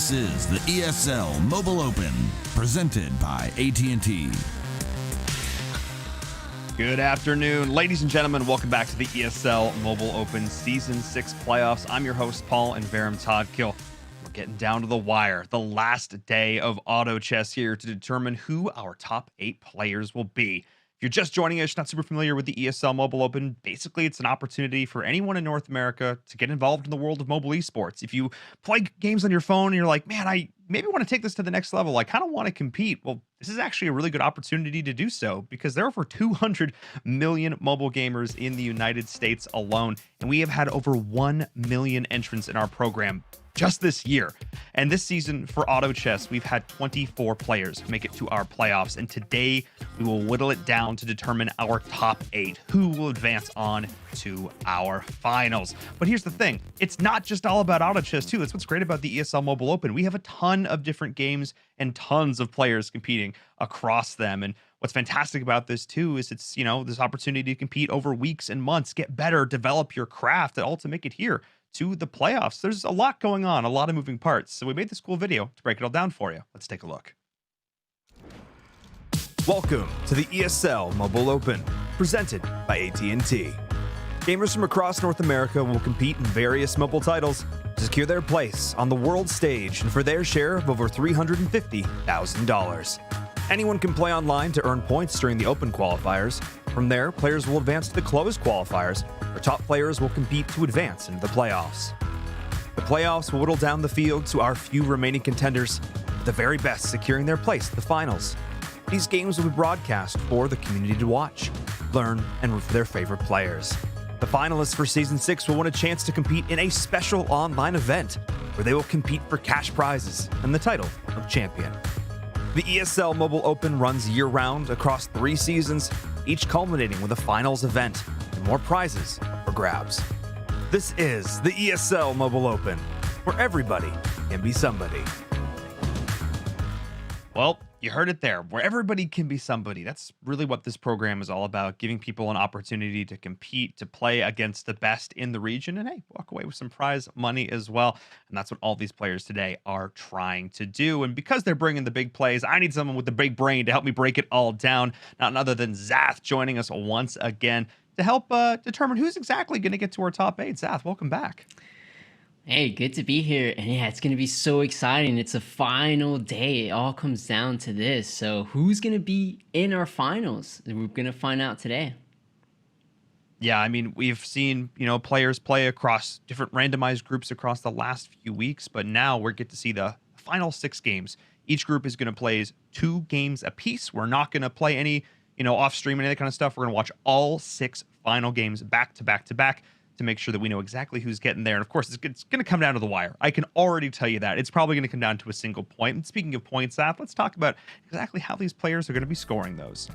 This is the ESL Mobile Open, presented by AT&T. Good afternoon, ladies and gentlemen. Welcome back to the ESL Mobile Open Season 6 playoffs. I'm your host, Paul and Varum Toddkill. We're getting down to the wire, the last day of auto chess here to determine who our top 8 players will be. If you're just joining us, not super familiar with the ESL Mobile Open, basically it's an opportunity for anyone in North America to get involved in the world of mobile esports. If you play games on your phone and you're like, man, I maybe want to take this to the next level, I kind of want to compete. Well, this is actually a really good opportunity to do so because there are over 200 million mobile gamers in the United States alone, and we have had over 1 million entrants in our program just this year. And this season for Auto Chess, we've had 24 players make it to our playoffs. And today we will whittle it down to determine our top 8, who will advance on to our finals. But here's the thing. It's not just all about Auto Chess too. That's what's great about the ESL Mobile Open. We have a ton of different games and tons of players competing across them. And what's fantastic about this too is it's, this opportunity to compete over weeks and months, get better, develop your craft, and all to make it here to the playoffs. There's a lot going on, a lot of moving parts. So we made this cool video to break it all down for you. Let's take a look. Welcome to the ESL Mobile Open, presented by AT&T. Gamers from across North America will compete in various mobile titles to secure their place on the world stage and for their share of over $350,000. Anyone can play online to earn points during the open qualifiers. From there, players will advance to the closed qualifiers, where top players will compete to advance into the playoffs. The playoffs will whittle down the field to our few remaining contenders, with the very best securing their place at the finals. These games will be broadcast for the community to watch, learn, and root for their favorite players. The finalists for Season 6 will win a chance to compete in a special online event, where they will compete for cash prizes and the title of champion. The ESL Mobile Open runs year-round across 3 seasons, each culminating with a finals event and more prizes up for grabs. This is the ESL Mobile Open, where everybody can be somebody. Well, you heard it there, where everybody can be somebody. That's really what this program is all about, giving people an opportunity to compete, to play against the best in the region, and hey, walk away with some prize money as well. And that's what all these players today are trying to do. And because they're bringing the big plays, I need someone with the big brain to help me break it all down. None other than Zath joining us once again to help determine who's exactly going to get to our top 8. Zath, welcome back. Hey, good to be here. And yeah, it's going to be so exciting. It's a final day. It all comes down to this. So who's going to be in our finals? We're going to find out today. Yeah, I mean, we've seen, players play across different randomized groups across the last few weeks, but now we get to see the final 6 games. Each group is going to play 2 games apiece. We're not going to play any, off stream and any of that kind of stuff. We're going to watch all 6 final games back to back to back to make sure that we know exactly who's getting there. And of course, it's going to come down to the wire. I can already tell you that. It's probably going to come down to a single point. And speaking of points, Zap, let's talk about exactly how these players are going to be scoring those.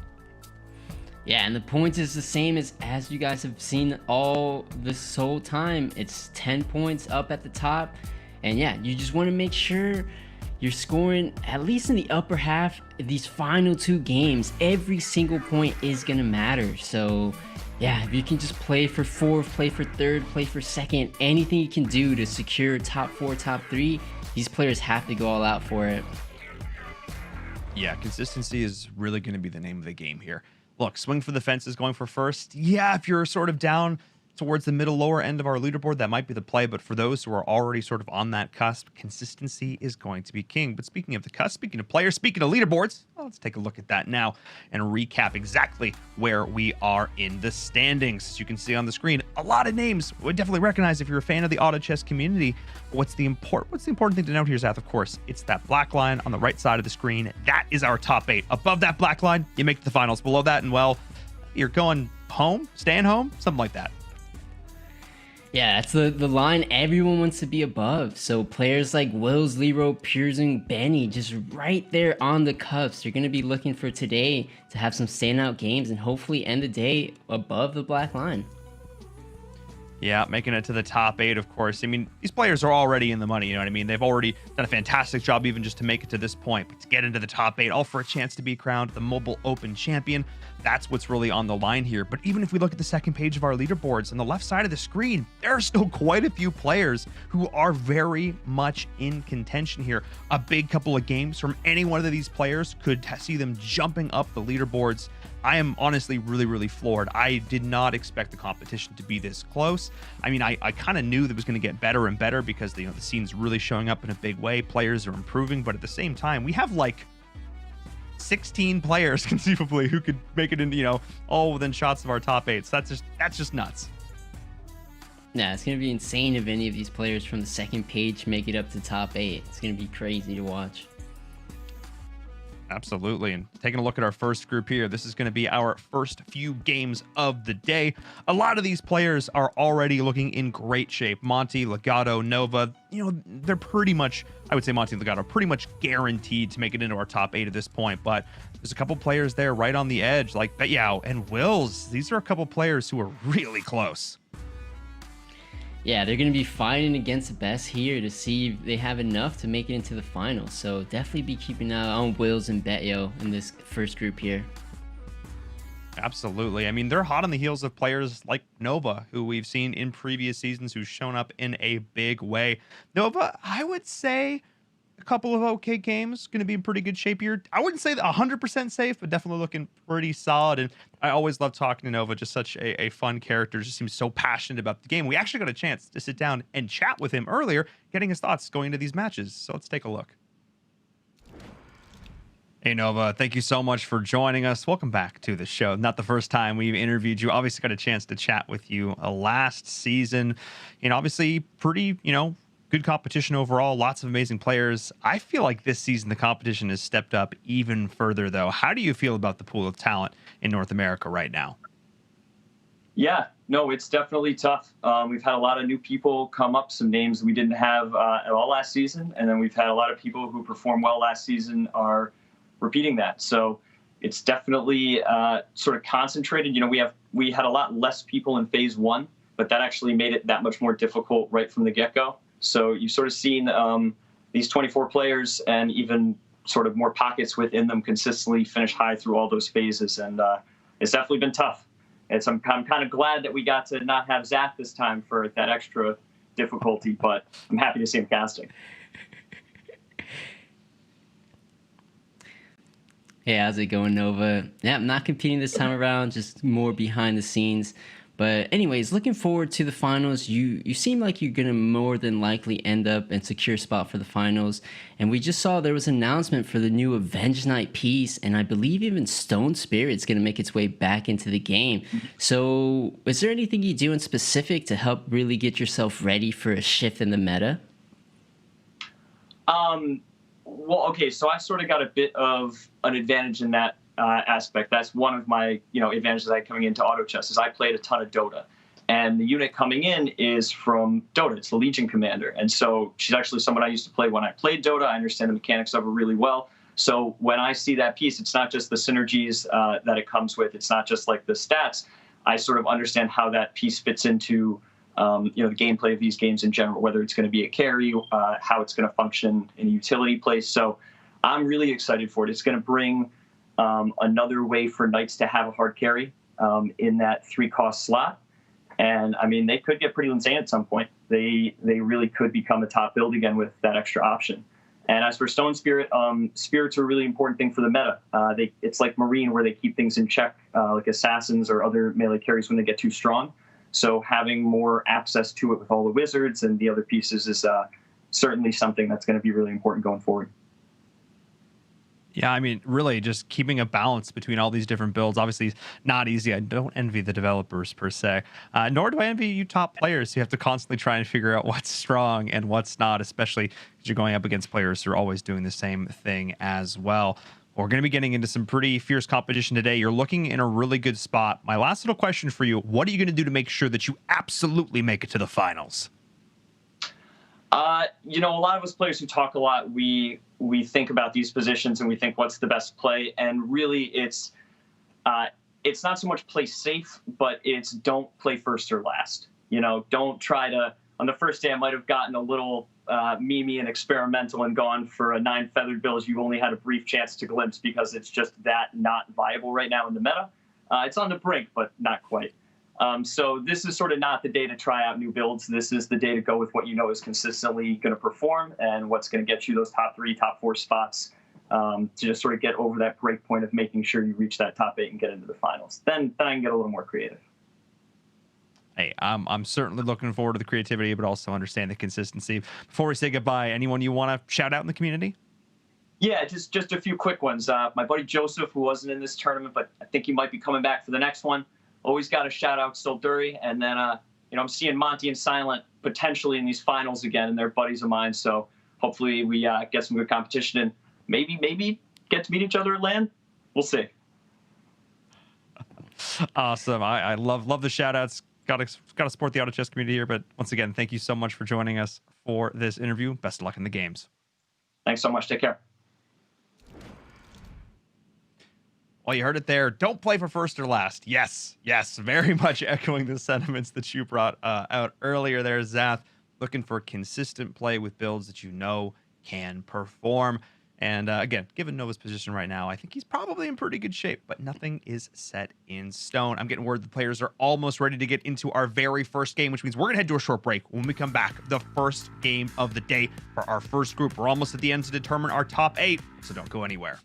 Yeah, and the points is the same as you guys have seen all this whole time. It's 10 points up at the top. And yeah, you just want to make sure you're scoring at least in the upper half of these final 2 games. Every single point is going to matter. So yeah, if you can just play for 4th, play for 3rd, play for 2nd, anything you can do to secure top 4, top 3, these players have to go all out for it. Yeah, consistency is really going to be the name of the game here. Look, swing for the fences going for first. Yeah, if you're sort of down towards the middle lower end of our leaderboard, that might be the play. But for those who are already sort of on that cusp, consistency is going to be king. But speaking of the cusp, speaking of players, speaking of leaderboards, well, let's take a look at that now and recap exactly where we are in the standings. As you can see on the screen, a lot of names would definitely recognize if you're a fan of the auto chess community. But what's the important thing to note here, Zath? Of course, it's that black line on the right side of the screen. That is our top 8. Above that black line, you make the finals. Below that, and well, you're going home, staying home, something like that. Yeah, that's the line everyone wants to be above. So players like Wills, Leroy, Pearson, Benny, just right there on the cuffs. You're going to be looking for today to have some standout games and hopefully end the day above the black line. Yeah, making it to the top 8, of course. I mean, these players are already in the money, you know what I mean? They've already done a fantastic job even just to make it to this point. But to get into the top 8, all for a chance to be crowned the Mobile Open champion, that's what's really on the line here. But even if we look at the second page of our leaderboards on the left side of the screen, there are still quite a few players who are very much in contention here. A big couple of games from any one of these players could see them jumping up the leaderboards. I am honestly really floored. I did not expect the competition to be this close. I mean, I kind of knew that it was going to get better and better because the scene's really showing up in a big way. Players are improving, but at the same time, we have like 16 players conceivably who could make it into, all within shots of our top 8. So that's just nuts. Yeah, it's going to be insane if any of these players from the second page make it up to top 8. It's going to be crazy to watch. Absolutely. And taking a look at our first group here, this is going to be our first few games of the day. A lot of these players are already looking in great shape. Monty, Legato, Nova, they're pretty much, I would say Monty and Legato are pretty much guaranteed to make it into our top 8 at this point. But there's a couple players there right on the edge, like Betyao and Wills. These are a couple players who are really close. Yeah, they're going to be fighting against the best here to see if they have enough to make it into the final. So definitely be keeping an eye on Wills and Betyao in this first group here. Absolutely. I mean, they're hot on the heels of players like Nova, who we've seen in previous seasons, who's shown up in a big way. Nova, I would say a couple of okay games, going to be in pretty good shape here. I wouldn't say 100% safe, but definitely looking pretty solid. And I always love talking to Nova, just such a fun character, just seems so passionate about the game. We actually got a chance to sit down and chat with him earlier, getting his thoughts going into these matches. So let's take a look. Hey, Nova, thank you so much for joining us. Welcome back to the show. Not the first time we've interviewed you. Obviously got a chance to chat with you last season. Obviously pretty, good competition overall. Lots of amazing players. I feel like this season the competition has stepped up even further, though. How do you feel about the pool of talent in North America right now? Yeah, no, it's definitely tough. We've had a lot of new people come up, some names we didn't have at all last season. And then we've had a lot of people who performed well last season are repeating that. So it's definitely sort of concentrated. We had a lot less people in phase 1, but that actually made it that much more difficult right from the get-go. So you've sort of seen these 24 players and even sort of more pockets within them consistently finish high through all those phases. And it's definitely been tough. I'm kind of glad that we got to not have Zach this time for that extra difficulty, but I'm happy to see him casting. Hey, how's it going, Nova? Yeah, I'm not competing this time around, just more behind the scenes. But anyways, looking forward to the finals. You seem like you're gonna more than likely end up and secure a spot for the finals. And we just saw there was an announcement for the new Avenge Night piece, and I believe even Stone Spirit's gonna make its way back into the game. So is there anything you do in specific to help really get yourself ready for a shift in the meta? Well, okay, so I sort of got a bit of an advantage in that aspect. That's one of my, advantages I had coming into auto chess is I played a ton of Dota, and the unit coming in is from Dota. It's the Legion Commander, and so she's actually someone I used to play when I played Dota. I understand the mechanics of her really well. So when I see that piece, it's not just the synergies that it comes with. It's not just like the stats. I sort of understand how that piece fits into the gameplay of these games in general, whether it's going to be a carry, how it's going to function in a utility place. So I'm really excited for it. It's going to bring another way for Knights to have a hard carry in that 3-cost slot. And I mean, they could get pretty insane at some point. They really could become a top build again with that extra option. And as for Stone Spirit, spirits are a really important thing for the meta. It's like Marine, where they keep things in check, like assassins or other melee carries when they get too strong. So having more access to it with all the wizards and the other pieces is certainly something that's going to be really important going forward. Yeah, I mean, really just keeping a balance between all these different builds. Obviously, is not easy. I don't envy the developers per se, nor do I envy you top players. You have to constantly try and figure out what's strong and what's not, especially because you're going up against players who are always doing the same thing as well. We're going to be getting into some pretty fierce competition today. You're looking in a really good spot. My last little question for you, what are you going to do to make sure that you absolutely make it to the finals? A lot of us players who talk a lot, we think about these positions and we think what's the best play. And really it's not so much play safe, but it's don't play first or last. Don't try to, on the first day I might have gotten a little memey and experimental and gone for a 9 feathered build. You've only had a brief chance to glimpse because it's just that not viable right now in the meta. It's on the brink, but not quite. So this is sort of not the day to try out new builds. This is the day to go with what you know is consistently going to perform and what's going to get you those top 3, top 4 spots to just sort of get over that break point of making sure you reach that top 8 and get into the finals. Then I can get a little more creative. Hey, I'm certainly looking forward to the creativity, but also understand the consistency. Before we say goodbye, anyone you want to shout out in the community? Yeah, just a few quick ones. My buddy Joseph, who wasn't in this tournament, but I think he might be coming back for the next one. Always got to shout out Solduri. And then, I'm seeing Monty and Silent potentially in these finals again, and they're buddies of mine. So hopefully we get some good competition and maybe get to meet each other at LAN. We'll see. Awesome. I love the shout outs. Got to support the auto chess community here. But once again, thank you so much for joining us for this interview. Best of luck in the games. Thanks so much. Take care. Well, you heard it there. Don't play for first or last. Yes, very much echoing the sentiments that you brought out earlier there, Zath. Looking for consistent play with builds that you know can perform. And again, given Nova's position right now, I think he's probably in pretty good shape, but nothing is set in stone. I'm getting word the players are almost ready to get into our very first game, which means we're going to head to a short break. When we come back, the first game of the day for our first group. We're almost at the end to determine our top 8, so don't go anywhere.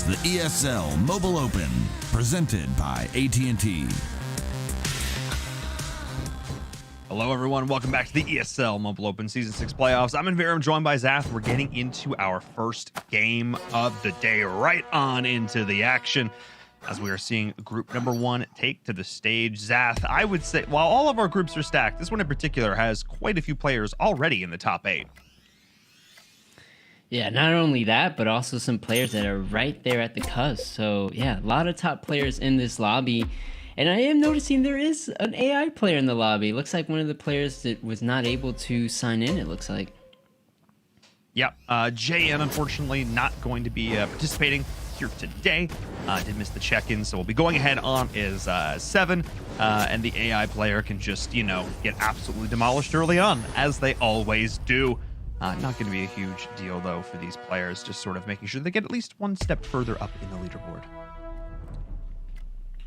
the ESL Mobile Open, presented by AT&T. Hello, everyone. Welcome back to the ESL Mobile Open Season 6 playoffs. I'm Inverum, joined by Zath. We're getting into our first game of the day, right on into the action, as we are seeing group number 1 take to the stage. Zath, I would say, while all of our groups are stacked, this one in particular has quite a few players already in the top 8. Yeah, not only that, but also some players that are right there at the cusp. So, yeah, a lot of top players in this lobby. And I am noticing there is an AI player in the lobby. Looks like one of the players that was not able to sign in, it looks like. Yep, JN, unfortunately, not going to be participating here today. Did miss the check-in, so we'll be going ahead on is 7. And the AI player can just, get absolutely demolished early on, as they always do. Not going to be a huge deal, though, for these players, just sort of making sure they get at least one step further up in the leaderboard.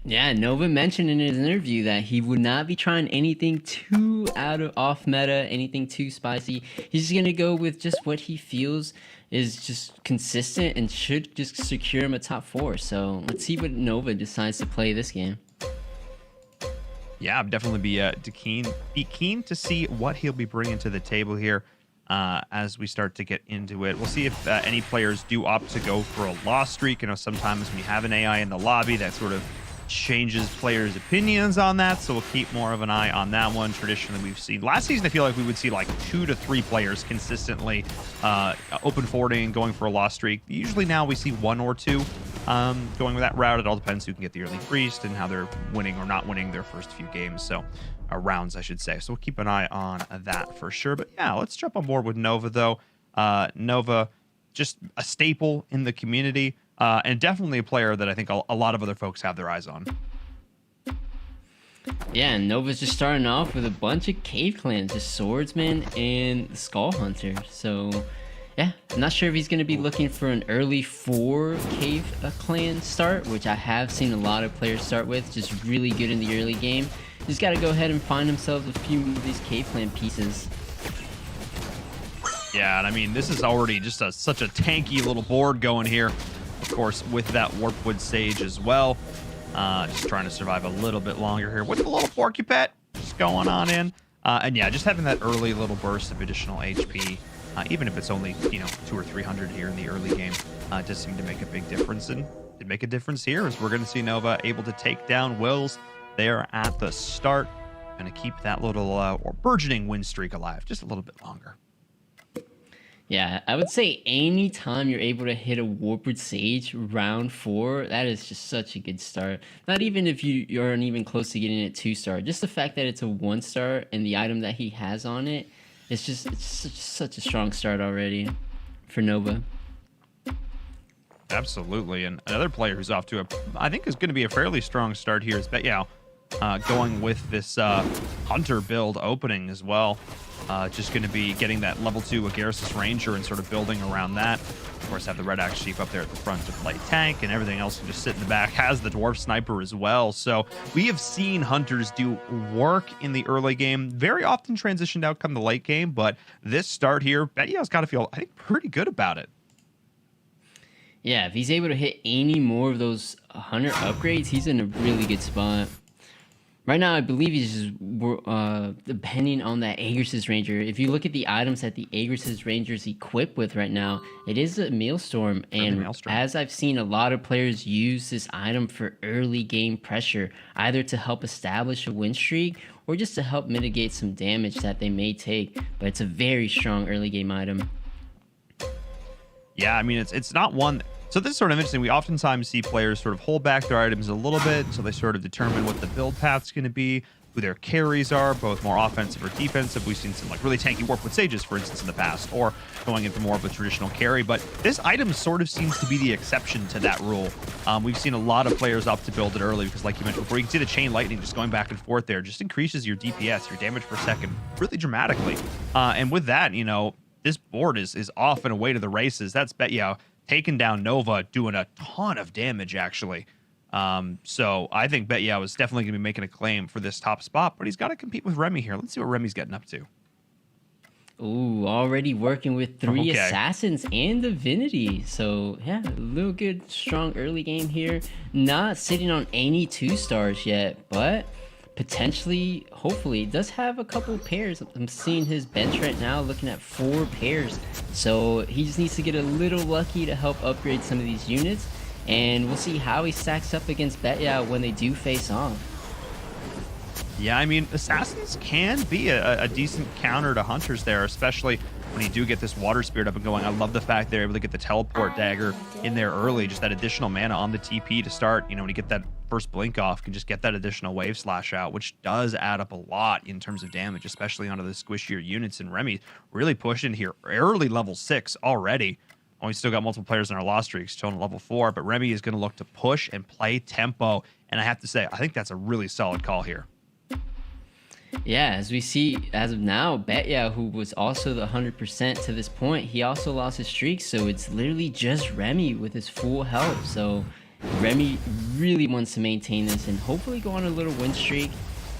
Yeah, Nova mentioned in his interview that he would not be trying anything too off meta, anything too spicy. He's just going to go with just what he feels is just consistent and should just secure him a top 4. So let's see what Nova decides to play this game. Yeah, I'd definitely be keen to see what he'll be bringing to the table here as we start to get into it. We'll see if any players do opt to go for a loss streak. Sometimes when you have an AI in the lobby, that sort of changes players' opinions on that, so we'll keep more of an eye on that one. Traditionally, we've seen last season, I feel like we would see like 2 to 3 players consistently open forwarding and going for a loss streak. Usually now we see 1 or 2 going with that route. It all depends who can get the early priest and how they're winning or not winning their first few games, so rounds, I should say. So we'll keep an eye on that for sure. But yeah, let's jump on board with Nova, though. Nova, just a staple in the community. And definitely a player that I think a lot of other folks have their eyes on. Yeah, and Nova's just starting off with a bunch of cave clans, just Swordsman and Skull Hunter. So, yeah, I'm not sure if he's going to be looking for an early 4 cave clan start, which I have seen a lot of players start with, just really good in the early game. He's got to go ahead and find himself a few of these cave clan pieces. Yeah, and I mean, this is already just such a tanky little board going here. Of course, with that Warpwood Sage as well. Just trying to survive a little bit longer here with the little Porcupet just going on in. And yeah, just having that early little burst of additional HP, even if it's only, 200 or 300 here in the early game, does seem to make a big difference. And did make a difference here as we're going to see Nova able to take down Wills there at the start. Going to keep that little or burgeoning win streak alive just a little bit longer. Yeah, I would say anytime you're able to hit a Warpwood Sage round 4, that is just such a good start. Not even if you aren't even close to getting it 2-star. Just the fact that it's a 1-star and the item that he has on it, it's such a strong start already for Nova. Absolutely. And another player who's off to I think is going to be a fairly strong start here is Betyao, going with this Hunter build opening as well. Just going to be getting that level 2 Agarsis Ranger and sort of building around that. Of course, have the Red Axe Chief up there at the front to play tank, and everything else can just sit in the back. Has the Dwarf Sniper as well. So we have seen Hunters do work in the early game, very often transitioned out come the late game, but this start here, Betyao's got to feel, I think, pretty good about it. Yeah, if he's able to hit any more of those Hunter upgrades, he's in a really good spot. Right now, I believe he's just depending on that Agarsis Ranger. If you look at the items that the Agarsis Rangers equip with right now, it is a Maelstrom. And as I've seen a lot of players use this item for early game pressure, either to help establish a win streak or just to help mitigate some damage that they may take. But it's a very strong early game item. Yeah, I mean, it's not one... So this is sort of interesting. We oftentimes see players sort of hold back their items a little bit until they sort of determine what the build path's going to be, who their carries are, both more offensive or defensive. We've seen some like really tanky Warpwood Sages, for instance, in the past, or going in for more of a traditional carry. But this item sort of seems to be the exception to that rule. We've seen a lot of players opt to build it early because, like you mentioned before, you can see the Chain Lightning just going back and forth there, just increases your DPS, your damage per second, really dramatically. And with that, this board is off and away to the races. That's Betyao taking down Nova, doing a ton of damage, actually. So I think Betyao is definitely going to be making a claim for this top spot, but he's got to compete with Remy here. Let's see what Remy's getting up to. Ooh, already working with 3 Okay. assassins and divinity. So yeah, a little good, strong early game here. Not sitting on any 2-stars yet, but potentially, hopefully, does have a couple pairs. I'm seeing his bench right now, looking at 4 pairs. So he just needs to get a little lucky to help upgrade some of these units. And we'll see how he stacks up against Betya when they do face off. Yeah, I mean, assassins can be a decent counter to hunters there, especially when you do get this water spirit up and going. I love the fact they're able to get the teleport dagger in there early, just that additional mana on the TP to start. You know, when you get that first blink off, can just get that additional wave slash out, which does add up a lot in terms of damage, especially onto the squishier units. And Remy really pushing here early level 6 already. Oh, we still got multiple players in our loss streak, still in level 4, but Remy is going to look to push and play tempo. And I have to say, I think that's a really solid call here. Yeah, as we see as of now, Betya, who was also the 100% to this point, he also lost his streak, so it's literally just Remy with his full health. So Remy really wants to maintain this and hopefully go on a little win streak.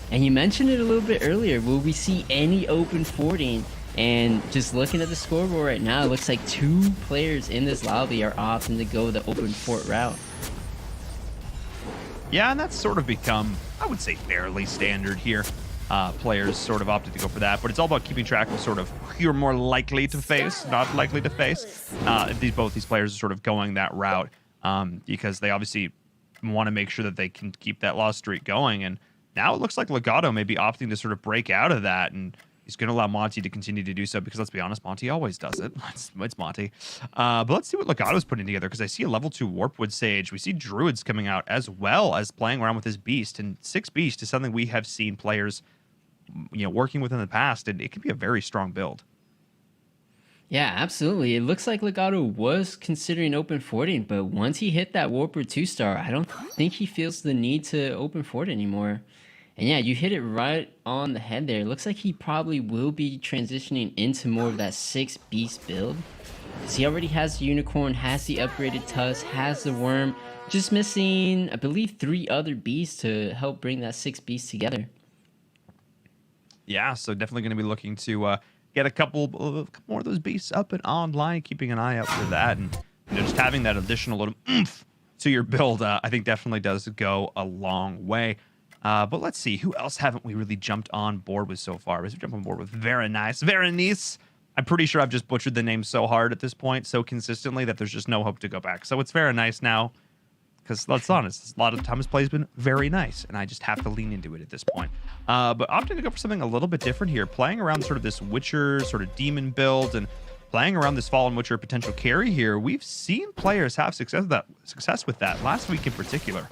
And you mentioned it a little bit earlier, will we see any open forting? And just looking at the scoreboard right now, it looks like 2 players in this lobby are opting to go the open fort route. Yeah, and that's sort of become, I would say, fairly standard here. Players sort of opted to go for that, but it's all about keeping track of sort of who you're more likely to face, not likely to face. Both these players are sort of going that route because they obviously want to make sure that they can keep that loss streak going. And now it looks like Legato may be opting to sort of break out of that, and he's going to allow Monty to continue to do so because, let's be honest, Monty always does it. It's Monty. But let's see what Legato's putting together, because I see a level 2 Warpwood Sage. We see Druids coming out as well as playing around with his Beast, and 6 Beast is something we have seen players working with in the past, and it can be a very strong build. Yeah, absolutely. It looks like Legato was considering open forting, but once he hit that Warper 2-star, I don't think he feels the need to open fort anymore. And yeah, you hit it right on the head there. It looks like he probably will be transitioning into more of that 6 beast build. Because he already has the Unicorn, has the upgraded Tusk, has the Worm, just missing, I believe, 3 other beasts to help bring that 6 beasts together. Yeah, so definitely going to be looking to get a couple more of those beasts up and online, keeping an eye out for that. And just having that additional little oomph to your build, I think definitely does go a long way. But let's see, who else haven't we really jumped on board with so far? We've jumped on board with Verenice. I'm pretty sure I've just butchered the name so hard at this point, so consistently, that there's just no hope to go back. So it's Verenice now. Because let's be honest, a lot of the time his play has been very nice, and I just have to lean into it at this point. But opting to go for something a little bit different here, playing around sort of this Witcher sort of demon build and playing around this Fallen Witcher potential carry here. We've seen players have success with that last week in particular.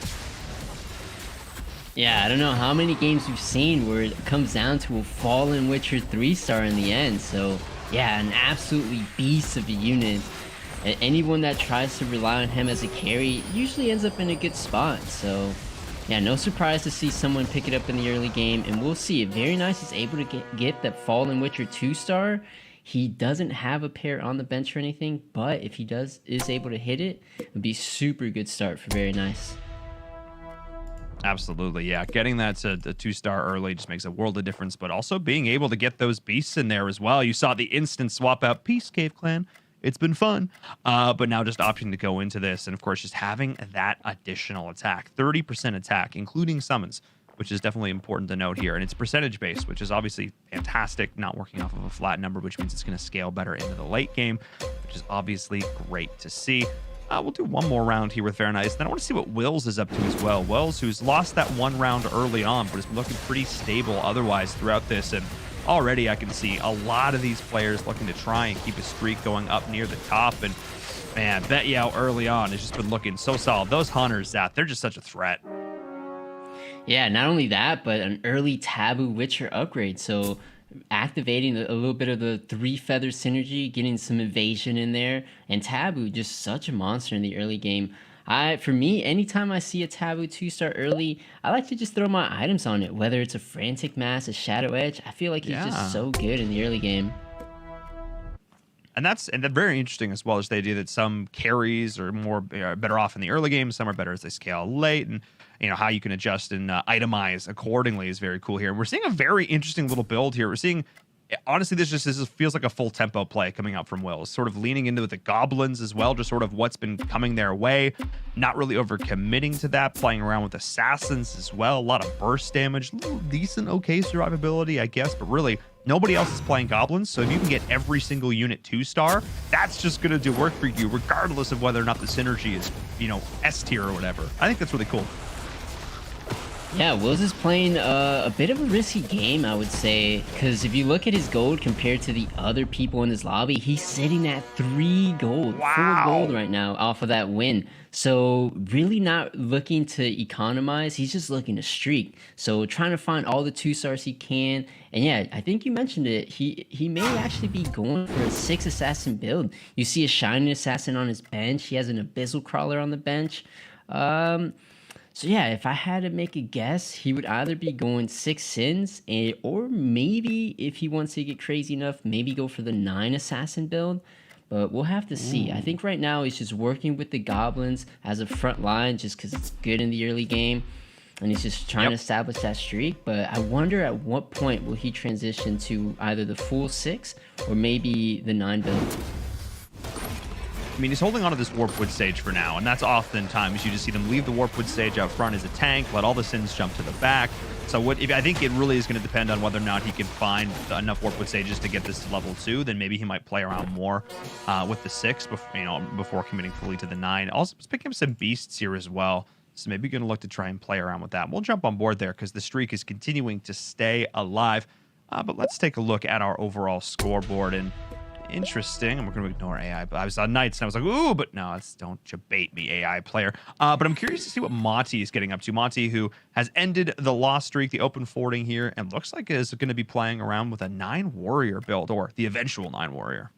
Yeah, I don't know how many games we've seen where it comes down to a Fallen Witcher 3-star in the end. So yeah, an absolutely beast of a unit. And anyone that tries to rely on him as a carry usually ends up in a good spot. So yeah, no surprise to see someone pick it up in the early game. And we'll see if Verenice is able to get that Fallen Witcher 2-star. He doesn't have a pair on the bench or anything, but if he is able to hit it, it would be a super good start for Verenice. Absolutely, yeah. Getting that to the 2-star early just makes a world of difference, but also being able to get those beasts in there as well. You saw the instant swap out. Peace, Cave Clan. It's been fun. But now just opting to go into this, and of course just having that additional attack. 30% attack, including summons, which is definitely important to note here. And it's percentage based, which is obviously fantastic, not working off of a flat number, which means it's going to scale better into the late game, which is obviously great to see. We'll do one more round here with Verenice. Then I want to see what Wills is up to as well. Wills, who's lost that one round early on, but has been looking pretty stable otherwise throughout this. And already I can see a lot of these players looking to try and keep a streak going up near the top. And man, Betya early on has just been looking so solid. Those hunters, they're just such a threat. Yeah, not only that, but an early Taboo Witcher upgrade. So activating a little bit of the 3 feather synergy, getting some evasion in there, and Taboo just such a monster in the early game. For me, anytime I see a Taboo 2-star early, I like to just throw my items on it, whether it's a Frantic Mass, a Shadow Edge. I feel like he's just so good in the early game. And that's very interesting as well, as the idea that some carries are better off in the early game, some are better as they scale late, and how you can adjust and itemize accordingly is very cool here. And we're seeing a very interesting little build here. We're seeing honestly, this feels like a full tempo play coming out from Wills, sort of leaning into the goblins as well, just sort of what's been coming their way, not really over committing to that, playing around with assassins as well, a lot of burst damage, little decent, okay survivability, I guess, but really nobody else is playing goblins, so if you can get every single unit 2-star, that's just going to do work for you, regardless of whether or not the synergy is, S tier or whatever. I think that's really cool. Yeah, Wills is playing a bit of a risky game, I would say, because if you look at his gold compared to the other people in this lobby, he's sitting at 3 gold, Wow. 4 gold right now off of that win. So really not looking to economize, he's just looking to streak. So trying to find all the 2-stars he can. And yeah, I think you mentioned it, he may actually be going for a 6 assassin build. You see a Shining Assassin on his bench, he has an Abyssal Crawler on the bench. So yeah, if I had to make a guess, he would either be going 6 sins, or maybe if he wants to get crazy enough, maybe go for the 9 assassin build. But we'll have to see. I think right now he's just working with the goblins as a front line just because it's good in the early game. And he's just trying to establish that streak. But I wonder at what point will he transition to either the full 6 or maybe the 9 build. I mean, he's holding onto this Warpwood stage for now, and that's oftentimes you just see them leave the Warpwood stage out front as a tank, let all the sins jump to the back. So I think it really is going to depend on whether or not he can find enough Warpwood stages to get this to level 2. Then maybe he might play around more with the 6 before committing fully to the 9. Also, he's picking up some beasts here as well. So maybe going to look to try and play around with that. We'll jump on board there because the streak is continuing to stay alive. But let's take a look at our overall scoreboard. And interesting, and we're going to ignore AI, but I was on Knights and I was like, ooh, but no, don't you bait me, AI player. But I'm curious to see what Monty is getting up to. Monty, who has ended the loss streak, the open forwarding here, and looks like is going to be playing around with a 9 warrior build, or the eventual 9 warrior.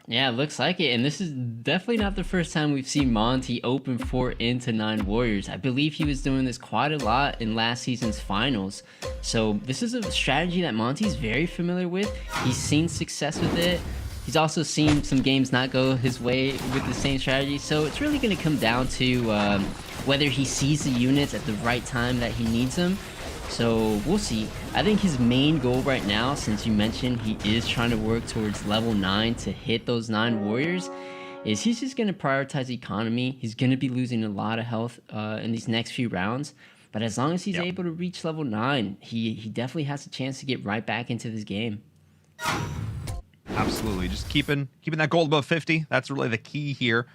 Yeah, it looks like it, and this is definitely not the first time we've seen Monty open 4 into 9 warriors. I believe he was doing this quite a lot in last season's finals. So this is a strategy that Monty's very familiar with. He's seen success with it. He's also seen some games not go his way with the same strategy. So it's really going to come down to whether he sees the units at the right time that he needs them. So we'll see. I think his main goal right now, since you mentioned he is trying to work towards level 9 to hit those 9 warriors, is he's just going to prioritize economy. He's going to be losing a lot of health in these next few rounds. But as long as he's able to reach level 9, he definitely has a chance to get right back into this game. Absolutely. Just keeping that gold above 50. That's really the key here.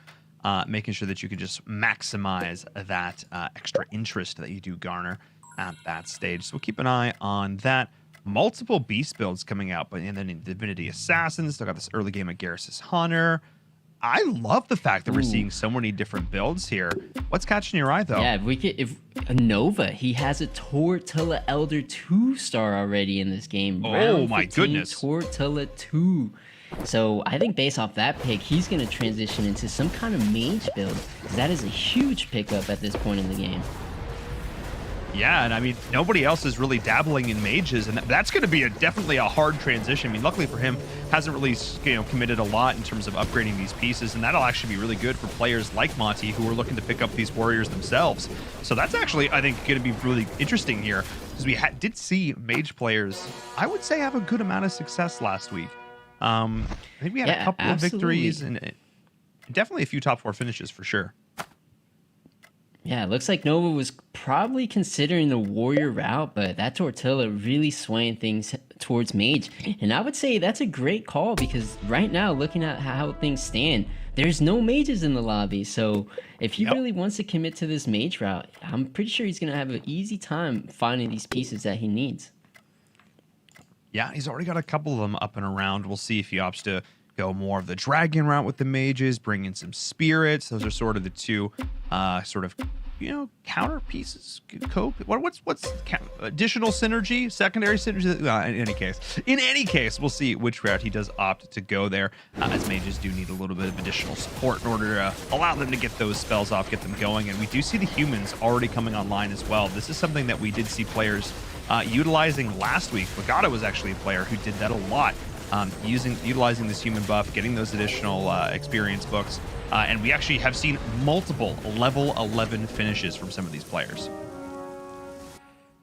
Making sure that you can just maximize that extra interest that you do garner at that stage. So we'll keep an eye on that. Multiple beast builds coming out, but and then in Divinity Assassins, still got this early game of Garrus' Hunter. I love the fact that we're seeing so many different builds here. What's catching your eye though? Yeah, if Nova, he has a Tortilla Elder 2-star already in this game. Oh my goodness. Tortilla 2. So I think based off that pick, he's going to transition into some kind of mage build. That is a huge pickup at this point in the game. Yeah, and I mean, nobody else is really dabbling in mages, and that's going to be definitely a hard transition. I mean, luckily for him, hasn't really committed a lot in terms of upgrading these pieces, and that'll actually be really good for players like Monty who are looking to pick up these warriors themselves. So that's actually, I think, going to be really interesting here, because we did see mage players, I would say, have a good amount of success last week. I think we had a couple of victories and definitely a few top 4 finishes for sure. Yeah, it looks like Nova was probably considering the warrior route, but that Tortilla really swaying things towards mage. And I would say that's a great call, because right now, looking at how things stand, there's no mages in the lobby. So if he really wants to commit to this mage route, I'm pretty sure he's going to have an easy time finding these pieces that he needs. Yeah, he's already got a couple of them up and around. We'll see if he opts to go more of the dragon route with the mages, bring in some spirits. Those are sort of the two counter pieces. Cope. What's additional synergy, secondary synergy? In any case, we'll see which route he does opt to go there, as mages do need a little bit of additional support in order to allow them to get those spells off, get them going. And we do see the humans already coming online as well. This is something that we did see players utilizing last week. Legata was actually a player who did that a lot. Utilizing this human buff, getting those additional experience books, and we actually have seen multiple level 11 finishes from some of these players.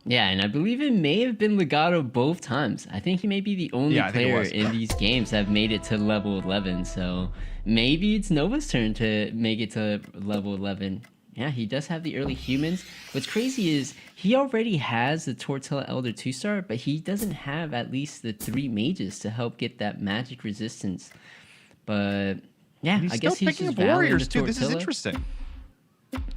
Yeah, and I believe it may have been Legato both times. I think he may be the only player in these games that have made it to level 11. So maybe it's Nova's turn to make it to level 11. Yeah, he does have the early humans. What's crazy is he already has the Tortilla Elder 2-star, but he doesn't have at least the 3 mages to help get that magic resistance. But yeah, I guess he's just warriors too. Tortilla. This is interesting.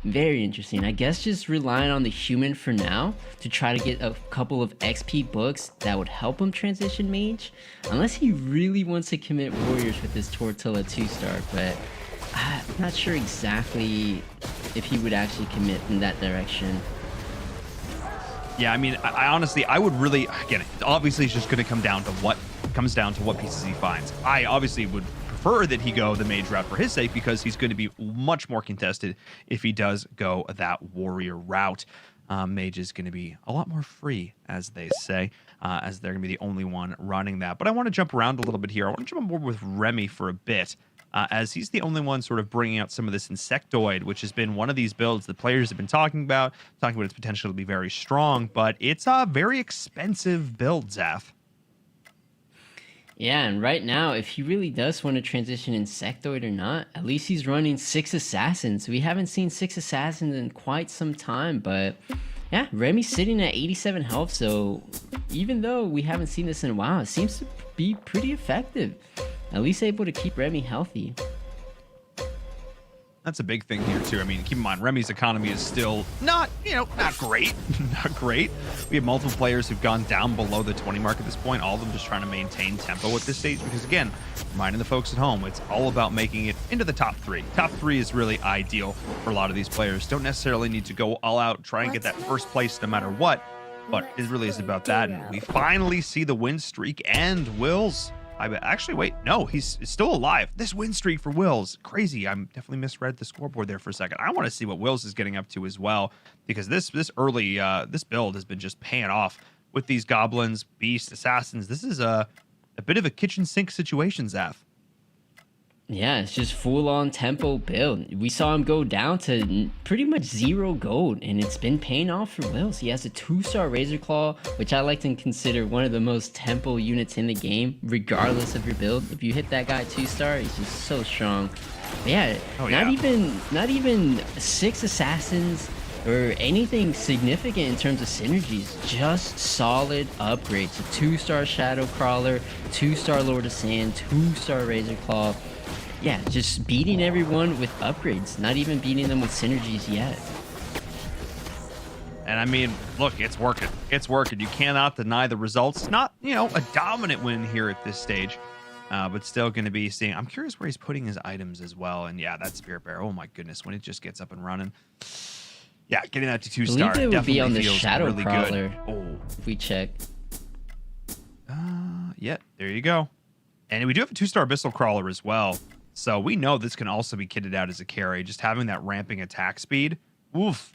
Very interesting. I guess just relying on the human for now to try to get a couple of XP books that would help him transition mage. Unless he really wants to commit warriors with his Tortilla 2-star, but I'm not sure exactly if he would actually commit in that direction. Yeah, I mean, I honestly, I would really, again, obviously it's just going to come down to what pieces he finds. I obviously would prefer that he go the mage route for his sake, because he's going to be much more contested if he does go that warrior route. Mage is going to be a lot more free, as they say, as they're going to be the only one running that. But I want to jump around a little bit here. I want to jump on board with Remy for a bit, as he's the only one sort of bringing out some of this Insectoid, which has been one of these builds the players have been talking about its potential to be very strong, but it's a very expensive build, Zaf. Yeah, and right now, if he really does want to transition Insectoid or not, at least he's running 6 Assassins. We haven't seen 6 Assassins in quite some time, but yeah, Remy's sitting at 87 health, so even though we haven't seen this in a while, it seems to be pretty effective. At least able to keep Remy healthy. That's a big thing here too. I mean, keep in mind, Remy's economy is still not great. Not great. We have multiple players who've gone down below the 20 mark at this point, all of them just trying to maintain tempo at this stage, because again, reminding the folks at home, it's all about making it into the top 3. Top 3 is really ideal for a lot of these players. Don't necessarily need to go all out, try and get that first place no matter what, but it really is about that. And we finally see the win streak end. Wills, actually, wait, no, he's still alive. This win streak for Wills, crazy. I'm definitely misread the scoreboard there for a second. I want to see what Wills is getting up to as well, because this build has been just paying off with these goblins, beasts, assassins. This is a bit of a kitchen sink situation, Zaf. Yeah, it's just full-on tempo build. We saw him go down to pretty much 0 gold, and it's been paying off for Wills. He has a 2-star Razor Claw, which I like to consider one of the most tempo units in the game, regardless of your build. If you hit that guy 2-star, he's just so strong. But yeah, not even 6 Assassins or anything significant in terms of synergies, just solid upgrades. A 2-star Shadow Crawler, 2-star Lord of Sand, 2-star Razor Claw. Yeah, just beating everyone with upgrades, not even beating them with synergies yet. And I mean, look, it's working. It's working. You cannot deny the results. It's not, a dominant win here at this stage, but still going to be seeing. I'm curious where he's putting his items as well. And yeah, that Spirit Bear. Oh my goodness, when it just gets up and running. Yeah, getting that to 2-star. I believe it would be on the Shadow really Crawler. Good. Oh, if we check. Yeah, there you go. And we do have a 2-star Abyssal Crawler as well. So we know this can also be kitted out as a carry. Just having that ramping attack speed, woof,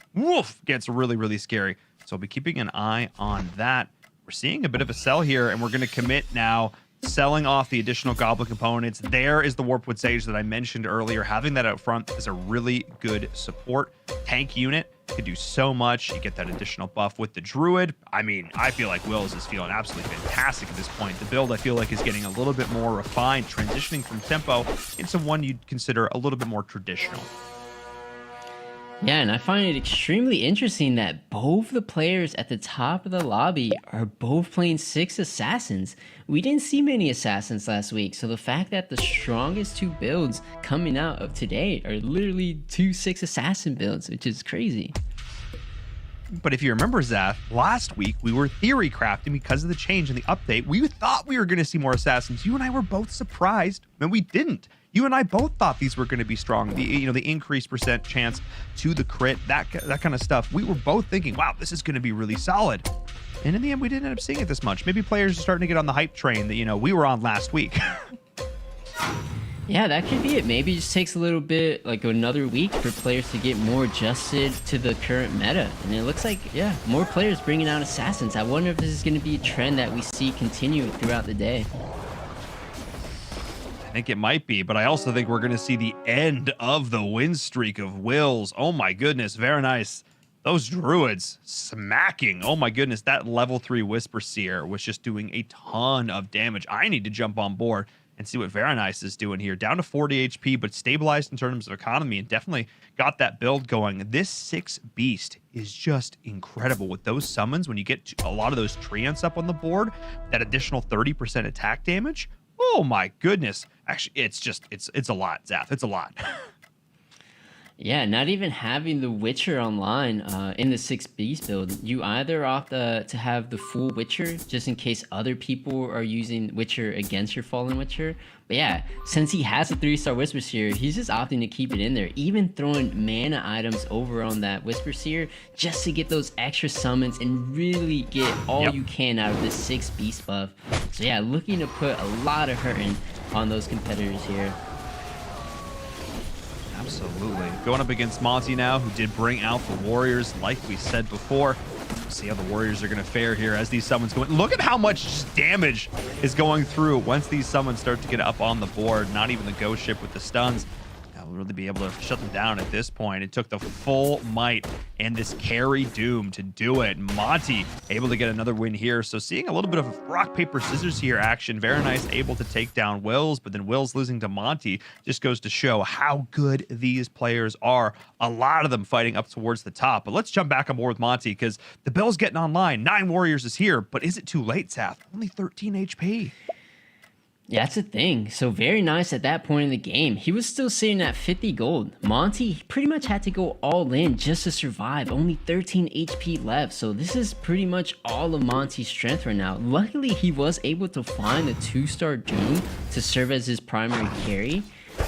gets really, really scary. So I'll be keeping an eye on that. We're seeing a bit of a sell here, and we're going to commit now, selling off the additional Goblin components. There is the Warpwood Sage that I mentioned earlier. Having that out front is a really good support tank unit. Could do so much. You get that additional buff with the Druid. I mean, I feel like Wills is feeling absolutely fantastic at this point. The build, I feel like, is getting a little bit more refined, transitioning from tempo into one you'd consider a little bit more traditional. Yeah, and I find it extremely interesting that both the players at the top of the lobby are both playing 6 Assassins. We didn't see many Assassins last week, so the fact that the strongest 2 builds coming out of today are literally 2 6 Assassin builds, which is crazy. But if you remember, Zaf, last week we were theory crafting because of the change in the update. We thought we were going to see more Assassins. You and I were both surprised when we didn't. You and I both thought these were going to be strong. The increased percent chance to the crit, that kind of stuff. We were both thinking, wow, this is going to be really solid. And in the end, we didn't end up seeing it this much. Maybe players are starting to get on the hype train that, we were on last week. Yeah, that could be it. Maybe it just takes a little bit, like another week for players to get more adjusted to the current meta. And it looks like, yeah, more players bringing out Assassins. I wonder if this is going to be a trend that we see continue throughout the day. I think it might be, but I also think we're going to see the end of the win streak of Wills. Oh my goodness, very nice. Those druids smacking. Oh my goodness, that level 3 Whisper Seer was just doing a ton of damage. I need to jump on board and see what Varanice is doing here. Down to 40 HP, but stabilized in terms of economy and definitely got that build going. This 6 Beast is just incredible with those summons. When you get a lot of those treants up on the board, that additional 30% attack damage. Oh my goodness. Actually, it's a lot, Zath. It's a lot. Yeah, not even having the Witcher online in the 6 Beast build, you either opt to have the full Witcher just in case other people are using Witcher against your Fallen Witcher. But yeah, since he has a 3-star Whisper Seer, he's just opting to keep it in there, even throwing mana items over on that Whisper Seer just to get those extra summons and really get all you can out of this 6 Beast buff. So yeah, looking to put a lot of hurting on those competitors here. Absolutely. Going up against Monty now, who did bring out the Warriors, like we said before. We'll see how the Warriors are going to fare here as these summons go in. Look at how much damage is going through once these summons start to get up on the board. Not even the Ghost Ship with the stuns. We'll really be able to shut them down at this point. It took the full might and this carry Doom to do it. Monty able to get another win here. So seeing a little bit of rock, paper, scissors here action. Varanice able to take down Wills, but then Wills losing to Monty just goes to show how good these players are. A lot of them fighting up towards the top. But let's jump back on board with Monty because the bell's getting online. 9 Warriors is here, but is it too late, Seth? Only 13 HP. Yeah, that's the thing. So very nice at that point in the game. He was still sitting at 50 gold. Monty pretty much had to go all in just to survive. Only 13 HP left. So this is pretty much all of Monty's strength right now. Luckily, he was able to find the 2-star Doom to serve as his primary carry.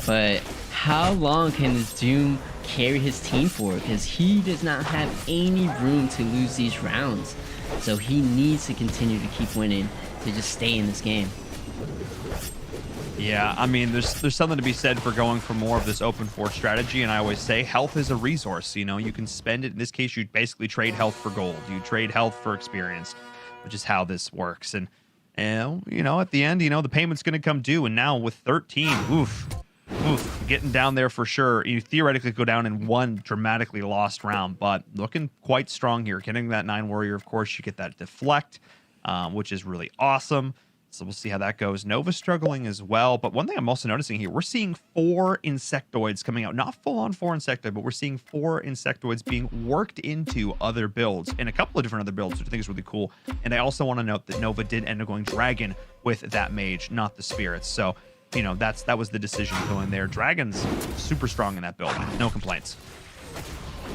But how long can this Doom carry his team for? Because he does not have any room to lose these rounds. So he needs to continue to keep winning to just stay in this game. Yeah, I mean, there's something to be said for going for more of this open fort strategy, and I always say health is a resource. You know, you can spend it. In this case, you basically trade health for gold. You trade health for experience, which is how this works. And you know, at the end, you know, the payment's going to come due. And now with 13, oof, getting down there for sure. You theoretically go down in one dramatically lost round, but looking quite strong here. Getting that 9 Warrior, of course, you get that deflect, which is really awesome. So we'll see how that goes. Nova struggling as well. But one thing I'm also noticing here, we're seeing 4 insectoids coming out. Not full-on 4 insectoid, but we're seeing 4 insectoids being worked into other builds and a couple of different other builds, which I think is really cool. And I also want to note that Nova did end up going Dragon with that mage, not the Spirits. So, you know, that was the decision going there. Dragon's super strong in that build. No complaints.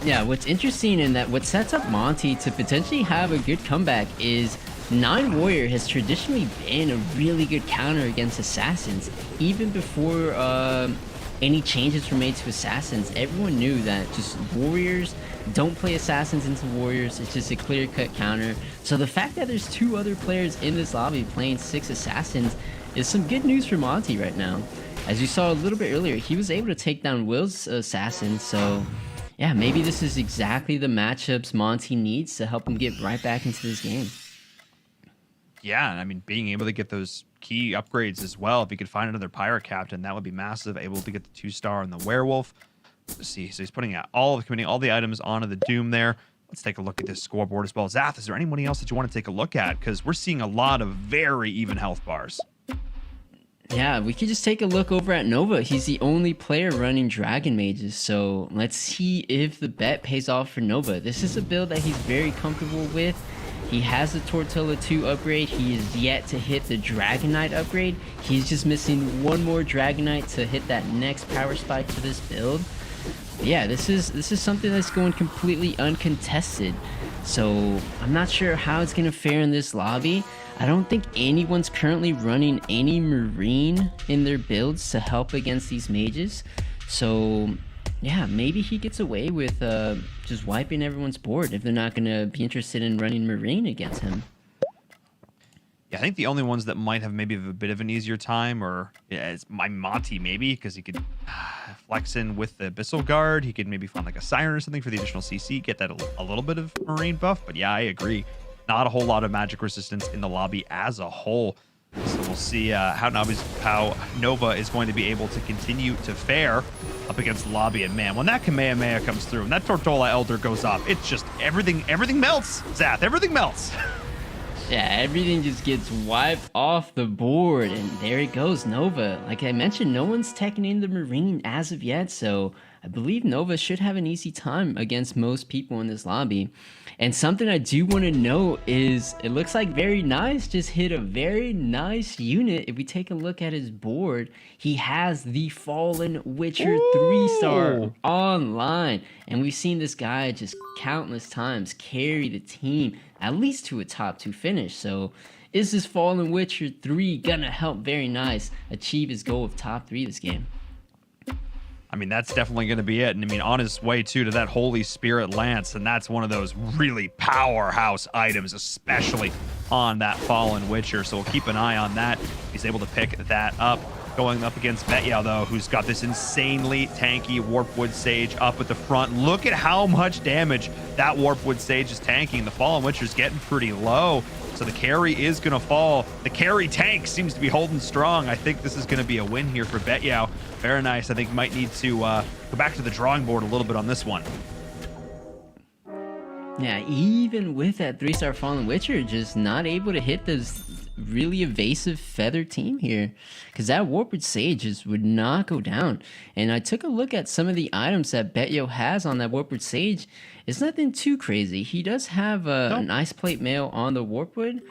Yeah, what's interesting in that what sets up Monty to potentially have a good comeback is 9 Warrior has traditionally been a really good counter against Assassins. Even before any changes were made to Assassins, everyone knew that just Warriors don't play Assassins into Warriors. It's just a clear-cut counter. So the fact that there's 2 other players in this lobby playing 6 Assassins is some good news for Monty right now. As you saw a little bit earlier, he was able to take down Will's Assassin, so yeah, maybe this is exactly the matchups Monty needs to help him get right back into this game. Yeah, and I mean, being able to get those key upgrades as well. If he could find another Pirate Captain, that would be massive. Able to get the 2-star and the Werewolf. Let's see, so he's putting out committing all the items onto the Doom there. Let's take a look at this scoreboard as well. Zath, is there anybody else that you want to take a look at? Because we're seeing a lot of very even health bars. Yeah, we could just take a look over at Nova. He's the only player running Dragon Mages, so let's see if the bet pays off for Nova. This is a build that he's very comfortable with. He has the Tortilla 2 upgrade. He is yet to hit the Dragon Knight upgrade. He's just missing one more Dragon Knight to hit that next power spike for this build. But yeah, this is something that's going completely uncontested. So I'm not sure how it's going to fare in this lobby. I don't think anyone's currently running any Marine in their builds to help against these mages. So yeah, maybe he gets away with just wiping everyone's board if they're not going to be interested in running Marine against him. Yeah, I think the only ones that might have maybe a bit of an easier time are it's my Monty maybe, because he could flex in with the Abyssal Guard. He could maybe find like a Siren or something for the additional CC, get that a little bit of Marine buff. But yeah, I agree. Not a whole lot of magic resistance in the lobby as a whole. So we'll see how Nova is going to be able to continue to fare up against Lobby. And man, when that Kamehameha comes through and that Tortola Elder goes off, it's just everything melts, Zath. Everything melts. Yeah, everything just gets wiped off the board, and there it goes, Nova. Like I mentioned, no one's teching in the Marine as of yet, so I believe Nova should have an easy time against most people in this lobby. And something I do want to note is it looks like Very Nice just hit a very nice unit. If we take a look at his board, he has the Fallen Witcher 3-star online. And we've seen this guy just countless times carry the team at least to a top 2 finish. So is this Fallen Witcher 3 gonna help Very Nice achieve his goal of top 3 this game? I mean, that's definitely going to be it. And I mean, on his way too to that Holy Spirit Lance, and that's one of those really powerhouse items, especially on that Fallen Witcher. So we'll keep an eye on that. He's able to pick that up. Going up against Betyao, though, who's got this insanely tanky Warpwood Sage up at the front. Look at how much damage that Warpwood Sage is tanking. The Fallen Witcher's getting pretty low, so the carry is going to fall. The carry tank seems to be holding strong. I think this is going to be a win here for Betyao. Very Nice, I think, might need to go back to the drawing board a little bit on this one. Yeah, even with that 3-star Fallen Witcher, just not able to hit this really evasive Feather team here, because that Warpwood Sage just would not go down. And I took a look at some of the items that Betyao has on that Warpwood Sage. It's nothing too crazy. He does have an Ice Plate Mail on the Warpwood,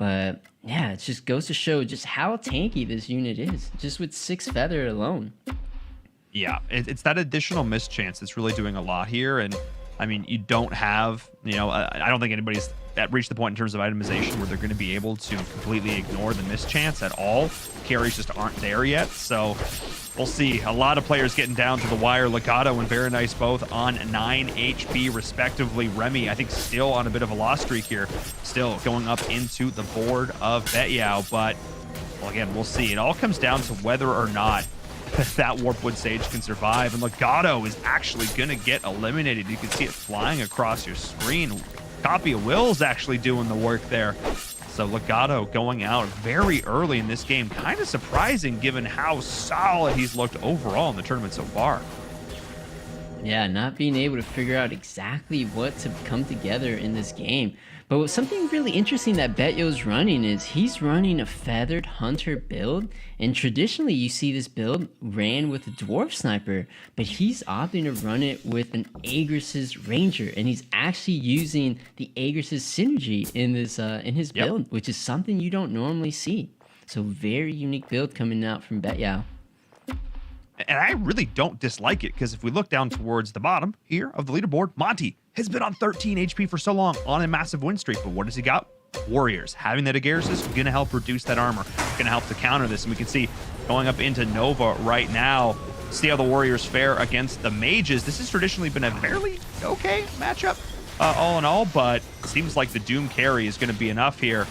but yeah, it just goes to show just how tanky this unit is, just with 6 Feather alone. Yeah, it's that additional mischance that's really doing a lot here. And I mean, you don't have, I don't think anybody's reached the point in terms of itemization where they're going to be able to completely ignore the mischance at all. Carries just aren't there yet. So we'll see. A lot of players getting down to the wire. Legato and Very Nice both on 9 HP respectively. Remy, I think, still on a bit of a loss streak here. Still going up into the board of Betyao. But, well, again, we'll see. It all comes down to whether or not that Warpwood Sage can survive. And Legato is actually going to get eliminated. You can see it flying across your screen. Copy of Will's actually doing the work there. So Legato going out very early in this game. Kind of surprising given how solid he's looked overall in the tournament so far. Yeah, not being able to figure out exactly what to come together in this game. But something really interesting that Betyao's running is he's running a Feathered Hunter build. And traditionally you see this build ran with a Dwarf Sniper, but he's opting to run it with an Agris's Ranger. And he's actually using the Agris's synergy in this in his build, which is something you don't normally see. So very unique build coming out from Betyao. And I really don't dislike it, because if we look down towards the bottom here of the leaderboard, Monty has been on 13 HP for so long on a massive win streak. But what has he got? Warriors. Having that Agaris is going to help reduce that armor, going to help to counter this. And we can see going up into Nova right now, see how the Warriors fare against the Mages. This has traditionally been a fairly okay matchup all in all, but it seems like the Doom carry is going to be enough here.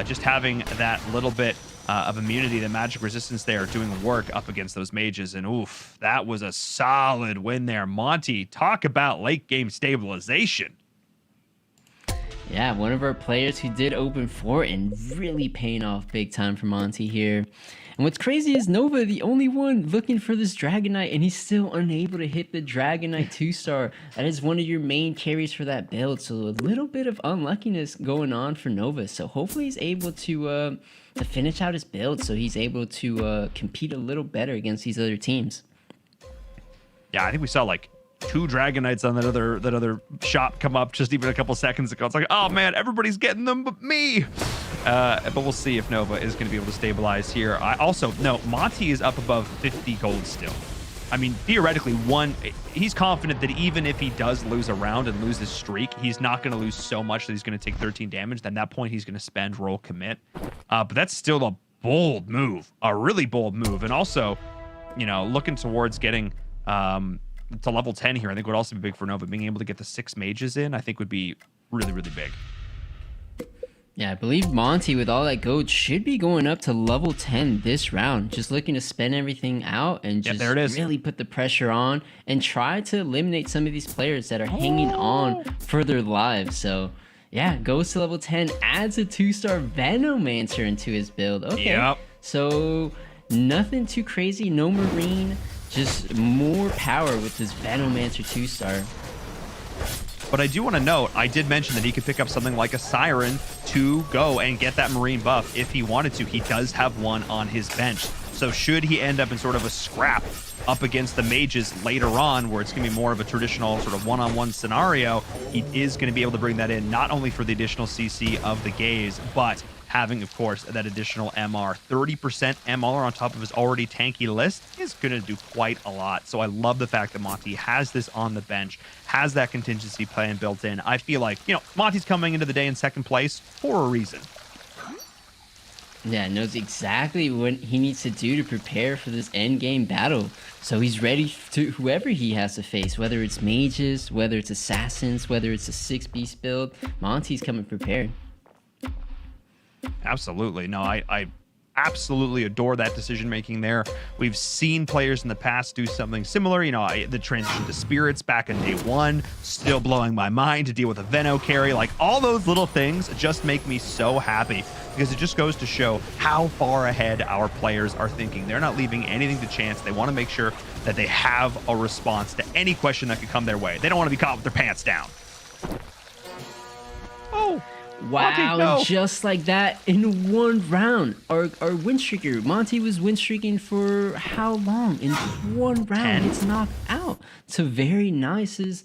Just having that little bit of immunity, the magic resistance there, doing work up against those Mages. And oof, that was a solid win there. Monty, talk about late game stabilization. Yeah, one of our players who did open 4 and really paying off big time for Monty here. And what's crazy is Nova, the only one looking for this Dragonite, and he's still unable to hit the Dragonite 2-star. That is one of your main carries for that build. So a little bit of unluckiness going on for Nova. So hopefully he's able to finish out his build, so he's able to compete a little better against these other teams. Yeah, I think we saw like 2 Dragonites on that other shop come up just even a couple seconds ago. It's like, oh man, everybody's getting them but me. But we'll see if Nova is going to be able to stabilize here. I also no, Monty is up above 50 gold still. I mean, theoretically, he's confident that even if he does lose a round and lose his streak, he's not going to lose so much that he's going to take 13 damage. Then at that point, he's going to spend roll commit. But that's still a bold move, a really bold move. And also, looking towards getting to level 10 here, I think would also be big for Nova. Being able to get the 6 mages in, I think would be really, really big. Yeah, I believe Monty, with all that gold, should be going up to level 10 this round. Just looking to spend everything out and just really put the pressure on and try to eliminate some of these players that are hanging on for their lives. So, Yeah, goes to level 10, adds a 2-star Venomancer into his build. Okay. Yep. So nothing too crazy, no Marine, just more power with this Venomancer 2-star. But I do want to note, I did mention that he could pick up something like a Siren to go and get that Marine buff if he wanted to. He does have one on his bench. So should he end up in sort of a scrap up against the mages later on, where it's going to be more of a traditional sort of one-on-one scenario, he is going to be able to bring that in, not only for the additional CC of the gaze, but having, of course, that additional MR. 30% MR on top of his already tanky list is going to do quite a lot. So I love the fact that Monty has this on the bench, has that contingency plan built in. I feel like, you know, Monty's coming into the day in second place for a reason. Yeah, knows exactly what he needs to do to prepare for this end game battle. So he's ready to whoever he has to face, whether it's mages, whether it's assassins, whether it's a 6-beast build. Monty's coming prepared. Absolutely. No, I absolutely adore that decision making there. We've seen players in the past do something similar. You know, the transition to spirits back in day one, still blowing my mind to deal with a Veno carry. Like, all those little things just make me so happy, because it just goes to show how far ahead our players are thinking. They're not leaving anything to chance. They want to make sure that they have a response to any question that could come their way. They don't want to be caught with their pants down. Oh, Monty, Wow, no. just like that in one round. Our win streaker, Monty, was win streaking for how long? In one round, 10. it's knocked out. So very nice is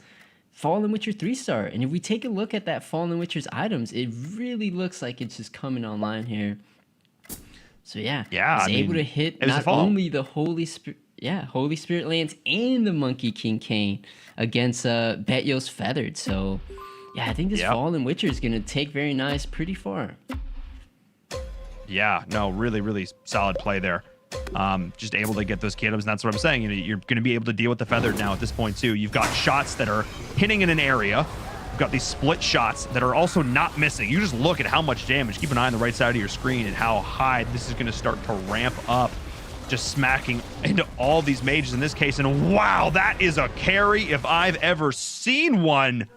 Fallen Witcher 3-star. And if we take a look at that Fallen Witcher's items, it really looks like it's just coming online here. So yeah, Yeah, he's I able mean, to hit it was a not fall. only the Holy Spirit, Holy Spirit lands and the Monkey King Cane against Betyo's Feathered. So yeah, I think this Yep. Fallen Witcher is going to take very nice pretty far. Yeah, no, really, really solid play there. Just able to get those kiddos, and that's what I'm saying. You know, you're going to be able to deal with the Feathered now at this point too. You've got shots that are hitting in an area. You've got these split shots that are also not missing. You just look at how much damage. Keep an eye on the right side of your screen and how high this is going to start to ramp up. Just smacking into all these mages in this case. And wow, that is a carry if I've ever seen one.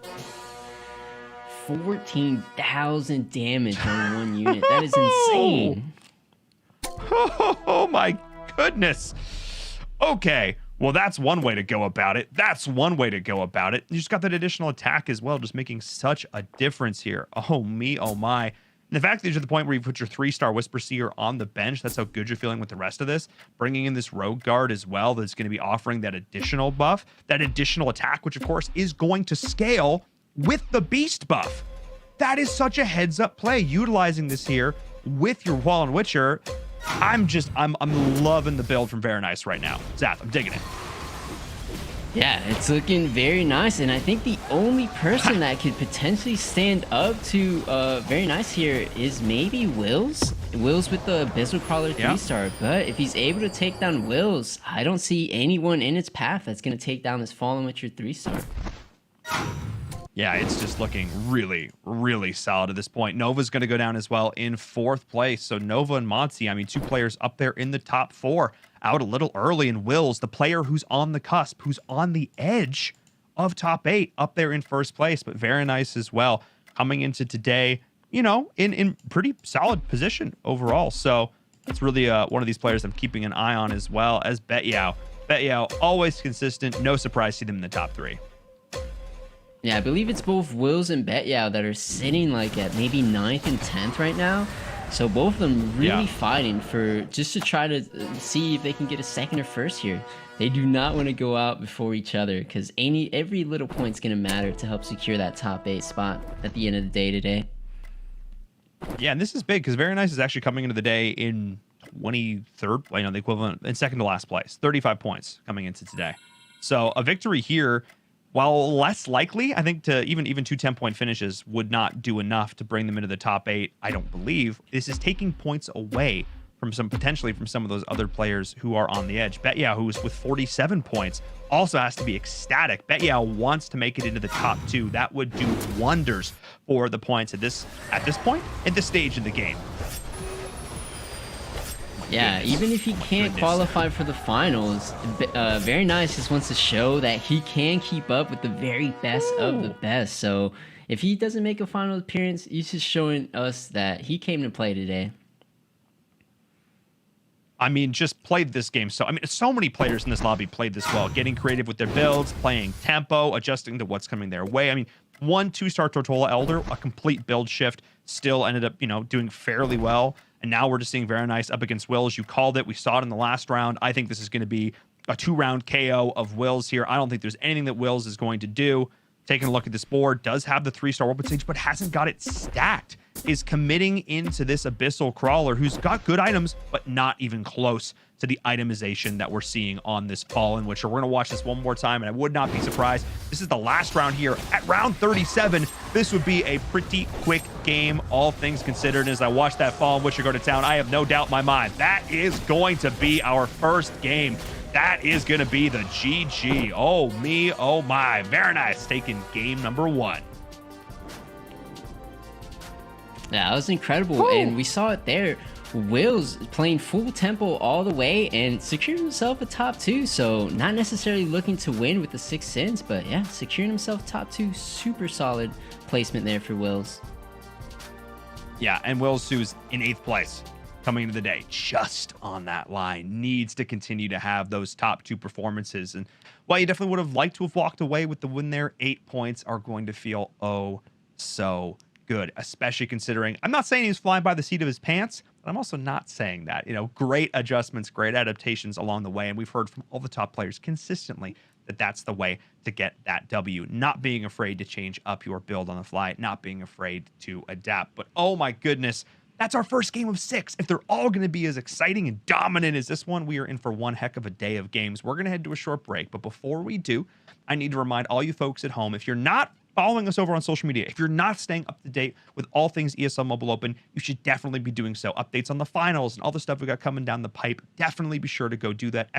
14,000 damage on one unit. That is insane. Oh my goodness. Okay, well, that's one way to go about it. You just got that additional attack as well, just making such a difference here. Oh me, oh my. And the fact that you're to the point where you put your 3-star Whisper Seer on the bench, that's how good you're feeling with the rest of this. Bringing in this Rogue Guard as well, that's going to be offering that additional buff, that additional attack, which of course is going to scale with the Beast buff. That is such a heads-up play, utilizing this here with your Fallen Witcher. I'm loving the build from Very Nice right now. Zap, I'm digging it. Yeah, it's looking very nice. And I think the only person that could potentially stand up to very nice here is maybe Wills. Wills with the Abyssal Crawler 3-star. But if he's able to take down Wills, I don't see anyone in its path that's going to take down this Fallen Witcher 3-star. Yeah, it's just looking really, really solid at this point. Nova's going to go down as well in 4th place. So Nova and Monty, I mean, 2 players up there in the top 4, out a little early. And Wills, the player who's on the cusp, who's on the edge of top 8, up there in 1st place. But Very Nice as well, coming into today, you know, in pretty solid position overall. So that's really one of these players I'm keeping an eye on, as well as Betyao. Betyao, always consistent. No surprise to see them in the top 3. Yeah, I believe it's both Wills and Betyao that are sitting like at maybe 9th and 10th right now. So both of them really fighting for just to try to see if they can get a 2nd or 1st here. They do not want to go out before each other, because every little point's going to matter to help secure that top 8 spot at the end of the day today. Yeah, and this is big because Very Nice is actually coming into the day in 23rd, you know, the equivalent in 2nd to last place. 35 points coming into today. So a victory here, while less likely, I think to even 2 10-point finishes would not do enough to bring them into the top 8. I don't believe this is taking points away from potentially from some of those other players who are on the edge. Betyao, who's with 47 points, also has to be ecstatic. Betyao wants to make it into the top 2. That would do wonders for the points at this point, at this stage in the game. Yeah, even if he can't qualify for the finals, Very Nice just wants to show that he can keep up with the very best of the best. So if he doesn't make a final appearance, he's just showing us that he came to play today. I mean, just played this game. So, I mean, so many players in this lobby played this well, getting creative with their builds, playing tempo, adjusting to what's coming their way. I mean, 1 2-star Tortola Elder, a complete build shift, still ended up, doing fairly well. And now we're just seeing very nice up against Wills. You called it. We saw it in the last round. I think this is going to be a 2-round KO of Wills here. I don't think there's anything that Wills is going to do. Taking a look at this board, does have the 3-star weapon stage, but hasn't got it stacked. Is committing into this Abyssal Crawler, who's got good items, but not even close to the itemization that we're seeing on this Fallen Witcher. We're going to watch this one more time, and I would not be surprised. This is the last round here. At round 37, this would be a pretty quick game, all things considered. And as I watch that Fallen Witcher go to town, I have no doubt in my mind that is going to be our first game. That is going to be the GG. Oh, me, oh, my. Very nice. Taking game number 1. Yeah, that was incredible. Woo. And we saw it there. Wills playing full tempo all the way and secured himself a top 2. So not necessarily looking to win with the 6 cents, but yeah, securing himself top 2. Super solid placement there for Wills. Yeah, and Wills, who's in 8th place coming into the day, just on that line, needs to continue to have those top 2 performances. And while you definitely would have liked to have walked away with the win there, 8 points are going to feel oh so good, especially considering, I'm not saying he was flying by the seat of his pants, but I'm also not saying that. Great adjustments, great adaptations along the way, and we've heard from all the top players consistently that that's the way to get that W. Not being afraid to change up your build on the fly, not being afraid to adapt. But oh my goodness, that's our first game of 6. If they're all going to be as exciting and dominant as this one, we are in for one heck of a day of games. We're going to head to a short break, but before we do, I need to remind all you folks at home, if you're not following us over on social media, if you're not staying up to date with all things ESL Mobile Open, you should definitely be doing so. Updates on the finals and all the stuff we got coming down the pipe. Definitely be sure to go do that.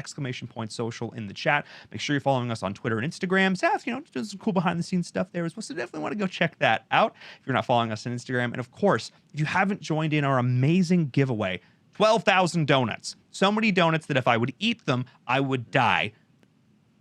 !social in the chat. Make sure you're following us on Twitter and Instagram. Seth, doing some cool behind the scenes stuff there as well. So definitely want to go check that out if you're not following us on Instagram. And of course, if you haven't joined in our amazing giveaway, 12,000 donuts. So many donuts that if I would eat them, I would die.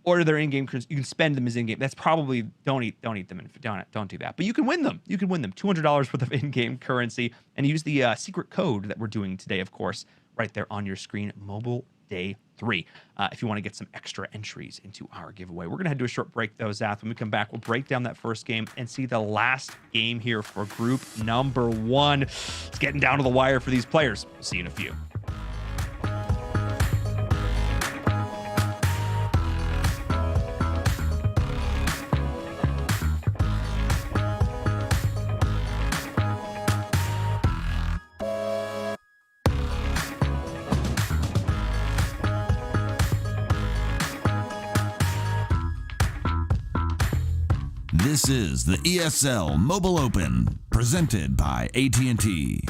Order their in-game currency. You can spend them as in-game. That's probably don't eat them and don't do that. But you can win them. You can win them. $200 worth of in-game currency, and use the secret code that we're doing today, of course, right there on your screen. Mobile Day 3. If you want to get some extra entries into our giveaway. We're gonna head to a short break though, Zath. When we come back, we'll break down that first game and see the last game here for group number 1. It's getting down to the wire for these players. See you in a few. This is the ESL Mobile Open, presented by AT&T.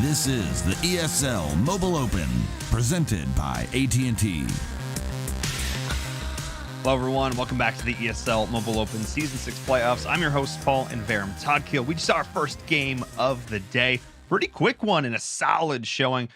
This is the ESL Mobile Open, presented by AT&T. Hello, everyone. Welcome back to the ESL Mobile Open Season 6 playoffs. I'm your host, Paul and Varum Toddkill. We just saw our first game of the day. Pretty quick one and a solid showing.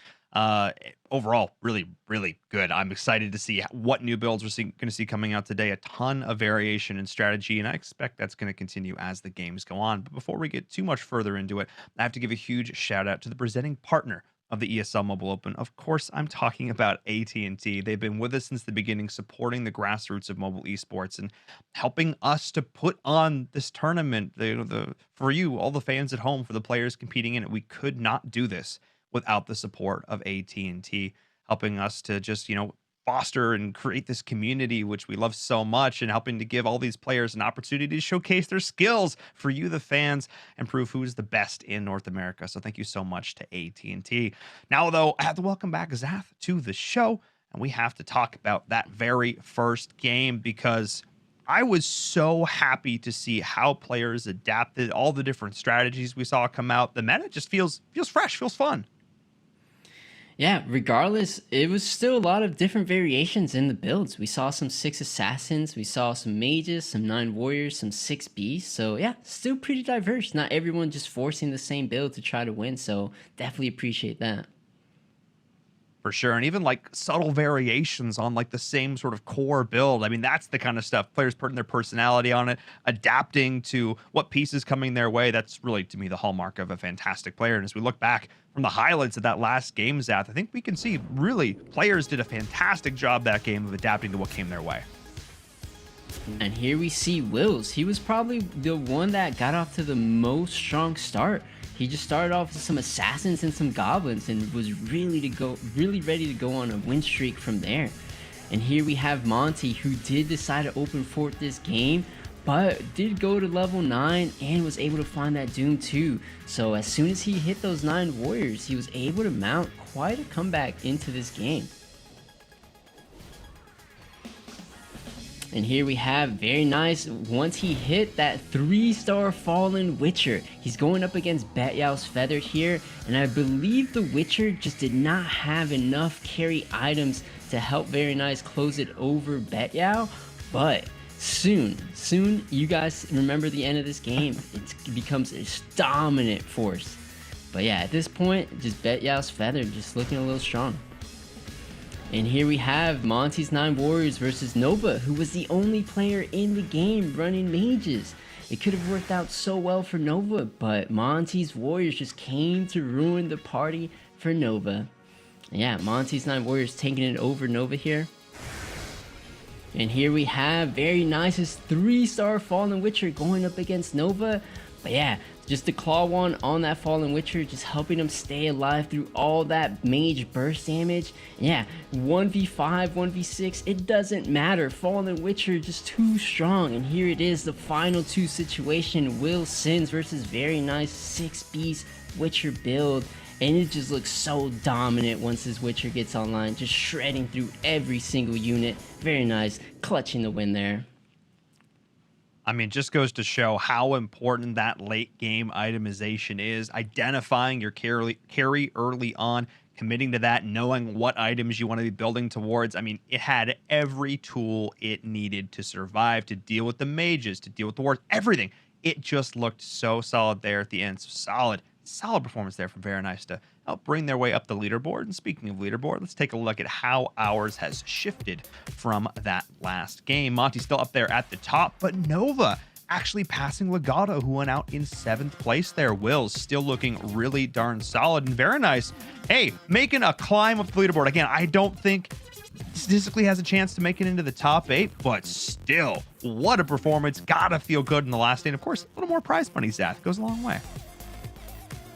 Overall, really, really good. I'm excited to see what new builds we're going to see coming out today. A ton of variation in strategy, and I expect that's going to continue as the games go on. But before we get too much further into it, I have to give a huge shout out to the presenting partner of the ESL Mobile Open. Of course, I'm talking about AT&T. They've been with us since the beginning, supporting the grassroots of mobile esports and helping us to put on this tournament. For you, all the fans at home, for the players competing in it. We could not do this without the support of AT&T, helping us to just, foster and create this community, which we love so much, and helping to give all these players an opportunity to showcase their skills for you, the fans, and prove who's the best in North America. So thank you so much to AT&T. Now, though, I have to welcome back Zath to the show, and we have to talk about that very first game, because I was so happy to see how players adapted, all the different strategies we saw come out. The meta just feels fresh, feels fun. Yeah, regardless, it was still a lot of different variations in the builds. We saw some 6 assassins, we saw some mages, some 9 warriors, some 6 beasts. So yeah, still pretty diverse. Not everyone just forcing the same build to try to win. So definitely appreciate that. For sure. And even like subtle variations on like the same sort of core build. I mean, that's the kind of stuff players putting their personality on it, adapting to what pieces coming their way. That's really, to me, the hallmark of a fantastic player. And as we look back from the highlights of that last game, Zath, I think we can see really players did a fantastic job that game of adapting to what came their way. And here we see Wills. He was probably the one that got off to the most strong start. He just started off with some assassins and some goblins and was really ready to go on a win streak from there. And here we have Monty, who did decide to open fort this game, but did go to level 9 and was able to find that Doom 2. So as soon as he hit those 9 warriors, he was able to mount quite a comeback into this game. And here we have, very nice, once he hit that 3-star Fallen Witcher, he's going up against Betyau's Feather here, and I believe the Witcher just did not have enough carry items to help Very Nice close it over Betyau, but soon, you guys remember the end of this game, it becomes a dominant force. But yeah, at this point, just Betyau's Feather just looking a little strong. And here we have Monty's 9 Warriors versus Nova, who was the only player in the game running mages. It could have worked out so well for Nova, but Monty's Warriors just came to ruin the party for Nova. Yeah, Monty's 9 Warriors taking it over Nova here. And here we have Very Nice's 3-star Fallen Witcher going up against Nova, But yeah, just the Claw 1 on that Fallen Witcher, just helping him stay alive through all that mage burst damage. Yeah, 1v5, 1v6, it doesn't matter. Fallen Witcher just too strong. And here it is, the final 2 situation. Will Sins versus Very Nice 6-piece Witcher build. And it just looks so dominant once this Witcher gets online, just shredding through every single unit. Very Nice, clutching the win there. I mean, just goes to show how important that late game itemization is. Identifying your carry early on, committing to that, knowing what items you want to be building towards. I mean, it had every tool it needed to survive, to deal with the mages, to deal with the wards, everything. It just looked so solid there at the end. So solid performance there from Very Nice to help bring their way up the leaderboard. And speaking of leaderboard, let's take a look at how ours has shifted from that last game. Monty's still up there at the top, but Nova actually passing Legato, who went out in 7th place there. Will's still looking really darn solid. And Very Nice, hey, making a climb up the leaderboard. Again, I don't think statistically has a chance to make it into the top 8, but still, what a performance. Gotta feel good in the last 8. Of course, a little more prize money, Zach, goes a long way.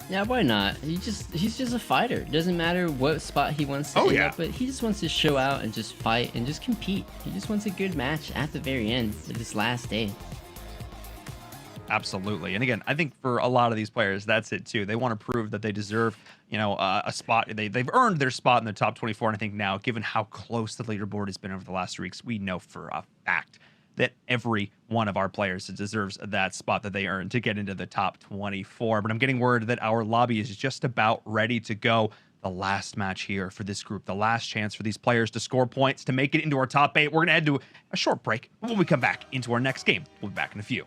Yeah, why not? He's just a fighter. It doesn't matter what spot he wants to end up, but he just wants to show out and just fight and just compete. He just wants a good match at the very end for this last day. Absolutely. And again, I think for a lot of these players, that's it too. They want to prove that they deserve, a spot. They've earned their spot in the top 24. And I think now, given how close the leaderboard has been over the last 3 weeks, we know for a fact that every one of our players deserves that spot that they earned to get into the top 24. But I'm getting word that our lobby is just about ready to go. The last match here for this group, the last chance for these players to score points to make it into our top 8. We're going to head to a short break. When we come back into our next game, we'll be back in a few.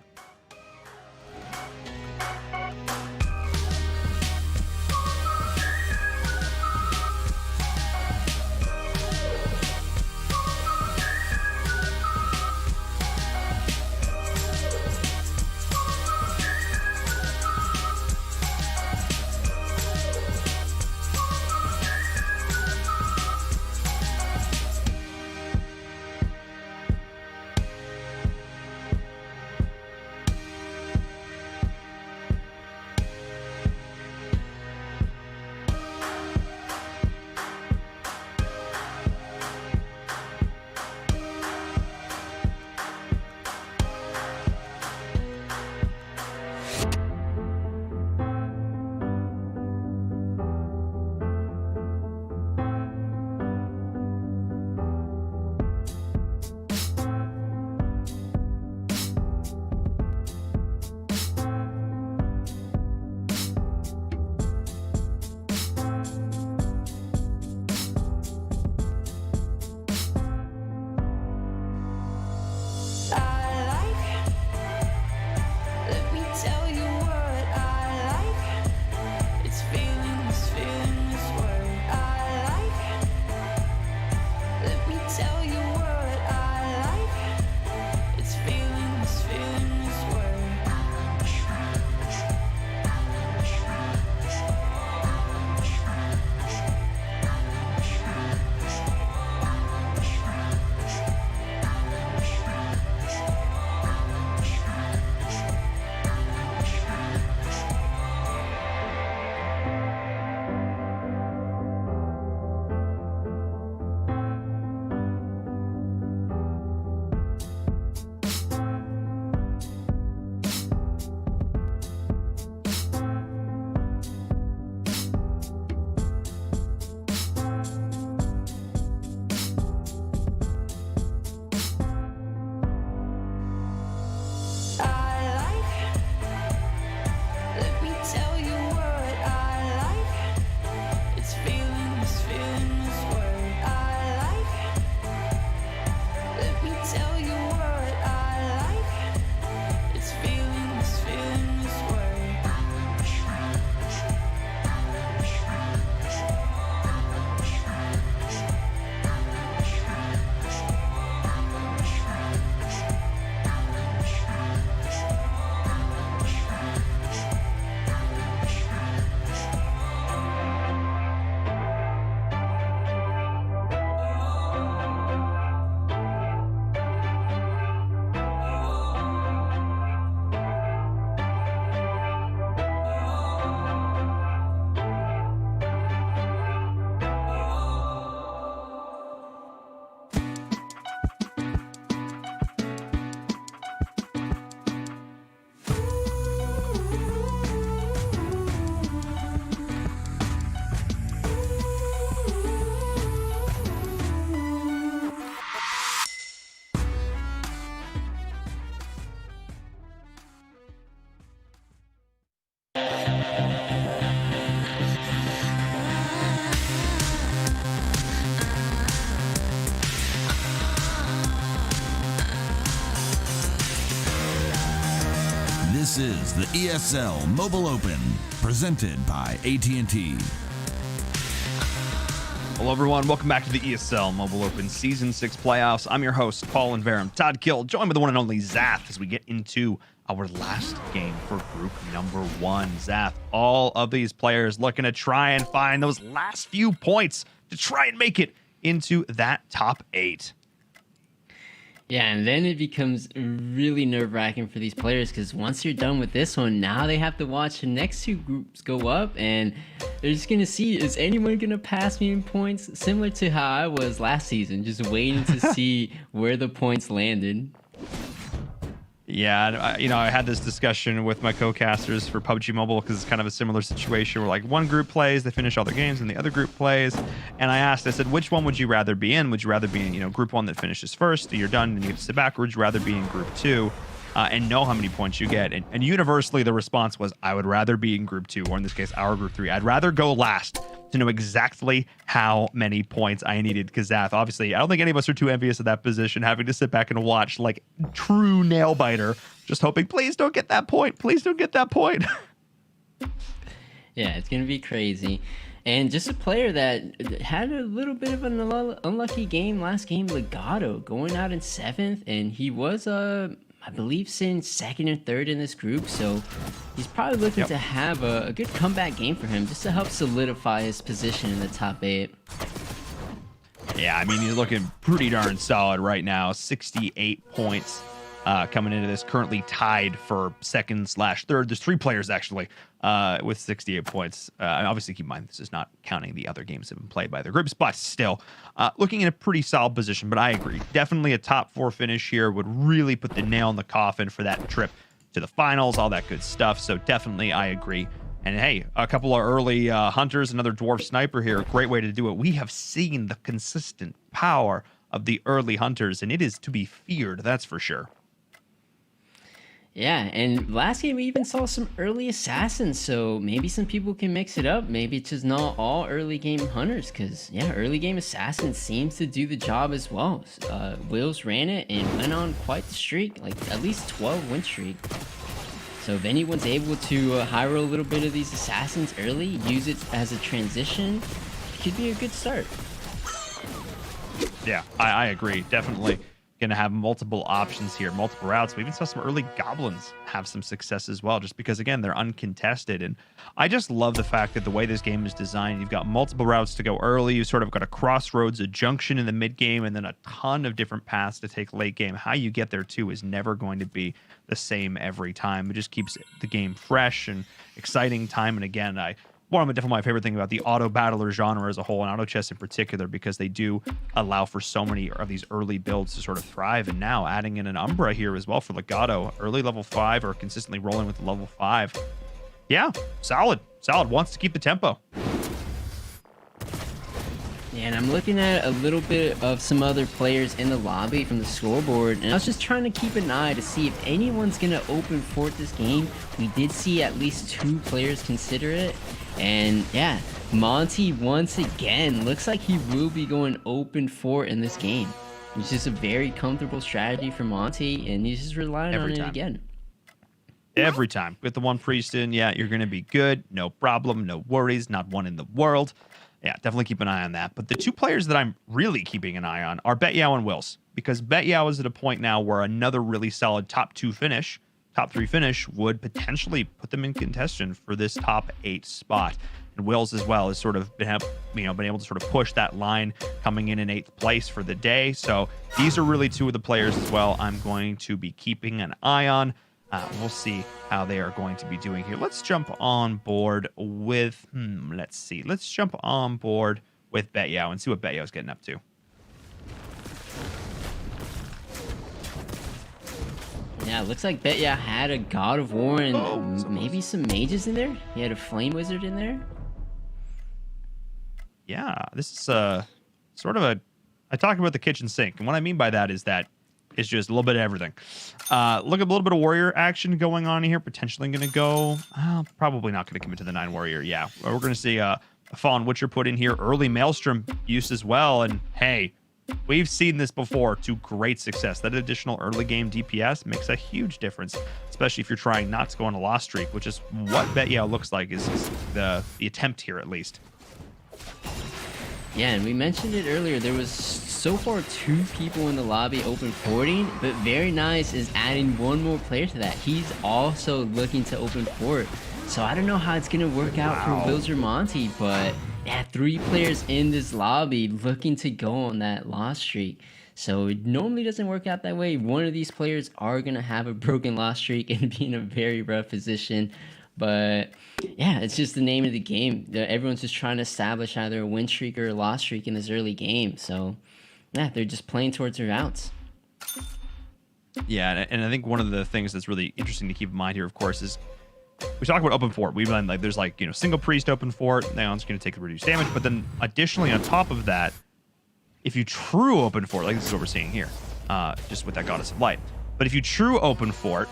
This is the ESL Mobile Open, presented by AT&T. Hello, everyone. Welcome back to the ESL Mobile Open Season 6 playoffs. I'm your host, Paul and Verum. Todd Kill, joined by the one and only Zath as we get into our last game for group number 1. Zath, all of these players looking to try and find those last few points to try and make it into that top 8. Yeah, and then it becomes really nerve-wracking for these players because once you're done with this one, now they have to watch the next 2 groups go up, and they're just going to see, is anyone going to pass me in points? Similar to how I was last season, just waiting to see where the points landed. Yeah, I had this discussion with my co-casters for PUBG Mobile because it's kind of a similar situation where like one group plays, they finish all their games, and the other group plays. And I said, which one would you rather be in? Would you rather be in, group 1 that finishes first, you're done, and you get to sit back, or would you rather be in group 2 and know how many points you get? And universally, the response was, I would rather be in group 2, or in this case, our group 3. I'd rather go last to know exactly how many points I needed. Because Zath, obviously, I don't think any of us are too envious of that position, having to sit back and watch like true nail biter, just hoping, please don't get that point. Please don't get that point. Yeah, it's going to be crazy. And just a player that had a little bit of an unlucky game last game, Legato, going out in 7th, and he was I believe sitting 2nd and 3rd in this group, so he's probably looking to have a good comeback game for him just to help solidify his position in the top 8. Yeah, I mean, he's looking pretty darn solid right now. 68 points coming into this, currently tied for 2nd/3rd. There's 3 players actually with 68 points. And obviously, keep in mind, this is not counting the other games that have been played by their groups, but still looking in a pretty solid position. But I agree, definitely a top 4 finish here would really put the nail in the coffin for that trip to the finals, all that good stuff. So definitely, I agree. And hey, a couple of early hunters, another dwarf sniper here, great way to do it. We have seen the consistent power of the early hunters, and it is to be feared, that's for sure. Yeah, and last game we even saw some early assassins, so maybe some people can mix it up. Maybe it's just not all early game hunters, because yeah, early game assassins seems to do the job as well. Wills ran it and went on quite the streak, like at least 12 win streak. So if anyone's able to high roll a little bit of these assassins early, use it as a transition, it could be a good start. Yeah, I agree. Definitely going to have multiple options here, multiple routes. We even saw some early goblins have some success as well, just because, again, they're uncontested. And I just love the fact that the way this game is designed, you've got multiple routes to go early. You've sort of got a crossroads, a junction in the mid game, and then a ton of different paths to take late game. How you get there, too, is never going to be the same every time. It just keeps the game fresh and exciting time and again. Definitely my favorite thing about the auto battler genre as a whole, and auto chess in particular, because they do allow for so many of these early builds to sort of thrive. And now adding in an Umbra here as well for Legato, early level 5 or consistently rolling with the level 5. Yeah, solid. Wants to keep the tempo. Yeah, and I'm looking at a little bit of some other players in the lobby from the scoreboard, and I was just trying to keep an eye to see if anyone's going to open fort this game. We did see at least 2 players consider it, and yeah, Monty once again looks like he will be going open fort in this game. It's just a very comfortable strategy for Monty, and he's just relying on it again. Every time. With the one priest in, yeah, you're going to be good. No problem, no worries, not one in the world. Yeah, definitely keep an eye on that. But the 2 players that I'm really keeping an eye on are Betyao and Wills, because Betyao is at a point now where another really solid top 3 finish would potentially put them in contention for this top 8 spot. And Wills as well has sort of been able to sort of push that line, coming in 8th place for the day. So these are really 2 of the players as well I'm going to be keeping an eye on. We'll see how they are going to be doing here. Let's jump on board with, Let's jump on board with Betyao and see what Betyao's getting up to. Yeah, it looks like Betyao had a God of War and maybe some mages in there. He had a Flame Wizard in there. Yeah, this is sort of I talk about the kitchen sink, and what I mean by that is that it's just a little bit of everything. Look at a little bit of warrior action going on here. Potentially going to go... probably not going to commit to the 9 warrior. Yeah, we're going to see a Fallen Witcher put in here. Early Maelstrom use as well. And hey, We've seen this before to great success. That additional early game DPS makes a huge difference, especially if you're trying not to go on a loss streak, which is what BetYao looks like is the attempt here at least. Yeah, and we mentioned it earlier. There was so far 2 people in the lobby open porting, but Very Nice is adding one more player to that. He's also looking to open port. So I don't know how it's going to work out for Wills or Monty, but yeah, 3 players in this lobby looking to go on that loss streak. So it normally doesn't work out that way. One of these players are going to have a broken loss streak and be in a very rough position. But yeah, it's just the name of the game. Everyone's just trying to establish either a win streak or a loss streak in this early game. So yeah, they're just playing towards their outs. Yeah, and I think one of the things that's really interesting to keep in mind here, of course, is we talk about open fort. We've been like, there's like, single priest open fort. Now it's going to take the reduced damage. But then additionally, on top of that, if you true open fort, like this is what we're seeing here, just with that Goddess of Light. But if you true open fort,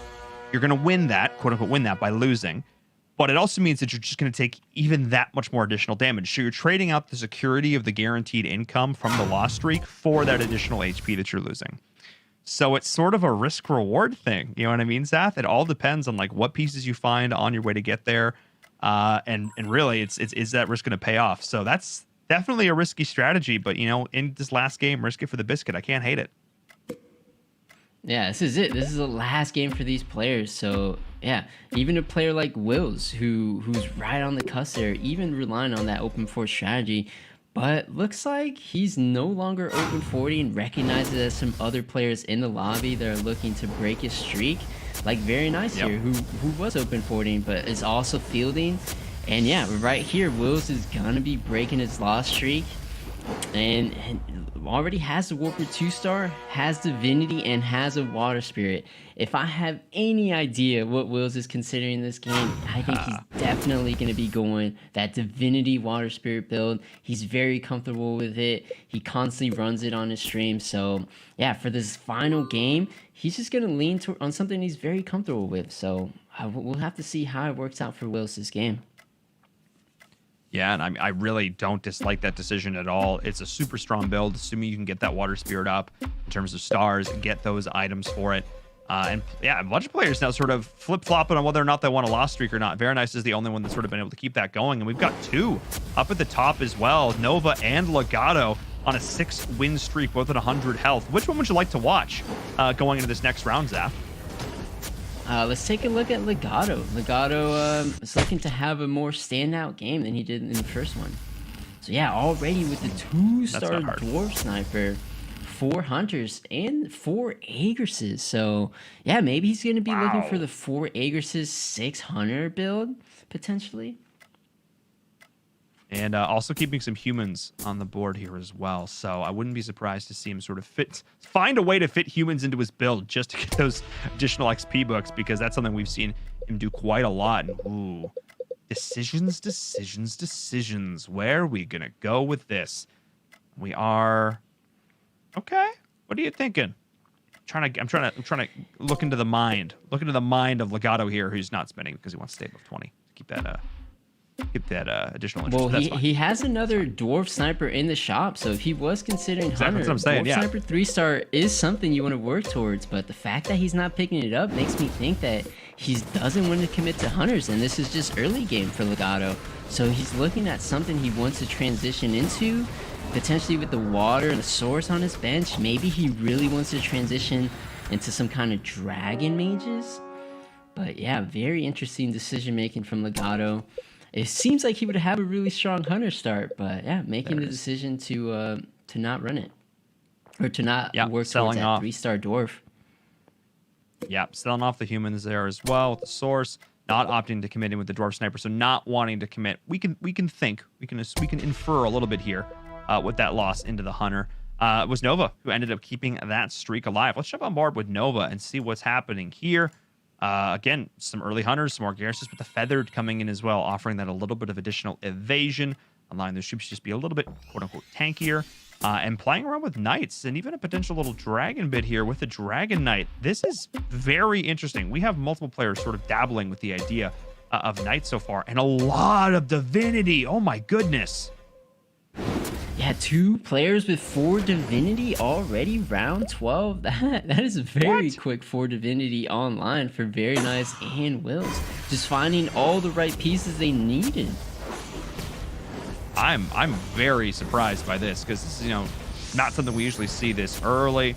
you're going to win that, quote unquote, win that by losing. But it also means that you're just going to take even that much more additional damage. So you're trading out the security of the guaranteed income from the loss streak for that additional HP that you're losing. So it's sort of a risk reward thing. You know what I mean, Zath? It all depends on like what pieces you find on your way to get there. And really is that risk going to pay off? So that's definitely a risky strategy, but in this last game, risk it for the biscuit. I can't hate it. Yeah, this is it. This is the last game for these players. So yeah, even a player like Wills, who's right on the cusp there, even relying on that open fort strategy, but looks like he's no longer open forting and recognizes that some other players in the lobby that are looking to break his streak, like Very Nice here, who was open forting but is also fielding. And yeah, right here, Wills is gonna be breaking his loss streak, and already has the Warper 2-star, has Divinity, and has a Water Spirit. If I have any idea what Wills is considering this game, I think he's definitely going to be going that Divinity Water Spirit build. He's very comfortable with it. He constantly runs it on his stream. So yeah, for this final game, he's just going to lean on something he's very comfortable with. So we'll have to see how it works out for Wills this game. Yeah, and I really don't dislike that decision at all. It's a super strong build, assuming you can get that Water Spirit up in terms of stars and get those items for it. And yeah, a bunch of players now sort of flip-flopping on whether or not they want a loss streak or not. Very Nice is the only one that's sort of been able to keep that going. And we've got 2 up at the top as well, Nova and Legato on a 6-win streak, both at 100 health. Which one would you like to watch going into this next round, Zaf? Let's take a look at Legato. Legato is looking to have a more standout game than he did in the first one. So yeah, already with the 2-star Dwarf Sniper, 4 Hunters, and 4 Agresses. So yeah, maybe he's going to be looking for the 4 Agresses, 6 Hunter build, potentially. And also keeping some humans on the board here as well. So I wouldn't be surprised to see him sort of find a way to fit humans into his build just to get those additional XP books, because that's something we've seen him do quite a lot. And ooh, decisions. Where are we going to go with this? We are... Okay. What are you thinking? I'm trying to look into the mind. Look into the mind of Legato here, who's not spending because he wants to stay above 20. Keep that additional interest. Well, he has another Dwarf Sniper in the shop, so if he was considering Hunter, that's what I'm saying, Dwarf Sniper 3-star is something you want to work towards, but the fact that he's not picking it up makes me think that he doesn't want to commit to Hunters, and this is just early game for Legato. So he's looking at something he wants to transition into, potentially with the water and the source on his bench. Maybe he really wants to transition into some kind of dragon mages. But yeah, very interesting decision making from Legato. It seems like he would have a really strong Hunter start, but yeah, making the decision to not run it, or to not work towards that 3-star Dwarf. Yeah, selling off the humans there as well with the source, not opting to commit in with the Dwarf Sniper, so not wanting to commit. We can infer a little bit here with that loss into the Hunter. It was Nova who ended up keeping that streak alive. Let's jump on board with Nova and see what's happening here. Again, some early Hunters, some more Garruses, but the Feathered coming in as well, offering that a little bit of additional evasion, allowing those troops to just be a little bit, quote-unquote, tankier, and playing around with Knights, and even a potential little Dragon bit here with the Dragon Knight. This is very interesting. We have multiple players sort of dabbling with the idea of Knights so far, and a lot of Divinity. Oh, my goodness. Yeah, 2 players with 4 Divinity already, round 12. That is very quick for Divinity online for Very Nice and Wills. Just finding all the right pieces they needed. I'm very surprised by this because this is, not something we usually see this early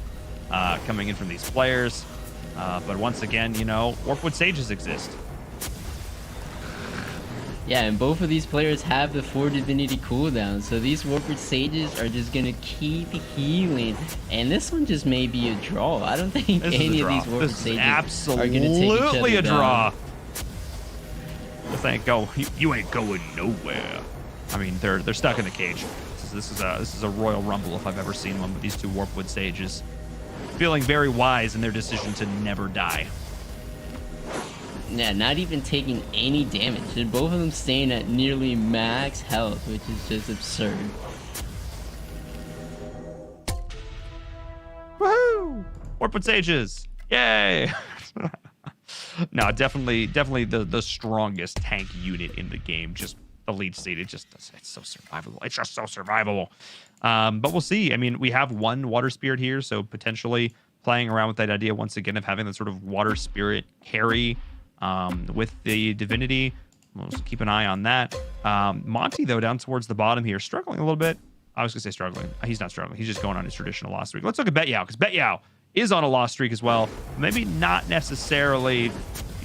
coming in from these players. But once again, Warpwood Sages exist. Yeah, and both of these players have the 4 Divinity cooldown, so these Warpwood Sages are just gonna keep healing. And this one just may be a draw. I don't think any of these Warpwood Sages are gonna take each other absolutely a draw. down. This ain't you ain't going nowhere. I mean, they're stuck in the cage. This is a Royal Rumble if I've ever seen one with these 2 Warpwood Sages. Feeling very wise in their decision to never die. Yeah, not even taking any damage. And both of them staying at nearly max health, which is just absurd. Woohoo! Warpwood Sages! Yay! No, definitely the strongest tank unit in the game. Just the lead seed. It's so survivable. It's just so survivable. But we'll see. I mean, we have 1 Water Spirit here, so potentially playing around with that idea once again of having that sort of Water Spirit carry with the Divinity. We'll just keep an eye on that. Monty, though, down towards the bottom here, struggling a little bit. I was going to say struggling. He's not struggling. He's just going on his traditional loss streak. Let's look at BetYao, because BetYao is on a loss streak as well. Maybe not necessarily,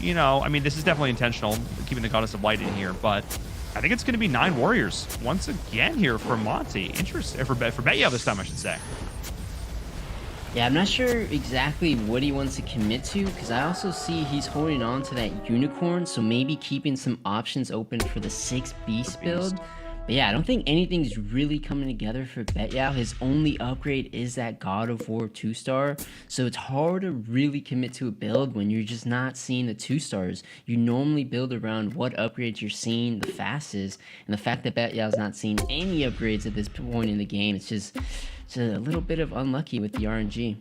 I mean, this is definitely intentional, keeping the Goddess of Light in here, but I think it's going to be 9 Warriors once again here for Monty. Interesting. For BetYao this time, I should say. Yeah, I'm not sure exactly what he wants to commit to, because I also see he's holding on to that Unicorn, so maybe keeping some options open for the 6 Beast build. But yeah, I don't think anything's really coming together for BetYao. His only upgrade is that God of War 2-star, so it's hard to really commit to a build when you're just not seeing the 2-stars. You normally build around what upgrades you're seeing the fastest, and the fact that BetYao's not seeing any upgrades at this point in the game, it's a little bit of unlucky with the RNG.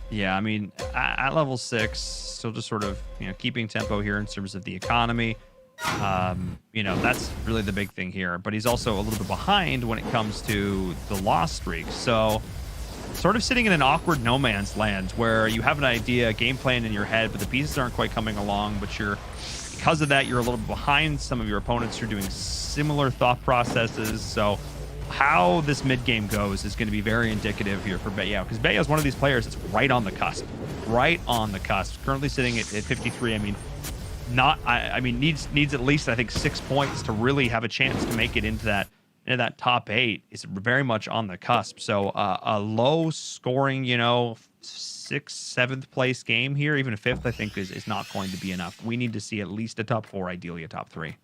Yeah, I mean, at level 6, still just sort of, keeping tempo here in terms of the economy. That's really the big thing here. But he's also a little bit behind when it comes to the loss streak. So sort of sitting in an awkward no man's land where you have an idea, a game plan in your head, but the pieces aren't quite coming along. But because of that, you're a little bit behind some of your opponents who are doing similar thought processes. So how this mid game goes is going to be very indicative here for BetYao, because BetYao is one of these players that's right on the cusp. Currently sitting at 53. I mean, needs at least, I think, 6 points to really have a chance to make it into that top 8. Is very much on the cusp. So a low scoring, 6th, 7th place game here, even a 5th, I think is not going to be enough. We need to see at least a top 4, ideally a top 3.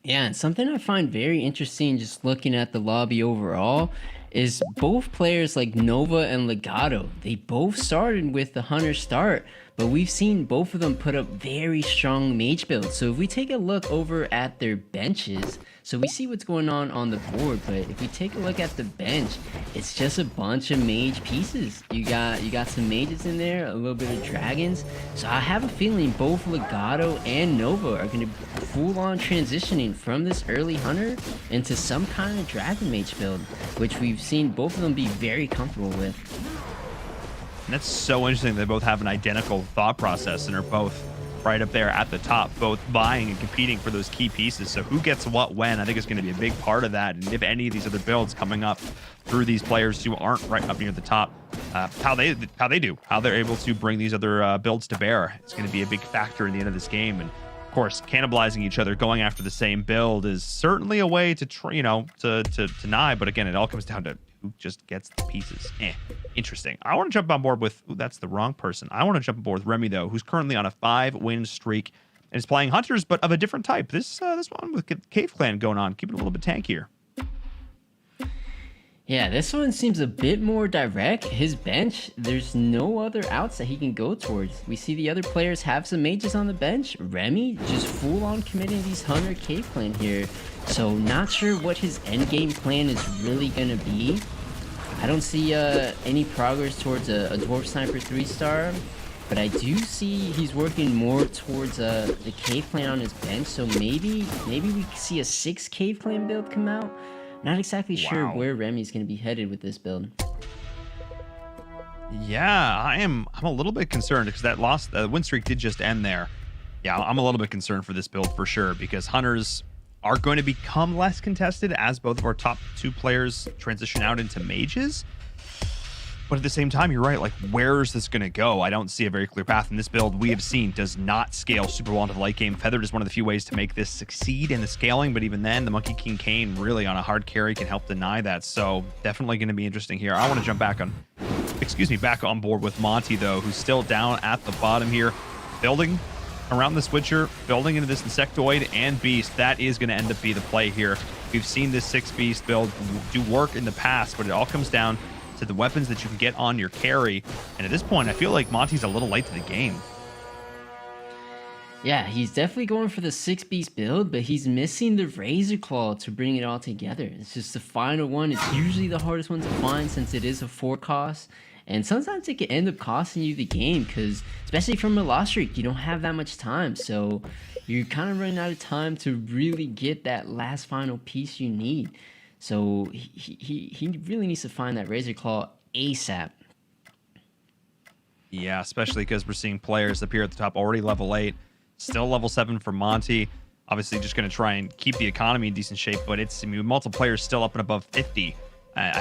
Yeah, and something I find very interesting just looking at the lobby overall is both players like Nova and Legato, they both started with the Hunter start, but we've seen both of them put up very strong mage builds. So if we take a look over at their benches, so we see what's going on the board, but if we take a look at the bench, it's just a bunch of mage pieces. You got some mages in there, a little bit of dragons. So I have a feeling both Legato and Nova are going to be full-on transitioning from this early Hunter into some kind of dragon mage build, which we've seen both of them be very comfortable with. And that's so interesting. They both have an identical thought process and are both right up there at the top, both vying and competing for those key pieces. So who gets what when, I think is going to be a big part of that. And if any of these other builds coming up through these players who aren't right up near the top, how they're able to bring these other builds to bear, it's going to be a big factor in the end of this game. And of course, cannibalizing each other, going after the same build is certainly a way to to deny. But again, it all comes down to who just gets the pieces. Interesting. I want to jump on board with, that's the wrong person. I want to jump on board with Remy, though, who's currently on a 5-win streak and is playing Hunters, but of a different type. This one with Cave Clan going on, keeping it a little bit tankier. Yeah, this one seems a bit more direct. His bench, there's no other outs that he can go towards. We see the other players have some mages on the bench. Remy just full on committing these Hunter Cave Clan here. So not sure what his end game plan is really going to be. I don't see any progress towards a Dwarf Sniper 3-star. but I do see he's working more towards the Cave Clan on his bench, so maybe we see a 6 Cave Clan build come out. Not exactly sure where Remy's going to be headed with this build. Yeah, I'm a little bit concerned because that loss, the win streak did just end there. Yeah, I'm a little bit concerned for this build for sure, because Hunters are going to become less contested as both of our top 2 players transition out into mages. But at the same time, you're right. Like, where is this going to go? I don't see a very clear path. And this build we have seen does not scale super well into the late game. Feathered is one of the few ways to make this succeed in the scaling. But even then, the Monkey King Kane really on a hard carry can help deny that. So definitely going to be interesting here. I want to jump back on board with Monty, though, who's still down at the bottom here, building around the switcher, building into this insectoid and beast. That is going to end up being the play here. We've seen this 6 beast build do work in the past, but it all comes down to the weapons that you can get on your carry. And at this point, I feel like Monty's a little late to the game. Yeah, he's definitely going for the 6 beast build, but he's missing the Razor Claw to bring it all together. It's just the final one. It's usually the hardest one to find since it is a 4 cost. And sometimes it can end up costing you the game because, especially from a loss streak, you don't have that much time. So you're kind of running out of time to really get that last final piece you need. So he really needs to find that Razor Claw ASAP. Yeah, especially because we're seeing players appear at the top already level 8, still level 7 for Monty. Obviously just going to try and keep the economy in decent shape, but it's multiple players still up and above 50.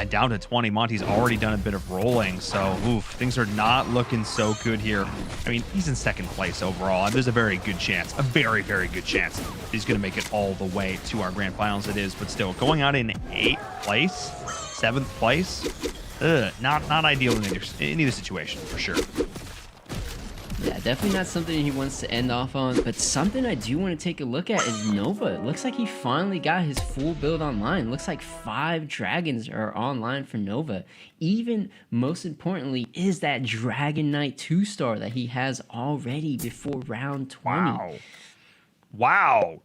Down to 20. Monty's already done a bit of rolling, so things are not looking so good here. I mean, he's in 2nd place overall, and there's a very good chance, a very, very good chance he's going to make it all the way to our grand finals. It is, but still, going out in 8th place, 7th place, not ideal in either situation, for sure. Yeah, definitely not something he wants to end off on, but something I do want to take a look at is Nova. It looks like he finally got his full build online. Looks like 5 dragons are online for Nova. Even most importantly is that Dragon Knight 2-star that he has already before round 20. Wow.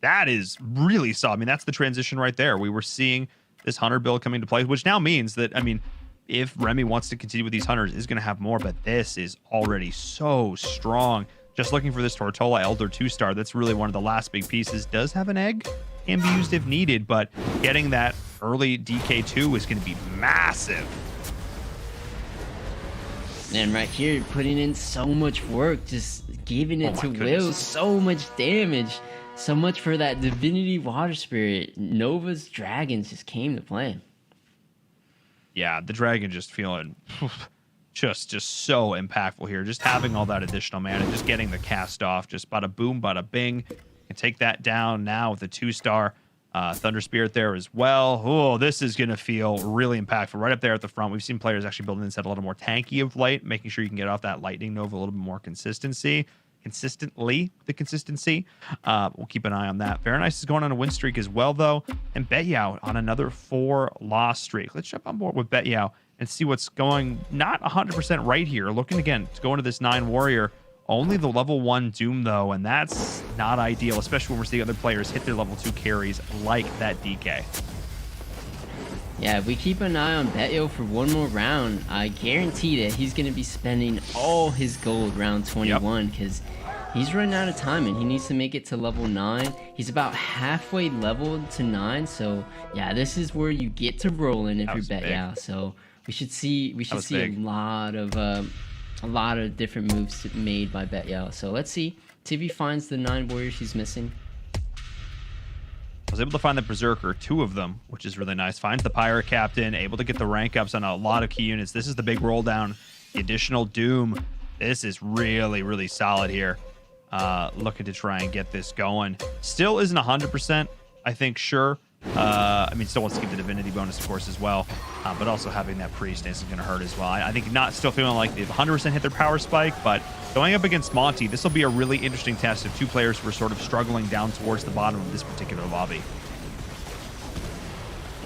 That is really solid. I mean, that's the transition right there. We were seeing this Hunter build coming to play, which now means that, I mean, if Remy wants to continue with these Hunters, is going to have more, but this is already so strong. Just looking for this Tortola Elder 2-star, that's really one of the last big pieces. Does have an egg, can be used if needed, but getting that early DK2 is going to be massive. And right here, putting in so much work, just giving it to Will, so much damage, so much for that Divinity Water Spirit. Nova's dragons just came to play. Yeah, the dragon just feeling just so impactful here. Just having all that additional mana, just getting the cast off, just bada boom, bada bing. And take that down now with the 2-star Thunder Spirit there as well. Oh, this is going to feel really impactful right up there at the front. We've seen players actually building this set a little more tanky of late, making sure you can get off that Lightning Nova a little bit more consistently. We'll keep an eye on that. Very Nice is going on a win streak as well, though, and Betyao on another 4 loss streak. Let's jump on board with Betyao and see what's going not 100% right here. Looking again to go into this 9 warrior, only the level 1 Doom though, and that's not ideal, especially when we're seeing other players hit their level 2 carries like that DK. Yeah, if we keep an eye on Betyao for one more round, I guarantee that he's going to be spending all his gold round 21 because he's running out of time and he needs to make it to level 9. He's about halfway leveled to 9, so yeah, this is where you get to rolling if you're Betyao. So we should see a lot of different moves made by Betyao. So let's see if he finds the 9 warriors he's missing. I was able to find the Berserker, 2 of them, which is really nice. Finds the Pirate Captain, able to get the rank ups on a lot of key units. This is the big roll down. The additional Doom. This is really, really solid here. Looking to try and get this going. Still isn't 100%, I think, sure. I mean, still wants to keep the Divinity bonus, of course, as well. But also having that Priest is going to hurt as well. I think not still feeling like they've 100% hit their power spike, but going up against Monty, this will be a really interesting test of 2 players who are sort of struggling down towards the bottom of this particular lobby.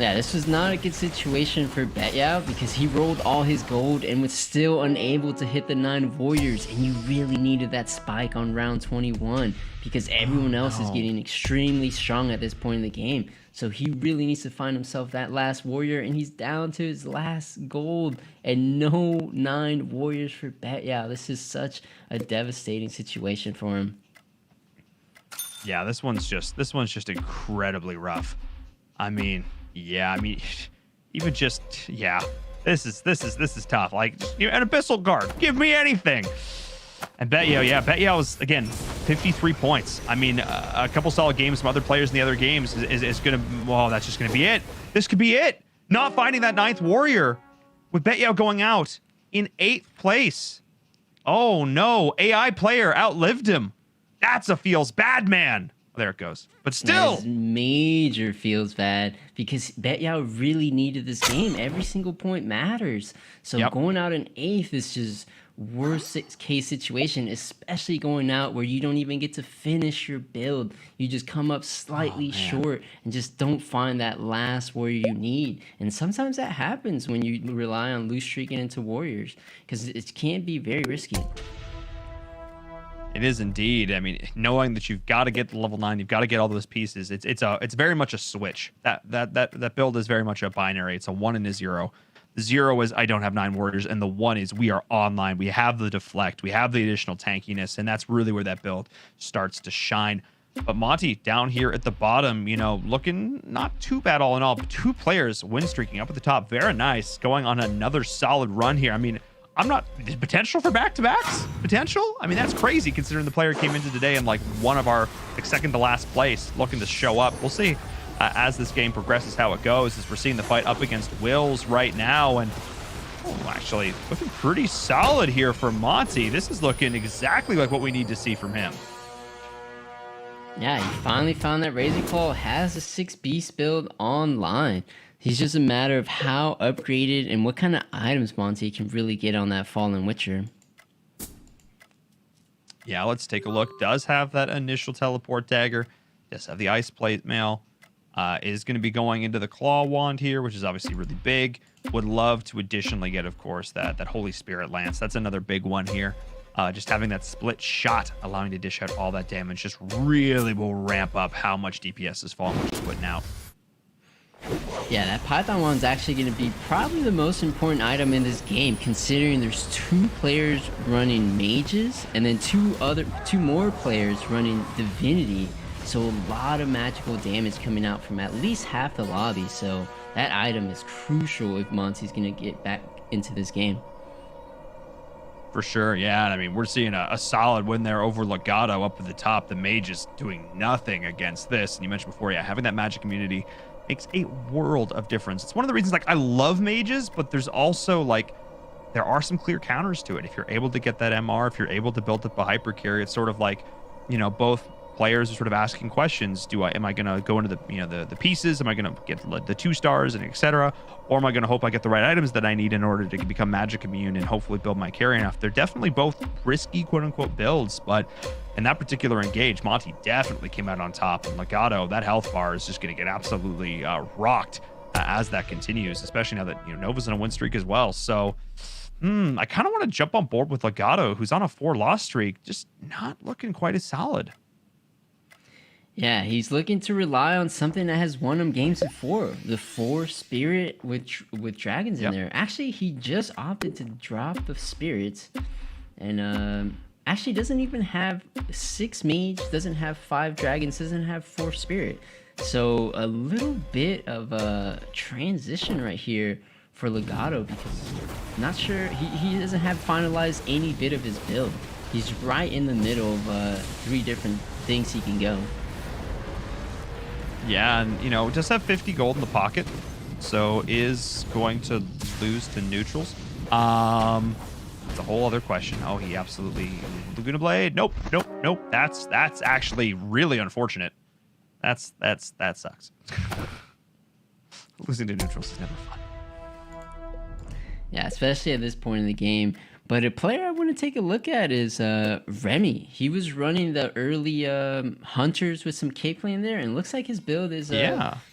Yeah, this was not a good situation for Betyao because he rolled all his gold and was still unable to hit the 9 warriors, and you really needed that spike on round 21 because everyone else is getting extremely strong at this point in the game. So he really needs to find himself that last warrior, and he's down to his last gold and no 9 warriors for Betyao. This is such a devastating situation for him. Yeah, this one's just incredibly rough. I mean, yeah, even just, yeah, this is tough. Like, an Abyssal Guard, give me anything. And Betyao is, again, 53 points. I mean, a couple solid games from other players in the other games is going to, well, that's just going to be it. This could be it. Not finding that 9th warrior with Betyao going out in 8th place. Oh, no. AI player outlived him. That's a feels bad, man. There it goes. But still. That major feels bad because Betyao really needed this game. Every single point matters. So going out in 8th is just worst case situation, especially going out where you don't even get to finish your build. You just come up slightly short and just don't find that last warrior you need. And sometimes that happens when you rely on loose streaking into warriors because it can be very risky. It is indeed. I mean, knowing that you've got to get to level 9, you've got to get all those pieces. It's very much a switch. That build is very much a binary. It's a 1 and a 0. The 0 is I don't have 9 warriors, and the 1 is we are online. We have the deflect. We have the additional tankiness, and that's really where that build starts to shine. But Monty down here at the bottom, looking not too bad all in all. But 2 players win streaking up at the top. Very nice. Going on another solid run here. I mean, potential for back-to-backs? Potential? I mean, that's crazy considering the player came into today in like one of our second to last place looking to show up. We'll see as this game progresses how it goes, as we're seeing the fight up against Wills right now. And actually looking pretty solid here for Monty. This is looking exactly like what we need to see from him. Yeah, he finally found that Razor Claw has a 6 beast build online. He's just a matter of how upgraded and what kind of items Monty can really get on that Fallen Witcher. Yeah, let's take a look. Does have that initial teleport dagger. Does have the ice plate mail. Is going to be going into the claw wand here, which is obviously really big. Would love to additionally get, of course, that Holy Spirit lance. That's another big one here. Just having that split shot, allowing to dish out all that damage, just really will ramp up how much DPS is Fallen Witcher is putting out. Yeah, that Python wand's actually going to be probably the most important item in this game, considering there's 2 players running mages and then 2 more players running divinity. So a lot of magical damage coming out from at least half the lobby. So that item is crucial if Monty's going to get back into this game. For sure, yeah. And I mean, we're seeing a solid win there over Legato up at the top. The mage is doing nothing against this. And you mentioned before, yeah, having that magic immunity makes a world of difference. It's one of the reasons, like, I love mages, but there's also, like, there are some clear counters to it. If you're able to get that MR, if you're able to build up a hyper carry, it's sort of like, both players are sort of asking questions. Am I going to go into the pieces? Am I going to get the 2 stars and etc.? Or am I going to hope I get the right items that I need in order to become magic immune and hopefully build my carry enough? They're definitely both risky, quote unquote, builds, but in that particular engage, Monty definitely came out on top, and Legato, that health bar is just going to get absolutely rocked as that continues, especially now that Nova's in a win streak as well. So I kind of want to jump on board with Legato, who's on a 4-loss streak, just not looking quite as solid. Yeah, he's looking to rely on something that has won him games before. The 4 spirit with dragons in there. Actually, he just opted to drop the spirits. And actually doesn't even have 6 mage, doesn't have 5 dragons, doesn't have 4 spirit. So a little bit of a transition right here for Legato, because I'm not sure, he doesn't have finalized any bit of his build. He's right in the middle of 3 different things he can go. Yeah, and just have 50 gold in the pocket, so is going to lose to neutrals. It's a whole other question. Oh, he absolutely Laguna Blade. Nope. That's actually really unfortunate. That sucks. Losing to neutrals is never fun. Yeah, especially at this point in the game. But a player I want to take a look at is Remy. He was running the early Hunters with some Cape Lane there, and looks like his build is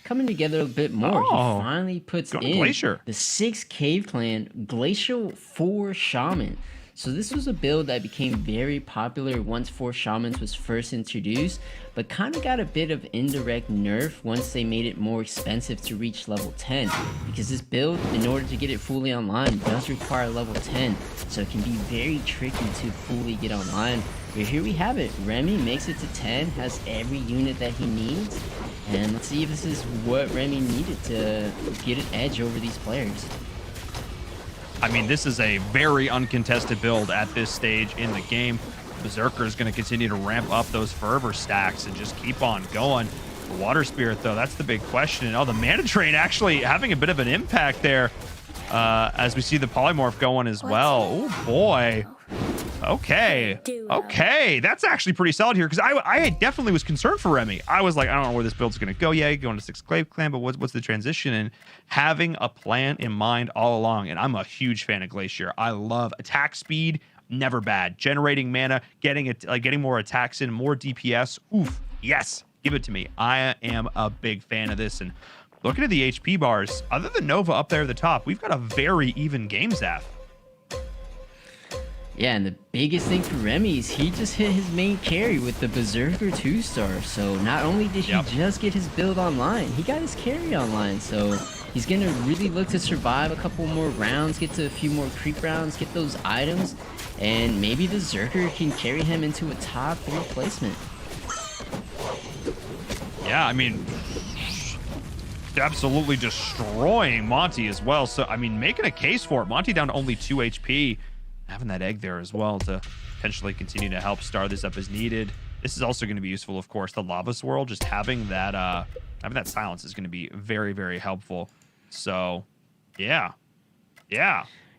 coming together a bit more. He finally puts in Glacier. the 6 Cave Clan Glacial 4 Shaman. So this was a build that became very popular once 4 Shamans was first introduced, but kind of got a bit of indirect nerf once they made it more expensive to reach level 10, because this build, in order to get it fully online, does require level 10, so it can be very tricky to fully get online. But here we have it. Remy makes it to 10, has every unit that he needs, and let's see if this is what Remy needed to get an edge over these players. I mean, this is a very uncontested build at this stage in the game. Berserker is going to continue to ramp up those Fervor stacks and just keep on going. The Water Spirit, though, that's the big question. And, oh, the Mana Drain actually having a bit of an impact there as we see the Polymorph going as well. Oh, boy. Okay, that's actually pretty solid here, because I definitely was concerned for Remy. I was like, I don't know where this build's going to go. Yeah, going to 6 Clave Clan, but what's the transition? And having a plan in mind all along, and I'm a huge fan of Glacier. I love attack speed, never bad. Generating mana, getting more attacks in, more DPS. Oof, yes, give it to me. I am a big fan of this. And looking at the HP bars, other than Nova up there at the top, we've got a very even game, Zaf. Yeah, and the biggest thing for Remy is he just hit his main carry with the Berserker 2-star. So not only did he just get his build online, he got his carry online. So he's going to really look to survive a couple more rounds, get to a few more creep rounds, get those items, and maybe the Berserker can carry him into a top 3 placement. Yeah, I mean, absolutely destroying Monty as well. So, I mean, making a case for it. Monty down to only 2 HP. Having that egg there as well to potentially continue to help star this up as needed. This is also going to be useful, of course. The Lava Swirl, just having that silence is going to be very, very helpful. So, yeah.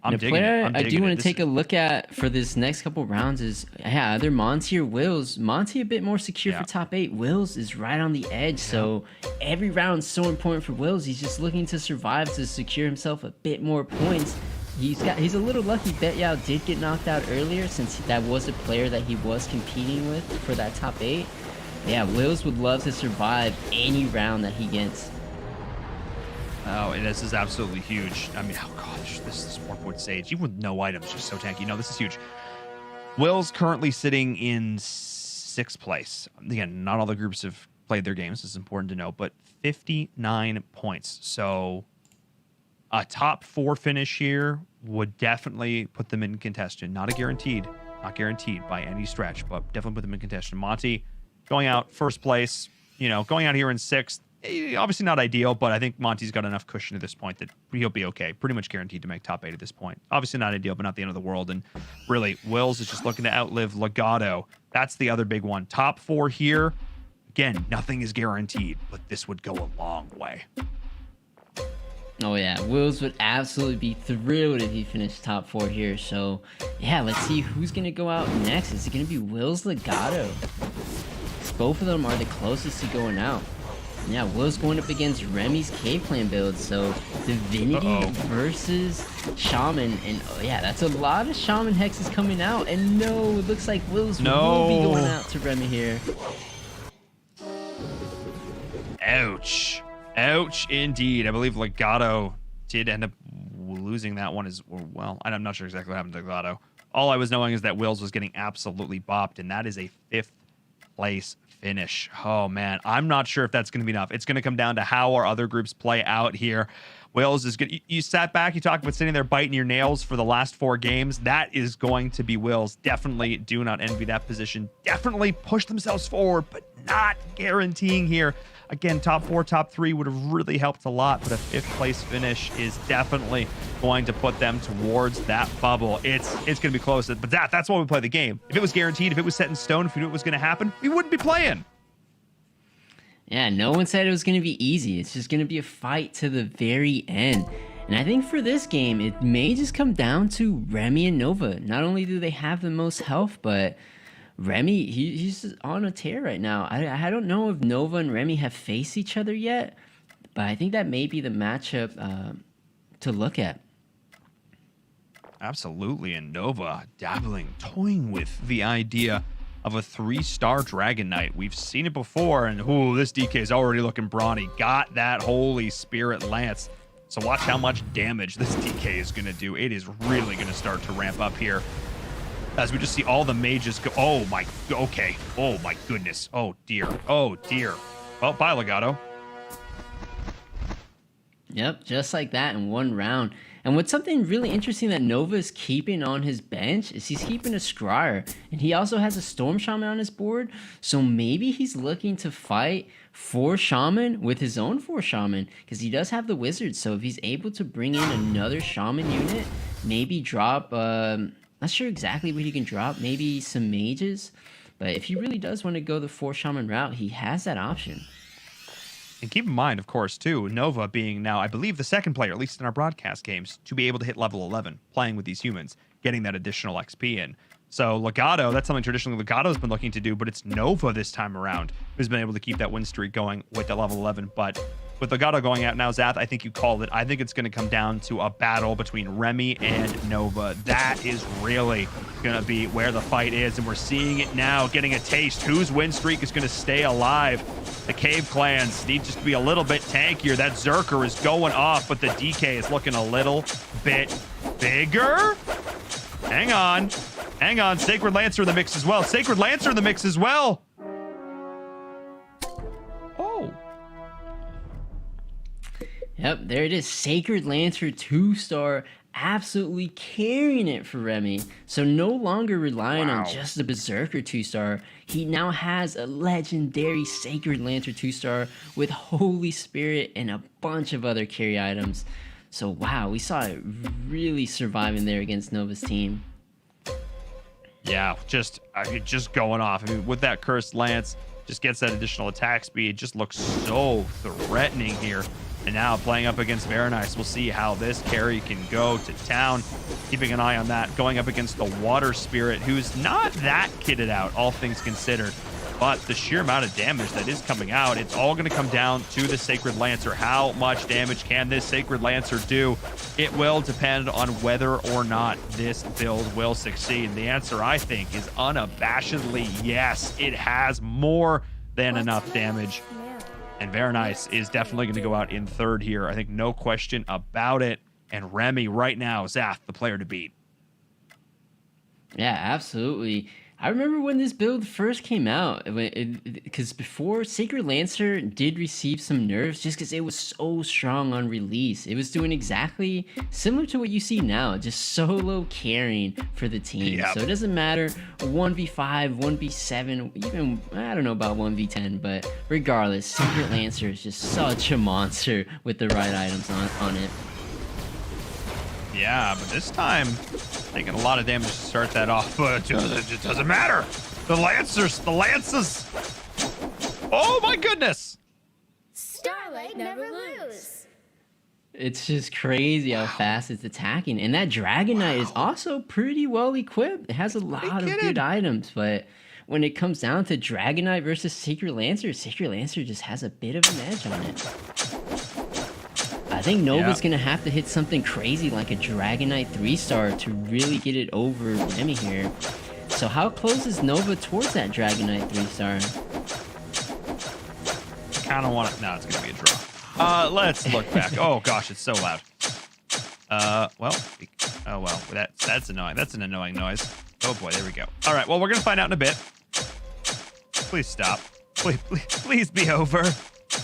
I'm digging it. I do want to take a look at for this next couple rounds is either Monty or Wills. Monty a bit more secure for top 8. Wills is right on the edge, so every round is so important for Wills. He's just looking to survive to secure himself a bit more points. He's a little lucky. Bet Yao did get knocked out earlier, since that was a player that he was competing with for that top 8. Yeah, Wills would love to survive any round that he gets. Oh, and this is absolutely huge. I mean, oh gosh, this is 4-point Sage, even with no items, just so tanky. No, this is huge. Will's currently sitting in 6th place. Again, not all the groups have played their games. This is important to know, but 59 points. So a top 4 finish here would definitely put them in contention. Not guaranteed by any stretch, but definitely put them in contention. Monty going out 1st place, going out here in 6th. Obviously not ideal, but I think Monty's got enough cushion at this point that he'll be okay. Pretty much guaranteed to make top 8 at this point. Obviously not ideal, but not the end of the world. And really, Wills is just looking to outlive Legato. That's the other big one. Top 4 here. Again, nothing is guaranteed, but this would go a long way. Oh yeah, Wills would absolutely be thrilled if he finished top 4 here. So yeah, let's see who's gonna go out next. Is it gonna be Wills Legato? Both of them are the closest to going out. Yeah, Will's going up against Remy's Cave Clan build. So Divinity versus Shaman, and yeah, that's a lot of Shaman hexes coming out. And no, it looks like Wills will be going out to Remy here. Ouch. Ouch, indeed. I believe Legato did end up losing that one as well. I'm not sure exactly what happened to Legato. All I was knowing is that Wills was getting absolutely bopped, and that is a 5th place finish. Oh, man. I'm not sure if that's going to be enough. It's going to come down to how our other groups play out here. Wills is good. You sat back, you talked about sitting there biting your nails for the last 4 games. That is going to be Wills. Definitely do not envy that position. Definitely push themselves forward, but not guaranteeing here. Again, top 4, top 3 would have really helped a lot, but a 5th place finish is definitely going to put them towards that bubble. It's going to be close, but that's why we play the game. If it was guaranteed, if it was set in stone, if we knew it was going to happen, we wouldn't be playing. Yeah, no one said it was going to be easy. It's just going to be a fight to the very end. And I think for this game, it may just come down to Remy and Nova. Not only do they have the most health, but Remy, he's on a tear right now. I don't know if Nova and Remy have faced each other yet, but I think that may be the matchup to look at. Absolutely. And Nova dabbling, toying with the idea of a 3-star Dragon Knight. We've seen it before, and ooh, this DK is already looking brawny. Got that Holy Spirit Lance. So watch how much damage this DK is going to do. It is really going to start to ramp up here. As we just see all the mages go. Oh my, okay. Oh my goodness. Oh dear. Oh dear. Well, bye, Legato. Yep, just like that in one round. And what's something really interesting that Nova is keeping on his bench is he's keeping a Scryer. And he also has a Storm Shaman on his board. So maybe he's looking to fight 4 Shaman with his own 4 Shaman. Because he does have the Wizard. So if he's able to bring in another Shaman unit, maybe drop... not sure exactly what he can drop. Maybe some mages. But if he really does want to go the 4 Shaman route, he has that option. And keep in mind, of course, too, Nova being now, I believe, the second player, at least in our broadcast games, to be able to hit level 11, playing with these humans, getting that additional XP in. So Legato, that's something traditionally Legato's been looking to do, but it's Nova this time around who's been able to keep that win streak going with that level 11. But with Legato going out now, Zath, I think you called it. I think it's going to come down to a battle between Remy and Nova. That is really going to be where the fight is, and we're seeing it now, getting a taste. Whose win streak is going to stay alive? The Cave Clans need just to be a little bit tankier. That Zerker is going off, but the DK is looking a little bit bigger. Hang on. Hang on. Sacred Lancer in the mix as well. Sacred Lancer in the mix as well. Oh. Yep, there it is. Sacred Lancer 2-star, absolutely carrying it for Remy. So no longer relying on just the Berserker 2-star. He now has a legendary Sacred Lancer 2-star with Holy Spirit and a bunch of other carry items. So wow, we saw it really surviving there against Nova's team. Yeah, just going off. I mean, with that Cursed Lance, just gets that additional attack speed. Just looks so threatening here. And now playing up against Veronice, we'll see how this carry can go to town. Keeping an eye on that, going up against the Water Spirit, who's not that kitted out, all things considered. But the sheer amount of damage that is coming out, it's all going to come down to the Sacred Lancer. How much damage can this Sacred Lancer do? It will depend on whether or not this build will succeed. The answer, I think, is unabashedly yes. It has more than enough damage. And Veronice is definitely going to go out in third here. I think no question about it. And Remy right now, Zath, the player to beat. Yeah, absolutely. I remember when this build first came out, because before, Sacred Lancer did receive some nerfs just because it was so strong on release. It was doing exactly similar to what you see now, just solo carrying for the team. Yep. So it doesn't matter 1v5, 1v7, even, I don't know about 1v10, but regardless, Sacred Lancer is just such a monster with the right items on it. Yeah, but this time, taking a lot of damage to start that off, but it doesn't matter. The Lances. Oh my goodness. Starlight never lose. It's just crazy how fast it's attacking. And that Dragon Knight is also pretty well equipped. It has a lot of good items, but when it comes down to Dragon Knight versus Sacred Lancer just has a bit of an edge on it. I think Nova's going to have to hit something crazy like a Dragon Knight 3-star to really get it over Remy here. So how close is Nova towards that Dragon Knight 3-star? Kind of want to... No, it's going to be a draw. Let's look back. Oh, gosh, it's so loud. That's annoying. That's an annoying noise. Oh, boy, there we go. All right, well, we're going to find out in a bit. Please stop. Please be over.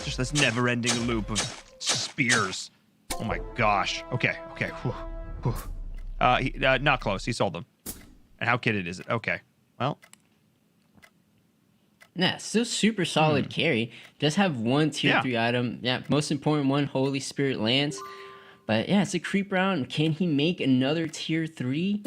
Just this never-ending loop of spears. Oh my gosh. Okay. Not close. He sold them. And how kitted is it? Okay. Well. Yeah, still super solid carry. Does have one tier 3 item. Yeah, most important one, Holy Spirit Lance. But yeah, it's a creep round. Can he make another tier 3?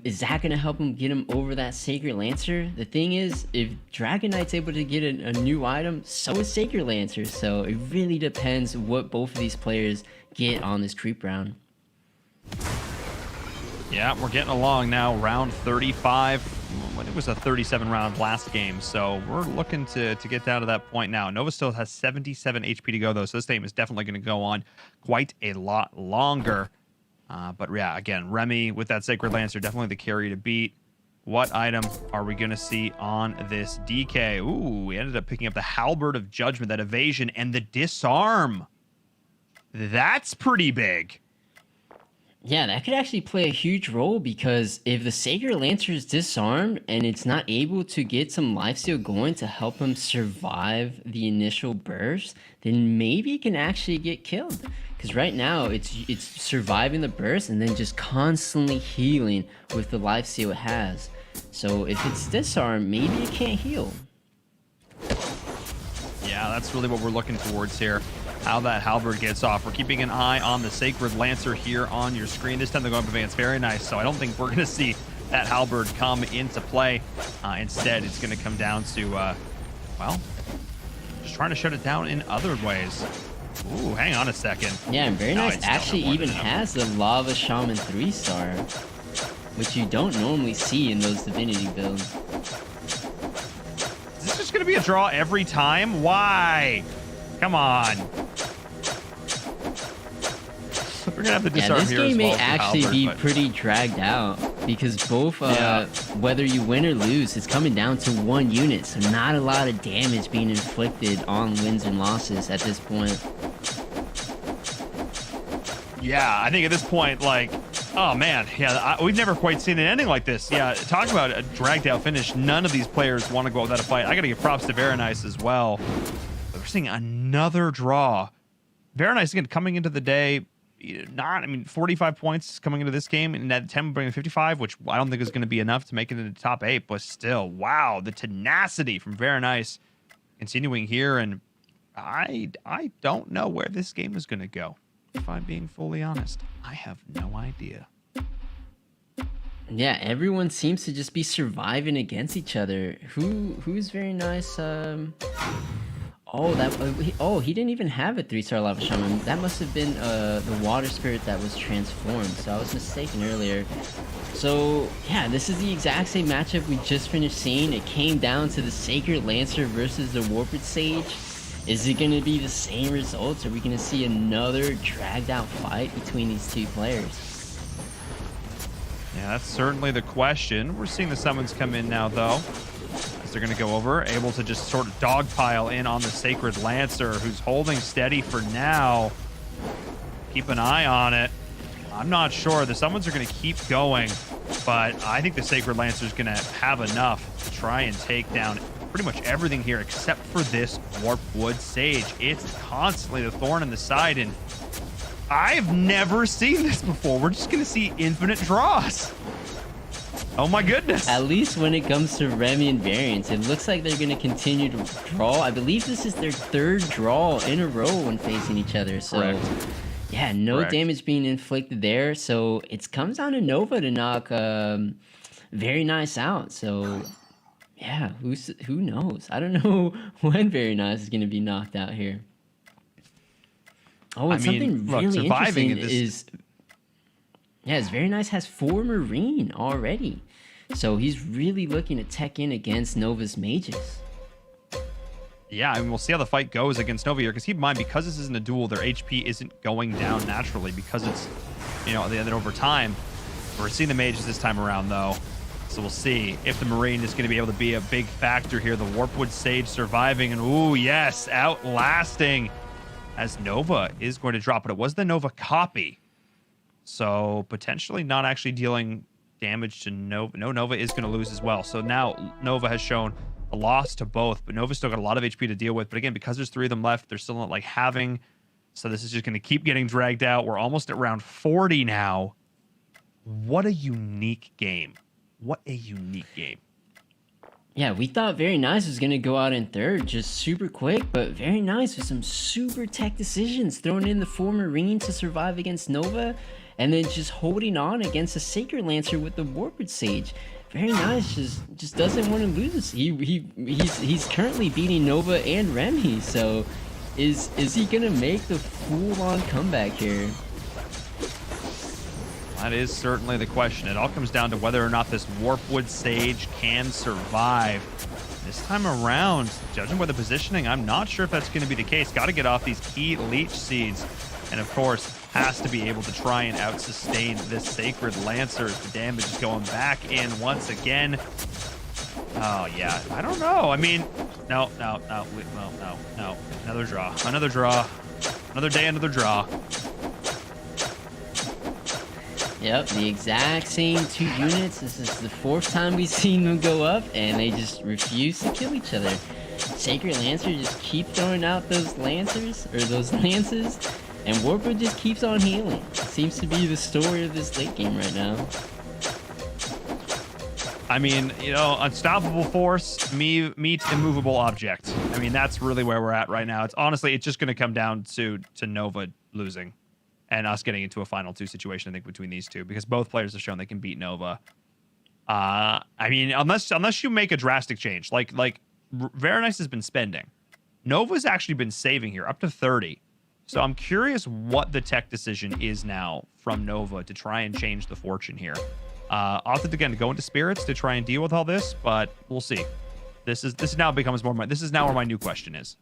Is that going to help him get him over that Sacred Lancer? The thing is, if Dragon Knight's able to get a new item, so is Sacred Lancer. So it really depends what both of these players get on this creep round. Yeah, we're getting along now. Round 35. It was a 37 round last game, so we're looking to get down to that point now. Nova still has 77 HP to go, though, so this game is definitely going to go on quite a lot longer. But yeah, again, Remy with that Sacred Lancer, definitely the carry to beat. What item are we going to see on this DK? Ooh, we ended up picking up the Halberd of Judgment, that evasion, and the disarm. That's pretty big. Yeah, that could actually play a huge role, because if the Sacred Lancer is disarmed and it's not able to get some lifesteal going to help him survive the initial burst, then maybe it can actually get killed. Because right now it's surviving the burst and then just constantly healing with the lifesteal it has. So if it's disarmed, maybe it can't heal. Yeah, that's really what we're looking towards here. How that Halberd gets off. We're keeping an eye on the Sacred Lancer here on your screen. This time they're going up advance. Very nice. So I don't think we're going to see that Halberd come into play. Instead, it's going to come down to, well, just trying to shut it down in other ways. Ooh, hang on a second. Yeah, and Very Nice it's actually still even has the Lava Shaman 3-star, which you don't normally see in those Divinity builds. Is this just going to be a draw every time? Why? Come on. We're gonna have to disarm this here game as may well actually Halberd, be but pretty dragged out, because both, whether you win or lose, it's coming down to one unit, so not a lot of damage being inflicted on wins and losses at this point. yeah, I think at this point, like, oh man, yeah, we've never quite seen an ending like this. Yeah, talk about a dragged out finish. None of these players want to go without a fight. I gotta give props to Very Nice as well. But we're seeing another draw. Very Nice again coming into the day. 45 points coming into this game, and that 10 bringing 55, which I don't think is going to be enough to make it into the top 8, but still, wow, the tenacity from Very Nice continuing here, and I don't know where this game is going to go. If I'm being fully honest, I have no idea. Yeah, everyone seems to just be surviving against each other. Who's Very Nice? He didn't even have a 3-star Lava Shaman. That must have been the Water Spirit that was transformed, so I was mistaken earlier. So yeah, this is the exact same matchup we just finished seeing. It came down to the Sacred Lancer versus the Warped Sage. Is it going to be the same results? Are we going to see another dragged out fight between these two players? Yeah, that's certainly the question. We're seeing the summons come in now, though. As they're going to go over, able to just sort of dogpile in on the Sacred Lancer, who's holding steady for now. Keep an eye on it. I'm not sure. The summons are going to keep going, but I think the Sacred Lancer is going to have enough to try and take down pretty much everything here except for this Warpwood Sage. It's constantly the thorn in the side, and I've never seen this before. We're just going to see infinite draws. Oh my goodness. At least when it comes to Remy and Variants, it looks like they're going to continue to draw. I believe this is their 3rd draw in a row when facing each other. So, Correct. Yeah, no Correct. damage being inflicted there. So it comes down to Nova to knock Very Nice out. So, yeah, who knows? I don't know when Very Nice is going to be knocked out here. Oh, and something really interesting is... Yes, Very Nice has 4 Marine already. So he's really looking to tech in against Nova's mages. Yeah, I mean, we'll see how the fight goes against Nova here, because keep in mind, because this isn't a duel, their HP isn't going down naturally, because it's, then over time. We're seeing the mages this time around, though. So we'll see if the Marine is going to be able to be a big factor here. The Warpwood Sage surviving, and ooh, yes, outlasting, as Nova is going to drop it. It was the Nova copy. So potentially not actually dealing damage to Nova. No, Nova is going to lose as well. So now Nova has shown a loss to both, but Nova's still got a lot of HP to deal with. But again, because there's 3 of them left, they're still not like having. So this is just going to keep getting dragged out. We're almost at round 40 now. What a unique game. What a unique game. Yeah, we thought Very Nice was going to go out in 3rd just super quick, but Very Nice with some super tech decisions, throwing in the 4 Marine to survive against Nova, and then just holding on against a Sacred Lancer with the Warped Sage. Very Nice just doesn't want to lose. He's currently beating Nova and Remy, so is he gonna make the full-on comeback here? That is certainly the question. It all comes down to whether or not this Warpwood Sage can survive. This time around, judging by the positioning, I'm not sure if that's going to be the case. Got to get off these key Leech Seeds. And of course, has to be able to try and out-sustain this Sacred Lancer as the damage is going back in once again. Oh, yeah. I don't know. I mean, no. Another draw. Another draw. Another day, another draw. Yep, the exact same 2 units. This is the 4th time we've seen them go up, and they just refuse to kill each other. Sacred Lancer just keep throwing out those Lancers, or those Lances, and Warpwood just keeps on healing. Seems to be the story of this late game right now. I mean, you know, unstoppable force meet immovable object. I mean, that's really where we're at right now. It's honestly, it's just going to come down to Nova losing and us getting into a final 2 situation, I think, between these two, because both players have shown they can beat Nova. I mean, unless you make a drastic change, like Veronice has been spending. Nova's actually been saving here, up to 30. So I'm curious what the tech decision is now from Nova to try and change the fortune here. Opted again to go into spirits to try and deal with all this, but we'll see. This now becomes more this is now where my new question is.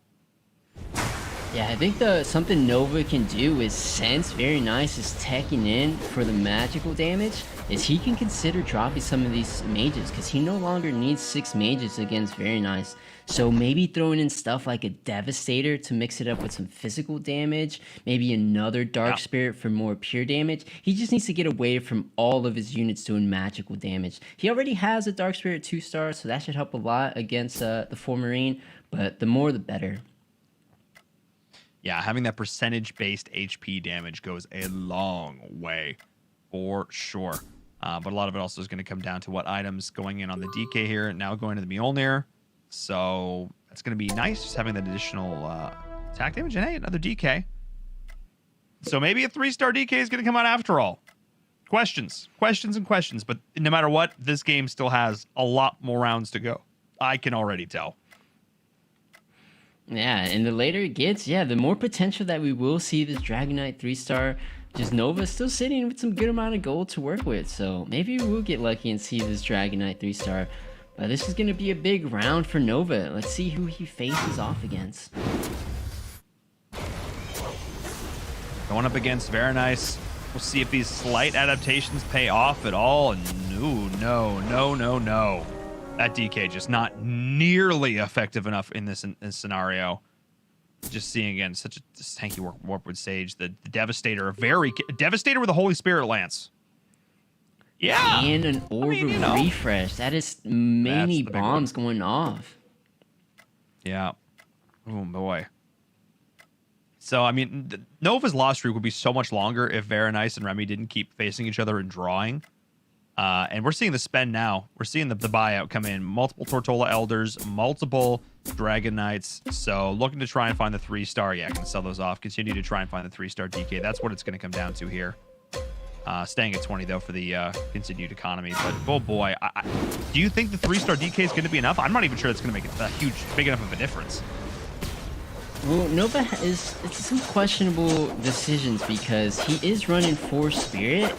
Yeah, I think something Nova can do is, since Very Nice is teching in for the magical damage, is he can consider dropping some of these mages, because he no longer needs 6 mages against Very Nice. So maybe throwing in stuff like a Devastator to mix it up with some physical damage, maybe another Dark Spirit for more pure damage. He just needs to get away from all of his units doing magical damage. He already has a Dark Spirit 2-star, so that should help a lot against the 4 Marine, but the more the better. Yeah, having that percentage-based HP damage goes a long way, for sure. But a lot of it also is going to come down to what items going in on the DK here, and now going to the Mjolnir. So that's going to be nice, just having that additional attack damage. And hey, another DK. So maybe a 3-star DK is going to come out after all. Questions. But no matter what, this game still has a lot more rounds to go. I can already tell. Yeah, and the later it gets, the more potential that we will see this Dragon Knight 3-star. Just Nova still sitting with some good amount of gold to work with, so maybe we'll get lucky and see this Dragon Knight 3-star. But this is going to be a big round for Nova. Let's see who he faces off against. Going up against Veronice. We'll see if these slight adaptations pay off at all. No. That DK just not nearly effective enough in this scenario. Just seeing again such a tanky Warpwood Sage, the Devastator, Devastator with a Holy Spirit Lance. Yeah, and an orb of refresh. That is many bombs going off. Yeah. Oh boy. So I mean, Nova's loss streak would be so much longer if Veronice and Remy didn't keep facing each other and drawing. And we're seeing the spend now. We're seeing the buyout come in. Multiple Tortola Elders, multiple Dragon Knights. So looking to try and find the 3-star. Yeah, I can sell those off. Continue to try and find the 3-star DK. That's what it's going to come down to here. Staying at 20, though, for the continued economy. But, oh, boy. Do you think the 3-star DK is going to be enough? I'm not even sure it's going to make a big enough of a difference. Well, Nova it's some questionable decisions because he is running 4 Spirit,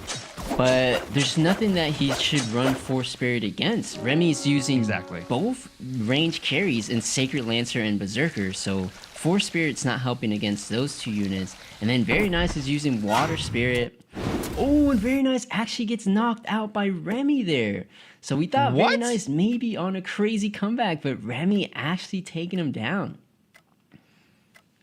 but there's nothing that he should run 4 Spirit against. Remy's using both range carries in Sacred Lancer and Berserker, so 4 Spirit's not helping against those 2 units. And then Very Nice is using Water Spirit. Oh, and Very Nice actually gets knocked out by Remy there. So we thought Very Nice maybe on a crazy comeback, but Remy actually taking him down.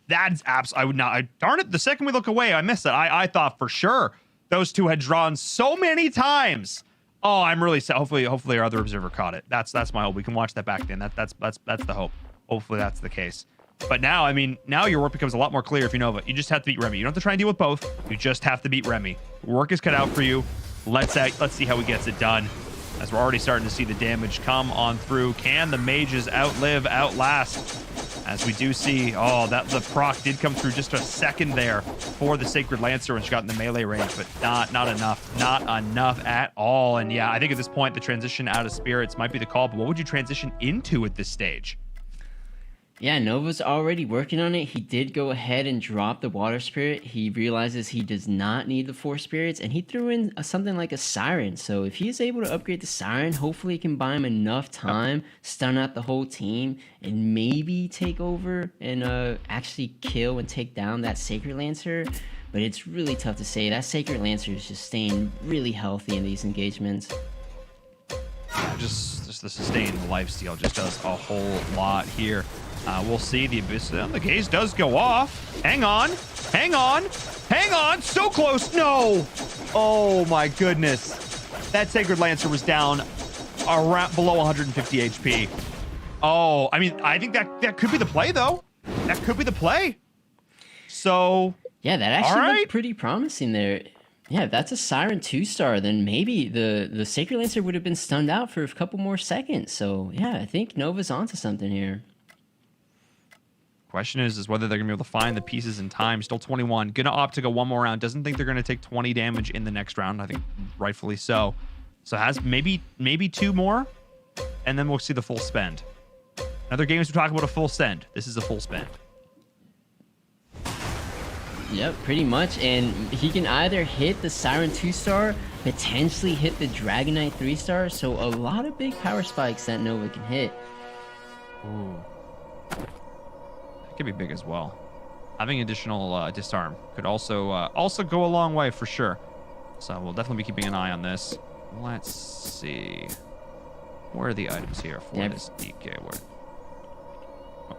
That's I would not. Darn it! The second we look away, I missed it. I thought for sure those two had drawn so many times. Oh, I'm really sad. Hopefully our other observer caught it. That's my hope. We can watch that back then. That's the hope. Hopefully that's the case. But now, I mean, now your work becomes a lot more clear if you Nova. You just have to beat Remy. You don't have to try and deal with both. You just have to beat Remy. Work is cut out for you. Let's see how he gets it done. As we're already starting to see the damage come on through. Can the mages outlast? As we do see, that the proc did come through just a second there for the Sacred Lancer when she got in the melee range, but not enough at all. And yeah, I think at this point, the transition out of spirits might be the call, but what would you transition into at this stage? Yeah, Nova's already working on it. He did go ahead and drop the Water Spirit. He realizes he does not need the 4 Spirits, and he threw in something like a Siren. So if he is able to upgrade the Siren, hopefully it can buy him enough time, stun out the whole team, and maybe take over and actually kill and take down that Sacred Lancer. but it's really tough to say. That Sacred Lancer is just staying really healthy in these engagements. Yeah, just the sustained lifesteal just does a whole lot here. We'll see. The Abyss, the gaze does go off. Hang on, hang on, hang on. So close. No. Oh my goodness. That Sacred Lancer was down around below 150 HP. Oh, I mean, I think that could be the play though. That could be the play. So yeah, that actually looked pretty promising there. Yeah, if that's a Siren 2-star, then maybe the Sacred Lancer would have been stunned out for a couple more seconds. So yeah, I think Nova's onto something here. Question is whether they're gonna be able to find the pieces in time. Still 21. Gonna opt to go one more round. Doesn't think they're gonna take 20 damage in the next round. I think rightfully so. So has maybe 2 more, and then we'll see the full spend. Other games we talk about a full send. This is a full spend. Yep, pretty much. And he can either hit the Siren 2-star, potentially hit the Dragon Knight 3-star. So a lot of big power spikes that Nova can hit. Ooh. That could be big as well. Having additional disarm could also go a long way for sure. So we'll definitely be keeping an eye on this. Let's see. Where are the items here for this DK?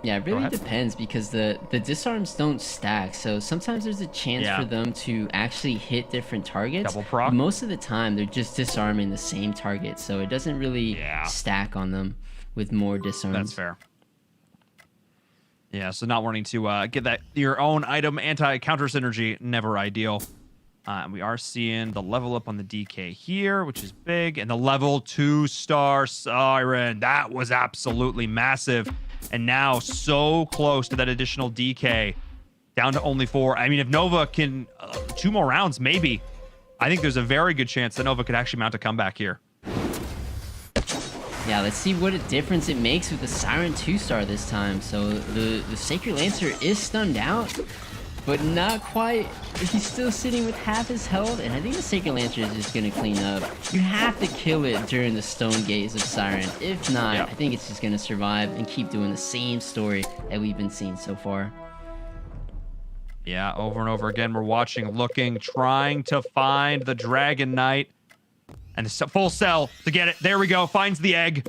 Yeah, it really depends because the disarms don't stack. So sometimes there's a chance for them to actually hit different targets. Double proc. Most of the time, they're just disarming the same target. So it doesn't really stack on them with more disarms. That's fair. Yeah, so not wanting to get that your own item anti-counter synergy, never ideal. And we are seeing the level up on the DK here, which is big. And the level 2-star Siren, that was absolutely massive. And now so close to that additional DK, down to only 4. I mean, if Nova can 2 more rounds, maybe. I think there's a very good chance that Nova could actually mount a comeback here. Yeah, let's see what a difference it makes with the Siren 2-star this time. So the Sacred Lancer is stunned out, but not quite. He's still sitting with half his health, and I think the Sacred Lancer is just going to clean up. You have to kill it during the Stone Gaze of Siren. If not, I think it's just going to survive and keep doing the same story that we've been seeing so far. Yeah, over and over again, we're watching, looking, trying to find the Dragon Knight. And the full sell to get it. There we go. Finds the egg.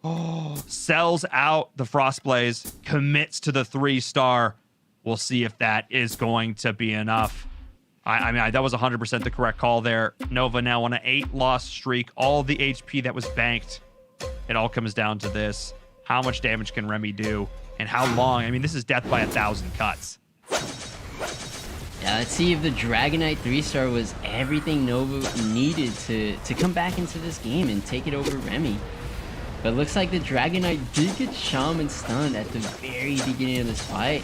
Oh, sells out the Frostblaze. Commits to the 3-star. We'll see if that is going to be enough. I mean, that was 100% the correct call there. Nova now on an 8-loss streak. All the HP that was banked. It all comes down to this. How much damage can Remy do? And how long? I mean, this is death by 1,000 cuts. Yeah, let's see if the Dragon Knight 3-star was everything Nova needed to come back into this game and take it over Remy. But looks like the Dragon Knight did get Shaman stunned at the very beginning of this fight.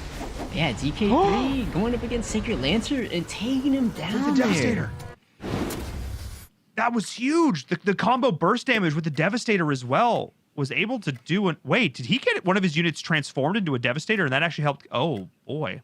Yeah, DK3 going up against Sacred Lancer and taking him down with the Devastator. That was huge. The combo burst damage with the Devastator as well was able to do an... Wait, did he get one of his units transformed into a Devastator and that actually helped? Oh, boy.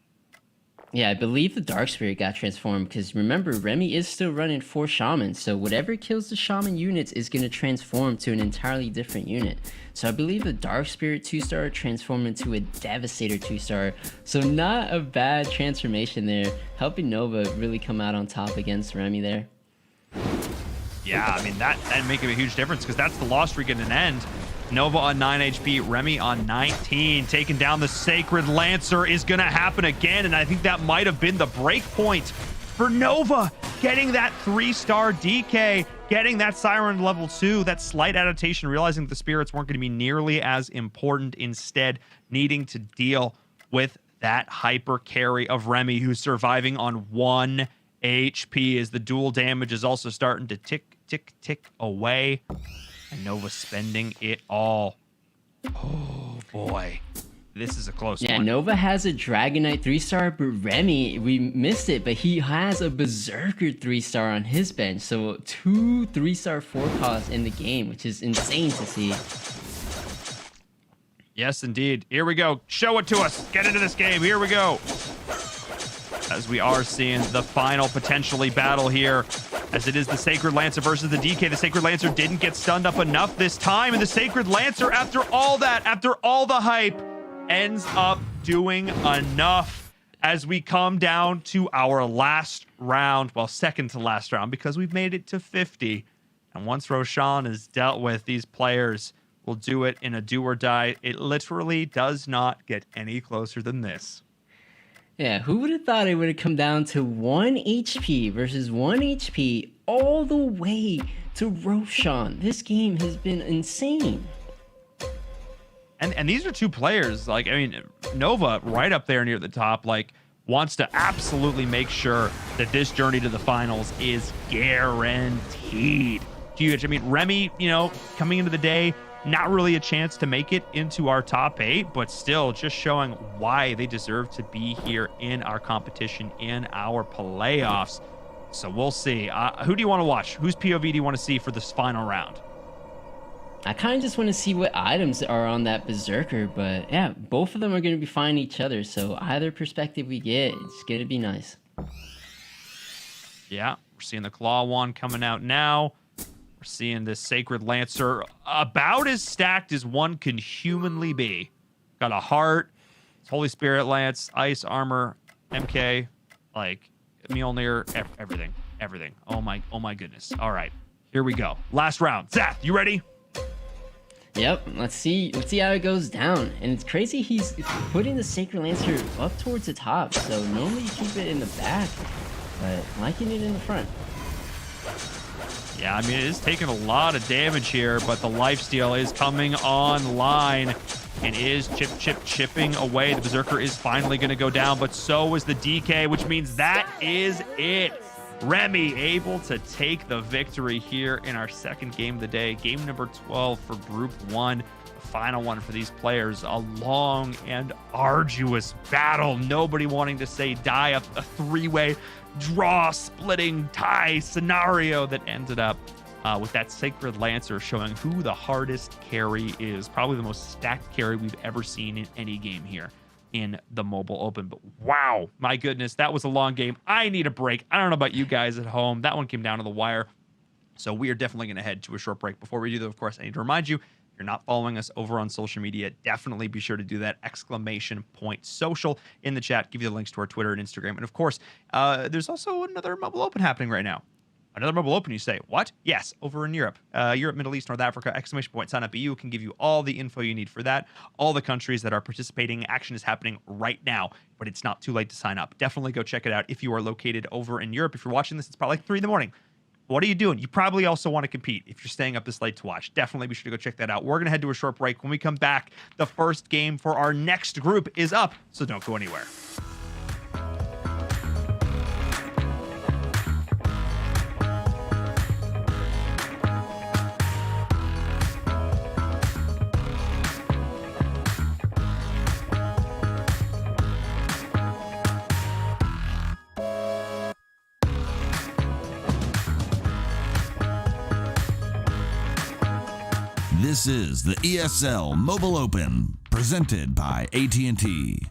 Yeah, I believe the Dark Spirit got transformed because remember, Remy is still running 4 Shamans, so whatever kills the Shaman units is going to transform to an entirely different unit. So I believe the Dark Spirit 2-star transformed into a Devastator 2-star, so not a bad transformation there, helping Nova really come out on top against Remy there. Yeah, I mean, that'd make a huge difference because that's the loss streak at an end. Nova on 9 HP, Remy on 19. Taking down the Sacred Lancer is going to happen again, and I think that might have been the break point for Nova. Getting that 3-star DK, getting that Siren level 2, that slight adaptation, realizing the spirits weren't going to be nearly as important, instead needing to deal with that hyper carry of Remy, who's surviving on 1 HP as the dual damage is also starting to tick, tick, tick away. And Nova spending it all. Oh, boy. This is a close one. Yeah, Nova has a Dragon Knight 3-star, but Remy, we missed it, but he has a Berserker 3-star on his bench. So 2 3-star 4-costs in the game, which is insane to see. Yes, indeed. Here we go. Show it to us. Get into this game. Here we go. As we are seeing the final potentially battle here, as it is the Sacred Lancer versus the DK. The Sacred Lancer didn't get stunned up enough this time, and the Sacred Lancer, after all that, after all the hype, ends up doing enough. as we come down to our last round, well, second to last round, because we've made it to 50. And once Roshan is dealt with, these players will do it in a do or die. It literally does not get any closer than this. Yeah, who would have thought it would have come down to 1 HP versus 1 HP all the way to Roshan? This game has been insane. And these are two players, like, I mean, Nova right up there near the top, like, wants to absolutely make sure that this journey to the finals is guaranteed. Huge. I mean, Remy, you know, coming into the day, not really a chance to make it into our top 8, but still just showing why they deserve to be here in our competition, in our playoffs. So we'll see. Who do you want to watch? Whose POV do you want to see for this final round? I kind of just want to see what items are on that Berserker, but yeah, both of them are going to be fighting each other, so either perspective we get, it's going to be nice. Yeah, we're seeing the Claw one coming out now. We're seeing this Sacred Lancer about as stacked as one can humanly be. Got a heart, Holy Spirit Lance, Ice Armor, MK, like Mjolnir, everything. Oh my goodness. All right, here we go. Last round. Zath, you ready? Yep, let's see how it goes down. And it's crazy he's putting the Sacred Lancer up towards the top, so normally you keep it in the back, but liking it in the front. Yeah, I mean, it is taking a lot of damage here, but the lifesteal is coming online and is chipping away. The Berserker is finally going to go down, but so is the DK, which means that is it. Remy able to take the victory here in our second game of the day. Game number 12 for Group 1. The final one for these players. A long and arduous battle. Nobody wanting to say die. A three-way draw, splitting tie scenario that ended up with that Sacred Lancer showing who the hardest carry is. Probably the most stacked carry we've ever seen in any game here in the Mobile Open. But wow, my goodness, that was a long game. I need a break. I don't know about you guys at home. That one came down to the wire. So we are definitely going to head to a short break. Before we do that, of course, I need to remind you, if you're not following us over on social media, definitely be sure to do that. !social in the chat. Give you the links to our Twitter and Instagram. And of course, there's also another Mobile Open happening right now. Another Mobile Open, you say? What? Yes, over in Europe. Europe, Middle East, North Africa, ! Sign up. EU can give you all the info you need for that. All the countries that are participating. Action is happening right now, but it's not too late to sign up. Definitely go check it out if you are located over in Europe. If you're watching this, it's probably like 3 in the morning. What are you doing? You probably also want to compete if you're staying up this late to watch. Definitely be sure to go check that out. We're going to head to a short break. When we come back, the first game for our next group is up, so don't go anywhere. This is the ESL Mobile Open, presented by AT&T.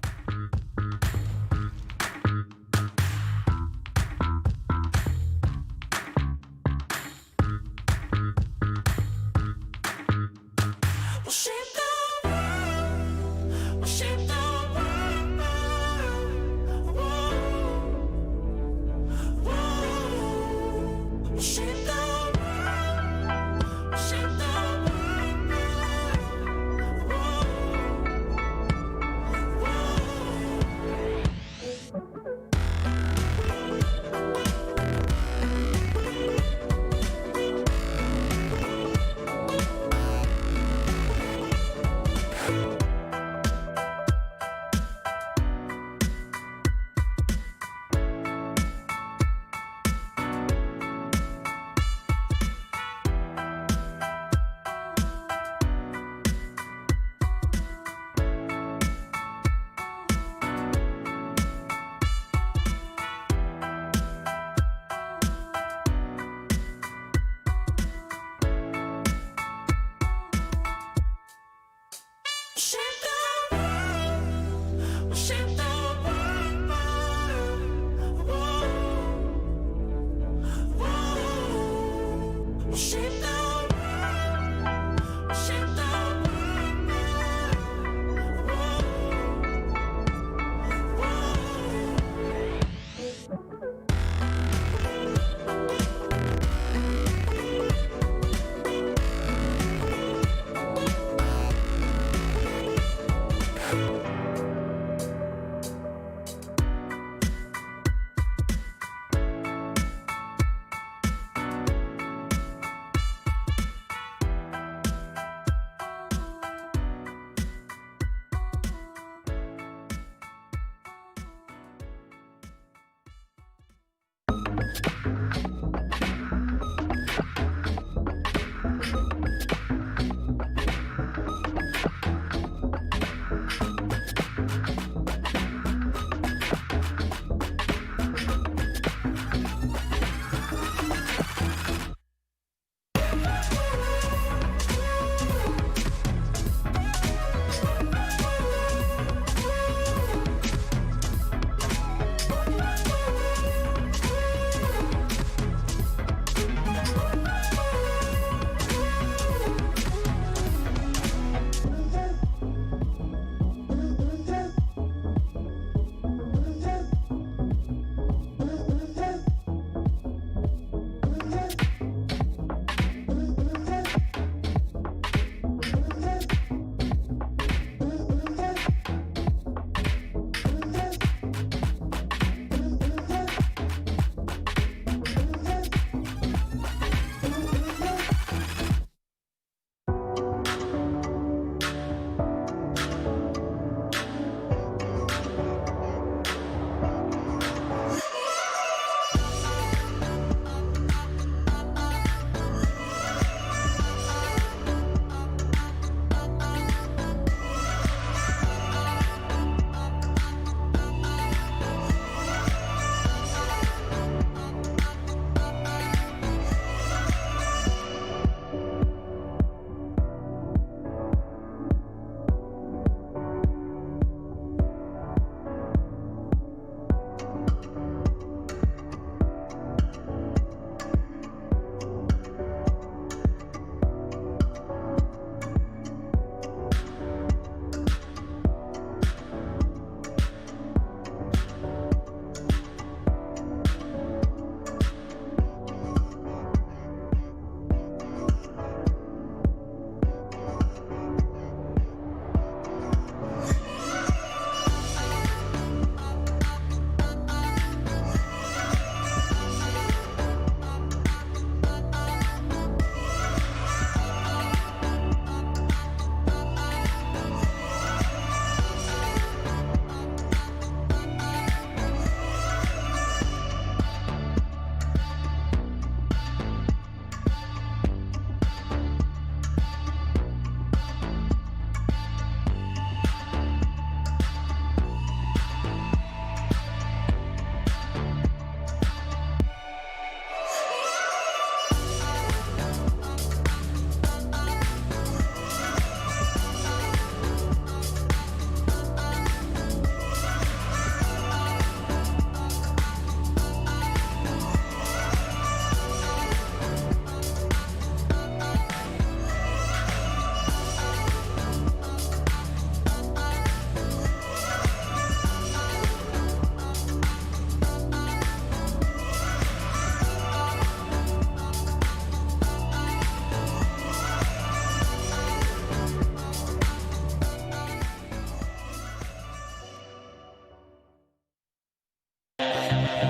This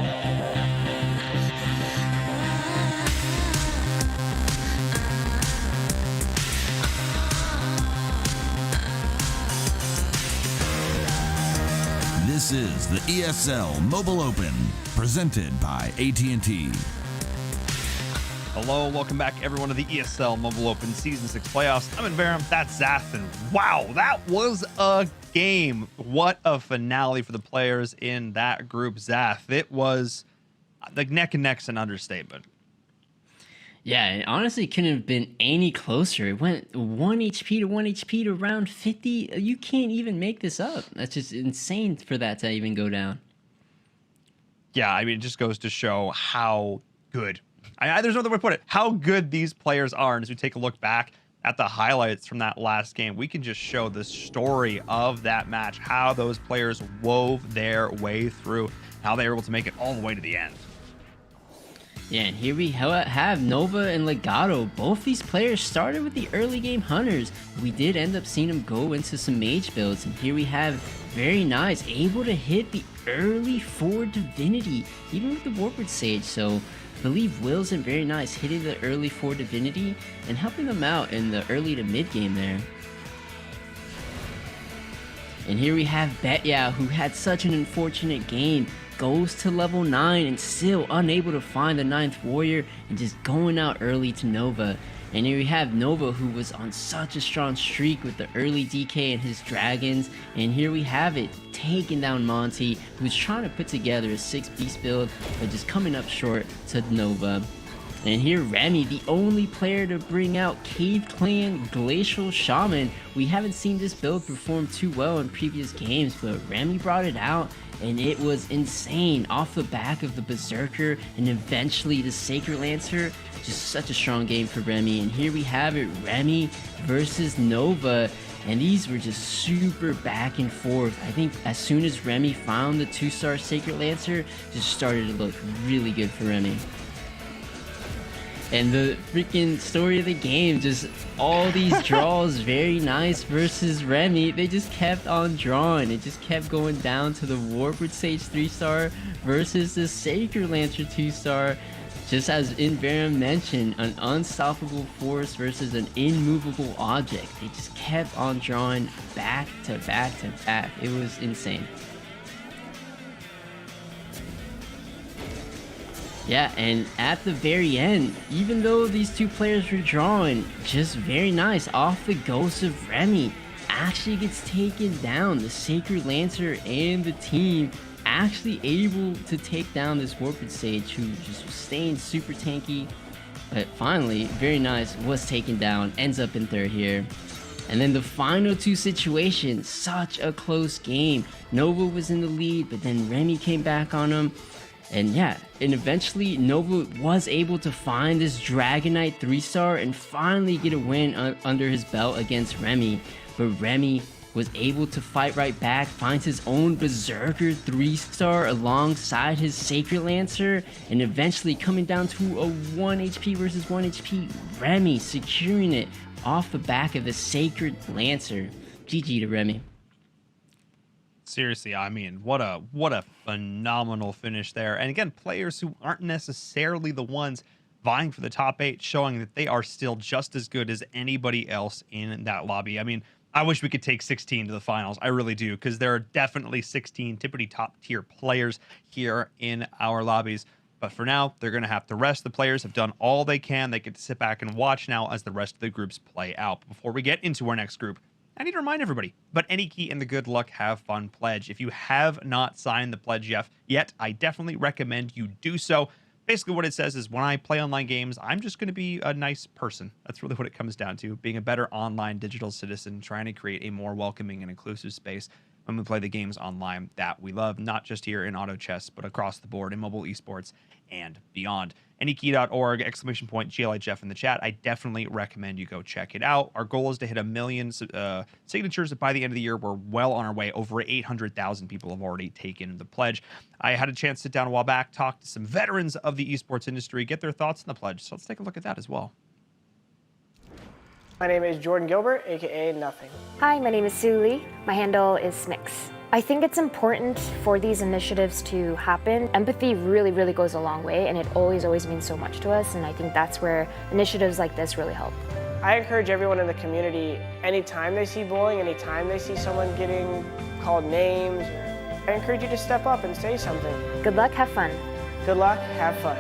is the ESL Mobile Open, presented by AT&T. Hello, welcome back everyone to the ESL Mobile Open Season 6 playoffs. I'm in Varum, that's Zath, and wow, that was a game. What a finale for the players in that group, Zath. It was like neck and neck's an understatement. Yeah, it honestly couldn't have been any closer. It went 1 HP to 1 HP to round 50. You can't even make this up. That's just insane for that to even go down. Yeah, I mean, it just goes to show how good, there's no other way to put it, how good these players are. And as we take a look back at the highlights from that last game, we can just show the story of that match, how those players wove their way through, how they were able to make it all the way to the end. Yeah, and here we have Nova and Legato. Both these players started with the early game Hunters. We did end up seeing them go into some Mage builds. And here we have Very Nice, able to hit the early 4 Divinity, even with the Warped Sage. So I believe Wills and Very Nice hitting the early 4 Divinity and helping them out in the early to mid game there. And here we have Betya, who had such an unfortunate game. Goes to level 9 and still unable to find the 9th warrior and just going out early to Nova. And here we have Nova, who was on such a strong streak with the early DK and his dragons. And here we have it, taking down Monty, who's trying to put together a 6 beast build, but just coming up short to Nova. And here Remy, the only player to bring out Cave Clan Glacial Shaman. We haven't seen this build perform too well in previous games, but Remy brought it out and it was insane off the back of the Berserker and eventually the Sacred Lancer. Just such a strong game for Remy. And here we have it, Remy versus Nova. And these were just super back and forth. I think as soon as Remy found the 2-star Sacred Lancer, just started to look really good for Remy. And the freaking story of the game, just all these draws, Very Nice versus Remy, they just kept on drawing. It just kept going down to the Warped Sage 3-star versus the Sacred Lancer 2-star. Just as Inverum mentioned, an unstoppable force versus an immovable object. They just kept on drawing back to back to back. It was insane. Yeah, and at the very end, even though these two players were drawing, just Very Nice off the Ghost of Remy actually gets taken down. The Sacred Lancer and the team actually able to take down this Warped Sage, who just was staying super tanky. But finally, Very Nice was taken down, ends up in third here. And then the final two situations, such a close game. Nova was in the lead, but then Remy came back on him. And yeah, and eventually Nova was able to find this Dragonite 3-star and finally get a win under his belt against Remy. But Remy was able to fight right back, finds his own Berserker 3-star alongside his Sacred Lancer, and eventually coming down to a 1 HP versus 1 HP, Remy securing it off the back of the Sacred Lancer. GG to Remy. Seriously, I mean, what a phenomenal finish there. And again, players who aren't necessarily the ones vying for the top 8, showing that they are still just as good as anybody else in that lobby. I mean, I wish we could take 16 to the finals. I really do, because there are definitely 16 typically top tier players here in our lobbies. But for now, they're going to have to rest. The players have done all they can. They get to sit back and watch now as the rest of the groups play out. But before we get into our next group, I need to remind everybody, but any key in the Good Luck Have Fun pledge. If you have not signed the pledge yet, I definitely recommend you do so. Basically what it says is when I play online games, I'm just going to be a nice person. That's really what it comes down to, being a better online digital citizen, trying to create a more welcoming and inclusive space when we play the games online that we love, not just here in auto chess, but across the board in mobile esports and beyond. Anykey.org, !GLHF in the chat. I definitely recommend you go check it out. Our goal is to hit 1 million signatures by the end of the year. We're well on our way. Over 800,000 people have already taken the pledge. I had a chance to sit down a while back, talk to some veterans of the esports industry, get their thoughts on the pledge. So let's take a look at that as well. My name is Jordan Gilbert, aka Nothing. Hi, my name is Sue Lee. My handle is Smix. I think it's important for these initiatives to happen. Empathy really, really goes a long way, and it always means so much to us, and I think that's where initiatives like this really help. I encourage everyone in the community, anytime they see bullying, anytime they see someone getting called names, I encourage you to step up and say something. Good luck, have fun. Good luck, have fun.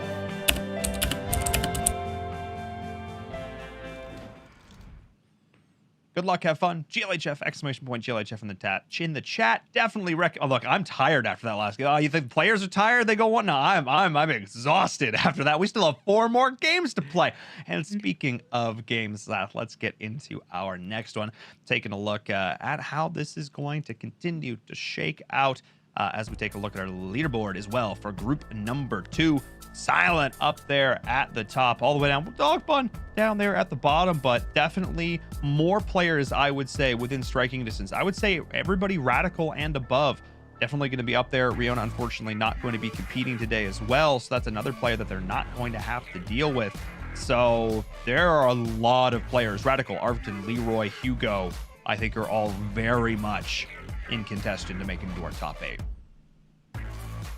Good luck, have fun. GLHF, exclamation point GLHF in the chat. Definitely oh, look, I'm tired after that last game. Oh, you think players are tired? They go, what? No, I'm exhausted after that. We still have 4 more games to play. And speaking of games, let's get into our next one. Taking a look at how this is going to continue to shake out as we take a look at our leaderboard as well for group number 2. Silent up there at the top, all the way down. Dog Bun down there at the bottom, but definitely more players, I would say, within striking distance. I would say everybody Radical and above definitely going to be up there. Riona, unfortunately, not going to be competing today as well, so that's another player that they're not going to have to deal with. So there are a lot of players. Radical, Arvton, Leroy, Hugo, I think are all very much in contention to make it into our top 8.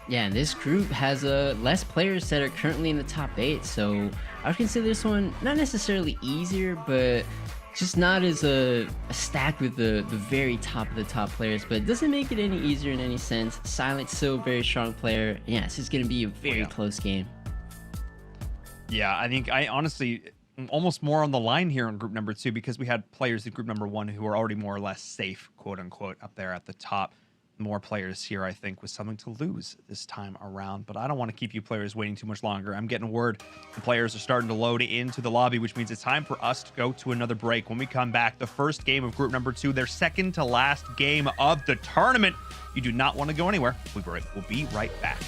Yeah, and this group has less players that are currently in the top 8, so I would consider this one not necessarily easier, but just not as stacked with the very top of the top players, but it doesn't make it any easier in any sense. Silent's still a very strong player. Yeah, this is going to be a very close game. Yeah, I think I honestly almost more on the line here in group number 2 because we had players in group number 1 who are already more or less safe, quote unquote, up there at the top. More players here, I think, with something to lose this time around, but I don't want to keep you players waiting too much longer. I'm getting word the players are starting to load into the lobby, which means it's time for us to go to another break. When we come back, the first game of group number 2, their second to last game of the tournament. You do not want to go anywhere. We'll be right back.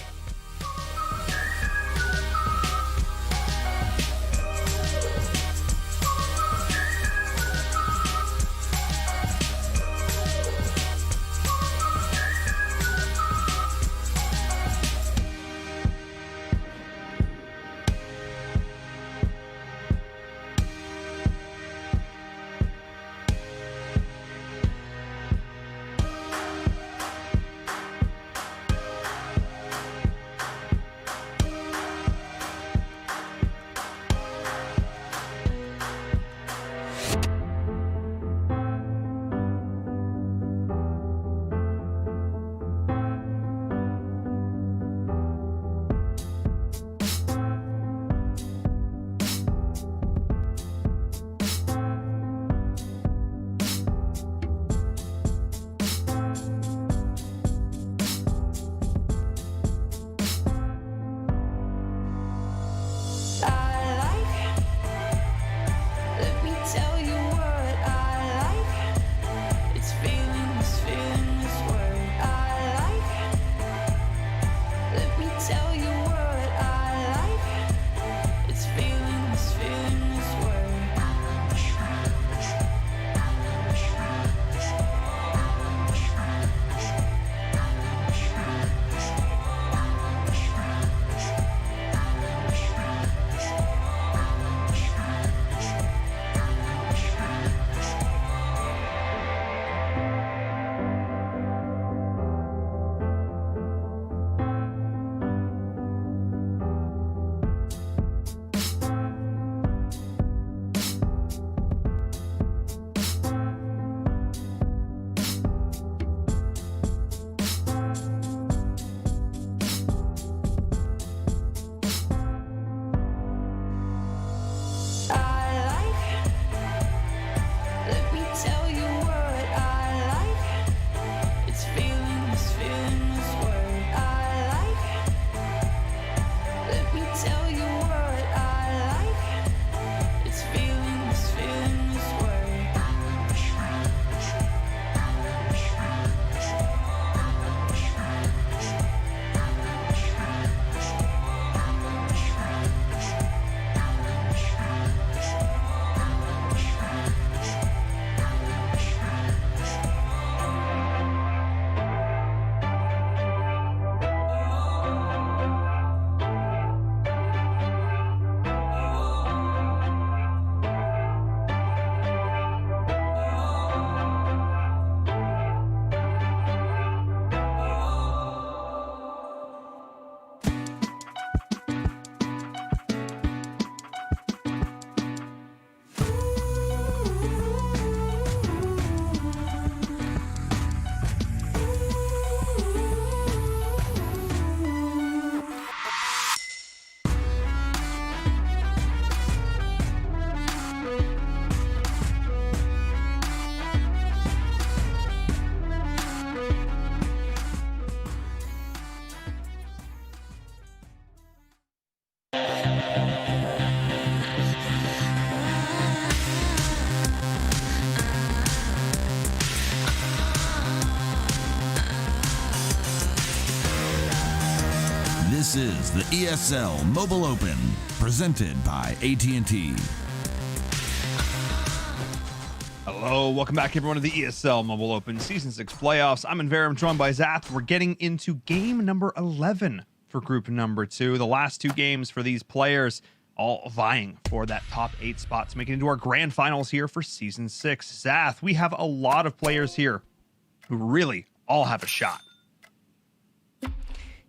This is the ESL Mobile Open, presented by AT&T. Hello, welcome back everyone to the ESL Mobile Open Season 6 playoffs. I'm Verum, joined by Zath. We're getting into game number 11 for group number 2. The last 2 games for these players, all vying for that top 8 spot to make it into our grand finals here for Season 6. Zath, we have a lot of players here who really all have a shot.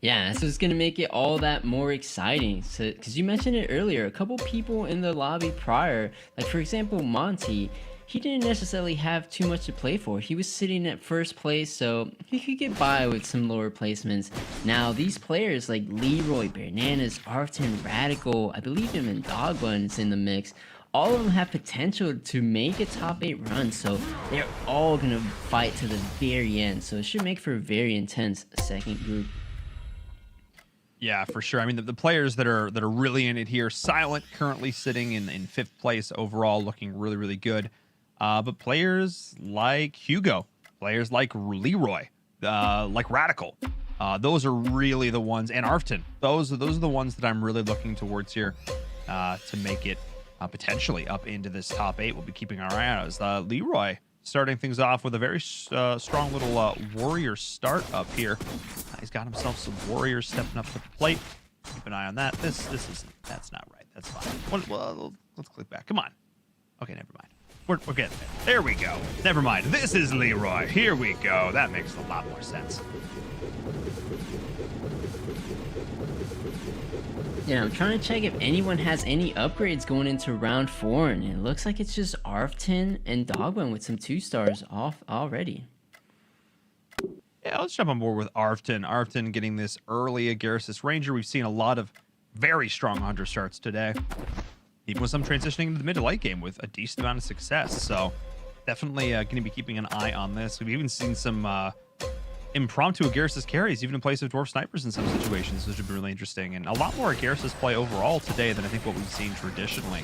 Yeah, so it's going to make it all that more exciting. So, because you mentioned it earlier, a couple people in the lobby prior, like for example, Monty, he didn't necessarily have too much to play for. He was sitting at first place, so he could get by with some lower placements. Now, these players like Leroy, Bananas, Arfton, Radical, I believe him and Dogbuns in the mix, all of them have potential to make a top 8 run, so they're all going to fight to the very end. So it should make for a very intense second group. Yeah, for sure. I mean, the players that are really in it here, Silent currently sitting in 5th place overall, looking really, really good. But players like Hugo, players like Leroy, like Radical, those are really the ones, and Arfton, those are the ones that I'm really looking towards here to make it potentially up into this top 8. We'll be keeping our eye on as Leroy starting things off with a very strong little warrior start up here. He's got himself some warriors stepping up to the plate. Keep an eye on that. That's not right. That's fine. Well, let's click back. Come on. Okay, never mind. We're getting there. There we go. Never mind. This is Leroy. Here we go. That makes a lot more sense. Yeah, I'm trying to check if anyone has any upgrades going into round 4, and it looks like it's just Arfton and Dogman with some 2 stars off already. Yeah, let's jump on board with Arfton. Arfton getting this early Agarsis Ranger. We've seen a lot of very strong Hunter starts today, even with some transitioning into the mid to late game with a decent amount of success. So definitely going to be keeping an eye on this. We've even seen some impromptu Agarsis carries, even in place of Dwarf Snipers in some situations, which would be really interesting. And a lot more Agarsis play overall today than I think what we've seen traditionally.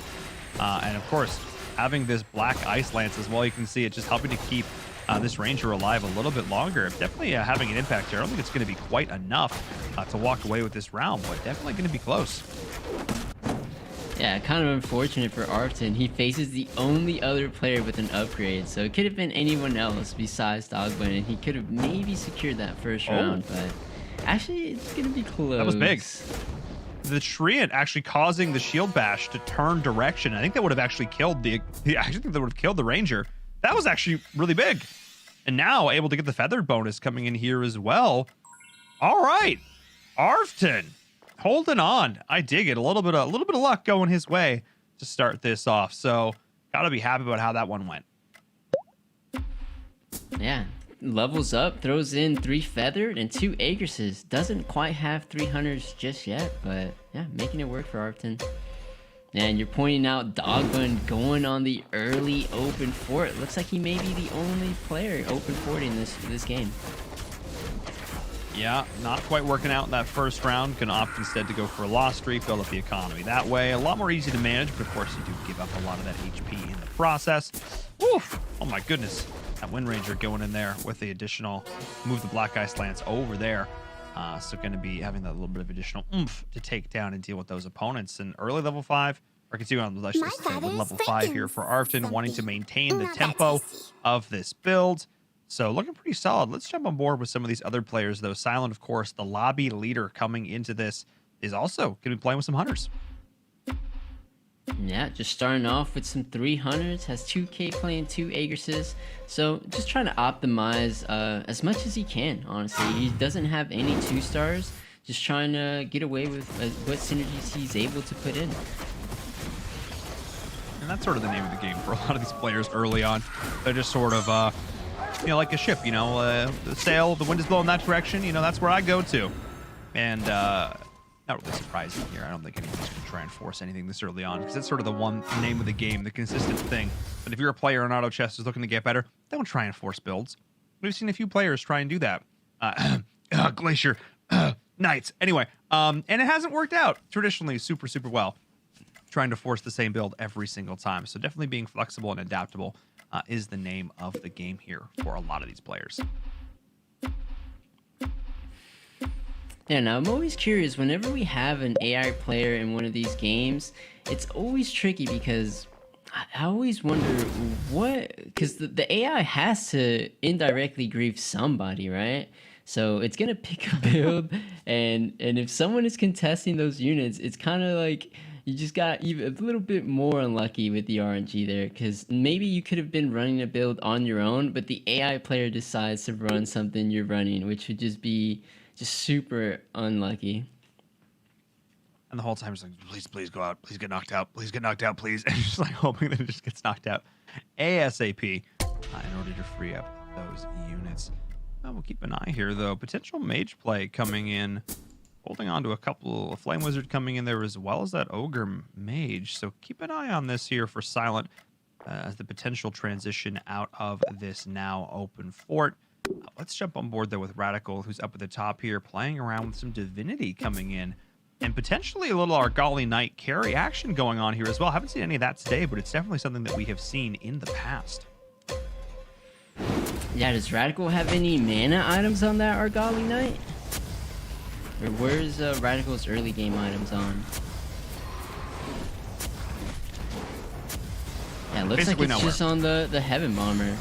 And of course, having this Black Ice Lance as well, you can see it just helping to keep this Ranger alive a little bit longer. Definitely having an impact here. I don't think it's going to be quite enough to walk away with this round, but definitely going to be close. Yeah, kind of unfortunate for Arfton. He faces the only other player with an upgrade, so it could have been anyone else besides Dogman, and he could have maybe secured that first round, but actually it's going to be close. That was big. The Treant actually causing the shield bash to turn direction. I think that would have actually killed I actually think that would have killed the Ranger. That was actually really big. And now able to get the feathered bonus coming in here as well. All right, Arfton holding on. I dig it. A little bit of luck going his way to start this off. So gotta be happy about how that one went. Yeah, levels up, throws in 3 feathered and 2 Aegrises. Doesn't quite have 3 hunters just yet, but yeah, making it work for Arfton. And you're pointing out Dogman going on the early open fort. Looks like he may be the only player open forting this game. Yeah, not quite working out in that first round. Gonna opt instead to go for a loss streak, build up the economy that way. A lot more easy to manage, but of course you do give up a lot of that HP in the process. Oof! Oh my goodness. That Wind Ranger going in there with the additional move the Black Ice Lance over there. So going to be having that little bit of additional oomph to take down and deal with those opponents. And early level 5, or continue on with level 5 here for Arfton, wanting to maintain the tempo of this build. So looking pretty solid. Let's jump on board with some of these other players, though. Silent, of course, the lobby leader coming into this, is also going to be playing with some Hunters. Yeah, just starting off with some 3 hunters, has 2k playing 2 Aegrises, so just trying to optimize as much as he can, honestly. He doesn't have any 2 stars, just trying to get away with what synergies he's able to put in. And that's sort of the name of the game for a lot of these players early on. They're just sort of, like a ship, the sail, the wind is blowing that direction, that's where I go to. And, not really surprising here. I don't think anyone's going to try and force anything this early on, because it's sort of the one name of the game, the consistent thing. But if you're a player in auto chess who's looking to get better, don't try and force builds. We've seen a few players try and do that. Glacier, Knights. Anyway, and it hasn't worked out traditionally super, super well, trying to force the same build every single time. So definitely being flexible and adaptable is the name of the game here for a lot of these players. Yeah, now I'm always curious, whenever we have an AI player in one of these games, it's always tricky because I always wonder because the AI has to indirectly grieve somebody, right? So it's gonna pick a build, and if someone is contesting those units, it's kind of like you just got even a little bit more unlucky with the RNG there, because maybe you could have been running a build on your own, but the AI player decides to run something you're running, which would just be just super unlucky. And the whole time it's like, please go out. Please get knocked out. Please get knocked out, please. And just like hoping that it just gets knocked out ASAP in order to free up those units. We'll keep an eye here, though. Potential mage play coming in. Holding on to a couple of Flame Wizard coming in there, as well as that Ogre Mage. So keep an eye on this here for Silent as the potential transition out of this now open fort. Let's jump on board, though, with Radical, who's up at the top here, playing around with some Divinity coming in. And potentially a little Argali Knight carry action going on here as well. Haven't seen any of that today, but it's definitely something that we have seen in the past. Yeah, does Radical have any mana items on that Argali Knight? Or where's Radical's early game items on? Yeah, it looks Basically like it's nowhere. just on the Heaven Bomber.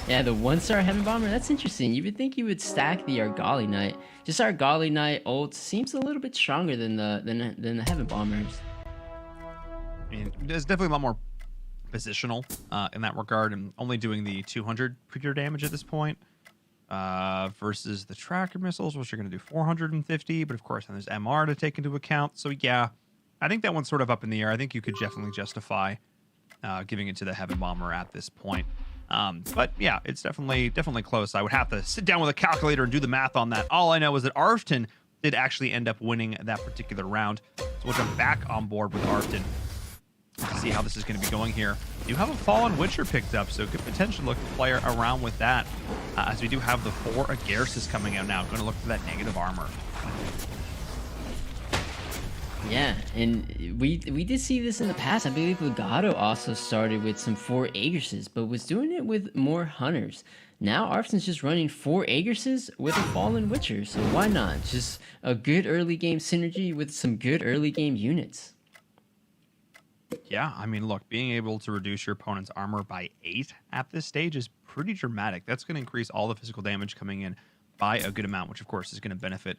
Yeah, the 1-star Heaven Bomber, that's interesting. You would think you would stack the Argali Knight. Just Argali Knight ult seems a little bit stronger than the Heaven Bombers. I mean, there's definitely a lot more positional in that regard, and only doing the 200 pure damage at this point versus the tracker missiles, which are going to do 450. But of course, then there's MR to take into account. So yeah, I think that one's sort of up in the air. I think you could definitely justify giving it to the Heaven Bomber at this point. But yeah, it's definitely close. I would have to sit down with a calculator and do the math on that. All I know is that Arfton did actually end up winning that particular round. So we'll jump back on board with Arfton to see how this is going to be going here. We do have a Fallen Witcher picked up, so could potentially look to play around with that, as we do have the 4 Agarsis coming out now. Going to look for that negative armor. Yeah, and we did see this in the past. I believe Legato also started with some 4 Aegrises, but was doing it with more Hunters. Now Arfton's just running 4 Aegrises with a Fallen Witcher, so why not? Just a good early game synergy with some good early game units. Yeah, I mean, look, being able to reduce your opponent's armor by 8 at this stage is pretty dramatic. That's going to increase all the physical damage coming in by a good amount, which of course is going to benefit,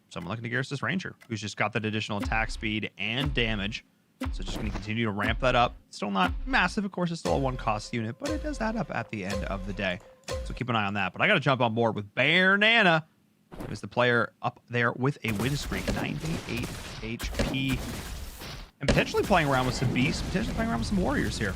someone like an Agarsis Ranger, who's just got that additional attack speed and damage. So just going to continue to ramp that up. Still not massive, of course, it's still a 1-cost unit, but it does add up at the end of the day. So keep an eye on that. But I got to jump on board with Bear Nana, who is the player up there with a win streak, 98 HP. And potentially playing around with some beasts, potentially playing around with some warriors here.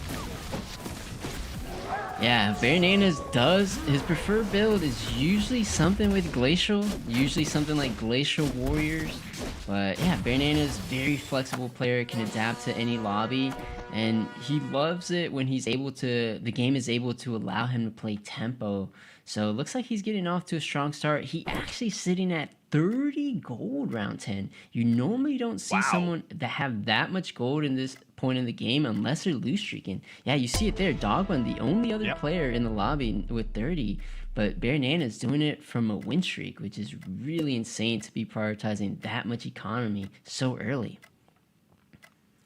Yeah, Bear Nanas his preferred build is usually something with Glacial, usually something like Glacial Warriors. But yeah, Bear Nanas, very flexible player, can adapt to any lobby, and he loves it when the game is able to allow him to play tempo. So it looks like he's getting off to a strong start. He actually sitting at 30 gold round 10. You normally don't see someone that have that much gold in this point in the game unless they're loose streaking. Yeah, you see it there. Dogman, the only other player in the lobby with 30, but Bear Nana's doing it from a win streak, which is really insane to be prioritizing that much economy so early.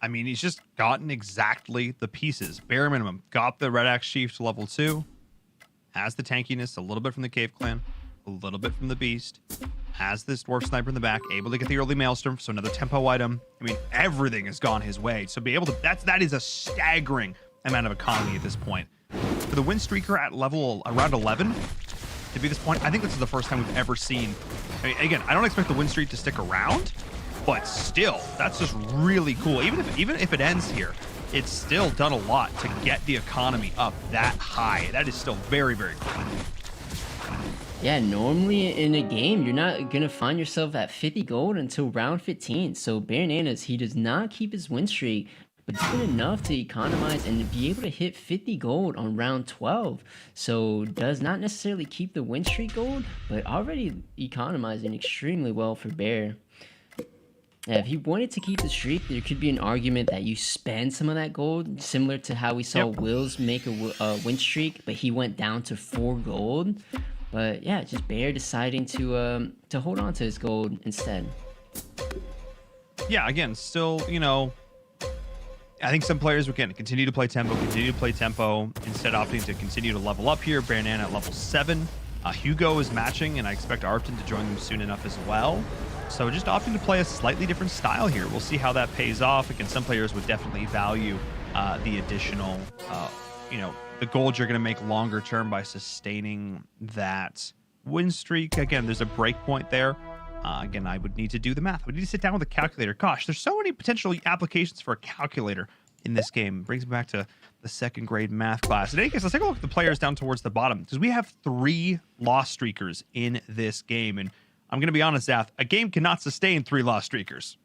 I mean, he's just gotten exactly the pieces. Bare minimum. Got the Red Axe Chief to level 2. Has the tankiness, a little bit from the Cave Clan, a little bit from the Beast. Has this Dwarf Sniper in the back, able to get the early Maelstrom, so another tempo item. I mean, everything has gone his way. So be able to, that is a staggering amount of economy at this point. For the win streaker at level around 11, to be this point, I think this is the first time we've ever seen. I mean, again, I don't expect the win streak to stick around, but still, that's just really cool. Even if it ends here, it's still done a lot to get the economy up that high. That is still very, very cool. Yeah, normally in a game, you're not going to find yourself at 50 gold until round 15. So Bear Nanas, he does not keep his win streak, but doing enough to economize and to be able to hit 50 gold on round 12. So does not necessarily keep the win streak gold, but already economizing extremely well for Bear. Yeah, if he wanted to keep the streak, there could be an argument that you spend some of that gold, similar to how we saw Wills make a win streak, but he went down to 4 gold. But yeah, just Bear deciding to hold on to his gold instead. Yeah, again, still, I think some players will continue to play tempo, instead opting to continue to level up here. Banana at level 7. Hugo is matching, and I expect Arpton to join them soon enough as well. So just opting to play a slightly different style here. We'll see how that pays off. Again, some players would definitely value the additional, the gold you're going to make longer term by sustaining that win streak. Again, there's a break point there. Again, I would need to do the math. We need to sit down with a calculator. Gosh, there's so many potential applications for a calculator in this game. Brings me back to the second grade math class. In any case, let's take a look at the players down towards the bottom, because we have 3 lost streakers in this game. And I'm going to be honest, Zath, a game cannot sustain 3 lost streakers.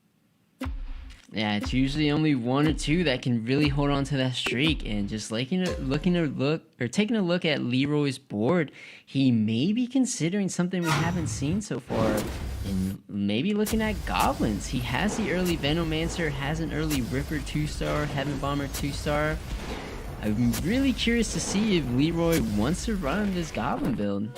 Yeah, it's usually only 1 or 2 that can really hold on to that streak. And just taking a look at Leroy's board, he may be considering something we haven't seen so far, and maybe looking at goblins. He has the early Venomancer, has an early Ripper 2-star, Heaven Bomber 2-star. I'm really curious to see if Leroy wants to run this goblin build.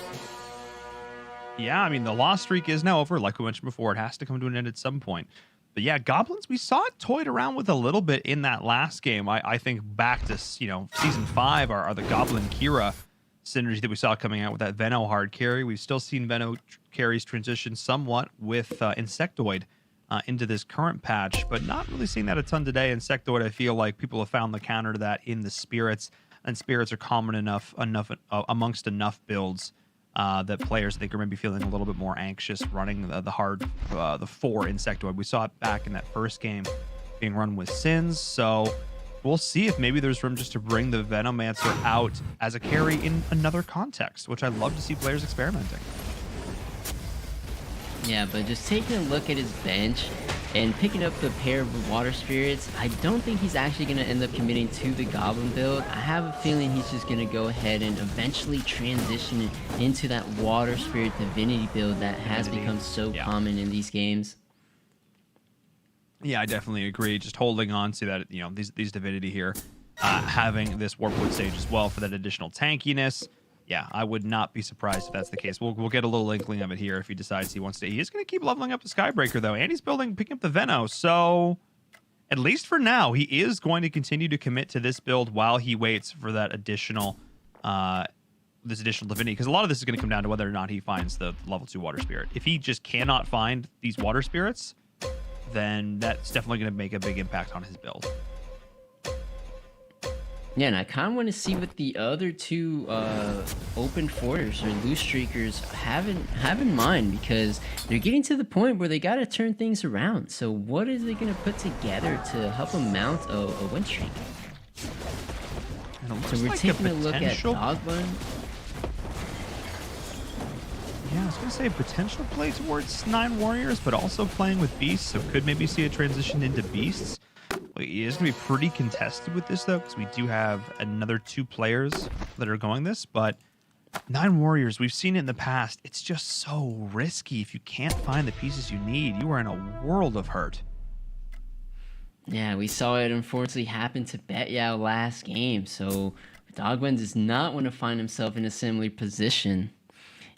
Yeah, I mean, the lost streak is now over. Like we mentioned before, it has to come to an end at some point. But yeah, goblins, we saw it toyed around with a little bit in that last game. I think back to, Season 5 are the Goblin Kira synergy that we saw coming out with that Veno hard carry. We've still seen Veno carries transition somewhat with Insectoid into this current patch, but not really seeing that a ton today. Insectoid, I feel like people have found the counter to that in the Spirits, and Spirits are common enough amongst enough builds that players, I think, are maybe feeling a little bit more anxious running the 4 Insectoid. We saw it back in that first game being run with Sins, so we'll see if maybe there's room just to bring the Venomancer out as a carry in another context, which I love to see players experimenting. Yeah, but just taking a look at his bench and picking up the pair of Water Spirits, I don't think he's actually going to end up committing to the Goblin build. I have a feeling he's just going to go ahead and eventually transition into that Water Spirit Divinity build that has become so common in these games. Yeah, I definitely agree. Just holding on to that, these Divinity here, having this Warpwood Sage as well for that additional tankiness. Yeah, I would not be surprised if that's the case. We'll get a little inkling of it here if he decides he wants to. He is going to keep leveling up the Skybreaker, though, and he's picking up the Veno. So, at least for now, he is going to continue to commit to this build while he waits for that additional Divinity. Because a lot of this is going to come down to whether or not he finds the level 2 Water Spirit. If he just cannot find these Water Spirits, then that's definitely going to make a big impact on his build. Yeah, and I kind of want to see what the other 2 open forters or loose streakers have in mind, because they're getting to the point where they got to turn things around. So what is they going to put together to help them mount a win streak? So we're taking a look at Dogbun. Yeah, I was going to say a potential play towards 9 Warriors, but also playing with Beasts, so could maybe see a transition into Beasts. It is going to be pretty contested with this, though, because we do have another 2 players that are going this, but 9 Warriors, we've seen it in the past. It's just so risky. If you can't find the pieces you need, you are in a world of hurt. Yeah, we saw it unfortunately happen to Betyao last game, so Dogbun does not want to find himself in a similar position.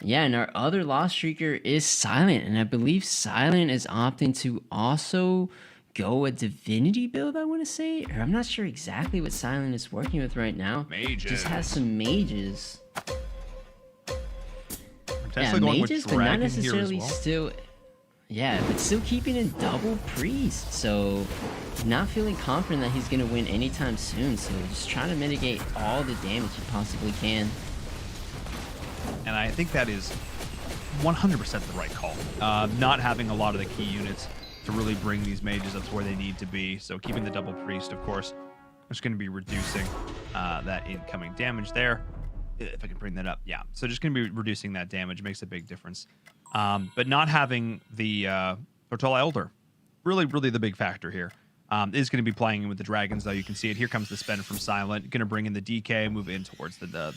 Yeah, and our other lost streaker is Silent, and I believe Silent is opting to also go a Divinity build, I want to say, or I'm not sure exactly what Silent is working with right now. Mages. Just has some mages. Yeah, mages, but not necessarily still. Yeah, but still keeping in double priest, so not feeling confident that he's gonna win anytime soon. So just trying to mitigate all the damage he possibly can. And I think that is 100% the right call. Not having a lot of the key units to really bring these mages up to where they need to be. So keeping the double priest, of course, is going to be reducing that incoming damage there. If I can bring that up. Yeah. So just going to be reducing that damage makes a big difference. But not having the Tortola Elder, really the big factor here. Is going to be playing with the dragons, though. You can see it. Here comes the spend from Silent. Going to bring in the DK, move in towards the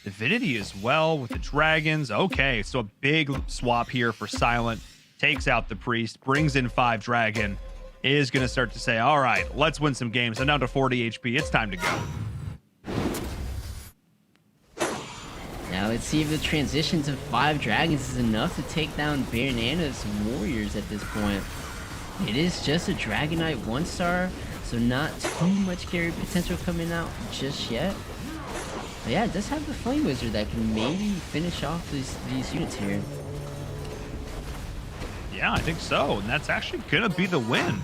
Divinity as well with the dragons. Okay, so a big swap here for Silent. Takes out the priest, brings in 5 dragon, is going to start to say, all right, let's win some games. I'm down to 40 HP. It's time to go. Now let's see if the transition to 5 dragons is enough to take down Baronana's warriors at this point. It is just a Dragonite 1-star, so not too much carry potential coming out just yet. But yeah, it does have the Flame Wizard that can maybe finish off these units here. Yeah, I think so. And that's actually going to be the win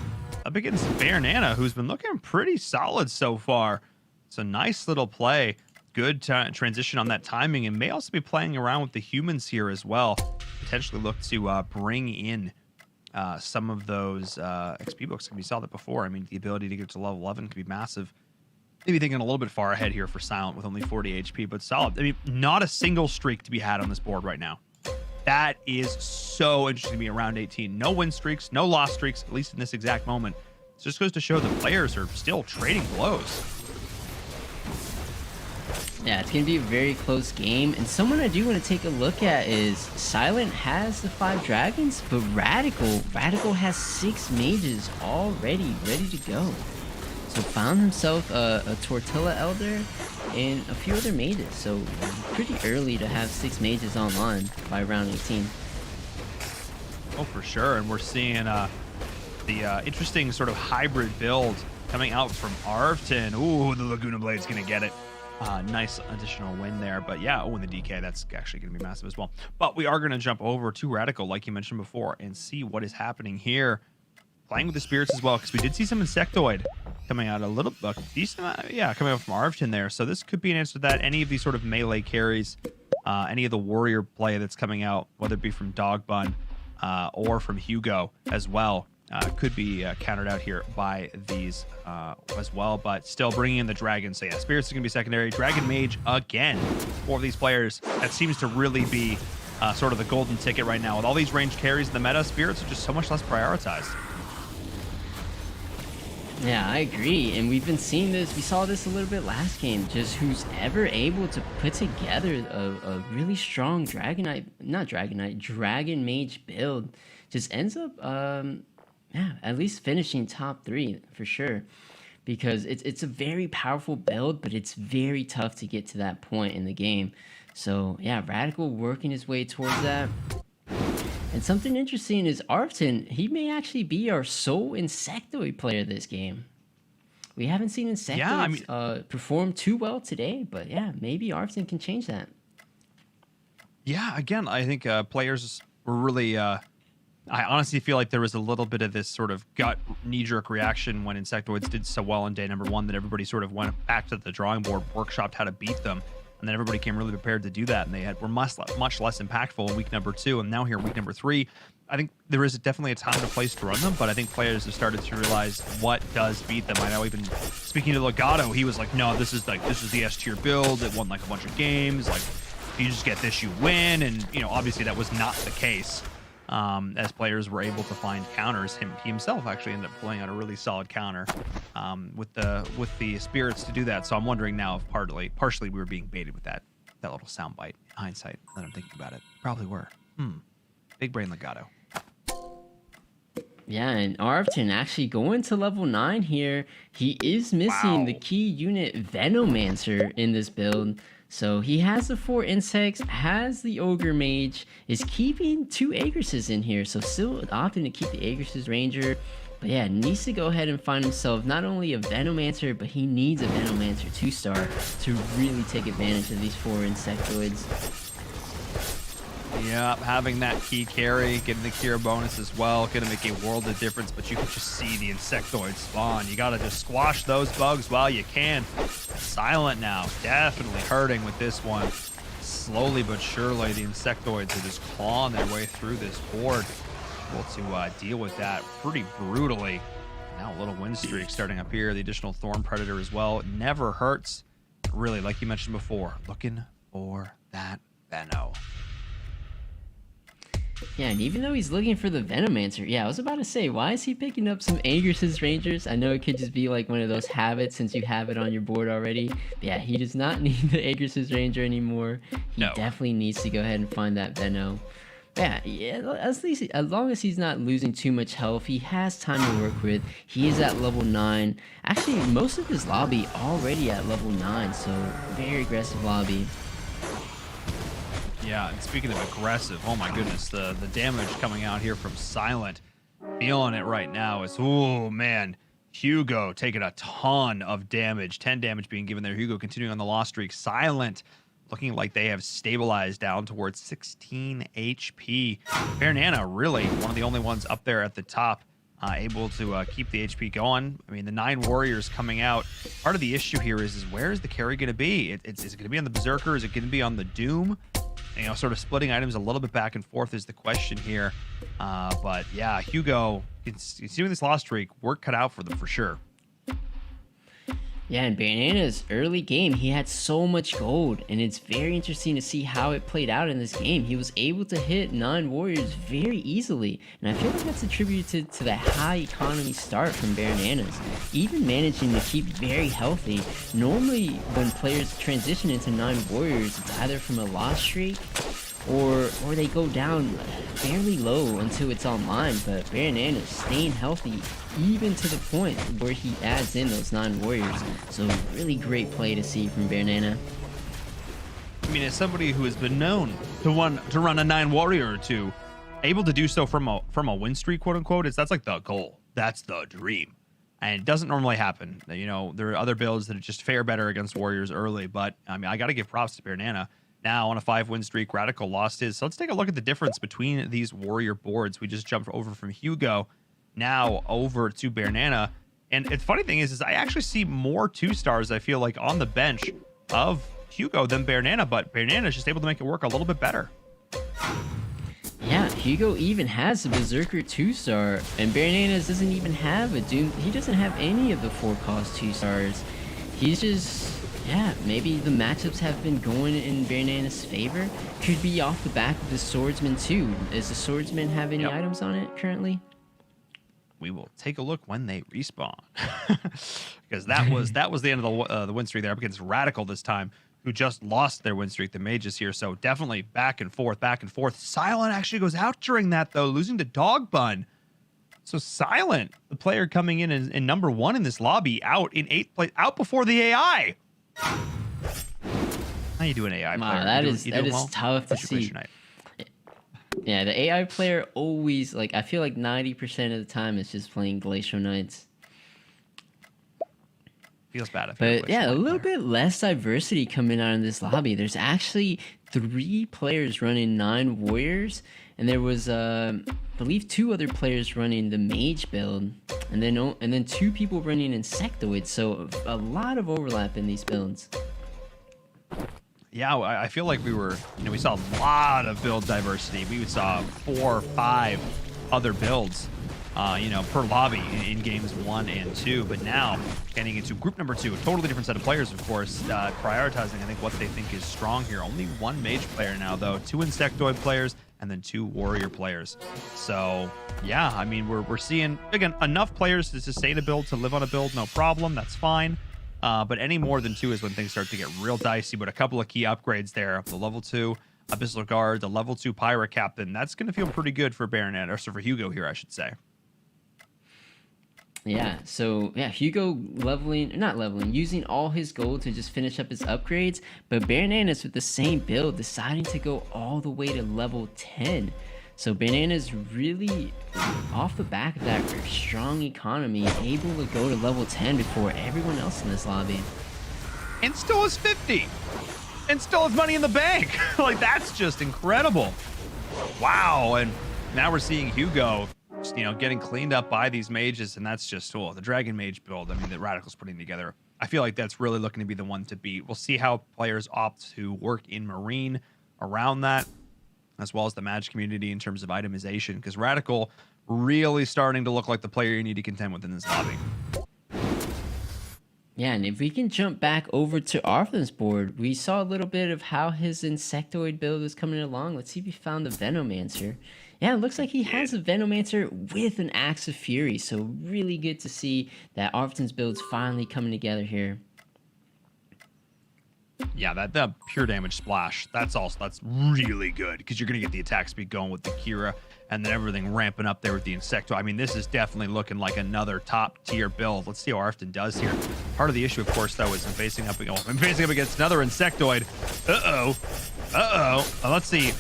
up against Baronana, who's been looking pretty solid so far. It's a nice little play. Good transition on that timing, and may also be playing around with the humans here as well. Potentially look to bring in some of those XP books. We saw that before. I mean, the ability to get to level 11 could be massive. Maybe thinking a little bit far ahead here for Silent with only 40 HP, but solid. I mean, not a single streak to be had on this board right now. That is so interesting to me around 18. No win streaks, no loss streaks, at least in this exact moment. It just goes to show the players are still trading blows. Yeah, it's going to be a very close game. And someone I do want to take a look at is Silent has the 5 dragons, but Radical has 6 mages already ready to go. So found himself a Tortilla Elder and a few other mages. So pretty early to have 6 mages online by round 18. Oh, for sure. And we're seeing the interesting sort of hybrid build coming out from Arvton. Ooh, the Laguna Blade's going to get it. Nice additional win there. But yeah, oh, and the DK, that's actually going to be massive as well. But we are going to jump over to Radical, like you mentioned before, and see what is happening here. Playing with the spirits as well, because we did see some Insectoid coming out a little decent, coming out from Arvton there. So this could be an answer to that. Any of these sort of melee carries, any of the warrior play that's coming out, whether it be from Dogbun or from Hugo as well, could be countered out here by these as well. But still bringing in the dragon. So yeah, spirits is going to be secondary. Dragon Mage again for these players. That seems to really be sort of the golden ticket right now. With all these range carries in the meta, spirits are just so much less prioritized. Yeah, I agree. And we've been seeing this. We saw this a little bit last game. Just who's ever able to put together a really strong Dragon Mage build just ends up, at least finishing top 3 for sure. Because it's a very powerful build, but it's very tough to get to that point in the game. So yeah, Radical working his way towards that. And something interesting is Arvton, he may actually be our sole Insectoid player this game. We haven't seen Insectoids perform too well today, but yeah, maybe Arvton can change that. Yeah, again, I think players were really... I honestly feel like there was a little bit of this sort of gut knee-jerk reaction when Insectoids did so well on day number 1 that everybody sort of went back to the drawing board, workshopped how to beat them. And then everybody came really prepared to do that, and they were much less impactful in week number 2, and now here in week number 3, I think there is definitely a time and a place to run them, but I think players have started to realize what does beat them. I know even speaking to Legato, he was like, no, this is the S tier build. It won like a bunch of games. Like, if you just get this, you win. And obviously that was not the case. As players were able to find counters. He himself actually ended up pulling out a really solid counter with the spirits to do that. So I'm wondering now if partially we were being baited with that little soundbite. In hindsight, that I'm thinking about it, probably were. Big brain Legato. Yeah, and Arvton actually going to level 9 here. He is missing the key unit Venomancer in this build. So he has the 4 insects, has the Ogre Mage, is keeping 2 Agrises in here. So still opting to keep the Agrises Ranger. But yeah, needs to go ahead and find himself not only a Venomancer, but he needs a Venomancer 2-star to really take advantage of these 4 Insectoids. Yeah, having that key carry, getting the cure bonus as well, gonna make a world of difference, but you can just see the Insectoid spawn. You gotta just squash those bugs while you can. Silent now, definitely hurting with this one. Slowly but surely, the Insectoids are just clawing their way through this board. Able to deal with that pretty brutally. Now a little win streak starting up here. The additional Thorn Predator as well. It never hurts. Really, like you mentioned before, looking for that Veno. Yeah, and even though he's looking for the Venomancer, I was about to say, why is he picking up some Agrises Rangers? I know it could just be like one of those habits since you have it on your board already. But yeah, he does not need the Agrises Ranger anymore. He definitely needs to go ahead and find that Veno. Yeah, as long as he's not losing too much health, he has time to work with. He is at level 9. Actually, most of his lobby already at level 9, so very aggressive lobby. Yeah, and speaking of aggressive, oh my goodness, the damage coming out here from Silent, feeling it right now is, oh man, Hugo taking a ton of damage, 10 damage being given there. Hugo continuing on the loss streak. Silent looking like they have stabilized down towards 16 HP. Nana really one of the only ones up there at the top, able to keep the HP going. I mean, the 9 warriors coming out. Part of the issue here is where is the carry going to be? Is it going to be on the Berserker? Is it going to be on the Doom? You know, sort of splitting items a little bit back and forth is the question here. But yeah, Hugo, considering this loss streak, work cut out for them for sure. Yeah, in Banana's early game, he had so much gold, and it's very interesting to see how it played out in this game. He was able to hit 9 warriors very easily, and I feel like that's attributed to the high economy start from Bananas. Even managing to keep very healthy. Normally, when players transition into 9 warriors, it's either from a loss streak or they go down fairly low until it's online, but Bananas staying healthy even to the point where he adds in those 9 warriors. So really great play to see from Banana. I mean, as somebody who has been known to run a 9 warrior or two, able to do so from a win streak, quote unquote, that's like the goal. That's the dream. And it doesn't normally happen. You know, there are other builds that just fare better against warriors early, but I mean, I got to give props to Banana. Now on a 5-win streak, Radical lost his. So let's take a look at the difference between these warrior boards. We just jumped over from Hugo, now over to Banana. And the funny thing is I actually see more 2-stars, I feel like, on the bench of Hugo than Banana, but Banana is just able to make it work a little bit better. Yeah, Hugo even has a Berserker 2-star, and Bananas doesn't even have a Doom. He doesn't have any of the 4-cost 2-stars. He's just... yeah, maybe the matchups have been going in Banana's favor. Could be off the back of the Swordsman too. Does the Swordsman have any items on it currently? We will take a look when they respawn, because that was the end of the win streak there up against Radical this time, who just lost their win streak. The mages here, so definitely back and forth, back and forth. Silent actually goes out during that though, losing to Dog Bun. So Silent, the player coming in number 1 in this lobby, out in 8th place, out before the AI. How you doing, AI player? Wow, that is well? Tough to see. Yeah, the AI player always, like, I feel like 90% of the time it's just playing Glacial Knights. Feels bad. But yeah, a little bit less diversity coming out in this lobby. There's actually 3 players running 9 warriors, and there was, I believe, 2 other players running the mage build, and then 2 people running insectoids. So a lot of overlap in these builds. Yeah, I feel like we saw a lot of build diversity. We saw 4 or 5 other builds, per lobby in games 1 and 2. But now getting into group number 2, a totally different set of players, of course, prioritizing, I think, what they think is strong here. Only 1 mage player now, though, 2 insectoid players, and then 2 warrior players. So yeah, I mean, we're seeing, again, enough players to sustain a build, to live on a build, no problem. That's fine. But any more than 2 is when things start to get real dicey. But a couple of key upgrades there. The level 2 Abyssal Guard, the level 2 Pirate Captain. That's going to feel pretty good for Baronet, or so for Hugo here, I should say. Yeah, so yeah, Hugo using all his gold to just finish up his upgrades, but Bananas with the same build deciding to go all the way to level 10. So Bananas really, off the back of that strong economy, able to go to level 10 before everyone else in this lobby. And still has 50! And still has money in the bank! Like, that's just incredible. Wow, and now we're seeing Hugo, getting cleaned up by these mages, and that's just, the Dragon Mage build, I mean, that Radical's putting together. I feel like that's really looking to be the one to beat. We'll see how players opt to work in Marine around that, as well as the Mage community in terms of itemization, because Radical really starting to look like the player you need to contend with in this lobby. Yeah, and if we can jump back over to Arthur's board, we saw a little bit of how his Insectoid build is coming along. Let's see if we found the Venomancer. Yeah, it looks like he has a Venomancer with an Axe of Fury, so really good to see that Arthur's build's finally coming together here. Yeah, that pure damage splash, that's really good, because you're going to get the attack speed going with the Kira, and then everything ramping up there with the Insecto. I mean, this is definitely looking like another top-tier build. Let's see how Arfton does here. Part of the issue, of course, though, is I'm facing up against another Insectoid. Uh-oh. Let's see.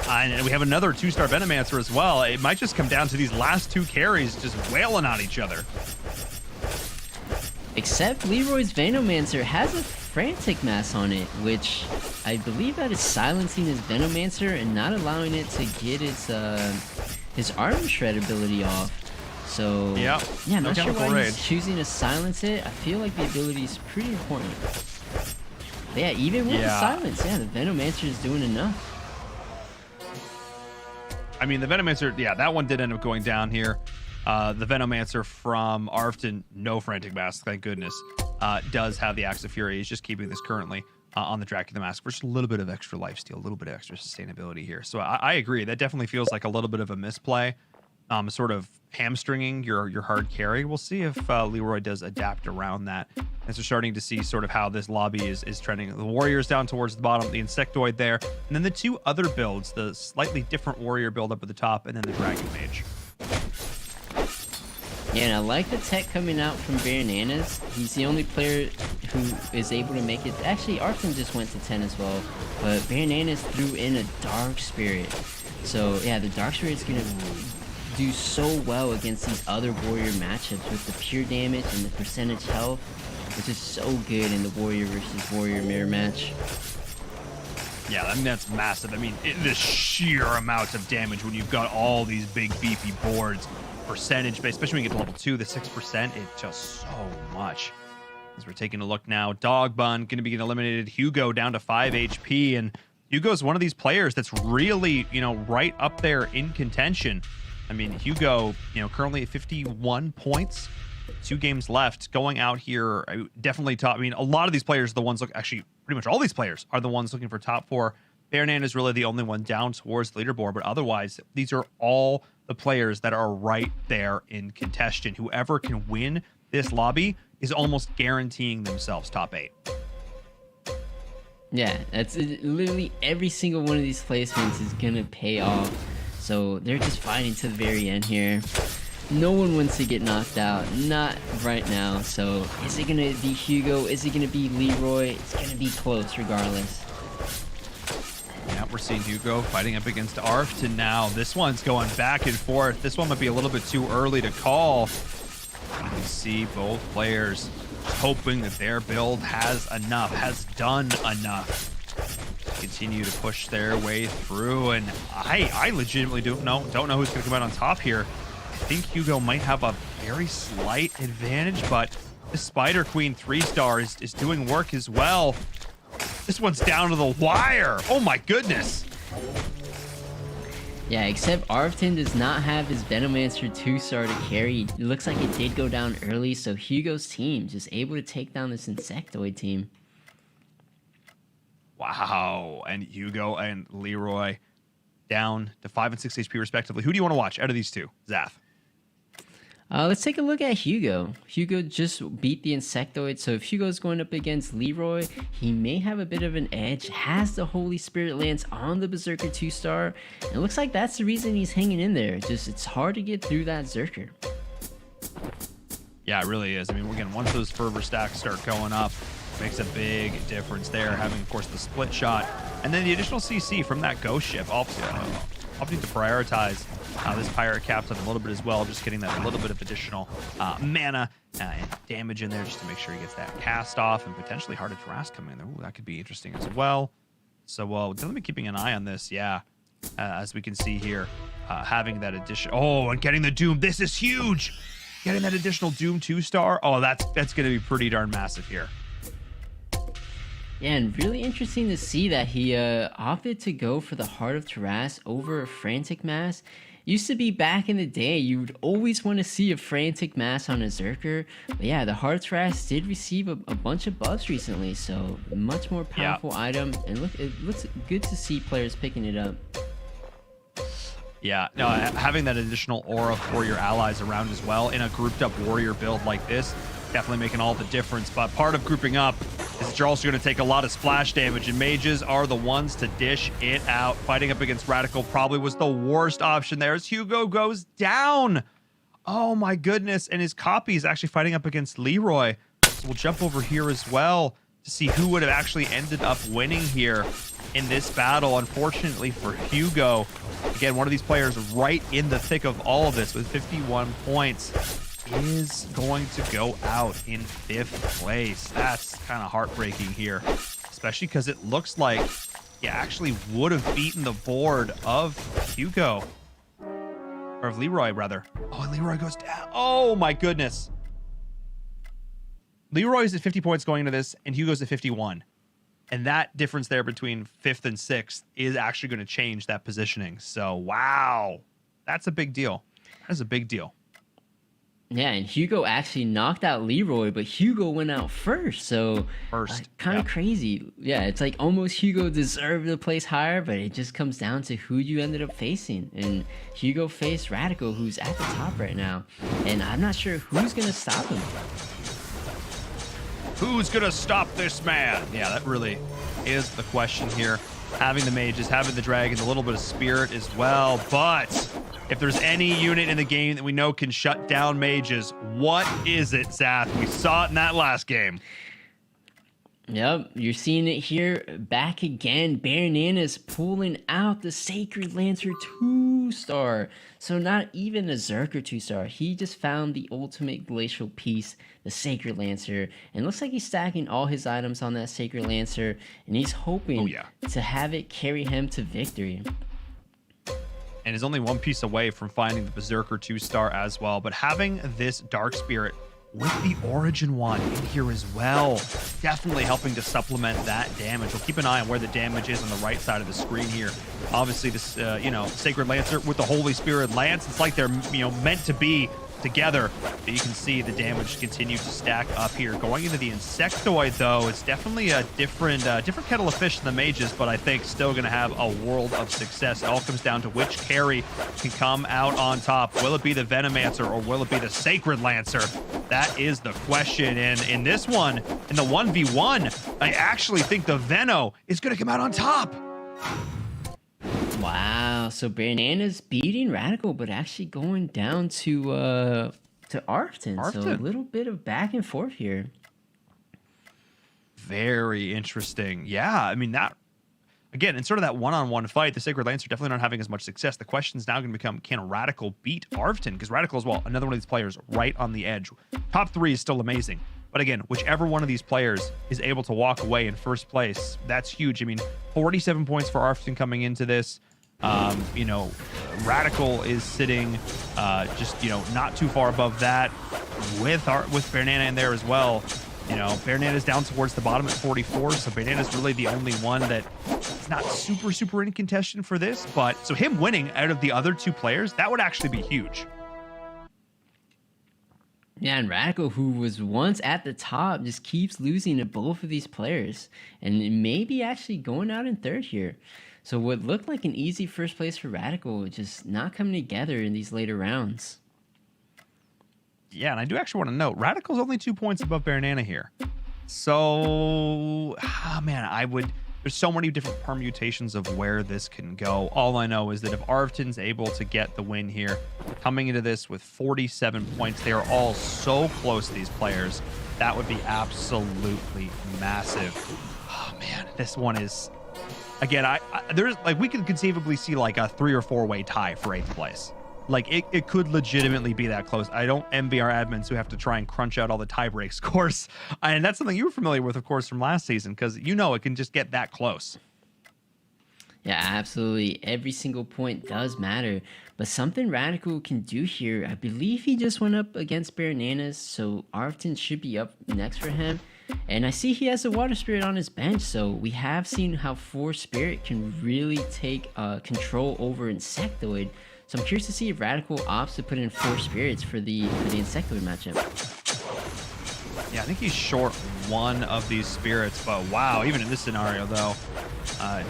And we have another 2-star Venomancer as well. It might just come down to these last 2 carries just wailing on each other. Except Leroy's Venomancer has a Frantic Mass on it, which I believe that is silencing his Venomancer and not allowing it to get his Armor Shred ability off. So yeah, I'm not sure why he's choosing to silence it. I feel like the ability is pretty important. But yeah, even with the silence, the Venomancer is doing enough. I mean, the Venomancer, that one did end up going down here. The Venomancer from Arfton, no Frantic Mask, thank goodness, does have the Axe of Fury. He's just keeping this currently on the Dracula Mask for just a little bit of extra lifesteal, a little bit of extra sustainability here. So I agree. That definitely feels like a little bit of a misplay, sort of hamstringing your hard carry. We'll see if Leroy does adapt around that. As we're starting to see sort of how this lobby is trending. The Warriors down towards the bottom, the Insectoid there, and then the 2 other builds, the slightly different Warrior build up at the top, and then the Dragon Mage. Yeah, and I like the tech coming out from Bananas. He's the only player who is able to make it. Actually, Arfton just went to 10 as well, but Bananas threw in a Dark Spirit. So yeah, the Dark Spirit's gonna do so well against these other Warrior matchups with the pure damage and the percentage health, which is so good in the Warrior versus Warrior mirror match. Yeah, I mean, that's massive. I mean, the sheer amount of damage when you've got all these big beefy boards, percentage based, especially when you get to level 2, the 6%, it's just so much. As we're taking a look now, Dog Bun going to be getting eliminated. Hugo down to 5 HP, and Hugo's one of these players that's really, right up there in contention. I mean, Hugo, currently at 51 points, 2 games left, going out here, definitely top. I mean, a lot of these players are the ones actually, pretty much all these players are the ones looking for top 4. Baronan is really the only one down towards the leaderboard, but otherwise, these are all the players that are right there in contention. Whoever can win this lobby is almost guaranteeing themselves top 8. Yeah, that's literally every single one of these placements is gonna pay off. So they're just fighting to the very end here. No one wants to get knocked out, not right now. So is it gonna be Hugo? Is it gonna be Leroy? It's gonna be close regardless. Yeah, we're seeing Hugo fighting up against Arfton now. This one's going back and forth. This one might be a little bit too early to call. You can see both players hoping that their build has done enough to continue to push their way through. And I legitimately don't know who's going to come out on top here. I think Hugo might have a very slight advantage, but the Spider Queen 3-star is doing work as well. This one's down to the wire. Oh my goodness. Yeah, except Arfton does not have his Venomancer 2-star to carry. It looks like it did go down early, so Hugo's team just able to take down this Insectoid team. Wow. And Hugo and Leroy down to 5 and 6 HP respectively. Who do you want to watch out of these two? Zath. Let's take a look at Hugo. Hugo just beat the Insectoid, so if Hugo's going up against Leroy, he may have a bit of an edge. Has the Holy Spirit Lance on the Berserker 2-star. It looks like that's the reason he's hanging in there. Just it's hard to get through that Zerker. Yeah, it really is. I mean, again, once those fervor stacks start going up, makes a big difference there. Having, of course, the split shot, and then the additional CC from that ghost ship. Opting to prioritize this pirate captain a little bit as well, just getting that a little bit of additional mana and damage in there just to make sure he gets that cast off, and potentially Heart of Taras coming in there. Ooh, that could be interesting as well. So definitely keeping an eye on this. Yeah, as we can see here, having that addition. Oh, and getting the Doom. This is huge. Getting that additional Doom 2-star. Oh, that's going to be pretty darn massive here. Yeah, and really interesting to see that he opted to go for the Heart of Taras over a Frantic Mass. Used to be back in the day, you would always want to see a Frantic Mass on a Zerker. But yeah, the Heart of Taras did receive a bunch of buffs recently, so much more powerful item. And it looks good to see players picking it up. Yeah, no, having that additional aura for your allies around as well in a grouped up warrior build like this, definitely making all the difference. But part of grouping up is that you're also going to take a lot of splash damage, and mages are the ones to dish it out. Fighting up against Radical probably was the worst option there as Hugo goes down. Oh my goodness, and his copy is actually fighting up against Leroy. So we'll jump over here as well to see who would have actually ended up winning here in this battle. Unfortunately for Hugo, again, one of these players right in the thick of all of this with 51 points is going to go out in 5th place. That's kind of heartbreaking here, especially because it looks like he actually would have beaten the board of Hugo, or of Leroy rather. Oh, and Leroy goes down. Oh my goodness. Leroy's at 50 points going into this, and Hugo's at 51. And that difference there between 5th and 6th is actually going to change that positioning. So, wow. That's a big deal. That's a big deal. Yeah, and Hugo actually knocked out Leroy, but Hugo went out first. So, kind of crazy. Yeah, it's like almost Hugo deserved to place higher, but it just comes down to who you ended up facing. And Hugo faced Radical, who's at the top right now. And I'm not sure who's going to stop him. Who's going to stop this man? Yeah, that really is the question here. Having the mages, having the dragons, a little bit of spirit as well. But if there's any unit in the game that we know can shut down mages, what is it, Zath? We saw it in that last game. Yep, you're seeing it here back again. Bananas pulling out the Sacred Lancer 2-star. So not even a Zerker 2-star. He just found the ultimate glacial piece, the Sacred Lancer. And looks like he's stacking all his items on that Sacred Lancer. And he's hoping to have it carry him to victory. And is only one piece away from finding the Berserker 2-star as well. But having this Dark Spirit with the Origin one in here as well, definitely helping to supplement that damage. We'll keep an eye on where the damage is on the right side of the screen here. Obviously, this, Sacred Lancer with the Holy Spirit Lance, it's like they're, meant to be together. But you can see the damage continue to stack up here. Going into the Insectoid, though, it's definitely a different kettle of fish than the mages, but I think still going to have a world of success. It all comes down to which carry can come out on top. Will it be the Venomancer or will it be the Sacred Lancer? That is the question. And in this one, in the 1v1, I actually think the Veno is going to come out on top. Wow, so Bananas beating Radical, but actually going down to Arfton. So a little bit of back and forth here. Very interesting. Yeah, I mean, that, again, in sort of that one-on-one fight, the Sacred Lancer definitely not having as much success. The question is now going to become, can Radical beat Arfton? Because Radical as well, another one of these players right on the edge. Top 3 is still amazing. But again, whichever one of these players is able to walk away in first place, that's huge. I mean, 47 points for Arfton coming into this. Radical is sitting not too far above that with Banana in there as well. Banana's down towards the bottom at 44, so Banana's really the only one that is not super in contention for this. But so him winning out of the other 2 players, that would actually be huge. Yeah, and Radical, who was once at the top, just keeps losing to both of these players. And maybe actually going out in 3rd here. So what looked like an easy first place for Radical, just not coming together in these later rounds. Yeah, and I do actually want to note, Radical's only 2 points above Banana here. So, there's so many different permutations of where this can go. All I know is that if Arfton's able to get the win here, coming into this with 47 points, they are all so close, these players. That would be absolutely massive. Oh, man, this one is... Again, there's we could conceivably see like a 3 or 4-way tie for 8th place. Like it could legitimately be that close. I don't envy our admins who have to try and crunch out all the tie break scores. And that's something you were familiar with, of course, from last season, because it can just get that close. Yeah, absolutely. Every single point does matter. But something Radical can do here, I believe he just went up against Bananas, so Arfton should be up next for him. And I see he has a Water Spirit on his bench, so we have seen how Force Spirit can really take control over Insectoid. So I'm curious to see if Radical opts to put in 4 Spirits for the Insectoid matchup. Yeah, I think he's short one of these spirits, but wow, even in this scenario, though,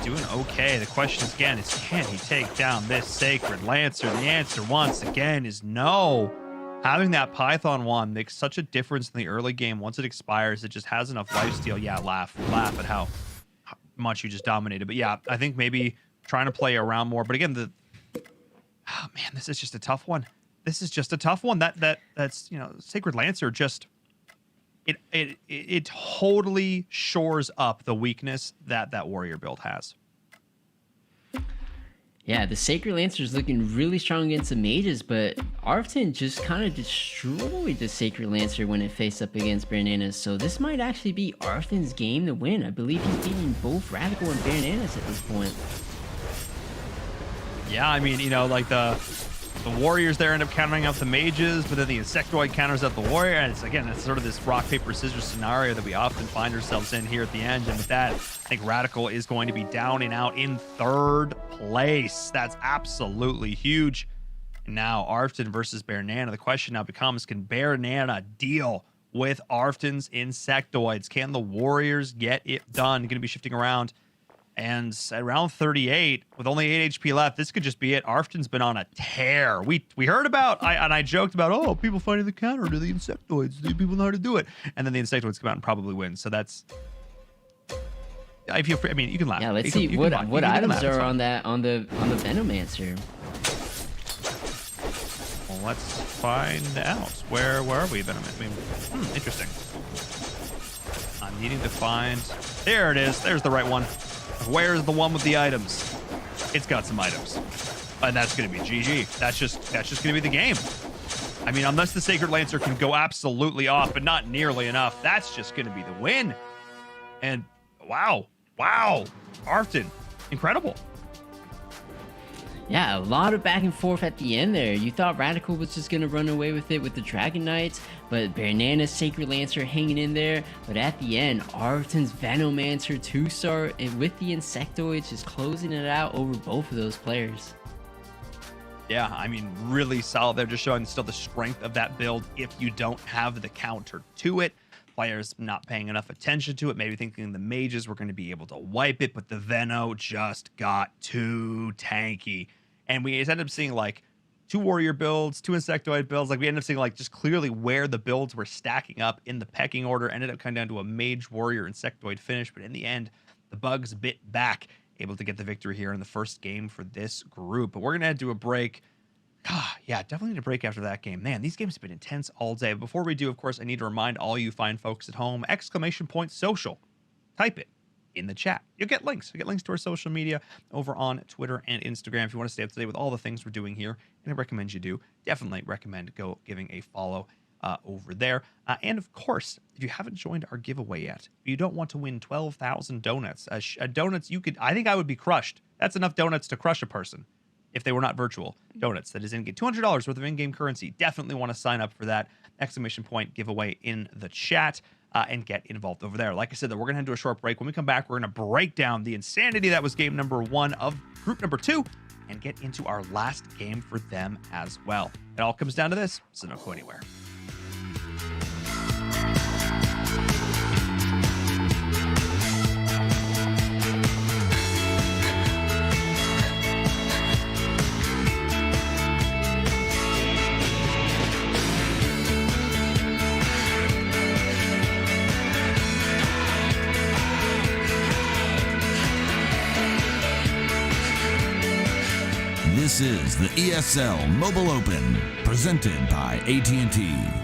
doing okay. The question is, again, is can he take down this Sacred Lancer? The answer, once again, is no. Having that Python wand makes such a difference in the early game. Once it expires, it just has enough lifesteal. Yeah, laugh at how much you just dominated. But yeah, I think maybe trying to play around more. But again, this is just a tough one. This is just a tough one. That's Sacred Lancer just it totally shores up the weakness that Warrior build has. Yeah, the Sacred Lancer is looking really strong against the mages, but Arfton just kind of destroyed the Sacred Lancer when it faced up against Bananas. So this might actually be Arfton's game to win. I believe he's beating both Radical and Bananas at this point. Yeah, I mean, like the Warriors there end up countering out the mages, but then the Insectoid counters out the Warrior, and it's sort of this rock, paper, scissors scenario that we often find ourselves in here at the end. And with that, I think Radical is going to be down and out in 3rd place. That's absolutely huge. And now Arfton versus Banana. The question now becomes, can Banana deal with Arfton's Insectoids? Can the Warriors get it done? Going to be shifting around. And at round 38, with only 8 HP left, this could just be it. Arfton's been on a tear. We heard about, I joked about, people finding the counter to the Insectoids. Do people know how to do it? And then the Insectoids come out and probably win. So that's, I feel free. I mean, you can laugh. Yeah, let's see what items are on the Venomancer. Well, let's find out. Where are we, Venom? I mean, interesting. I'm needing to find. There it is. There's the right one. Where's the one with the items? It's got some items, and that's going to be GG. That's just going to be the game. I mean, unless the Sacred Lancer can go absolutely off, but not nearly enough, that's just going to be the win. And wow, Arfton, incredible. Yeah, a lot of back and forth at the end there. You thought Radical was just going to run away with it with the Dragon Knights, but Banana's Sacred Lancer hanging in there. But at the end, Arfton's Venomancer 2-star and with the Insectoids just closing it out over both of those players. Yeah, I mean, really solid there, just showing still the strength of that build if you don't have the counter to it. Players not paying enough attention to it, maybe thinking the mages were going to be able to wipe it, but the Veno just got too tanky. And we ended up seeing like 2 Warrior builds, 2 Insectoid builds. Like we ended up seeing like just clearly where the builds were stacking up in the pecking order. Ended up coming down to a Mage Warrior Insectoid finish, but in the end, the Bugs bit back, able to get the victory here in the first game for this group. But we're going to head to a break. Yeah, definitely need a break after that game. Man, these games have been intense all day. But before we do, of course, I need to remind all you fine folks at home, !social. Type it in the chat. You'll get links. You'll get links to our social media over on Twitter and Instagram. If you want to stay up to date with all the things we're doing here, and I recommend you do, definitely recommend go giving a follow over there. And of course, if you haven't joined our giveaway yet, if you don't want to win 12,000 donuts, donuts I think I would be crushed. That's enough donuts to crush a person. If they were not virtual donuts, that is in-game $200 worth of in-game currency. Definitely want to sign up for that ! Giveaway in the chat and get involved over there. Like I said, that we're going to head to a short break. When we come back, we're going to break down the insanity that was game number 1 of group number 2 and get into our last game for them as well. It all comes down to this, so don't go anywhere. This is the ESL Mobile Open, presented by AT&T.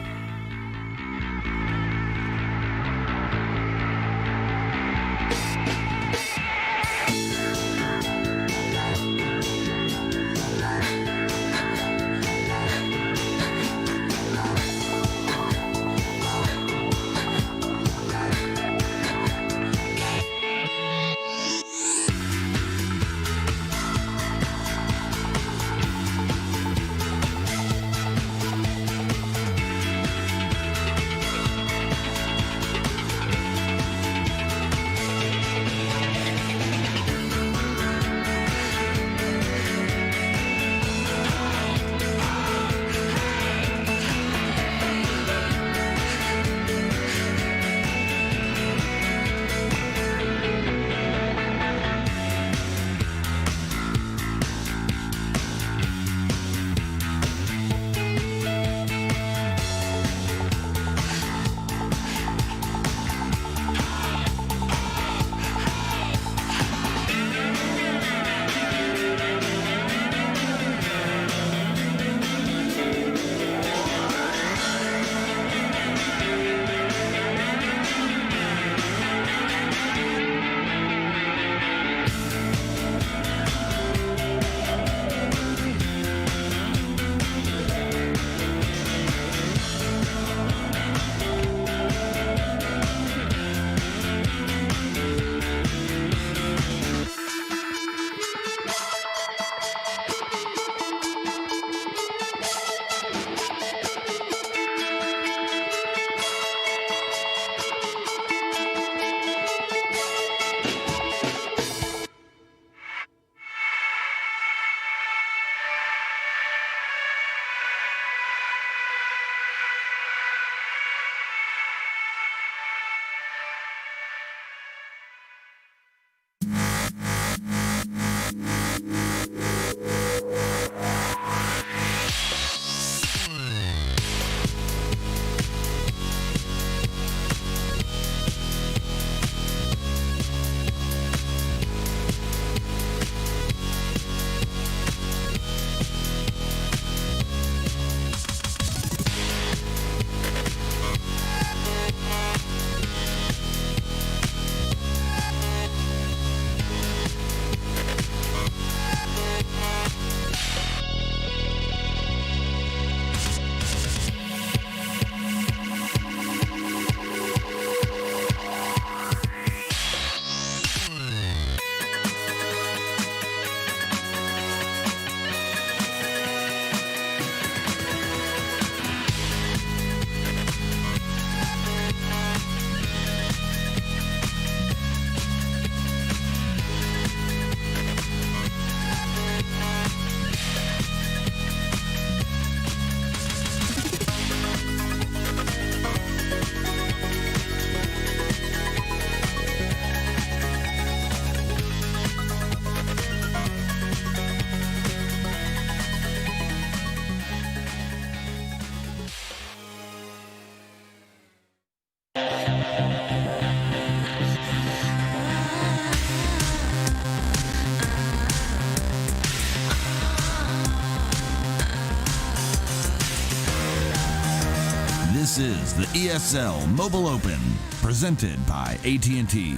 This is the ESL Mobile Open, presented by AT&T.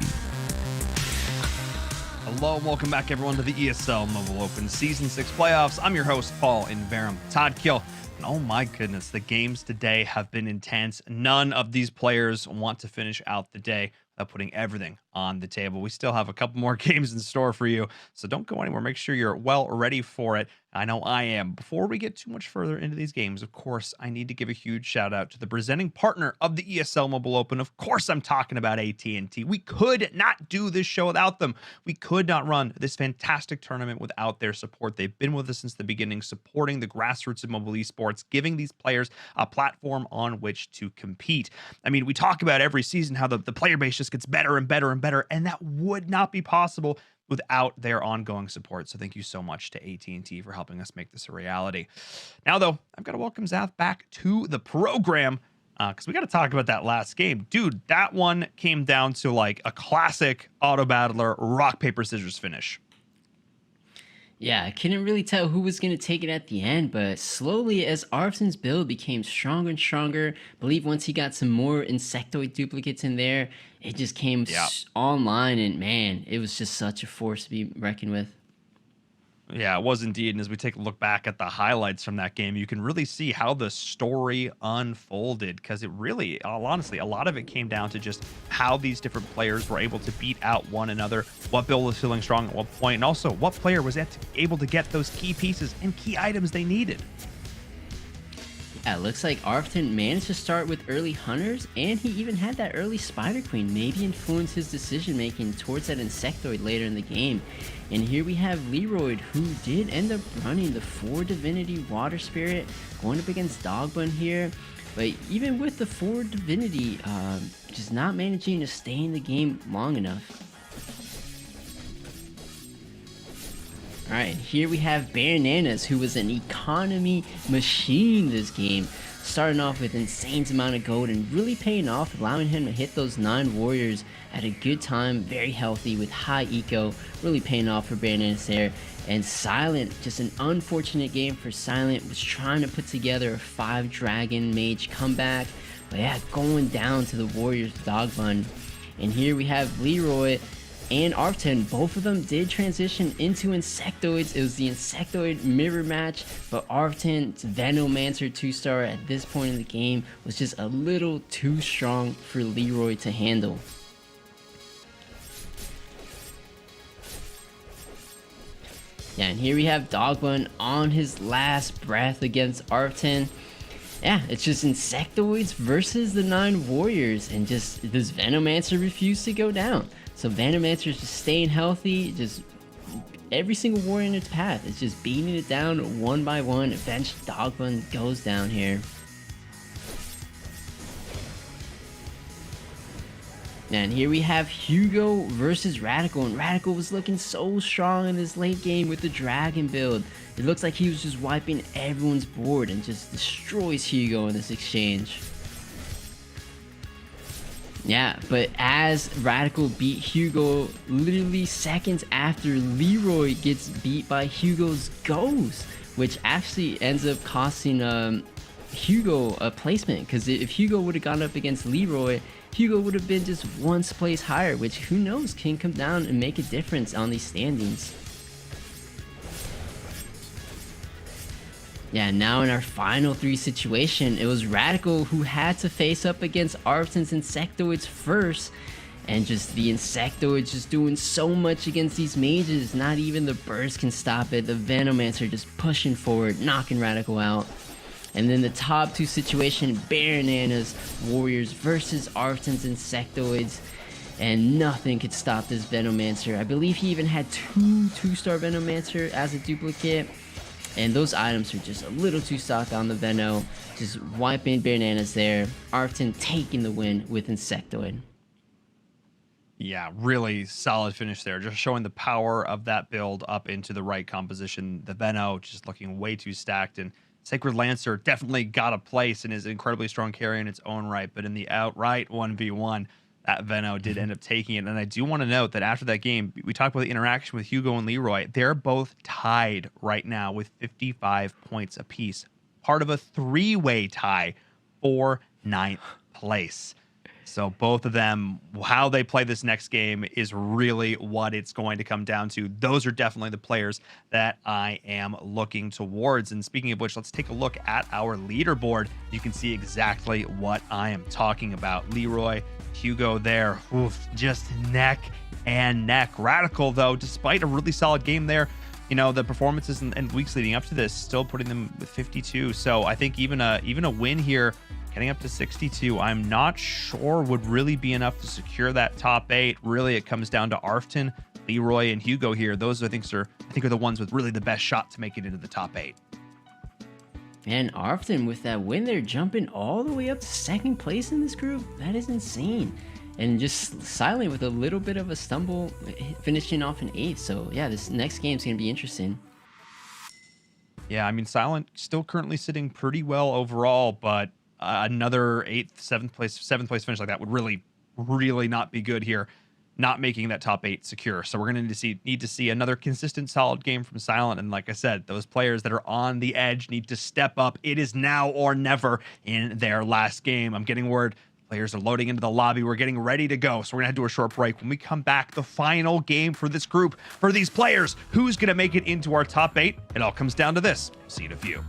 Hello and welcome back, everyone, to the ESL Mobile Open Season 6 playoffs. I'm your host, Paul Inverum. Todd Kill. And oh my goodness, the games today have been intense. None of these players want to finish out the day without putting everything on the table. We still have a couple more games in store for you, so don't go anywhere. Make sure you're well ready for it. I know I am. Before we get too much further into these games, of course, I need to give a huge shout out to the presenting partner of the ESL Mobile Open. Of course, I'm talking about AT&T. We could not do this show without them. We could not run this fantastic tournament without their support. They've been with us since the beginning, supporting the grassroots of mobile esports, giving these players a platform on which to compete. I mean, we talk about every season how the player base just gets better and better and better, and that would not be possible without their ongoing support. So thank you so much to AT&T for helping us make this a reality. Now, though, I've got to welcome Zath back to the program because we got to talk about that last game. Dude, that one came down to like a classic auto battler rock, paper, scissors finish. Yeah, I couldn't really tell who was going to take it at the end, but slowly as Arfton's build became stronger and stronger, I believe once he got some more insectoid duplicates in there, it just came online, and man, it was just such a force to be reckoned with. Yeah, it was indeed. And as we take a look back at the highlights from that game, you can really see how the story unfolded, because it really, honestly, a lot of it came down to just how these different players were able to beat out one another, what build was feeling strong at what point, and also what player was able to get those key pieces and key items they needed. Yeah, it looks like Arfton managed to start with early Hunters, and he even had that early Spider Queen, maybe influence his decision making towards that Insectoid later in the game. And here we have Leroy, who did end up running the 4 Divinity Water Spirit, going up against Dogbun here. But even with the 4 Divinity, just not managing to stay in the game long enough. Alright, here we have Bananas, who was an economy machine this game, starting off with insane amount of gold and really paying off, allowing him to hit those 9 warriors at a good time, very healthy with high eco, really paying off for Bananas there. And Silent, just an unfortunate game for Silent, was trying to put together a 5 dragon mage comeback, but yeah, going down to the warriors Dogbun. And here we have Leroy and Arfton, both of them did transition into Insectoids. It was the Insectoid mirror match, but Arfton's Venomancer 2-star at this point in the game was just a little too strong for Leroy to handle. Yeah, and here we have Dogbun on his last breath against Arfton. Yeah, it's just Insectoids versus the 9 warriors, and just this Venomancer refused to go down. So Venomancer's just staying healthy, just every single warrior in its path. It's just beating it down one by one. Eventually Dogbun goes down here. And here we have Hugo versus Radical, and Radical was looking so strong in this late game with the dragon build. It looks like he was just wiping everyone's board and just destroys Hugo in this exchange. Yeah, but as Radical beat Hugo, literally seconds after Leroy gets beat by Hugo's Ghost, which actually ends up costing Hugo a placement, because if Hugo would have gone up against Leroy, Hugo would have been just one place higher, which who knows can come down and make a difference on these standings. Yeah, now in our final 3 situation, it was Radical who had to face up against Arfton's Insectoids first, and just the Insectoids just doing so much against these mages, not even the burst can stop it. The Venomancer just pushing forward, knocking Radical out. And then the top 2 situation, Bananas Warriors versus Arfton's Insectoids, and nothing could stop this Venomancer. I believe he even had 2-star Venomancer as a duplicate. And those items are just a little too stocked on the Veno, just wiping Bananas there. Arfton taking the win with Insectoid. Yeah, really solid finish there. Just showing the power of that build up into the right composition. The Veno just looking way too stacked, and Sacred Lancer definitely got a place and is an incredibly strong carry in its own right. But in the outright 1v1, that Veno did end up taking it. And I do want to note that after that game, we talked about the interaction with Hugo and Leroy. They're both tied right now with 55 points apiece. Part of a 3-way tie for ninth place. So both of them, how they play this next game is really what it's going to come down to. Those are definitely the players that I am looking towards. And speaking of which, let's take a look at our leaderboard. You can see exactly what I am talking about. Leroy, Hugo there, oof, just neck and neck. Radical, though, despite a really solid game there, you know, the performances and weeks leading up to this, still putting them with 52. So I think even a win here, getting up to 62, I'm not sure would really be enough to secure that top 8. Really, it comes down to Arfton, Leroy, and Hugo here. Those I think are the ones with really the best shot to make it into the top 8. And Arfton, with that win, they're jumping all the way up to second place in this group. That is insane. And just Silent with a little bit of a stumble, finishing off in 8th. So yeah, this next game's gonna be interesting. Yeah, I mean, Silent still currently sitting pretty well overall, but another 8th, 7th place finish like that would really, really not be good here, not making that top 8 secure. So we're going to need to see another consistent, solid game from Silent. And like I said, those players that are on the edge need to step up. It is now or never in their last game. I'm getting word players are loading into the lobby. We're getting ready to go. So we're going to do a short break. When we come back, the final game for this group, for these players, who's going to make it into our top 8? It all comes down to this. See you in a few.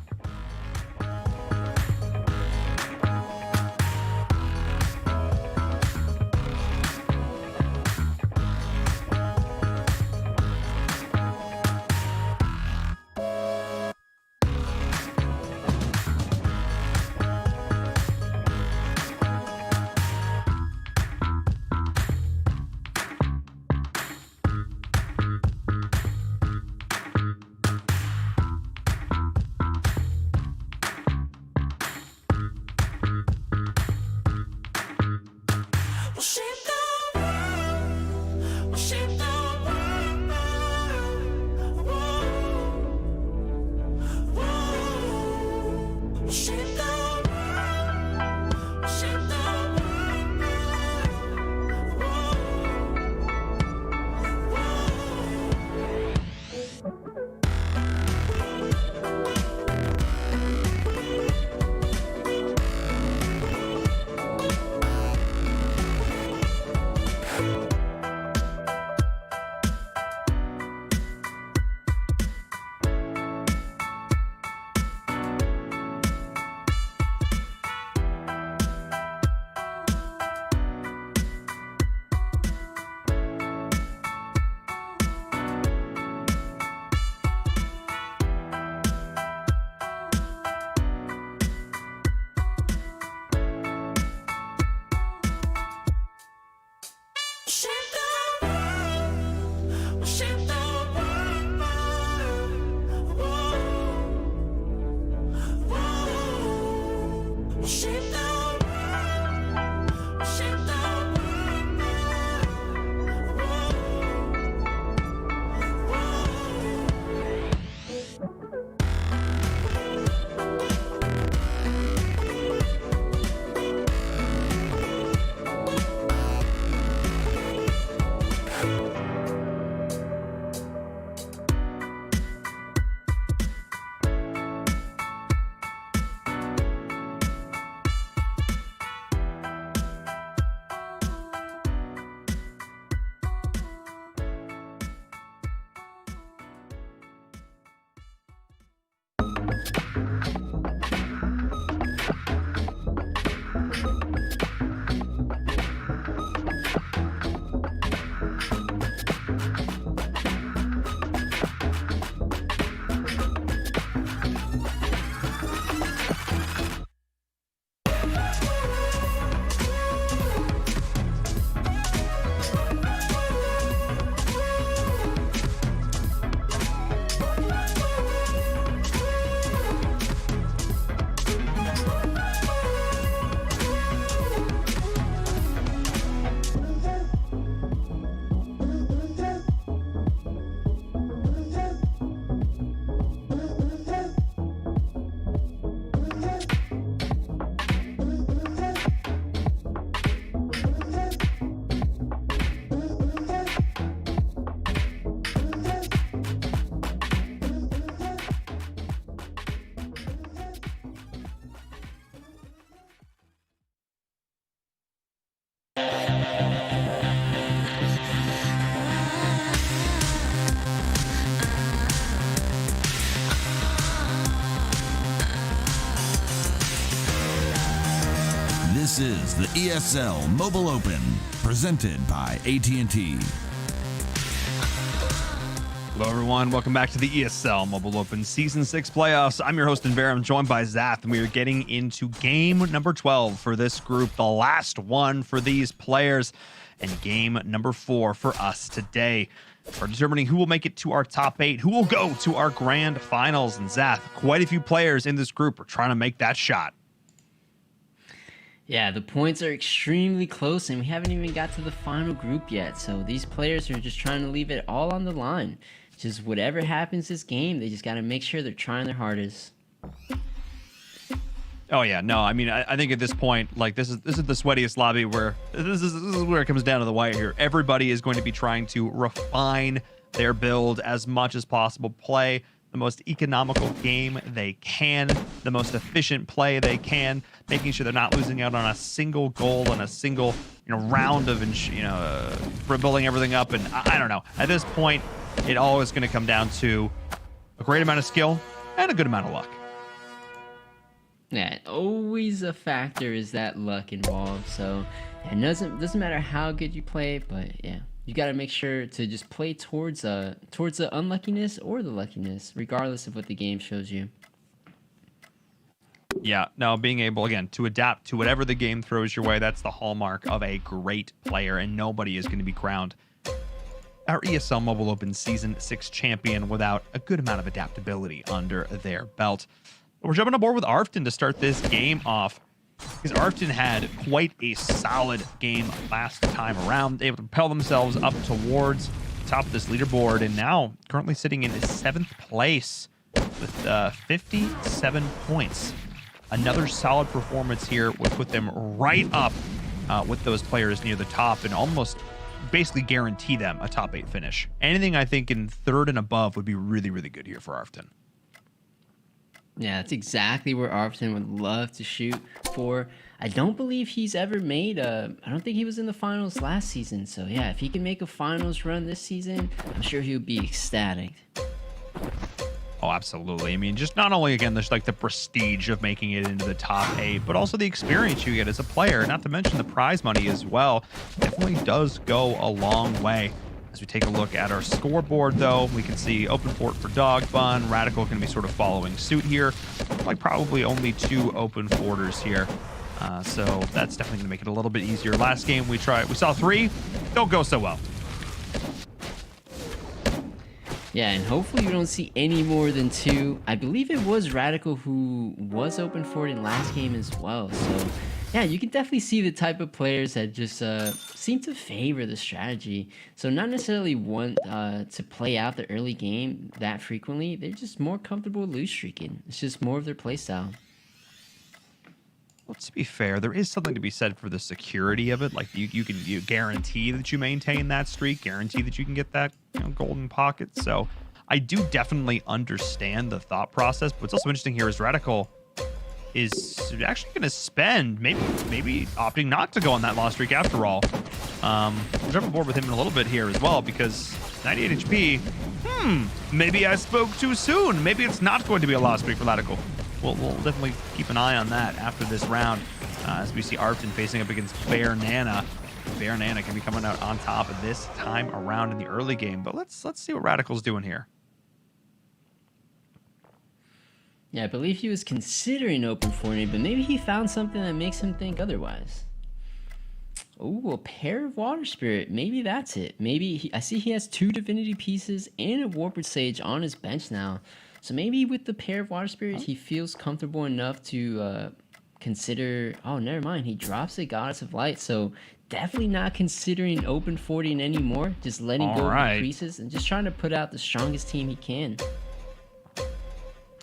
This is the ESL Mobile Open, presented by AT&T. Hello, everyone. Welcome back to the ESL Mobile Open Season 6 playoffs. I'm your host, Vera. I'm joined by Zath, and we are getting into game number 12 for this group, the last one for these players, and game number 4 for us today. We're determining who will make it to our top 8, who will go to our grand finals. And Zath, quite a few players in this group are trying to make that shot. Yeah, the points are extremely close, and we haven't even got to the final group yet. So these players are just trying to leave it all on the line. Just whatever happens this game, they just got to make sure they're trying their hardest. Oh yeah, no, I mean, I think at this point, like this is the sweatiest lobby where this is where it comes down to the wire here. Everybody is going to be trying to refine their build as much as possible, play the most economical game they can, the most efficient play they can, making sure they're not losing out on a single goal and a single round of building everything up. And I don't know. At this point, it all is going to come down to a great amount of skill and a good amount of luck. Yeah, always a factor is that luck involved. So it doesn't matter how good you play, but yeah, you got to make sure to just play towards the unluckiness or the luckiness, regardless of what the game shows you. Yeah, no, being able, again, to adapt to whatever the game throws your way, that's the hallmark of a great player, and nobody is going to be crowned our ESL Mobile Open Season 6 champion without a good amount of adaptability under their belt. We're jumping aboard with Arfton to start this game off, because Arfton had quite a solid game last time around, able to propel themselves up towards the top of this leaderboard, and now currently sitting in 7th place with 57 points. Another solid performance here would put them right up with those players near the top and almost basically guarantee them a top 8 finish. Anything I think in 3rd and above would be really, really good here for Arfton. Yeah, that's exactly where Arfton would love to shoot for. I don't believe he's ever made I don't think he was in the finals last season. So yeah, if he can make a finals run this season, I'm sure he would be ecstatic. Oh, absolutely. I mean, just not only, again, there's like the prestige of making it into the top 8, but also the experience you get as a player, not to mention the prize money as well. Definitely does go a long way. As we take a look at our scoreboard, though, we can see Open Fort for Dog Bun. Radical going to be sort of following suit here. Like probably only 2 Open Forters here. So that's definitely going to make it a little bit easier. Last game we saw 3. Don't go so well. Yeah, and hopefully we don't see any more than 2. I believe it was Radical who was Open Fort in last game as well. So yeah, you can definitely see the type of players that just seem to favor the strategy. So not necessarily want to play out the early game that frequently. They're just more comfortable loose streaking. It's just more of their play style. Well, to be fair, there is something to be said for the security of it. Like you guarantee that you maintain that streak, guarantee that you can get that golden pocket. So I do definitely understand the thought process. But what's also interesting here is Radical is actually going to spend, maybe opting not to go on that loss streak after all. We'll jump aboard with him in a little bit here as well, because 98 HP, maybe I spoke too soon. Maybe it's not going to be a loss streak for Radical. We'll definitely keep an eye on that after this round, as we see Arfton facing up against Bear Nana. Bear Nana can be coming out on top of this time around in the early game, but let's see what Radical's doing here. Yeah, I believe he was considering Open Fortnite, but maybe he found something that makes him think otherwise. Oh, a pair of Water Spirit. Maybe that's it. Maybe I see he has 2 Divinity pieces and a Warped Sage on his bench now. So maybe with the pair of Water Spirit, he feels comfortable enough to consider... Oh, never mind. He drops a Goddess of Light. So definitely not considering Open Fortnite anymore. Just letting go of the creases and just trying to put out the strongest team he can.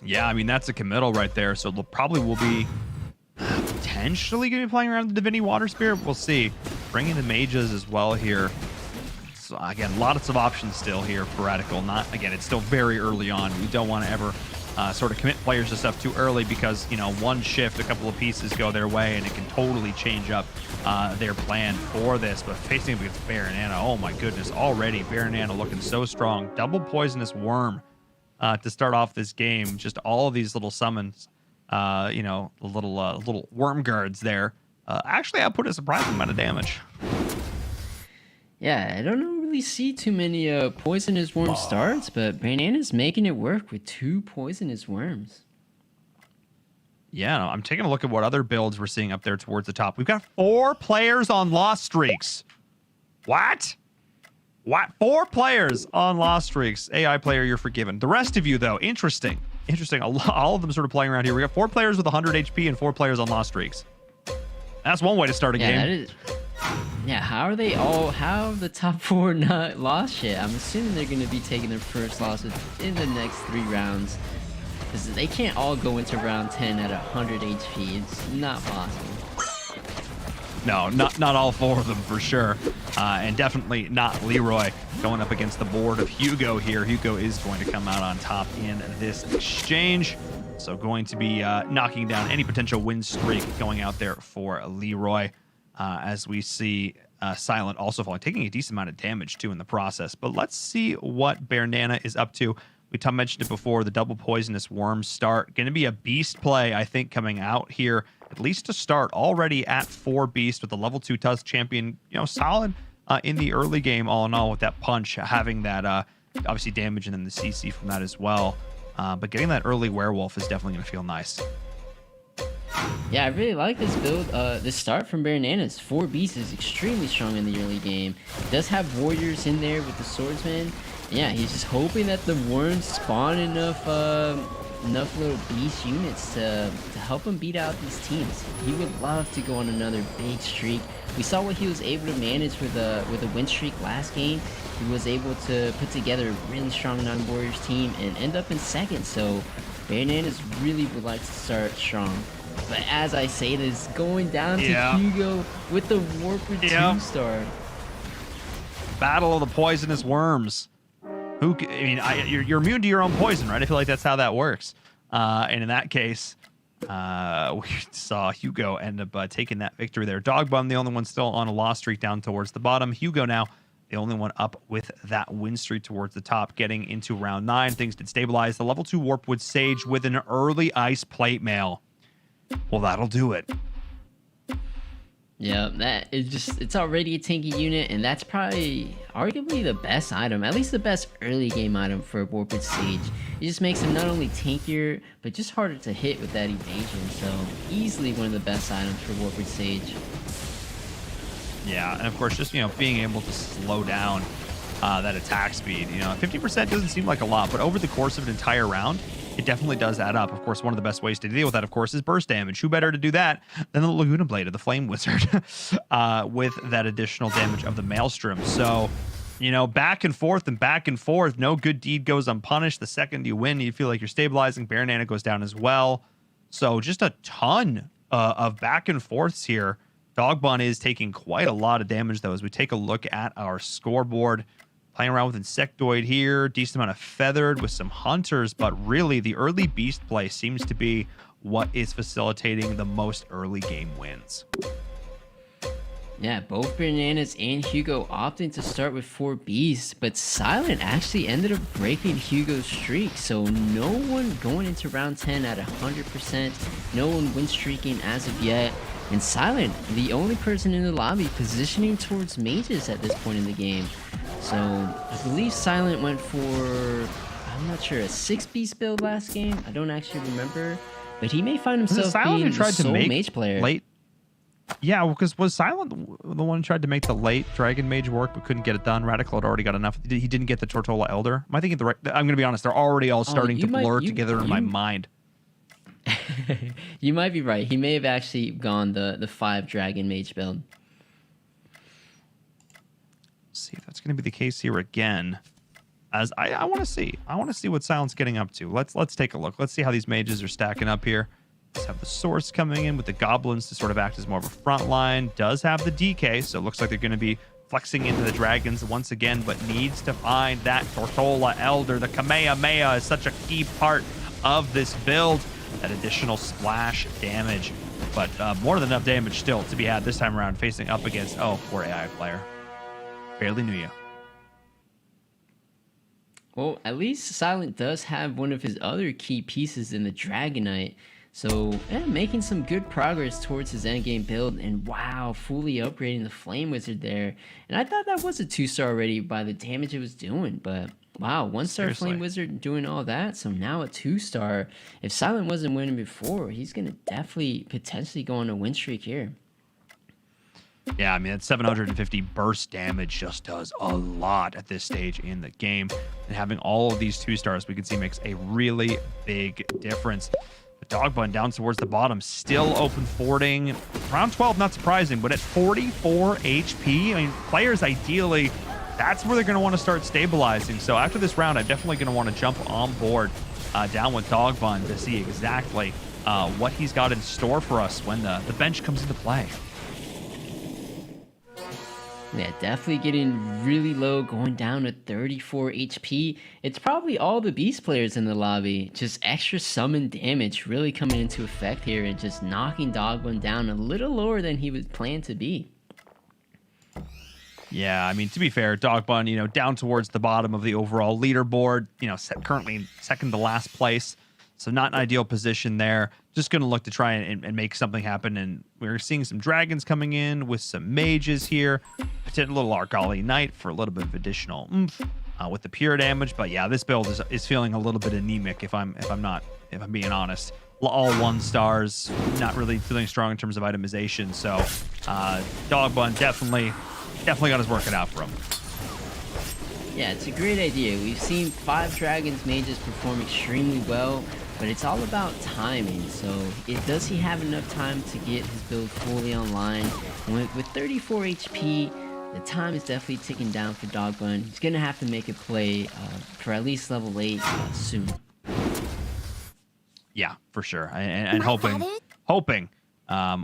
Yeah, I mean, that's a committal right there. So probably will be potentially going to be playing around the Divinity Water Spirit. We'll see. Bringing the mages as well here. So again, lots of options still here for Radical. Again, it's still very early on. We don't want to ever sort of commit players to stuff too early, because, one shift, a couple of pieces go their way, and it can totally change up their plan for this. But facing up against Bear Nana, oh my goodness, already Bear Nana looking so strong. Double Poisonous Worm to start off this game. Just all of these little summons, little worm guards there actually output a surprising amount of damage. Yeah, I don't really see too many poisonous worm starts, but Banana's making it work with 2 poisonous worms. Yeah, no, I'm taking a look at what other builds we're seeing up there towards the top. We've got 4 players on loss streaks. What? 4 players on loss streaks. AI player, you're forgiven. The rest of you, though, interesting. All of them sort of playing around here. We got 4 players with 100 HP and 4 players on loss streaks. That's one way to start a game. That is, how are the top 4 not lost yet? I'm assuming they're going to be taking their first losses in the next 3 rounds. Because they can't all go into round 10 at 100 HP. It's not possible. No, not all 4 of them for sure. And definitely not Leroy going up against the board of Hugo here. Hugo is going to come out on top in this exchange. So going to be knocking down any potential win streak going out there for Leroy. As we see Silent also falling, taking a decent amount of damage too in the process. But let's see what Banana is up to. We mentioned it before, the double poisonous worm start. Going to be a beast play, I think, coming out here, at least to start, already at 4 beast with the level 2 Tusk champion, solid in the early game, all in all, with that punch, having that obviously damage and then the CC from that as well. But getting that early werewolf is definitely going to feel nice. Yeah, I really like this build. This start from Bananas. 4 beasts is extremely strong in the early game. It does have warriors in there with the swordsman. Yeah, he's just hoping that the worms spawn enough little beast units to help him beat out these teams. He would love to go on another big streak. We saw what he was able to manage with a win streak last game. He was able to put together a really strong non-warriors team and end up in second. So Bananas really would like to start strong. But as I say this, going down to Hugo with the Warper 2 star. Battle of the poisonous worms. You're immune to your own poison, right? I feel like that's how that works. And in that case, we saw Hugo end up taking that victory there. Dogbun, the only one still on a loss streak down towards the bottom. Hugo now the only one up with that win streak towards the top, getting into round 9. Things did stabilize. The level 2 Warpwood Sage with an early Ice Plate Mail. Well, that'll do it. Yeah, it's already a tanky unit, and that's probably arguably the best item, at least the best early game item for Warped Sage. It just makes him not only tankier, but just harder to hit with that evasion, so easily one of the best items for Warped Sage. Yeah, and of course, just, being able to slow down that attack speed. 50% doesn't seem like a lot, but over the course of an entire round, it definitely does add up. Of course, one of the best ways to deal with that, of course, is burst damage. Who better to do that than the Laguna Blade of the Flame Wizard with that additional damage of the Maelstrom. So, back and forth and back and forth. No good deed goes unpunished. The second you win, you feel like you're stabilizing. Banana goes down as well. So just a ton of back and forths here. Dogbun is taking quite a lot of damage, though, as we take a look at our scoreboard. Playing around with Insectoid here, decent amount of Feathered with some Hunters, but really the early Beast play seems to be what is facilitating the most early game wins. Yeah, both Bananas and Hugo opting to start with 4 Beasts, but Silent actually ended up breaking Hugo's streak, so no one going into round 10 at 100%, no one win streaking as of yet, and Silent, the only person in the lobby positioning towards mages at this point in the game. So, I believe Silent went for, I'm not sure, a 6 beast build last game. I don't actually remember. But he may find himself being the sole mage player. Yeah, because was Silent the one who tried to make the late Dragon Mage work but couldn't get it done? Radical had already got enough. He didn't get the Tortola Elder. Am I thinking the right? I'm going to be honest. They're already all starting to blur together in my mind. You might be right. He may have actually gone the 5 Dragon Mage build. See if that's going to be the case here again. As I want to see. I want to see what Silent's getting up to. Let's take a look. Let's see how these mages are stacking up here. Let's have the Source coming in with the Goblins to sort of act as more of a front line. Does have the DK, so it looks like they're going to be flexing into the Dragons once again, but needs to find that Tortola Elder. The Kamehameha is such a key part of this build. That additional splash damage. But more than enough damage still to be had this time around, facing up against, poor AI player. Barely knew you. Well, at least Silent does have one of his other key pieces in the Dragonite. So yeah, making some good progress towards his endgame build, and wow, fully upgrading the Flame Wizard there. And I thought that was a 2-star already by the damage it was doing, but wow, 1-star Seriously. Flame Wizard doing all that, so now a 2-star. If Silent wasn't winning before, he's gonna definitely potentially go on a win streak here. Yeah, I mean, that 750 burst damage just does a lot at this stage in the game. And having all of these 2-stars, we can see makes a really big difference. The Dog Bun down towards the bottom, still open fording. Round 12, not surprising, but at 44 HP, I mean, players ideally, that's where they're going to want to start stabilizing. So after this round, I'm definitely going to want to jump on board down with Dog Bun to see exactly what he's got in store for us when the bench comes into play. Yeah, definitely getting really low, going down to 34 HP. It's probably all the beast players in the lobby. Just extra summon damage really coming into effect here and just knocking Dogbun down a little lower than he was planned to be. Yeah, I mean, to be fair, Dogbun, you know, down towards the bottom of the overall leaderboard, you know, currently second to last place. So not an ideal position there. Just going to look to try and make something happen. And we're seeing some dragons coming in with some mages here. Potential little Argali Knight for a little bit of additional oomph with the pure damage. But yeah, this build is feeling a little bit anemic if I'm being honest. All 1-stars, not really feeling strong in terms of itemization. So Dogbun definitely got his work cut out for him. Yeah, it's a great idea. We've seen 5 dragons mages perform extremely well, but it's all about timing. So does he have enough time to get his build fully online? With 34 HP, the time is definitely ticking down for Dogbun. He's going to have to make a play for at least level 8 soon. Yeah, for sure. And hoping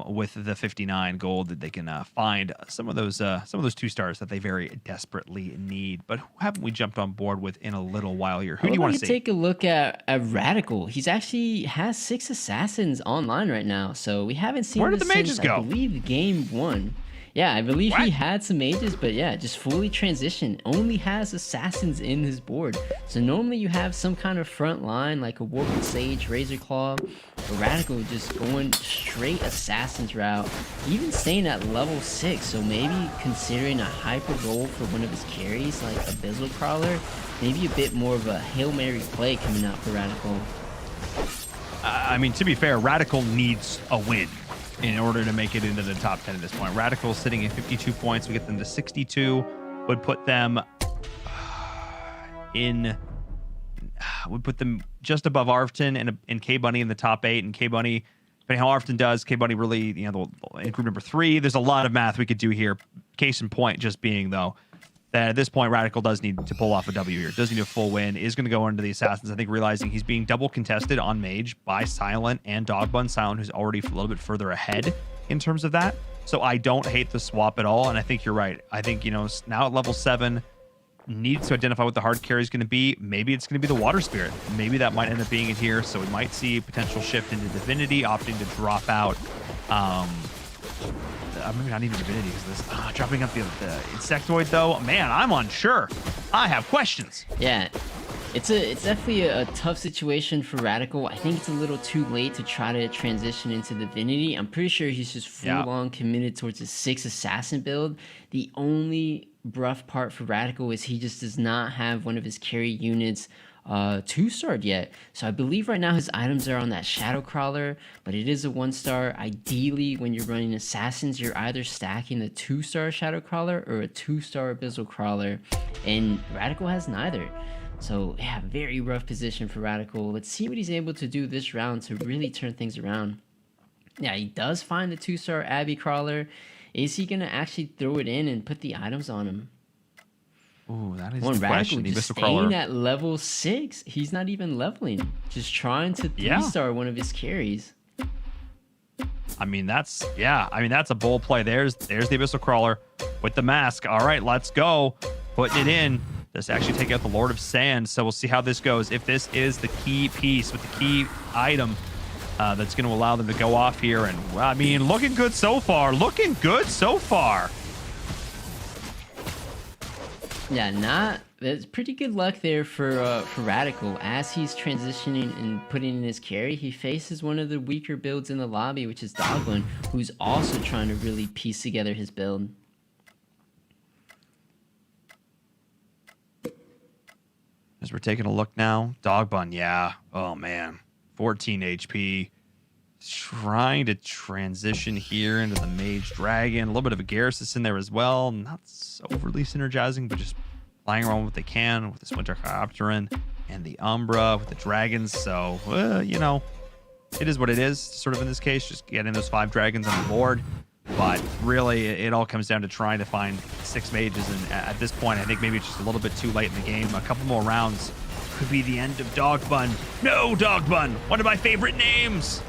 with the 59 gold that they can find some of those 2-stars that they very desperately need. But who haven't we jumped on board with in a little while here? Who do you want to see? Take a look at Radical. He's actually has 6 assassins online right now, so we haven't seen. Where did the mages go? I believe game 1. Yeah, I believe he had some mages, but yeah, just fully transitioned. Only has assassins in his board. So normally you have some kind of front line like a Warped Sage, Razor Claw, or Radical just going straight assassins route, even staying at level 6. So maybe considering a hyper role for one of his carries like Abyssal Crawler, maybe a bit more of a Hail Mary play coming out for Radical. I mean, to be fair, Radical needs a win in order to make it into the top 10 at this point. Radical sitting at 52 points. We get them to 62. Would put them just above Arfton and K-Bunny in the top 8. And K-Bunny, depending how Arfton does, K-Bunny really, you know, in group number 3. There's a lot of math we could do here. Case in point just being, though, that at this point, Radical does need to pull off a W here. Does need a full win. Is going to go into the Assassins. I think realizing he's being double contested on Mage by Silent and Dogbun. Silent, who's already a little bit further ahead in terms of that. So I don't hate the swap at all. And I think you're right. I think, you know, now at level 7, needs to identify what the hard carry is going to be. Maybe it's going to be the Water Spirit. Maybe that might end up being it here. So we might see a potential shift into Divinity, opting to drop out. Maybe not even Divinity because this dropping up the Insectoid though. Man, I'm unsure. I have questions. Yeah, it's definitely a tough situation for Radical. I think it's a little too late to try to transition into Divinity. I'm pretty sure he's just full on committed towards a 6 assassin build. The only rough part for Radical is he just does not have one of his carry units 2-starred yet. So I believe right now his items are on that Shadow Crawler, but it is a 1-star. Ideally, when you're running assassins, you're either stacking the 2-star Shadow Crawler or a 2-star Abyssal Crawler, and Radical has neither. So yeah, very rough position for Radical. Let's see what he's able to do this round to really turn things around. Yeah, he does find the 2-star Abbey Crawler. Is he gonna actually throw it in and put the items on him? Ooh, that is One the question. Radical just staying at level 6. He's not even leveling. Just trying to 3-star one of his carries. I mean, that's a bold play. There's the Abyssal Crawler with the mask. All right, let's go. Putting it in. Let's actually take out the Lord of Sand. So we'll see how this goes. If this is the key piece with the key item that's going to allow them to go off here. And, I mean, looking good so far. Looking good so far. Yeah, not That's pretty good luck there for Radical. As he's transitioning and putting in his carry, he faces one of the weaker builds in the lobby, which is Dogbun, who's also trying to really piece together his build. As we're taking a look now, Dogbun, yeah. Oh, man. 14 HP. Trying to transition here into the Mage Dragon. A little bit of a Garrus in there as well. Not so overly synergizing, but just playing around with what they can with this Winter Chiropteran and the Umbra with the Dragons. So, you know, it is what it is, sort of in this case, just getting those 5 Dragons on the board. But really, it all comes down to trying to find 6 Mages. And at this point, I think maybe it's just a little bit too late in the game. A couple more rounds could be the end of Dogbun. No, Dogbun, one of my favorite names.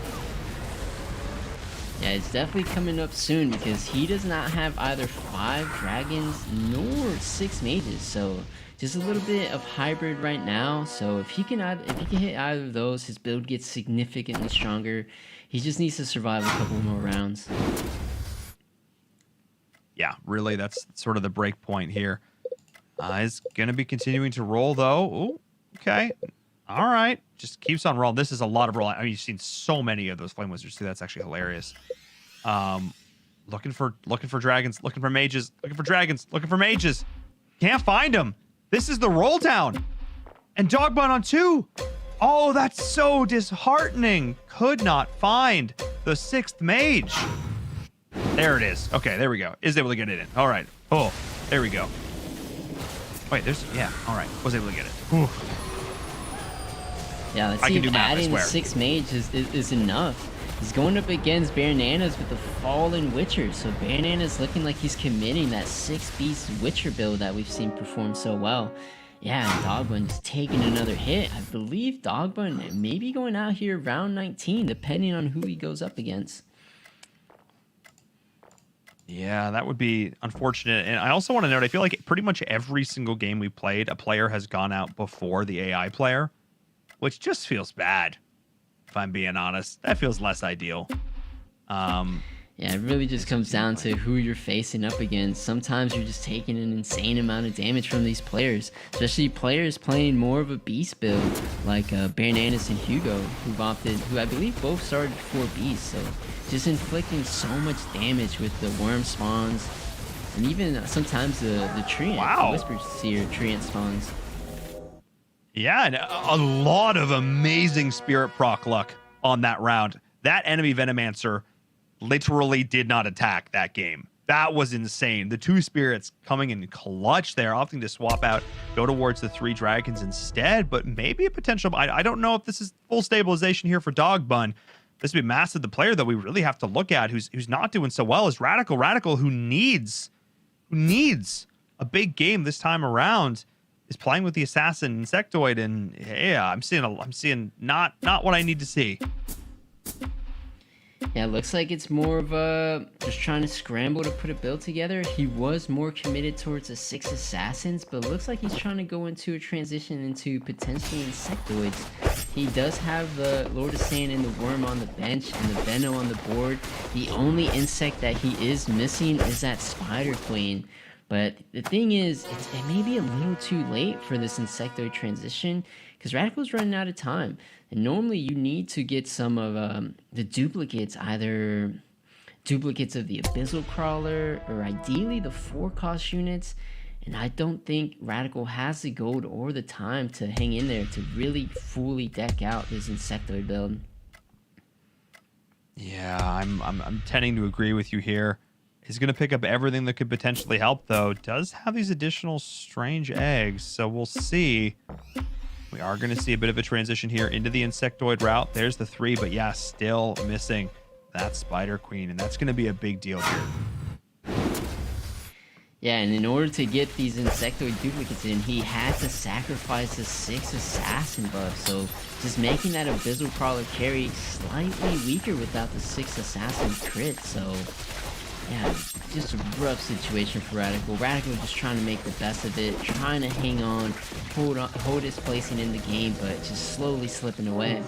Yeah, it's definitely coming up soon because he does not have either 5 dragons nor 6 mages. So just a little bit of hybrid right now. So if he can hit either of those, his build gets significantly stronger. He just needs to survive a couple more rounds. Yeah, really, that's sort of the break point here. He's going to be continuing to roll, though. Ooh, okay. All right. Just keeps on rolling. This is a lot of rolling. I mean, you've seen so many of those Flame Wizards, too. That's actually hilarious. Looking for dragons, looking for mages, looking for dragons, looking for mages. Can't find them. This is the roll down. And Dogbun on 2. Oh, that's so disheartening. Could not find the 6th mage. There it is. Okay, there we go. Is able to get it in. All right. Oh, there we go. Wait, yeah. All right. Was able to get it. Whew. Yeah, let's see if adding 6 mage is enough. He's going up against Bananas with the Fallen Witcher. So Bananas looking like he's committing that 6-beast Witcher build that we've seen perform so well. Yeah, and Dogbun is taking another hit. I believe Dogbun may be going out here round 19, depending on who he goes up against. Yeah, that would be unfortunate. And I also want to note, I feel like pretty much every single game we played, a player has gone out before the AI player, which just feels bad, if I'm being honest. That feels less ideal. Yeah, it really just comes down to who you're facing up against. Sometimes you're just taking an insane amount of damage from these players, especially players playing more of a beast build like Bananas and Hugo, who I believe both started 4 beasts. So just inflicting so much damage with the worm spawns and even sometimes the treant, the Whisper Seer treant spawns. Yeah, and a lot of amazing spirit proc luck on that round. That enemy Venomancer literally did not attack that game. That was insane. The 2 spirits coming in clutch there, opting to swap out, go towards the 3 dragons instead, but maybe a potential. I don't know if this is full stabilization here for Dogbun. This would be massive. The player that we really have to look at who's not doing so well is Radical. Radical, who needs a big game this time around, is playing with the Assassin Insectoid, and yeah, I'm seeing not what I need to see. Yeah, it looks like it's more of a just trying to scramble to put a build together. He was more committed towards the 6 assassins, but it looks like he's trying to go into a transition into potentially insectoids. He does have the Lord of Sand and the Worm on the bench and the Veno on the board. The only insect that he is missing is that Spider Queen. But the thing is, it may be a little too late for this insectoid transition because Radical's running out of time. And normally you need to get some of the duplicates, either duplicates of the Abyssal Crawler or ideally the 4-cost units. And I don't think Radical has the gold or the time to hang in there to really fully deck out this insectoid build. Yeah, I'm tending to agree with you here. He's going to pick up everything that could potentially help, though. Does have these additional strange eggs, so we'll see. We are going to see a bit of a transition here into the insectoid route. There's the 3, but yeah, still missing that Spider Queen, and that's going to be a big deal here. Yeah, and in order to get these insectoid duplicates in, he had to sacrifice the 6 assassin buff. So just making that Abyssal Crawler carry slightly weaker without the 6 assassin crit. So yeah, just a rough situation for Radical. Radical just trying to make the best of it, trying to hang on, hold his placing in the game, but just slowly slipping away.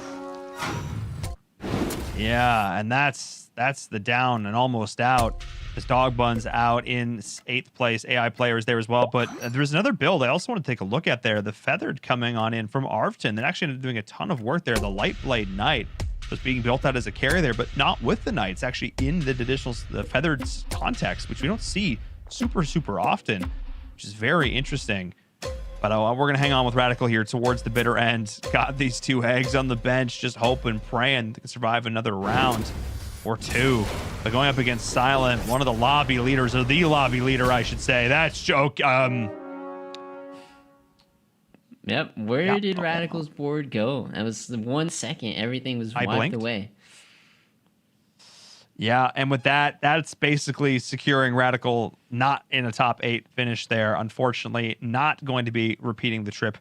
Yeah, and that's the down and almost out. As Dog Bun's out in 8th place. AI player is there as well. But there's another build I also want to take a look at there. The Feathered coming on in from Arvton. They actually ended up doing a ton of work there. The Lightblade Knight was being built out as a carry there, but not with the Knights. Actually in the Feathered context, which we don't see super often, which is very interesting. But we're going to hang on with Radical here towards the bitter end. Got these 2 eggs on the bench, just hoping, praying they can survive another round or 2. But going up against Silent, one of the lobby leaders, or the lobby leader, I should say. That's joke. Yep. Where did Radical's board go? That was the 1 second. Everything was wiped away. Yeah, and with that, that's basically securing Radical not in a top 8 finish there. Unfortunately, not going to be repeating the trip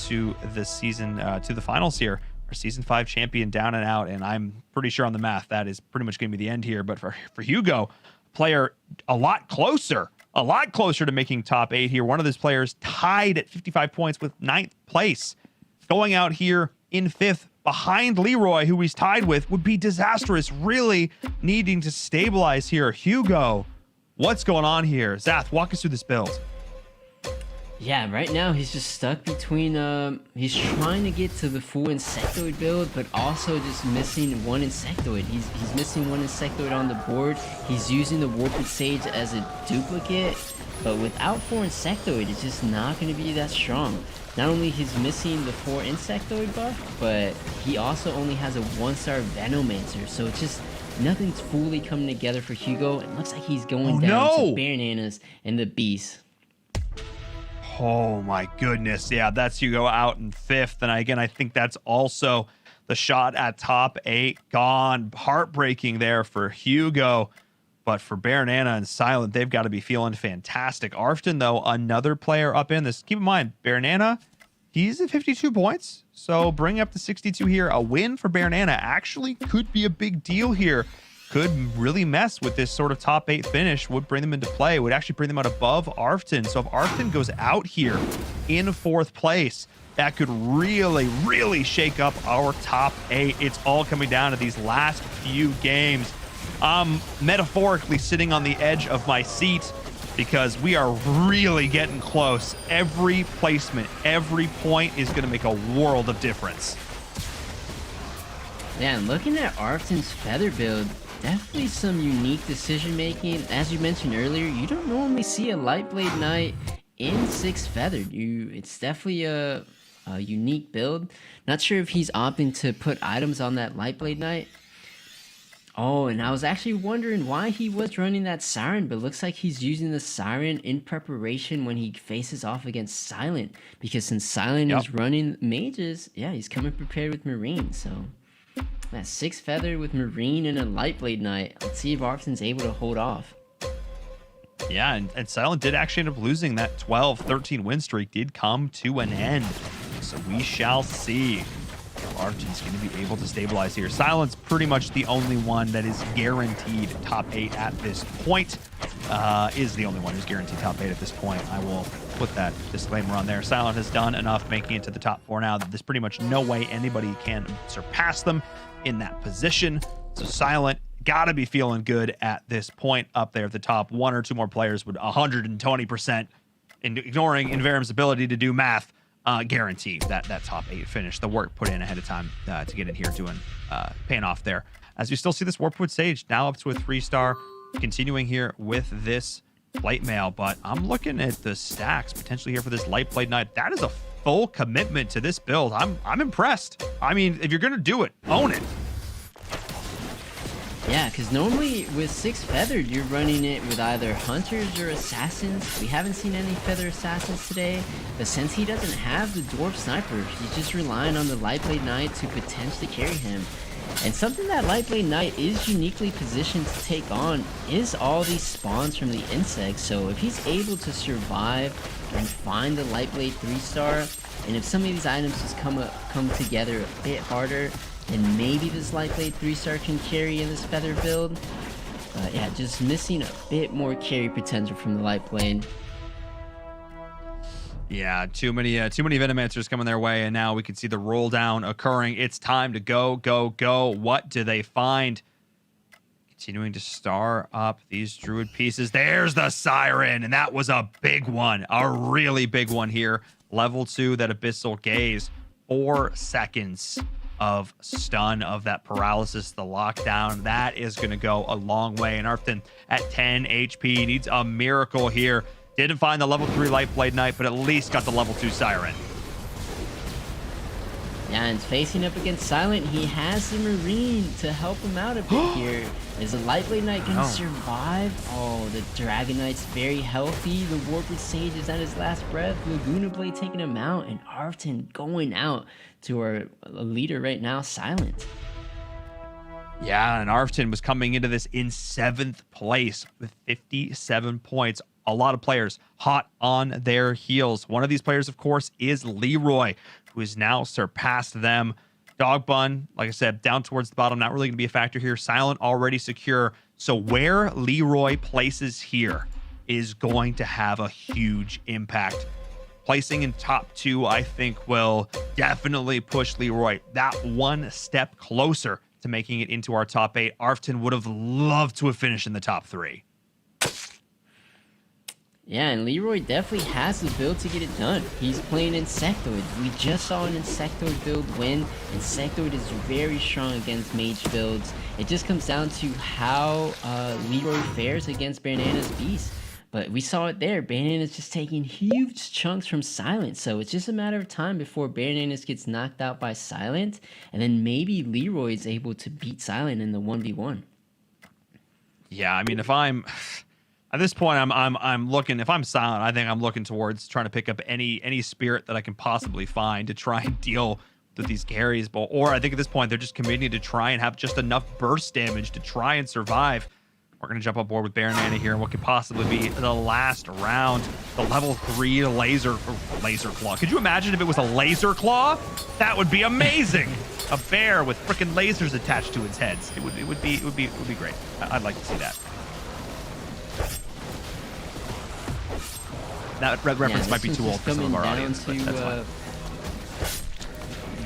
to the season, to the finals here. Our season 5 champion down and out, and I'm pretty sure on the math that is pretty much going to be the end here. But for Hugo, player a lot closer to making top 8 here. One of those players tied at 55 points with 9th place. Going out here in 5th behind Leroy, who he's tied with, would be disastrous. Really needing to stabilize here. Hugo, what's going on here? Zath, walk us through this build. Yeah, right now he's just stuck between, he's trying to get to the full Insectoid build, but also just missing 1 Insectoid. He's missing 1 Insectoid on the board. He's using the Warped Sage as a duplicate, but without 4 Insectoid, it's just not going to be that strong. Not only he's missing the 4 Insectoid buff, but he also only has a 1-star Venomancer, so it's just nothing's fully coming together for Hugo. It looks like he's going down to Bananas and the Beast. Oh my goodness. Yeah, that's Hugo out in 5th. And again, I think that's also the shot at top 8 gone. Heartbreaking there for Hugo. But for Baronana and Silent, they've got to be feeling fantastic. Arfton, though, another player up in this. Keep in mind, Baronana, he's at 52 points. So bring up to 62 here. A win for Baronana actually could be a big deal here. Could really mess with this sort of top 8 finish, would bring them into play, would actually bring them out above Arfton. So if Arfton goes out here in 4th place, that could really shake up our top 8. It's all coming down to these last few games. I'm metaphorically sitting on the edge of my seat because we are really getting close. Every placement, every point is going to make a world of difference. Yeah, and looking at Arfton's Feather build, definitely some unique decision making. As you mentioned earlier, you don't normally see a Lightblade Knight in 6 Feathered. It's definitely a unique build. Not sure if he's opting to put items on that Lightblade Knight. Oh, and I was actually wondering why he was running that Siren, but looks like he's using the Siren in preparation when he faces off against Silent. Because since Silent is running mages, yeah, he's coming prepared with Marine. So that 6 Feather with Marine and a Lightblade Knight. Let's see if Arfton's able to hold off. Yeah, and Silent did actually end up losing. That 12-13 win streak did come to an end. So we shall see. Arfton's going to be able to stabilize here. Silent's pretty much the only one that is guaranteed top 8 at this point. Is the only one who's guaranteed top 8 at this point. I will put that disclaimer on there. Silent has done enough making it to the top 4 now that there's pretty much no way anybody can surpass them in that position. So Silent got to be feeling good at this point up there at the top. 1 or 2 more players would 120%, ignoring Inverim's ability to do math, guarantee that top 8 finish. The work put in ahead of time to get in here doing paying off there. As we still see this Warpwood Sage now up to a 3-star, continuing here with this Light Mail. But I'm looking at the stacks potentially here for this Lightblade Knight. That is a full commitment to this build. I'm impressed. I mean, if you're gonna do it, own it. Yeah, because normally with 6 Feathered, you're running it with either Hunters or Assassins. We haven't seen any Feather Assassins today, but since he doesn't have the Dwarf Sniper, he's just relying on the Lightblade Knight to potentially carry him. And something that Lightblade Knight is uniquely positioned to take on is all these spawns from the insects. So if he's able to survive and find the Lightblade 3-star, and if some of these items just come together a bit harder, and maybe this Lightblade 3-star can carry in this Feather build. Yeah, just missing a bit more carry potential from the Lightblade. Yeah, too many Venomancers coming their way, and now we can see the roll down occurring. It's time to go, go, go. What do they find? Continuing to star up these Druid pieces. There's the Siren, and that was a big one, a really big one here. Level 2, that Abyssal Gaze. 4 seconds of stun of that paralysis, the lockdown. That is going to go a long way. And Arfton at 10 HP needs a miracle here. Didn't find the level 3 Lightblade Knight, but at least got the level 2 Siren. Yeah, and facing up against Silent, he has the Marine to help him out a bit here. Is the Lightblade Knight going to survive? Oh, the Dragon Knight's very healthy. The Warped Sage is at his last breath. Laguna Blade taking him out, and Arfton going out to our leader right now, Silent. Yeah, and Arfton was coming into this in 7th place with 57 points. A lot of players hot on their heels. One of these players, of course, is Leroy, who has now surpassed them. Dog Bun, like I said, down towards the bottom, not really going to be a factor here. Silent already secure. So where Leroy places here is going to have a huge impact. Placing in top 2, I think, will definitely push Leroy that one step closer to making it into our top 8. Arfton would have loved to have finished in the top 3. Yeah, and Leroy definitely has the build to get it done. He's playing Insectoid. We just saw an Insectoid build win. Insectoid is very strong against mage builds. It just comes down to how Leroy fares against Banana's Beast. But we saw it there. Banana's just taking huge chunks from Silent. So it's just a matter of time before Banana's gets knocked out by Silent. And then maybe Leroy is able to beat Silent in the 1v1. Yeah, I mean, if I'm... At this point, I'm looking. If I'm Silent, I think I'm looking towards trying to pick up any spirit that I can possibly find to try and deal with these carries. Or I think at this point they're just committing to try and have just enough burst damage to try and survive. We're gonna jump on board with Baronana here in what could possibly be the last round. The level 3 laser claw. Could you imagine if it was a laser claw? That would be amazing. A bear with freaking lasers attached to its heads. It would be great. I'd like to see that. That reference might be too old for some of our audience, but that's fine.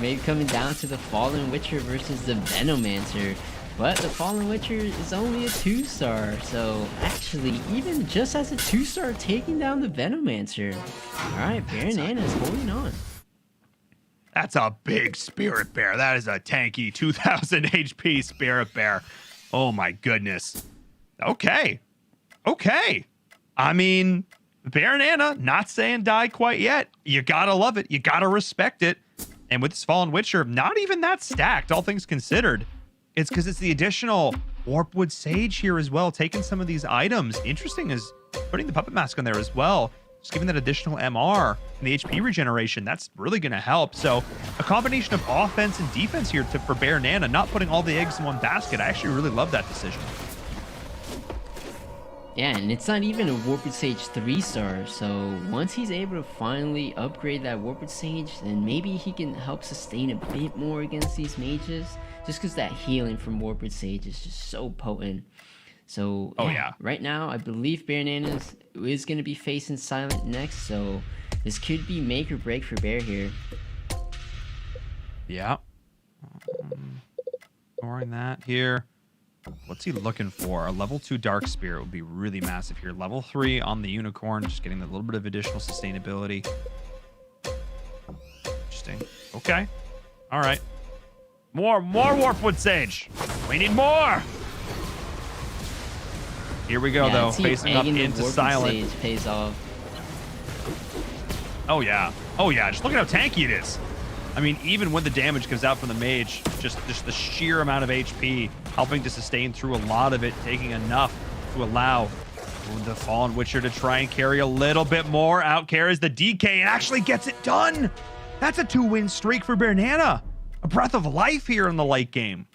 Maybe coming down to the Fallen Witcher versus the Venomancer. But the Fallen Witcher is only a 2-star, so actually, even just as a 2-star, taking down the Venomancer. Alright, Baronana's holding on. That's a big Spirit Bear. That is a tanky 2000 HP Spirit Bear. Oh my goodness. Okay. I mean... Baronana, not saying die quite yet. You gotta love it. You gotta respect it. And with this Fallen Witcher, not even that stacked, all things considered. It's because it's the additional Warpwood Sage here as well, taking some of these items. Interesting is putting the Puppet Mask on there as well. Just giving that additional MR and the HP regeneration. That's really going to help. So a combination of offense and defense here for Baronana, not putting all the eggs in one basket. I actually really love that decision. Yeah, and it's not even a Warped Sage 3-star, so once he's able to finally upgrade that Warped Sage, then maybe he can help sustain a bit more against these mages, just because that healing from Warped Sage is just so potent. So, yeah, right now, I believe Baronana is going to be facing Silent next, so this could be make or break for Bear here. Yeah. Ignoring that here. What's he looking for? A level 2 Dark Spirit would be really massive here. Level 3 on the Unicorn, just getting a little bit of additional sustainability. Interesting. Okay. All right. More Warpwood Sage. We need more. Here we go, though. Facing up into Silent. Sage pays off. Oh, yeah. Just look at how tanky it is. I mean, even when the damage comes out from the mage, just the sheer amount of HP helping to sustain through a lot of it, taking enough to allow the Fallen Witcher to try and carry a little bit more. Out carries the DK and actually gets it done. That's a 2-win streak for Baronana. A breath of life here in the late game.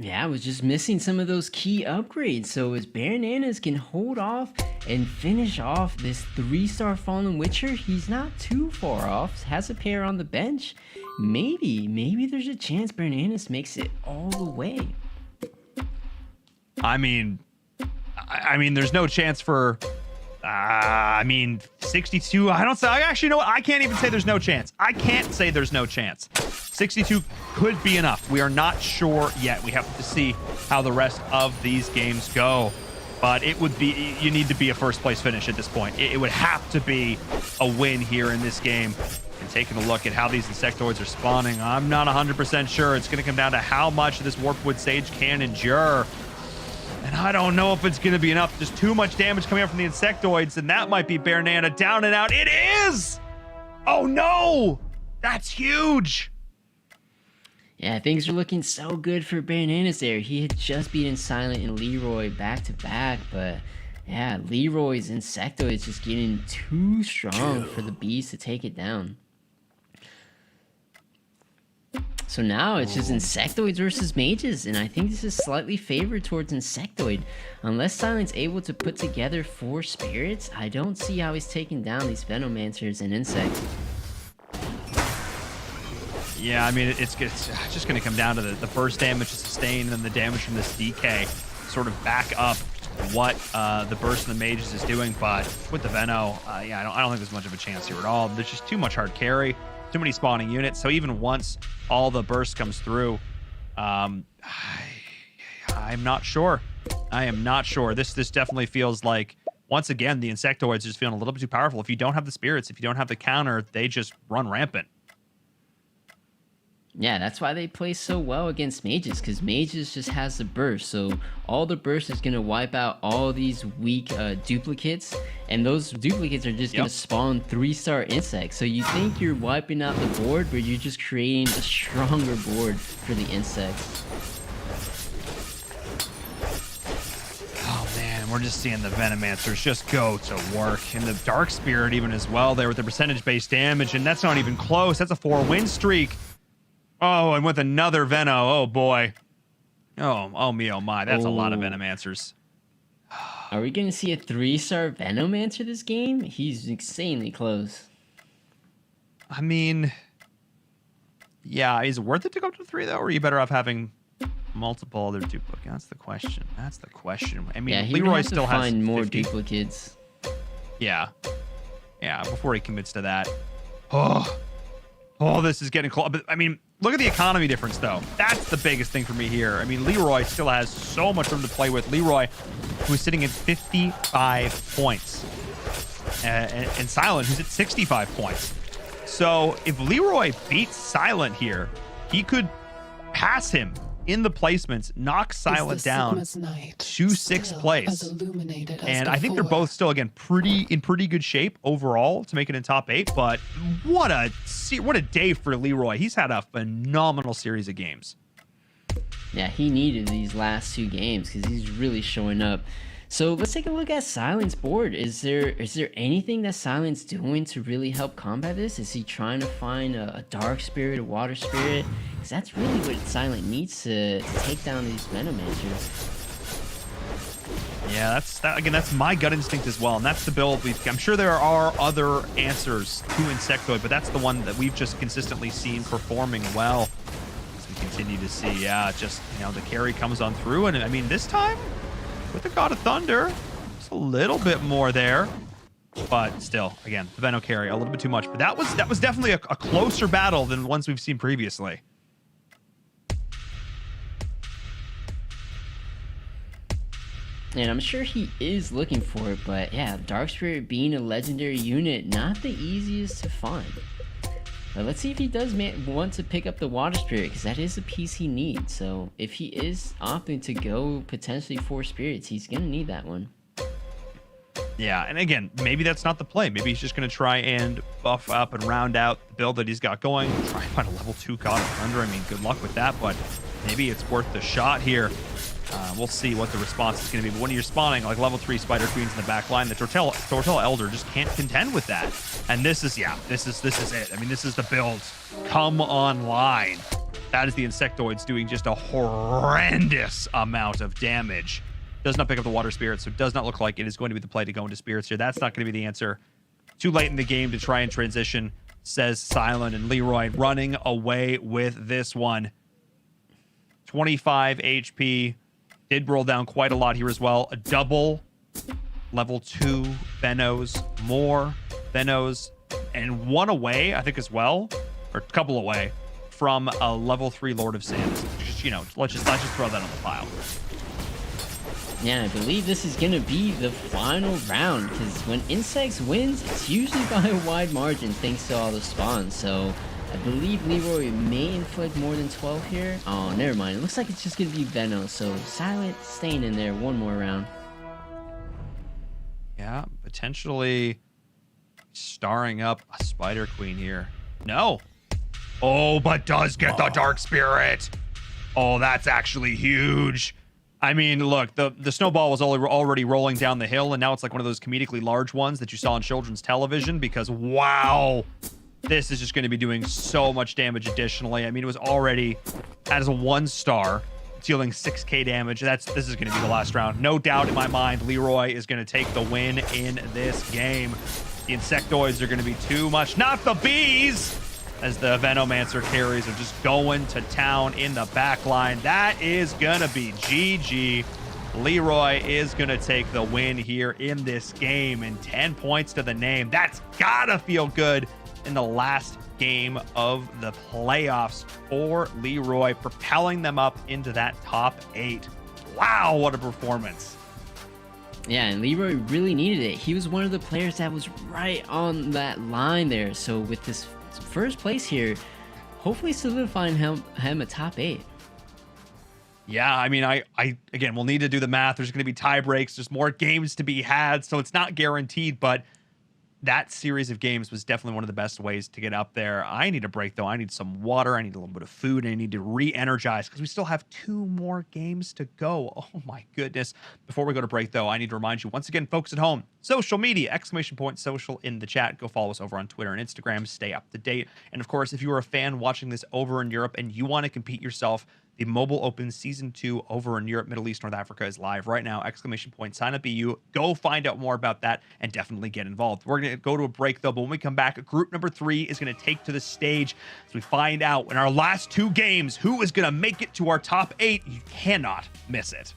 Yeah, I was just missing some of those key upgrades. So as Baronana's can hold off and finish off this 3-star Fallen Witcher, he's not too far off. Has a pair on the bench. Maybe there's a chance Baronana's makes it all the way. I mean, there's no chance for I mean, 62. I actually know what? I can't even say there's no chance. I can't say there's no chance. 62 could be enough. We are not sure yet. We have to see how the rest of these games go. But it would be, you need to be a first place finish at this point. It would have to be a win here in this game. And taking a look at how these insectoids are spawning, I'm not 100% sure. It's going to come down to how much this Warpwood Sage can endure. And I don't know if it's going to be enough. There's too much damage coming up from the insectoids, and that might be Bear Nana down and out. It is! Oh no! That's huge! Yeah, things are looking so good for Bananas there. He had just beaten Silent and Leroy back to back, but yeah, Leroy's Insectoid is just getting too strong for the Bees to take it down. So now it's just Insectoids versus Mages, and I think this is slightly favored towards Insectoid. Unless Silent's able to put together 4 spirits, I don't see how he's taking down these Venomancers and Insects. Yeah, I mean, it's just going to come down to the burst damage to sustain and then the damage from this DK sort of back up what the burst in the Mages is doing. But with the Veno, yeah, I don't think there's much of a chance here at all. There's just too much hard carry, too many spawning units. So even once all the burst comes through, I'm not sure. I am not sure. This definitely feels like, once again, the Insectoids just feeling a little bit too powerful. If you don't have the spirits, if you don't have the counter, they just run rampant. Yeah, that's why they play so well against Mages, because Mages just has the burst. So all the burst is going to wipe out all these weak duplicates, and those duplicates are just going to spawn 3-star insects. So you think you're wiping out the board, but you're just creating a stronger board for the insects. Oh man, we're just seeing the Venomancers just go to work. And the Dark Spirit even as well there with the percentage-based damage, and that's not even close. That's a 4-win streak. Oh, and with another Veno. Oh, boy. Oh me, oh, my. That's a lot of Venomancers. Are we going to see a 3-star Venomancer this game? He's insanely close. I mean, yeah, is it worth it to go to 3, though? Or are you better off having multiple other duplicates? That's the question. That's the question. I mean, yeah, Leroy still has find more 50. duplicates. Yeah. Yeah, before he commits to that. Oh, this is getting close. But, I mean, look at the economy difference, though. That's the biggest thing for me here. I mean, Leroy still has so much room to play with. Leroy, who's sitting at 55 points. And Silent, who's at 65 points. So if Leroy beats Silent here, he could pass him in the placements, knock Silent down to 6th place. And I think they're both still, again, in pretty good shape overall to make it in top 8. But what a day for Leroy. He's had a phenomenal series of games. Yeah, he needed these last 2 games because he's really showing up. So let's take a look at Silent's board. Is there anything that Silent's doing to really help combat this? Is he trying to find a Dark Spirit, a Water Spirit? Because that's really what Silent needs to take down these Venomancers. Yeah, that's my gut instinct as well, and that's the build. I'm sure there are other answers to Insectoid, but that's the one that we've just consistently seen performing well. As we continue to see, yeah, just, the carry comes on through, and I mean, this time, with the God of Thunder, just a little bit more there. But still, again, the Veno carry, a little bit too much. But that was definitely a closer battle than the ones we've seen previously. And I'm sure he is looking for it, but yeah, Dark Spirit being a legendary unit, not the easiest to find. But let's see if he does want to pick up the Water Spirit, because that is a piece he needs. So if he is opting to go potentially 4 spirits, he's going to need that one. Yeah, and again, maybe that's not the play. Maybe he's just going to try and buff up and round out the build that he's got going. Try and find a level 2 God of Thunder. I mean, good luck with that, but maybe it's worth the shot here. We'll see what the response is going to be. But when you're spawning like level 3 Spider Queens in the back line, the Tortella Elder just can't contend with that. And this is it. I mean, this is the build. Come online. That is the Insectoids doing just a horrendous amount of damage. Does not pick up the Water Spirit, so it does not look like it is going to be the play to go into Spirits here. That's not going to be the answer. Too late in the game to try and transition, says Silent, and Leroy running away with this one. 25 HP. Did roll down quite a lot here as well. A double level 2 Venos, more Venos, and one away, I think, as well, or a couple away from a level 3 Lord of Sands. Just, let's just throw that on the pile. Yeah, I believe this is going to be the final round, because when Insects wins, it's usually by a wide margin thanks to all the spawns. So I believe Leroy may inflict more than 12 here. Oh, never mind. It looks like it's just going to be Venom. So Silent staying in there one more round. Yeah, potentially starring up a Spider Queen here. No. Oh, but does get the Dark Spirit. Oh, that's actually huge. I mean, look, the snowball was already rolling down the hill, and now it's like one of those comedically large ones that you saw on children's television because, wow, this is just going to be doing so much damage additionally. I mean, it was already as a 1-star, dealing 6k damage. This is going to be the last round. No doubt in my mind, Leroy is going to take the win in this game. The Insectoids are going to be too much. Not the bees! As the Venomancer carries are just going to town in the back line. That is going to be GG. Leroy is going to take the win here in this game, and 10 points to the name. That's got to feel good in the last game of the playoffs for Leroy, propelling them up into that top 8. Wow, what a performance. Yeah, and Leroy really needed it. He was one of the players that was right on that line there. So with this first place here, hopefully solidifying him a top 8. Yeah, I mean, I again, we'll need to do the math. There's going to be tie breaks. There's more games to be had, so it's not guaranteed, but that series of games was definitely one of the best ways to get up there. I need a break, though. I need some water. I need a little bit of food. And I need to re-energize because we still have 2 more games to go. Oh, my goodness. Before we go to break, though, I need to remind you, once again, folks at home, social media, !social in the chat. Go follow us over on Twitter and Instagram. Stay up to date. And, of course, if you are a fan watching this over in Europe and you want to compete yourself, the Mobile Open Season 2 over in Europe, Middle East, North Africa is live right now. ! Sign up EU. Go find out more about that and definitely get involved. We're going to go to a break, though, but when we come back, group number 3 is going to take to the stage as we find out in our last 2 games who is going to make it to our top 8. You cannot miss it.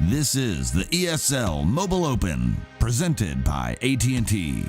This is the ESL Mobile Open, presented by AT&T.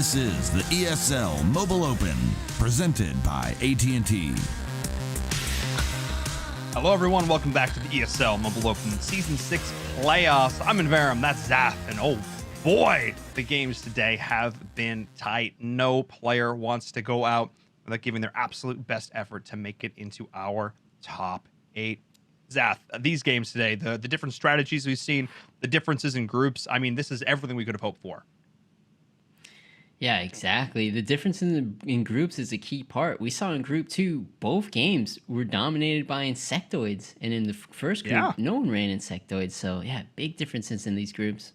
This is the ESL Mobile Open, presented by AT&T. Hello, everyone. Welcome back to the ESL Mobile Open Season 6 playoffs. I'm in Verum. That's Zaf. And oh boy, the games today have been tight. No player wants to go out without giving their absolute best effort to make it into our top 8. Zaf, these games today, the different strategies we've seen, the differences in groups, I mean, this is everything we could have hoped for. Yeah, exactly. The difference in groups is a key part. We saw in Group 2, both games were dominated by insectoids. And in the first group, no one ran insectoids. So, yeah, big differences in these groups.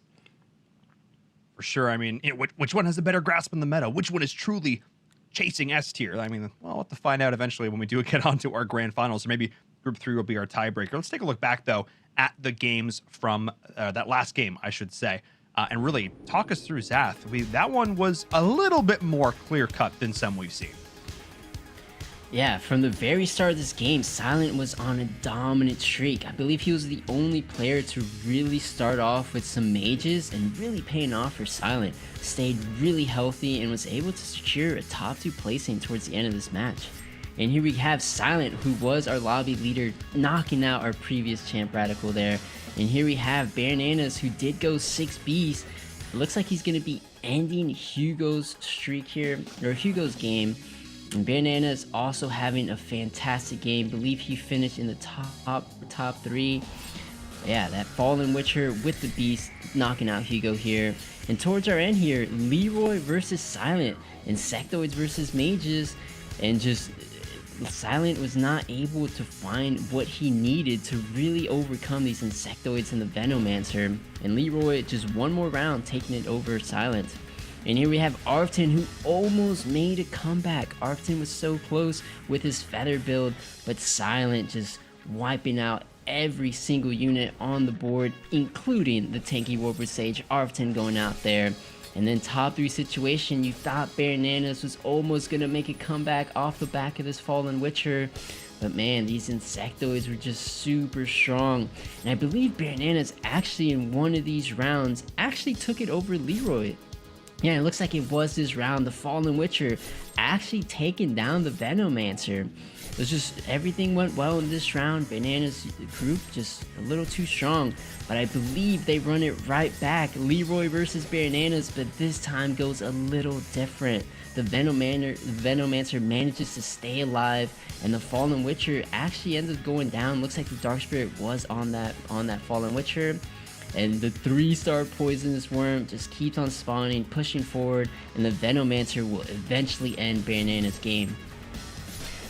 For sure. I mean, which one has a better grasp on the meta? Which one is truly chasing S tier? I mean, well, we'll have to find out eventually when we do get onto our grand finals. Or maybe Group 3 will be our tiebreaker. Let's take a look back, though, at the games from that last game, I should say. And really talk us through Zath. That one was a little bit more clear-cut than some we've seen. Yeah, from the very start of this game, Silent was on a dominant streak. I believe he was the only player to really start off with some mages and really paying off for Silent. Stayed really healthy and was able to secure a top 2 placing towards the end of this match. And here we have Silent, who was our lobby leader, knocking out our previous champ Radical there. And here we have Bananas, who did go 6 Bs. It looks like he's going to be ending Hugo's streak here, or Hugo's game. And Bananas also having a fantastic game. Believe he finished in the top 3. Yeah, that Fallen Witcher with the Beast knocking out Hugo here. And towards our end here, Leroy versus Silent, Insectoids versus Mages, and just Silent was not able to find what he needed to really overcome these Insectoids and the Venomancer. And Leroy just one more round taking it over Silent. And here we have Arfton, who almost made a comeback. Arfton was so close with his Feather build, but Silent just wiping out every single unit on the board, including the tanky Warper Sage. Arfton going out there. And then top 3 situation, you thought Bananas was almost going to make a comeback off the back of this Fallen Witcher. But man, these Insectoids were just super strong. And I believe Bananas actually in one of these rounds actually took it over Leroy. Yeah, it looks like it was this round. The Fallen Witcher actually taking down the Venomancer. It was just, everything went well in this round. Bananas group just a little too strong. But I believe they run it right back. Leroy versus Bananas, but this time goes a little different. The Venomancer manages to stay alive, and the Fallen Witcher actually ends up going down. Looks like the Dark Spirit was on that Fallen Witcher. And the 3-star Poisonous Worm just keeps on spawning, pushing forward, and the Venomancer will eventually end Banana's game.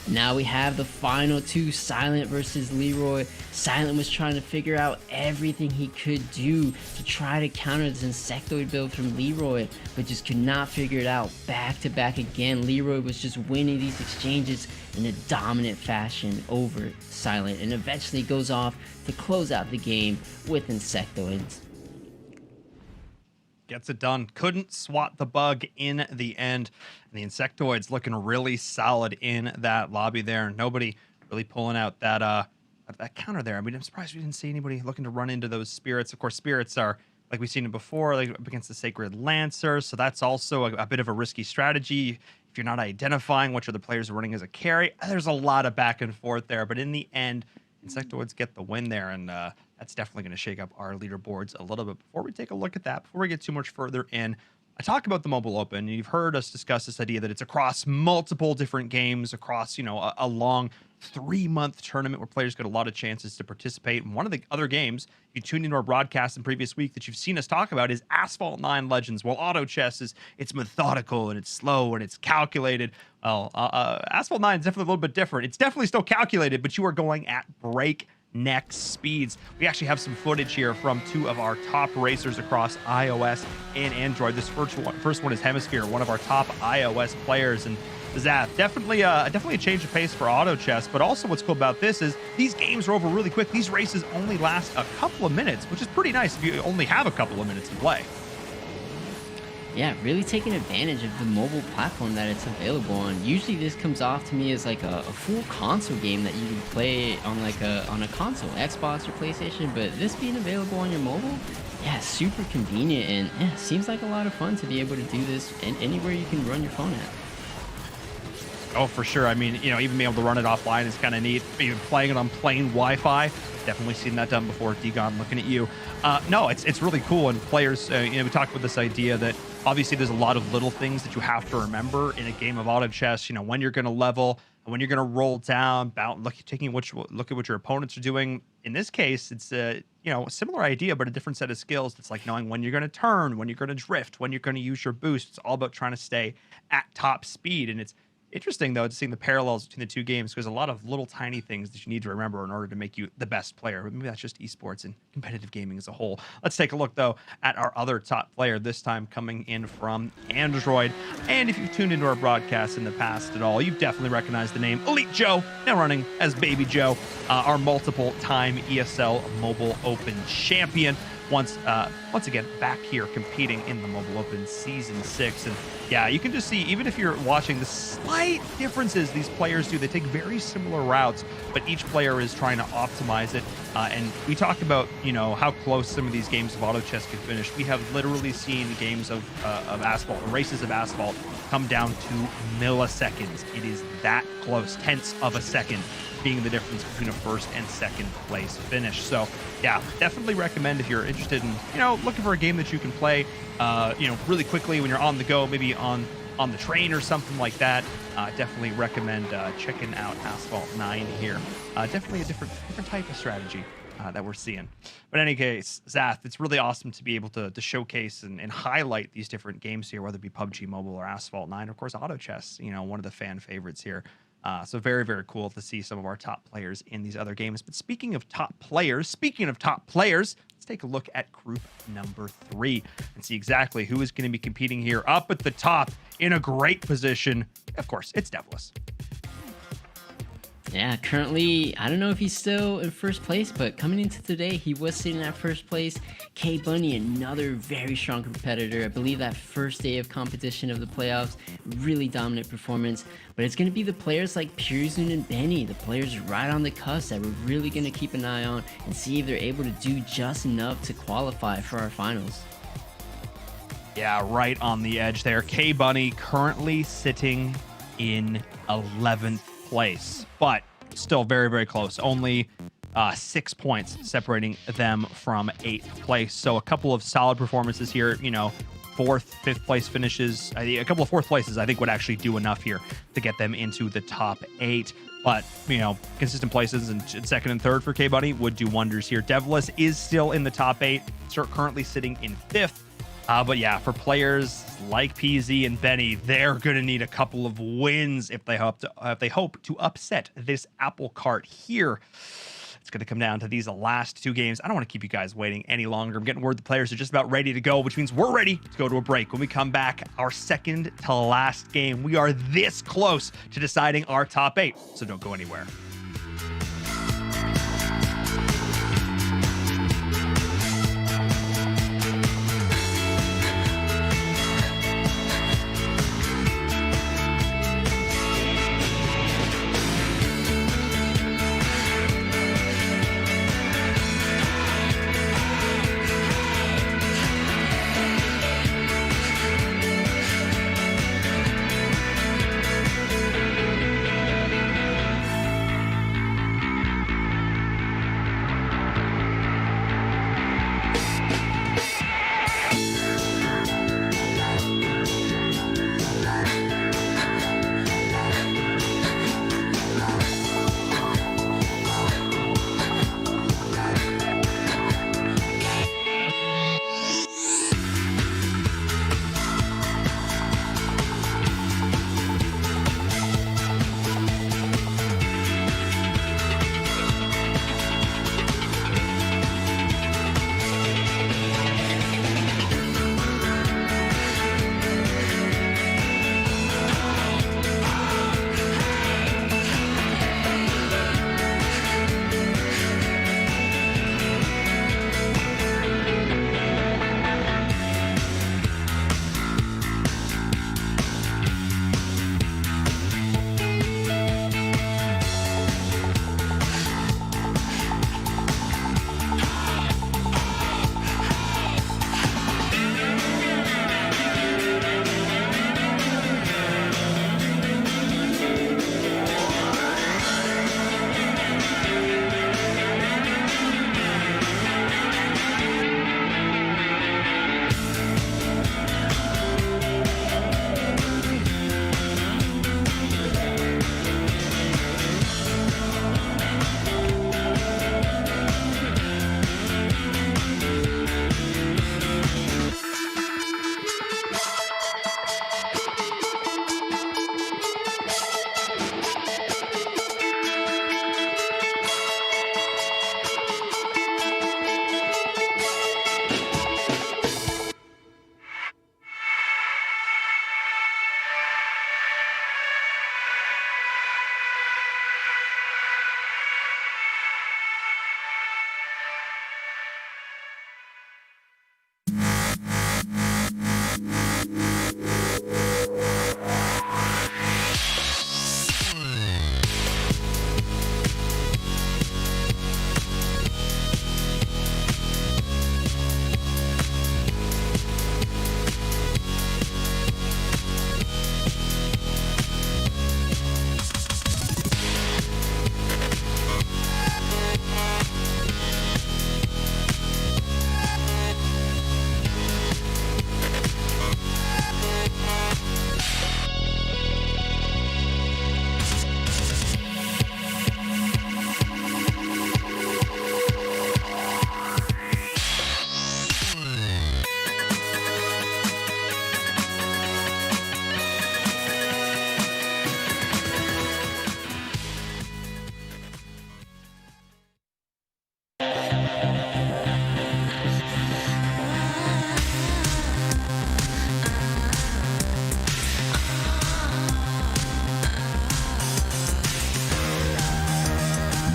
Now we have the final 2, Silent versus Leroy. Silent was trying to figure out everything he could do to try to counter this Insectoid build from Leroy, but just could not figure it out. Back to back again, Leroy was just winning these exchanges in a dominant fashion over Silent, and eventually goes off to close out the game with Insectoids. Gets it done. Couldn't swat the bug in the end. And the Insectoids looking really solid in that lobby there. Nobody really pulling out that counter there. I mean, I'm surprised we didn't see anybody looking to run into those spirits. Of course, spirits are, like we've seen it before, like up against the Sacred Lancer. So that's also a bit of a risky strategy. If you're not identifying which other players are running as a carry, there's a lot of back and forth there. But in the end, Insectoids get the win there, and that's definitely going to shake up our leaderboards a little bit. Before we take a look at that, before we get too much further in, I talk about the Mobile Open. You've heard us discuss this idea that it's across multiple different games, across a long 3-month tournament where players get a lot of chances to participate. And one of the other games, if you tuned into our broadcast in previous week that you've seen us talk about, is Asphalt 9 Legends. While Auto Chess it's methodical and it's slow and it's calculated. Well, Asphalt 9 is definitely a little bit different. It's definitely still calculated, but you are going at breakneck speeds. We actually have some footage here from 2 of our top racers across iOS and Android. This first one is Hemisphere, one of our top iOS players, and Zath, definitely a change of pace for Auto Chess, but also what's cool about this is these games are over really quick. These races only last a couple of minutes, which is pretty nice if you only have a couple of minutes to play. Yeah, really taking advantage of the mobile platform that it's available on. Usually this comes off to me as like a full console game that you can play on on a console, Xbox or PlayStation, but this being available on your mobile, yeah, super convenient, and yeah, seems like a lot of fun to be able to do this anywhere you can run your phone at. Oh, for sure. I mean, even being able to run it offline is kind of neat. Even playing it on plain Wi-Fi, definitely seen that done before. Degon, looking at you. No, it's really cool. And players, we talked about this idea that obviously there's a lot of little things that you have to remember in a game of auto chess. When you're going to level, when you're going to roll down, look at what your opponents are doing. In this case, it's a similar idea, but a different set of skills. It's like knowing when you're going to turn, when you're going to drift, when you're going to use your boost. It's all about trying to stay at top speed, and it's interesting, though, to see the parallels between the two games, because a lot of little tiny things that you need to remember in order to make you the best player. But maybe that's just esports and competitive gaming as a whole. Let's take a look, though, at our other top player, this time coming in from Android. And if you've tuned into our broadcasts in the past at all, you've definitely recognized the name Elite Joe, now running as Baby Joe, our multiple-time ESL Mobile Open champion. Once again, back here competing in the Mobile Open Season 6. And yeah, you can just see, even if you're watching, the slight differences these players do. They take very similar routes, but each player is trying to optimize it. And we talked about, how close some of these games of auto chess could finish. We have literally seen games of asphalt, races of asphalt, come down to milliseconds. It is that close, tenths of a second being the difference between a first and second place finish. So yeah, definitely recommend if you're interested in, looking for a game that you can play, really quickly when you're on the go, maybe on the train or something like that. Definitely recommend checking out Asphalt 9 here. Definitely a different type of strategy that we're seeing. But in any case, Zath, it's really awesome to be able to showcase and highlight these different games here, whether it be PUBG Mobile or Asphalt 9, of course, Auto Chess, one of the fan favorites here. So very, very cool to see some of our top players in these other games. But speaking of top players, let's take a look at group number 3 and see exactly who is going to be competing here up at the top in a great position. Of course, it's Devless. Yeah, currently, I don't know if he's still in first place, but coming into today, he was sitting at first place. K Bunny, another very strong competitor. I believe that first day of competition of the playoffs, really dominant performance. But it's going to be the players like Purzun and Benny, the players right on the cusp that we're really going to keep an eye on and see if they're able to do just enough to qualify for our finals. Yeah, right on the edge there. K Bunny currently sitting in 11th place, but still very, very close. Only 6 points separating them from 8th place. So a couple of solid performances here, 4th, 5th place finishes. A couple of 4th places I think would actually do enough here to get them into the top 8. But, consistent places and 2nd and 3rd for K Bunny would do wonders here. Devless is still in the top 8, currently sitting in 5th. But yeah, for players like PZ and Benny, they're going to need a couple of wins if they hope to upset this apple cart here. It's going to come down to these last 2 games. I don't want to keep you guys waiting any longer. I'm getting word the players are just about ready to go, which means we're ready to go to a break. When we come back, our second to last game. We are this close to deciding our top 8, so don't go anywhere.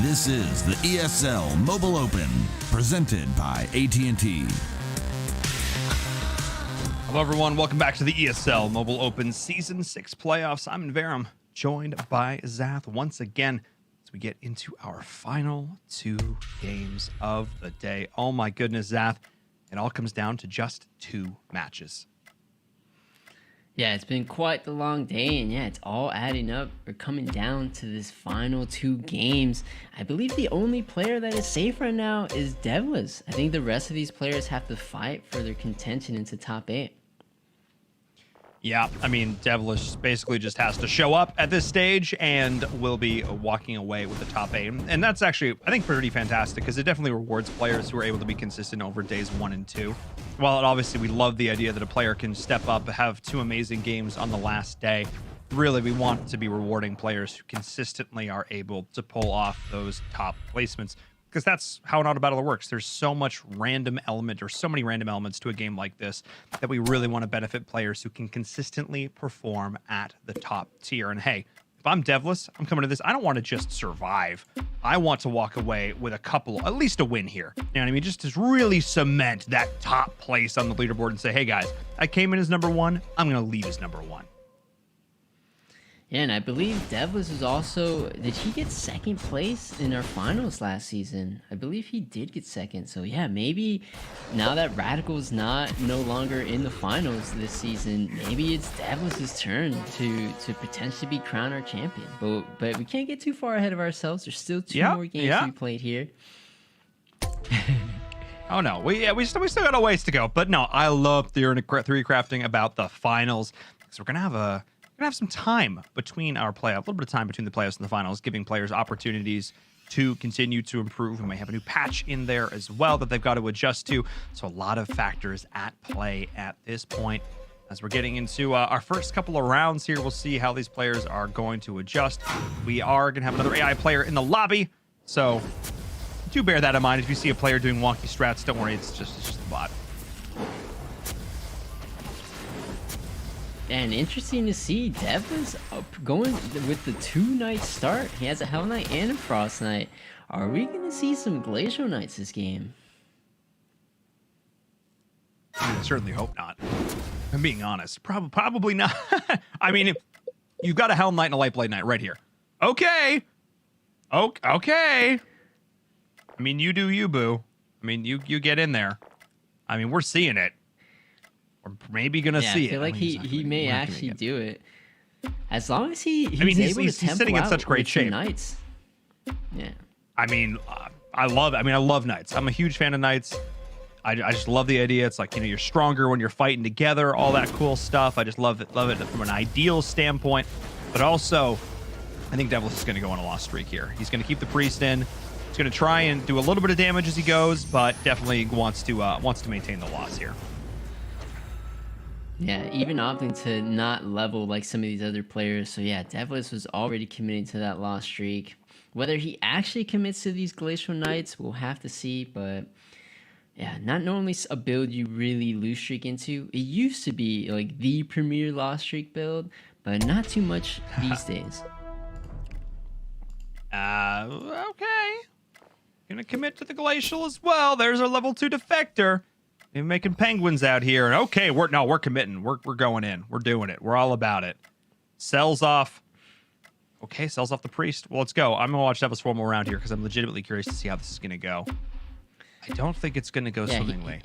This is the ESL Mobile Open, presented by AT&T. Hello, everyone. Welcome back to the ESL Mobile Open Season 6 playoffs. I'm Verum, joined by Zath once again as we get into our final 2 games of the day. Oh my goodness, Zath. It all comes down to just 2 matches. Yeah, it's been quite the long day, and yeah, it's all adding up or coming down to this final 2 games. I believe the only player that is safe right now is Devlis. I think the rest of these players have to fight for their contention into top 8. Yeah, I mean, Devilish basically just has to show up at this stage and will be walking away with the top 8. And that's actually, I think, pretty fantastic because it definitely rewards players who are able to be consistent over days 1 and 2. While obviously we love the idea that a player can step up, have 2 amazing games on the last day, really we want to be rewarding players who consistently are able to pull off those top placements. Because that's how an auto battler works. There's so much random element or so many random elements to a game like this that we really want to benefit players who can consistently perform at the top tier. And hey, if I'm Devlis, I'm coming to this. I don't want to just survive. I want to walk away with a couple, at least a win here. You know what I mean? Just to really cement that top place on the leaderboard and say, hey guys, I came in as number 1. I'm going to leave as number 1. Yeah, and I believe Devlis was also... Did he get 2nd place in our finals last season? I believe he did get 2nd. So yeah, maybe now that Radical's no longer in the finals this season, maybe it's Devlis' turn to potentially be crowned our champion. But we can't get too far ahead of ourselves. There's still 2 more games to be played here. Oh no, we still got a ways to go. But no, I love theory crafting about the finals because we're gonna have some time between our playoff, a little bit of time between the playoffs and the finals, giving players opportunities to continue to improve. We may have a new patch in there as well that they've got to adjust to. So a lot of factors at play at this point. As we're getting into our first couple of rounds here, we'll see how these players are going to adjust. We are going to have another AI player in the lobby. So do bear that in mind. If you see a player doing wonky strats, don't worry, it's just the bot. And interesting to see Devlin's going with the 2-night start. He has a Hell Knight and a Frost Knight. Are we going to see some Glacial Knights this game? I certainly hope not. I'm being honest. Probably not. I mean, if you've got a Hell Knight and a Lightblade Knight right here. Okay. Okay. I mean, you do you, boo. I mean, you get in there. I mean, we're seeing it. We're maybe gonna see it. I feel like he may actually do it, as long as he's able to tempo sitting in out such great with shape. Knights. Yeah. I mean, I love Knights. I'm a huge fan of Knights. I just love the idea. It's like, you know, you're stronger when you're fighting together, all that cool stuff. I just love it from an ideal standpoint. But also, I think Devlis is going to go on a loss streak here. He's going to keep the priest in. He's going to try and do a little bit of damage as he goes, but definitely wants to maintain the loss here. Yeah, even opting to not level like some of these other players. So yeah, Devlis was already committing to that loss streak. Whether he actually commits to these Glacial Knights, we'll have to see. But yeah, not normally a build you really lose streak into. It used to be like the premier loss streak build, but not too much these days. Okay. Gonna commit to the Glacial as well. There's our level 2 defector. We're making penguins out here. And okay, we're committing. We're going in. We're doing it. We're all about it. Sells off. Okay, sells off the priest. Well, let's go. I'm gonna watch Devils for one more round here because I'm legitimately curious to see how this is gonna go. I don't think it's gonna go swimmingly.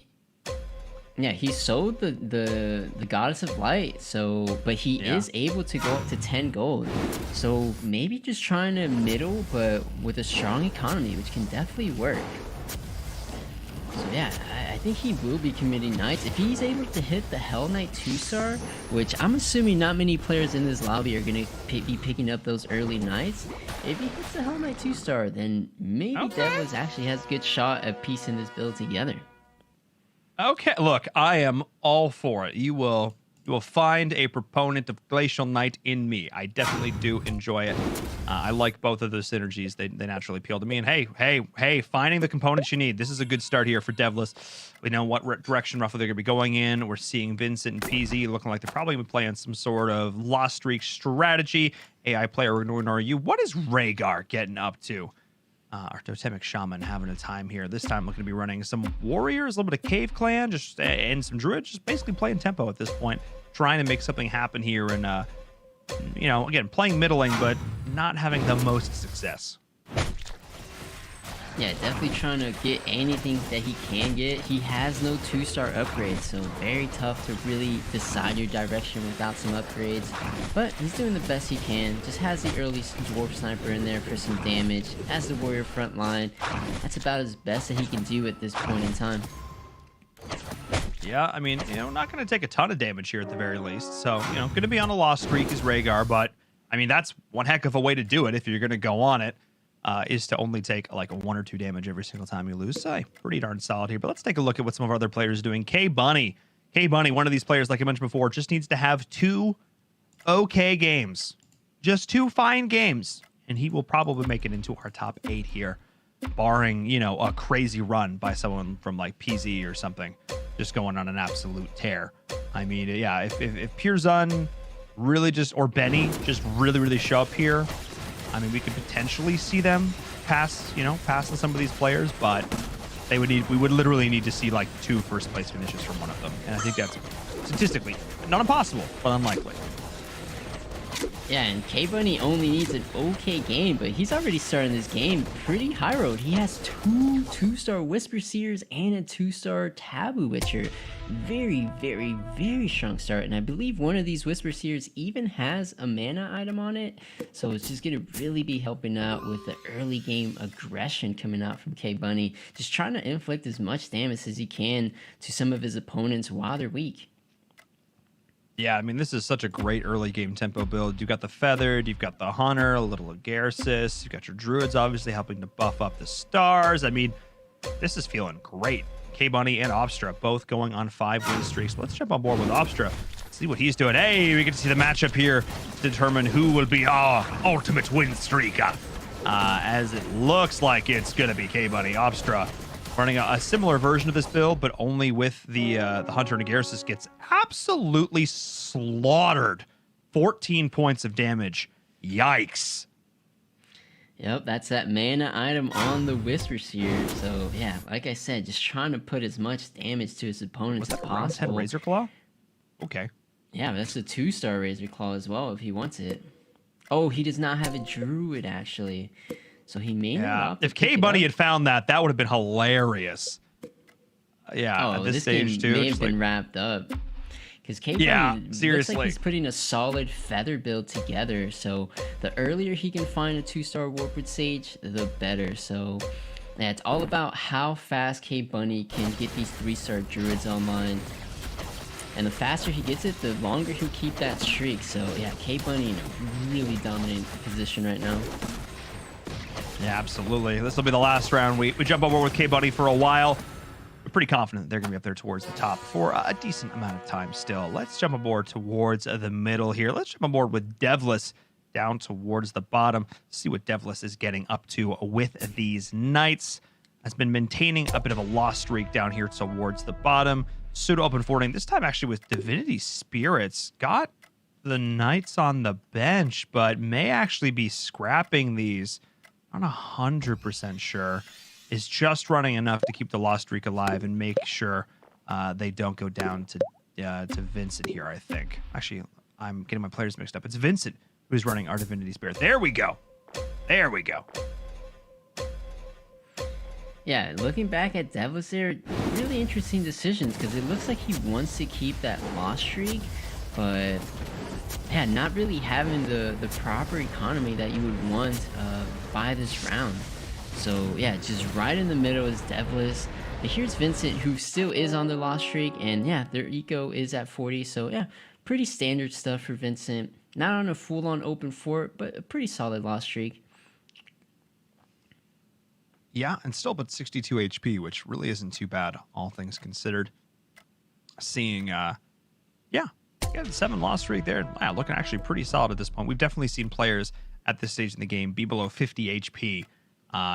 He sold the Goddess of Light, but he is able to go up to 10 gold. So maybe just trying to middle, but with a strong economy, which can definitely work. So yeah, I think he will be committing Knights. If he's able to hit the Hell Knight 2-star, which I'm assuming not many players in this lobby are going to be picking up those early Knights. If he hits the Hell Knight 2-star, then maybe Devils actually has a good shot at piecing this build together. Okay, look, I am all for it. You will find a proponent of Glacial Knight in me. I definitely do enjoy it. I like both of those synergies. They naturally appeal to me. And hey, finding the components you need. This is a good start here for Devlis. We know what direction roughly they're going to be going in. We're seeing Vincent and PZ looking like they're probably going to be playing some sort of lost streak strategy. AI player, we're going to ignore you. What is Rhaegar getting up to? our Totemic Shaman having a time here. This time looking to be running some Warriors, a little bit of Cave Clan, and some Druids, just basically playing tempo at this point, trying to make something happen here and, again, playing middling, but not having the most success. Yeah, definitely trying to get anything that he can get. He has no 2-star upgrades, so very tough to really decide your direction without some upgrades. But he's doing the best he can. Just has the early Dwarf Sniper in there for some damage. Has the Warrior front line. That's about as best that he can do at this point in time. Yeah, I mean, not going to take a ton of damage here at the very least. So, going to be on a loss streak is Rhaegar, but, I mean, that's one heck of a way to do it if you're going to go on it. Is to only take like 1 or 2 damage every single time you lose. So pretty darn solid here. But let's take a look at what some of our other players are doing. K-Bunny, one of these players, like I mentioned before, just needs to have 2 okay games. Just 2 fine games. And he will probably make it into our top 8 here. Barring, a crazy run by someone from like PZ or something. Just going on an absolute tear. I mean, yeah, if Pirzun really or Benny just really show up here, I mean, we could potentially see them pass some of these players, but we would literally need to see like 2 first-place finishes from one of them. And I think that's statistically not impossible, but unlikely. Yeah, and K-Bunny only needs an okay game, but he's already starting this game pretty high road. He has 2 2-star Whisper Seers and a 2-star Taboo Witcher. Very, very, very strong start, and I believe one of these Whisper Seers even has a mana item on it, so it's just going to really be helping out with the early game aggression coming out from K-Bunny, just trying to inflict as much damage as he can to some of his opponents while they're weak. Yeah, I mean, this is such a great early game tempo build. You've got the Feathered, you've got the Hunter, a little Agarsis, you've got your Druids obviously helping to buff up the stars. I mean, this is feeling great. K-Bunny and Obstra both going on 5 win streaks. Let's jump on board with Obstra, see what he's doing. Hey, we get to see the matchup here to determine who will be our ultimate win streaker. As it looks like it's going to be K-Bunny. Obstra running a similar version of this build, but only with the Hunter and Agarsis gets absolutely slaughtered. 14 points of damage. Yikes. Yep, that's that mana item on the Whisper Seer. So, yeah, like I said, just trying to put as much damage to his opponents as possible. Razor Claw? Okay. Yeah, but that's a 2-star Razor Claw as well if he wants it. Oh, he does not have a Druid, actually. So he may not. If K-Bunny had found that would have been hilarious. Yeah, at this stage game too. may have been wrapped up. Because K-Bunny looks like he's putting a solid feather build together. So the earlier he can find a 2-star Warped Sage, the better. So yeah, it's all about how fast K-Bunny can get these 3-star Druids online. And the faster he gets it, the longer he'll keep that streak. So yeah, K-Bunny in a really dominant position right now. Yeah, absolutely. This will be the last round. We jump on board with K-Bunny for a while. We're pretty confident they're going to be up there towards the top for a decent amount of time still. Let's jump aboard towards the middle here. Let's jump on board with Devless down towards the bottom. See what Devless is getting up to with these Knights. Has been maintaining a bit of a loss streak down here towards the bottom. Pseudo open forwarding, this time actually with Divinity Spirits. Got the Knights on the bench, but may actually be scrapping these. I'm not 100% sure. Is just running enough to keep the loss streak alive and make sure they don't go down to Vincent here, I think. Actually, I'm getting my players mixed up. It's Vincent who's running our Divinity Spirit. There we go. There we go. Yeah, looking back at Devless there, really interesting decisions because it looks like he wants to keep that loss streak, but yeah, not really having the proper economy that you would want by this round. So yeah, just right in the middle is Devless. But here's Vincent, who still is on the loss streak, and yeah, their eco is at 40. So yeah, pretty standard stuff for Vincent. Not on a full-on open fort, but a pretty solid loss streak. Yeah, and still but 62 HP, which really isn't too bad, all things considered. Seeing, the 7 loss streak there. Wow, looking actually pretty solid at this point. We've definitely seen players at this stage in the game be below 50 HP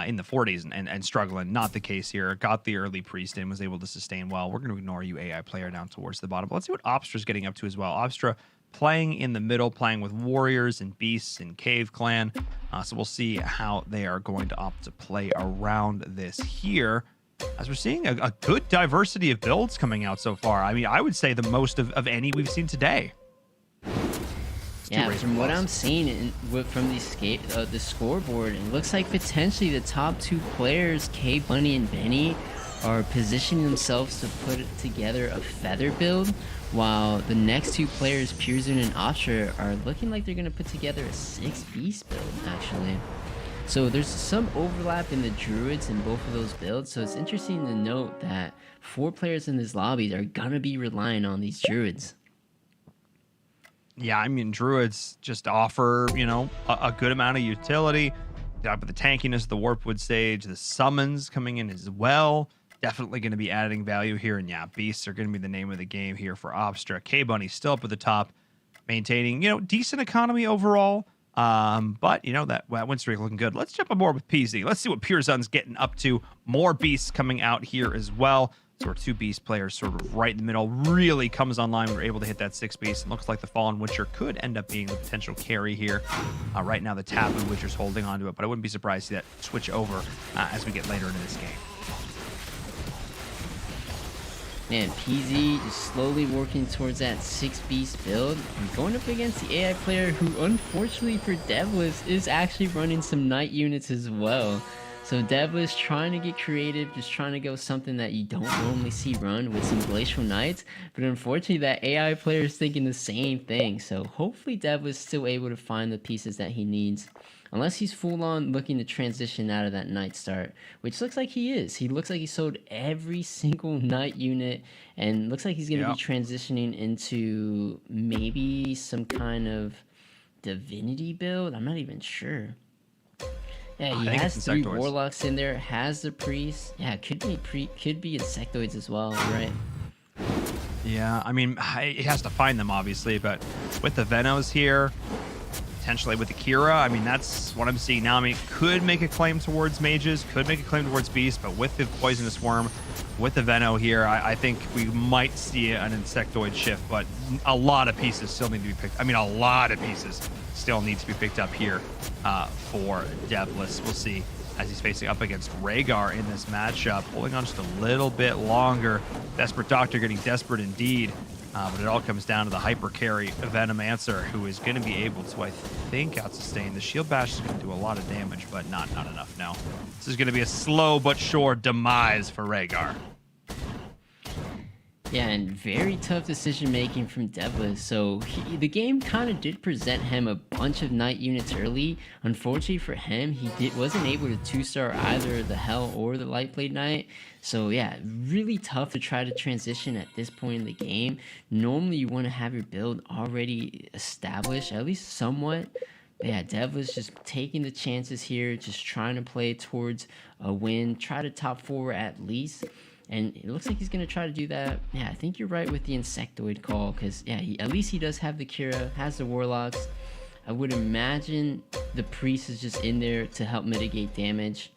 in the 40s and struggling. Not the case here. Got the early priest in, was able to sustain well. We're going to ignore you, AI player, down towards the bottom. But let's see what Obstra's getting up to as well. Obstra playing in the middle, playing with warriors and beasts and cave clan. So we'll see how they are going to opt to play around this here, as we're seeing a good diversity of builds coming out so far. I mean, I would say the most of any we've seen today. Yeah, from what I'm seeing from the scoreboard, it looks like potentially the top 2 players, K Bunny and Benny, are positioning themselves to put together a feather build, while the next 2 players, Pearson and Osher, are looking like they're going to put together a 6 beast build, actually. So there's some overlap in the druids in both of those builds, so it's interesting to note that 4 players in this lobby are going to be relying on these druids. Yeah, I mean, druids just offer, you know, a good amount of utility. With the tankiness, the Warpwood Sage, the summons coming in as well. Definitely going to be adding value here. And yeah, beasts are going to be the name of the game here for Obstra. K-Bunny still up at the top, maintaining, you know, decent economy overall. But, you know, that win streak looking good. Let's jump on board with PZ. Let's see what Pearson's getting up to. More beasts coming out here as well. So our 2 beast players sort of right in the middle really comes online. We're able to hit that 6 beast. It looks like the Fallen Witcher could end up being the potential carry here. Right now, the Taboo Witcher's holding onto it, but I wouldn't be surprised to see that switch over as we get later into this game. Man, PZ just slowly working towards that 6 beast build and going up against the AI player who, unfortunately for Devless, is actually running some knight units as well. So Devless trying to get creative, just trying to go something that you don't normally see run with some Glacial Knights, but unfortunately that AI player is thinking the same thing. So hopefully Devless still able to find the pieces that he needs, unless he's full on looking to transition out of that Knight start, which looks like he is. He looks like he sold every single Knight unit, and looks like he's going to be transitioning into maybe some kind of Divinity build. I'm not even sure. Yeah, he has 3 warlocks in there, has the priest. Yeah, could be insectoids as well, right? Yeah, I mean, he has to find them, obviously, but with the Venos here, potentially with the Kira, I mean, that's what I'm seeing now. I mean, could make a claim towards mages, could make a claim towards beasts, but with the Poisonous Worm, with the Veno here, I think we might see an insectoid shift, but a lot of pieces still need to be picked. I mean, a lot of pieces still need to be picked up here for Devless. We'll see as he's facing up against Rhaegar in this matchup, holding on just a little bit longer. Desperate Doctor getting desperate indeed, but it all comes down to the hyper carry Venomancer, who is going to be able to, I think, out-sustain. The Shield Bash is going to do a lot of damage, but not enough, no. This is going to be a slow but sure demise for Rhaegar. Yeah, and very tough decision making from Devless. So the game kind of did present him a bunch of Knight units early. Unfortunately for him, he wasn't able to 2-star either the Hell or the Lightblade Knight. So yeah, really tough to try to transition at this point in the game. Normally you want to have your build already established, at least somewhat. But yeah, Devless just taking the chances here, just trying to play towards a win, try to top 4 at least. And it looks like he's going to try to do that. Yeah, I think you're right with the Insectoid call, because, yeah, at least he does have the Kira, has the Warlocks. I would imagine the Priest is just in there to help mitigate damage.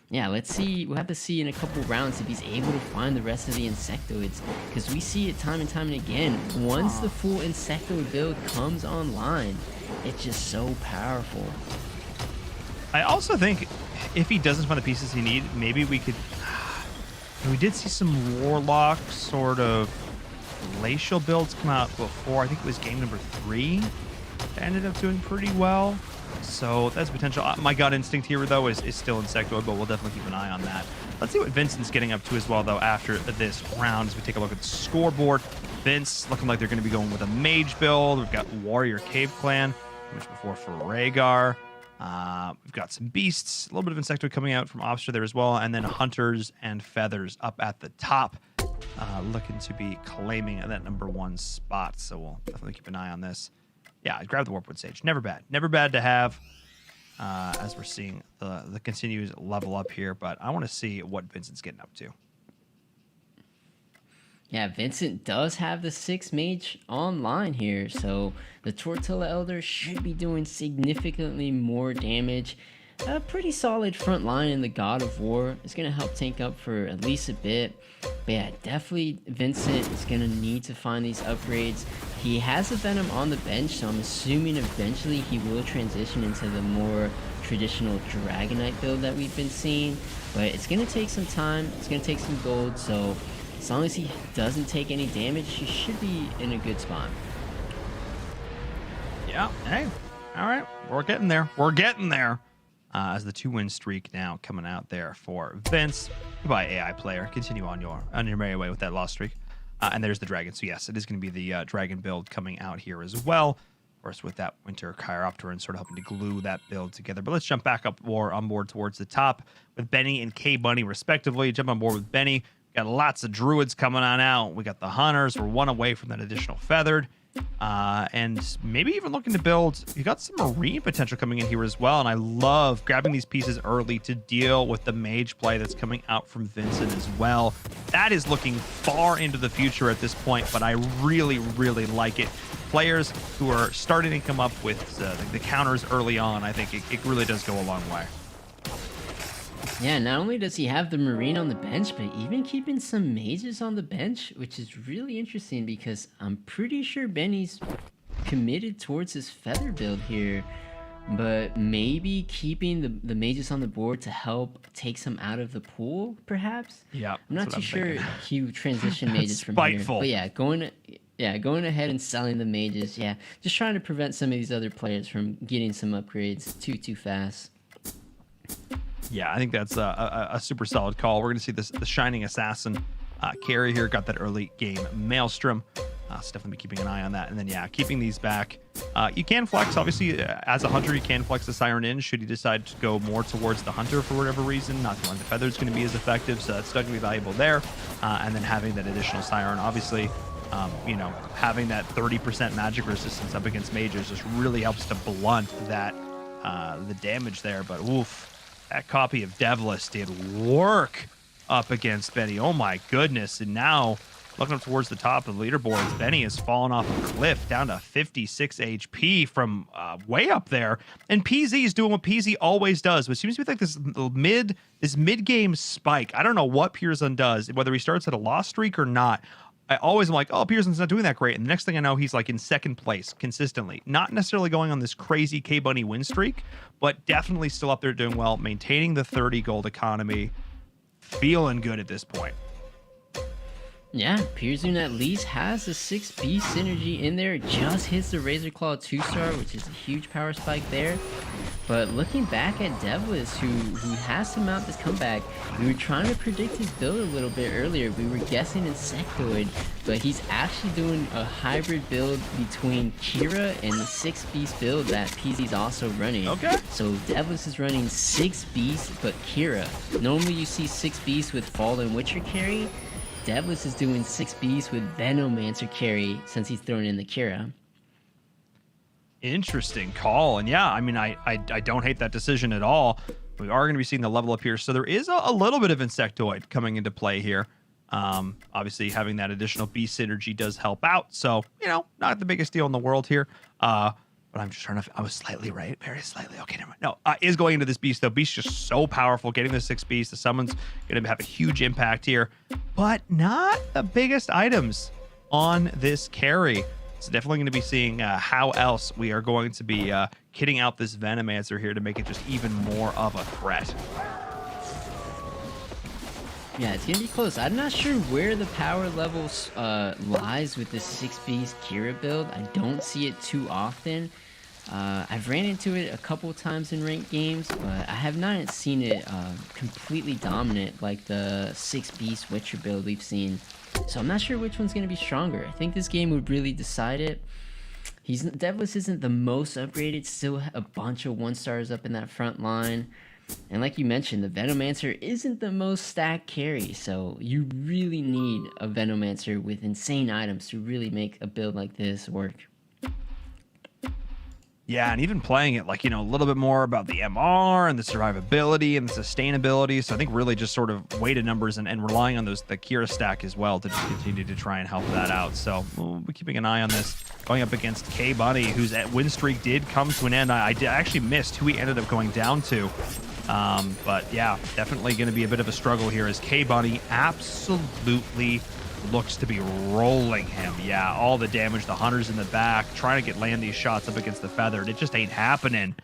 Yeah, let's see. We'll have to see in a couple rounds if he's able to find the rest of the Insectoids, because we see it time and time and again. Once the full Insectoid build comes online, it's just so powerful. I also think if he doesn't find the pieces he needs, maybe we could... We did see some Warlock sort of glacial builds come out before. I think it was game number 3. That ended up doing pretty well. So that's potential. My gut instinct here, though, is still Insectoid, but we'll definitely keep an eye on that. Let's see what Vincent's getting up to as well, though, after this round. As we take a look at the scoreboard, Vince looking like they're going to be going with a mage build. We've got Warrior Cave Clan, which before for Rhaegar. We've got some beasts, a little bit of Insectoid coming out from Obster there as well, and then Hunters and Feathers up at the top, looking to be claiming that number 1 spot. So we'll definitely keep an eye on this. Yeah, I'd grab the Warpwood Sage. Never bad to have, as we're seeing the continued level up here, but I want to see what Vincent's getting up to. Yeah, Vincent does have the 6 mage online here, so the Tortilla Elder should be doing significantly more damage. a pretty solid front line in the God of War. It's going to help tank up for at least a bit. But yeah, definitely Vincent is going to need to find these upgrades. He has a Venom on the bench, so I'm assuming eventually he will transition into the more traditional Dragonite build that we've been seeing. But it's going to take some time. It's going to take some gold. So as long as he doesn't take any damage, he should be in a good spot. Yeah. Hey. All right. We're getting there. We're getting there. As the 2-win streak now coming out there for Vince. Goodbye, AI player. Continue on your merry way with that loss streak. And there's the dragon. So yes, it is going to be the dragon build coming out here as well. Of course, with that winter Chiropteran sort of helping to glue that build together. But let's jump back up more on board towards the top with Benny and K Bunny respectively. Jump on board with Benny. Got lots of druids coming on out. We got the hunters. We're one away from that additional feathered. And maybe even looking to build, you got some marine potential coming in here as well. And I love grabbing these pieces early to deal with the mage play that's coming out from Vincent as well. That is looking far into the future at this point, but I really, really like it. Players who are starting to come up with the counters early on, I think it really does go a long way. Yeah, not only does he have the Marine on the bench, but even keeping some mages on the bench, which is really interesting because I'm pretty sure Benny's committed towards his feather build here. But maybe keeping the mages on the board to help take some out of the pool, perhaps? Yeah, I'm not too sure he would transition mages from Spiteful. here. But yeah, going ahead and selling the mages. Yeah, just trying to prevent some of these other players from getting some upgrades too fast. Yeah, I think that's a super solid call. We're going to see the Shining Assassin carry here. Got that early game Maelstrom. So definitely be keeping an eye on that. And then, yeah, keeping these back. You can flex, obviously, as a hunter, you can flex the Siren in should you decide to go more towards the hunter for whatever reason. Not feeling the feather is going to be as effective, so that's still going to be valuable there. And then having that additional Siren, obviously, having that 30% magic resistance up against mages just really helps to blunt that the damage there. But oof. That copy of Devless did work up against Benny. Oh my goodness. And now, looking up towards the top of the leaderboards, Benny has fallen off a cliff down to 56 HP from way up there. And PZ is doing what PZ always does, which seems to be like this mid-game spike. I don't know what Pearson does, whether he starts at a loss streak or not. I always am like, oh, Pearson's not doing that great. And the next thing I know, he's like in second place consistently. Not necessarily going on this crazy K-Bunny win streak, but definitely still up there doing well, maintaining the 30 gold economy, feeling good at this point. Yeah, Pearson at least has a 6B synergy in there. It just hits the Razor Claw 2-star, which is a huge power spike there. But looking back at Devlis, who has to mount this comeback, we were trying to predict his build a little bit earlier. We were guessing Insectoid, but he's actually doing a hybrid build between Kira and the 6-beast build that PZ's also running. Okay. So Devlis is running 6 beasts, but Kira. Normally you see 6 beasts with Fallen Witcher carry. Devlis is doing 6 beasts with Venomancer carry since he's thrown in the Kira. Interesting call. And yeah, I mean, I don't hate that decision at all. We are going to be seeing the level up here. So there is a little bit of Insectoid coming into play here. Obviously, having that additional beast synergy does help out. So, not the biggest deal in the world here. But I'm just trying to... I was slightly right. Very slightly. Okay, never mind. No, is going into this beast, though. Beast just so powerful. Getting the 6 beast. The summon's going to have a huge impact here. But not the biggest items on this carry. So definitely going to be seeing how else we are going to be kitting out this Venomancer here to make it just even more of a threat. Yeah, it's going to be close. I'm not sure where the power level lies with this 6 beast Kira build. I don't see it too often. I've ran into it a couple times in ranked games, but I have not seen it completely dominant like the 6 beast Witcher build we've seen. So I'm not sure which one's going to be stronger. I think this game would really decide it. Devlis isn't the most upgraded, still a bunch of 1-stars up in that front line. And like you mentioned, the Venomancer isn't the most stacked carry, so you really need a Venomancer with insane items to really make a build like this work. Yeah, and even playing it like, a little bit more about the MR and the survivability and the sustainability. So I think really just sort of weighted numbers and relying on the Kira stack as well to just continue to try and help that out. So we'll be keeping an eye on this. Going up against K Bunny, whose win streak did come to an end. I actually missed who he ended up going down to. But yeah, definitely going to be a bit of a struggle here as K Bunny absolutely looks to be rolling him. Yeah, all the damage, the hunters in the back, trying to land these shots up against the feathered. It just ain't happening.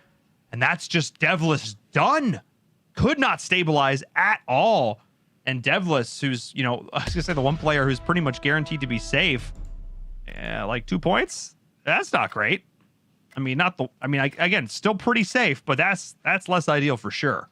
And that's just Devless done. Could not stabilize at all. And Devless, who's, I was going to say the one player who's pretty much guaranteed to be safe, like 2 points? That's not great. Again, still pretty safe, but that's less ideal for sure.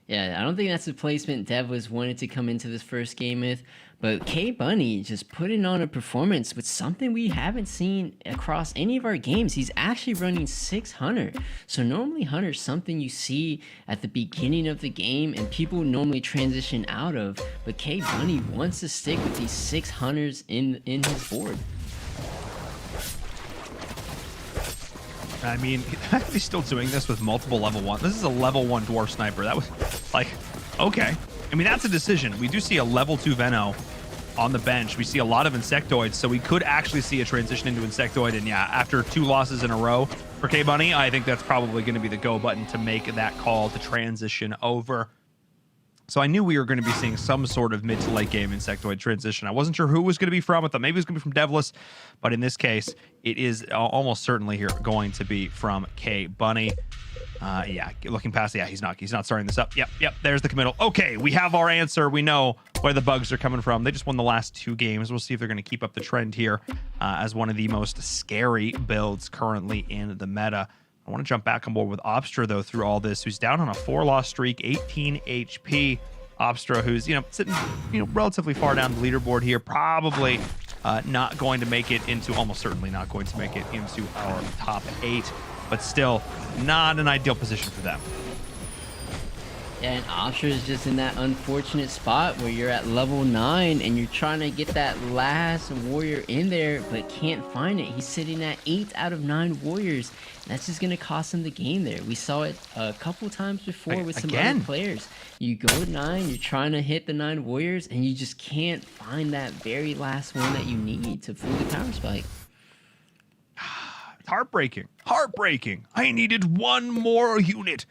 Yeah, I don't think that's the placement Dev was wanted to come into this first game with, but K Bunny just putting on a performance with something we haven't seen across any of our games. He's actually running 6 Hunter. So normally Hunter's something you see at the beginning of the game and people normally transition out of, but K Bunny wants to stick with these 6 Hunters in his board. I mean, he's still doing this with multiple level 1. This is a level 1 dwarf sniper. That was like, okay. I mean, that's a decision. We do see a level 2 Veno on the bench. We see a lot of Insectoids, so we could actually see a transition into Insectoid. And yeah, after 2 losses in a row for K Bunny, I think that's probably going to be the go button to make that call to transition over. So I knew we were going to be seeing some sort of mid to late game Insectoid transition. I wasn't sure who it was going to be from. I thought maybe it was going to be from Devless, but in this case, it is almost certainly here going to be from K Bunny. Yeah, looking past, yeah, he's not starting this up. Yep, there's the committal. Okay, we have our answer. We know where the bugs are coming from. They just won the last 2 games. We'll see if they're going to keep up the trend here as one of the most scary builds currently in the meta. I want to jump back on board with Obstra, though, through all this, who's down on a 4-loss streak, 18 HP. Obstra, who's, sitting, relatively far down the leaderboard here, probably not going to make it into, almost certainly not going to make it into our top 8, but still not an ideal position for them. Yeah, and Obstra is just in that unfortunate spot where you're at level 9 and you're trying to get that last warrior in there, but can't find it. He's sitting at 8 out of 9 warriors. That's just going to cost him the game there. We saw it a couple times before with some other players. You go to 9, you're trying to hit the 9 warriors, and you just can't find that very last one that you need to fully power spike. Heartbreaking. I needed one more unit.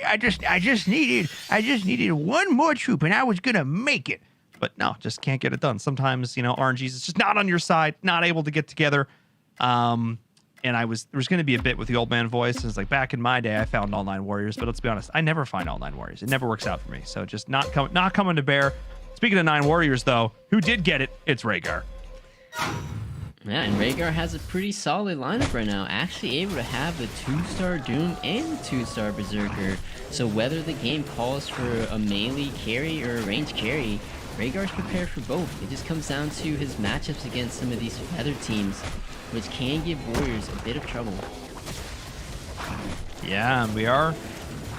I just needed one more troop and I was gonna make it. But no, just can't get it done. Sometimes, RNG's is just not on your side, not able to get together. And there's gonna be a bit with the old man voice. It's like back in my day, I found all 9 warriors, but let's be honest, I never find all 9 warriors. It never works out for me. So just not coming to bear. Speaking of 9 warriors though, who did get it, it's Rhaegar. Yeah, and Rhaegar has a pretty solid lineup right now, actually able to have the 2-star Doom and 2-star Berserker. So whether the game calls for a melee carry or a ranged carry, Rhaegar's prepared for both. It just comes down to his matchups against some of these feather teams, which can give Warriors a bit of trouble. Yeah, and we are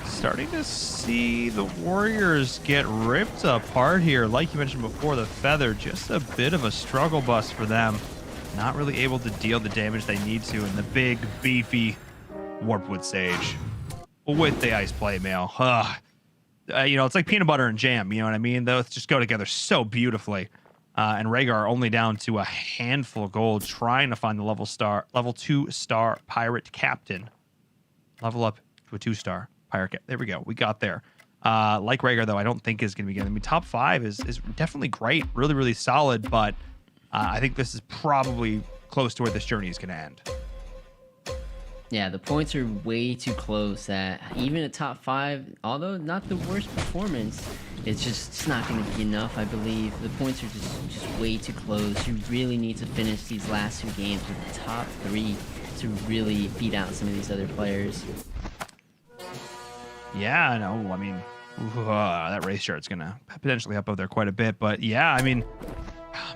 starting to see the Warriors get ripped apart here. Like you mentioned before, the feather, just a bit of a struggle bus for them. Not really able to deal the damage they need to in the big, beefy Warpwood Sage with the Ice Plate Mail. It's like peanut butter and jam, you know what I mean? Those just go together so beautifully. And Rhaegar only down to a handful of gold, trying to find the level 2-star Pirate Captain. Level up to a 2-star Pirate Captain. There we go. We got there. Like Rhaegar, though, I don't think is going to be good. I mean, top 5 is definitely great. Really, really solid, but I think this is probably close to where this journey is going to end. Yeah, the points are way too close that even a top 5, although not the worst performance, it's not going to be enough, I believe. The points are just way too close. You really need to finish these last 2 games with the top 3 to really beat out some of these other players. Yeah, I know. I mean, that race chart's going to potentially help out there quite a bit. But yeah, I mean,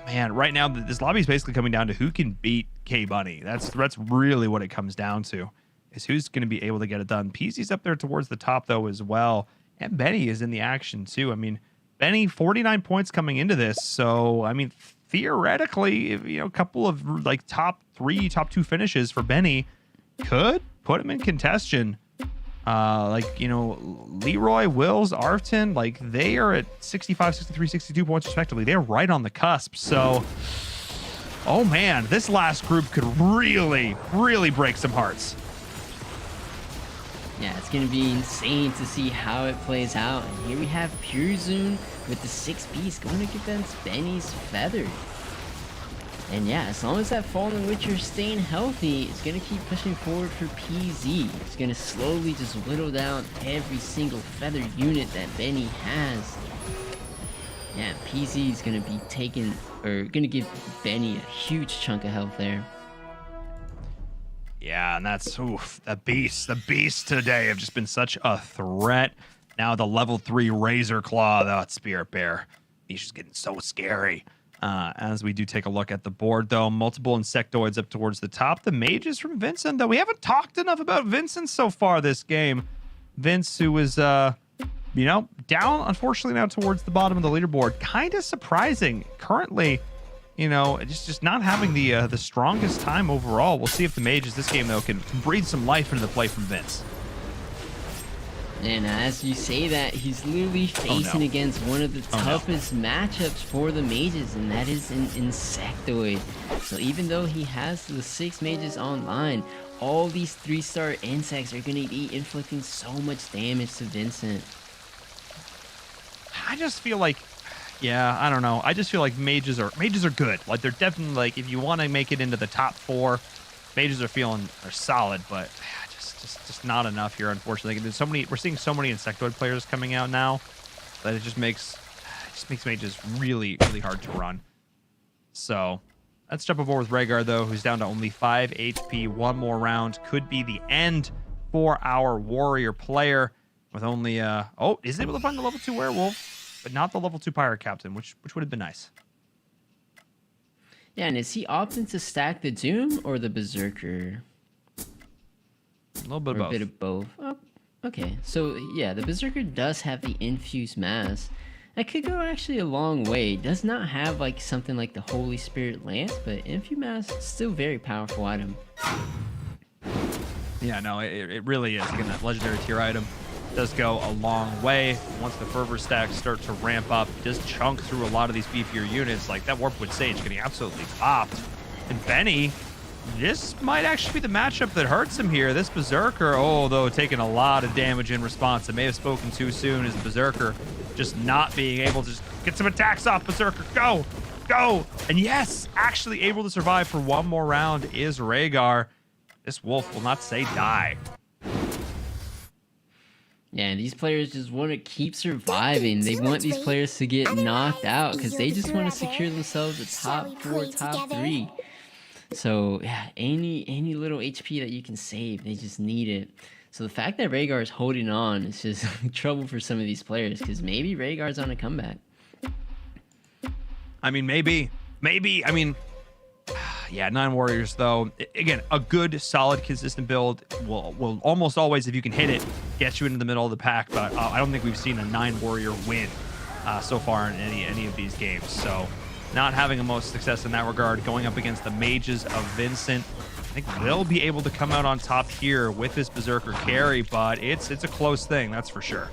man, right now this lobby is basically coming down to who can beat K Bunny. That's really what it comes down to, is who's going to be able to get it done. PZ's up there towards the top though as well, and Benny is in the action too. I mean, Benny 49 points coming into this, so I mean theoretically, a couple of like top 2 finishes for Benny, could put him in contention. Like, you know, Leroy, Wills, Arfton, like they are at 65, 63, 62 points respectively. They're right on the cusp. So, oh man, this last group could really, really break some hearts. Yeah, it's going to be insane to see how it plays out. And here we have Pure Zoom with the 6 Beasts going against Benny's Feather. And yeah, as long as that Fallen Witcher is staying healthy, it's going to keep pushing forward for PZ. It's going to slowly just whittle down every single Feather unit that Benny has. Yeah, PZ is going to be taking, or going to give Benny a huge chunk of health there. Yeah, and that's, oof, the beasts today have just been such a threat. Now the level 3 Razor Claw, that Spirit Bear, he's just getting so scary. As we do take a look at the board, though, multiple insectoids up towards the top. The mages from Vincent, though, we haven't talked enough about Vincent so far this game. Vince, who is, you know, down, unfortunately, now towards the bottom of the leaderboard. Kind of surprising. Currently, you know, just not having the strongest time overall. We'll see if the mages this game, though, can breathe some life into the play from Vince. And as you say that, he's literally facing against one of the toughest matchups for the mages, and that is an Insectoid. So even though he has the 6 mages online, all these 3-star insects are going to be inflicting so much damage to Vincent. I just feel like, yeah, I don't know. I just feel like mages are good. Like, they're definitely, like, if you want to make it into the top 4, mages are solid, but just not enough here, unfortunately. We're seeing so many Insectoid players coming out now that it just makes mages really, really hard to run. So let's jump aboard with Rhaegar, though, who's down to only 5 HP. One more round could be the end for our warrior player with only oh, is able to find the level 2 werewolf, but not the level 2 pirate captain, which would have been nice. Yeah, and is he opting to stack the Doom or the Berserker? A little bit of both. A bit of both. Oh, okay, so yeah, the Berserker does have the Infused Mass. That could go actually a long way. It does not have like something like the Holy Spirit Lance, but Infused Mass is still a very powerful item. Yeah, no, it really is. Again, that legendary tier item does go a long way. Once the fervor stacks start to ramp up, it does chunk through a lot of these beefier units. Like that Warpwood Sage getting absolutely popped. And Benny, this might actually be the matchup that hurts him here. This Berserker, though, taking a lot of damage in response. It may have spoken too soon as the Berserker just not being able to just get some attacks off. Berserker, go! And yes, actually able to survive for one more round is Rhaegar. This wolf will not say die. Yeah, and these players just want to keep surviving. They want these players to get knocked out because they just want to secure themselves a top 4, top 3. So yeah, any little HP that you can save, they just need it. So the fact that Rhaegar is holding on is just trouble for some of these players because maybe Rhaegar's on a comeback. I mean, maybe. I mean, yeah, 9 warriors though. Again, a good, solid, consistent build will almost always, if you can hit it, get you into the middle of the pack. But I don't think we've seen a 9 warrior win so far in any of these games. So not having the most success in that regard, going up against the mages of Vincent. I think they'll be able to come out on top here with this Berserker carry, but it's a close thing, that's for sure.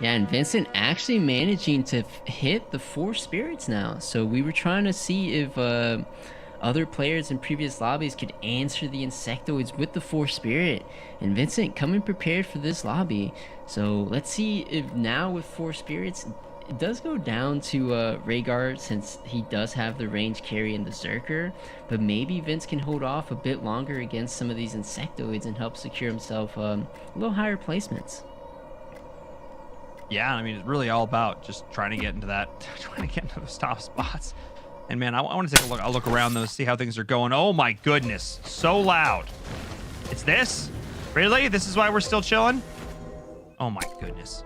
Yeah, and Vincent actually managing to hit the 4 spirits now. So we were trying to see if other players in previous lobbies could answer the Insectoids with the 4 spirit. And Vincent coming prepared for this lobby. So let's see if now with 4 spirits, it does go down to Rhaegar since he does have the range carry and the Berserker, but maybe Vince can hold off a bit longer against some of these Insectoids and help secure himself a little higher placements. Yeah, I mean, it's really all about just trying to get into those top spots. And man, I want to take a look. I'll look around though, see how things are going. Oh my goodness, so loud. It's this? Really? This is why we're still chilling? Oh my goodness.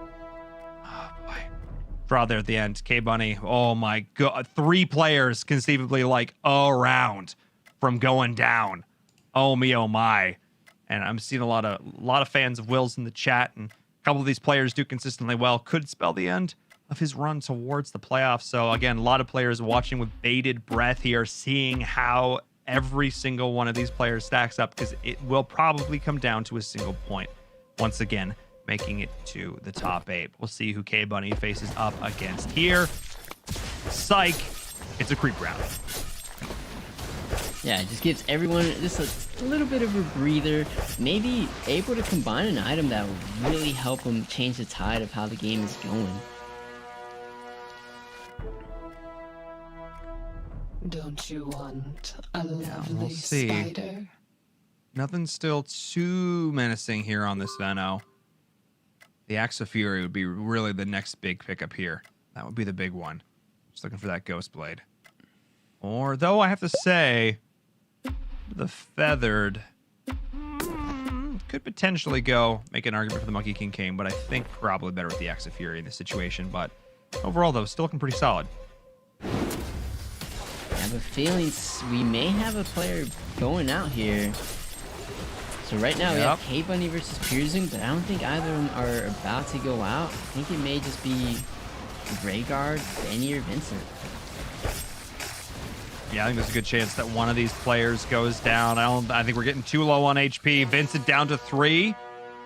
Draw there at the end. K-Bunny. Oh my god. 3 players conceivably like around from going down. Oh me, oh my. And I'm seeing a lot of fans of Will's in the chat, and a couple of these players do consistently well. Could spell the end of his run towards the playoffs. So again, a lot of players watching with bated breath here, seeing how every single one of these players stacks up, because it will probably come down to a single point. Once again, making it to the top 8. We'll see who K Bunny faces up against here. Psych. It's a creep round. Yeah, it just gives everyone just a little bit of a breather. Maybe able to combine an item that will really help them change the tide of how the game is going. Don't you want a lovely we'll see. spider? Nothing's still too menacing here on this Venno. The Axe of Fury would be really the next big pickup here. That would be the big one. Just looking for that Ghost Blade. Or, though I have to say, the Feathered could potentially go make an argument for the Monkey King Cane, but I think probably better with the Axe of Fury in this situation. But overall, though, still looking pretty solid. I have a feeling we may have a player going out here. So right now we have K Bunny versus Pearson, but I don't think either of them are about to go out. I think it may just be Rhaegar, Benny, or Vincent. Yeah, I think there's a good chance that one of these players goes down. I think we're getting too low on HP. Vincent down to 3.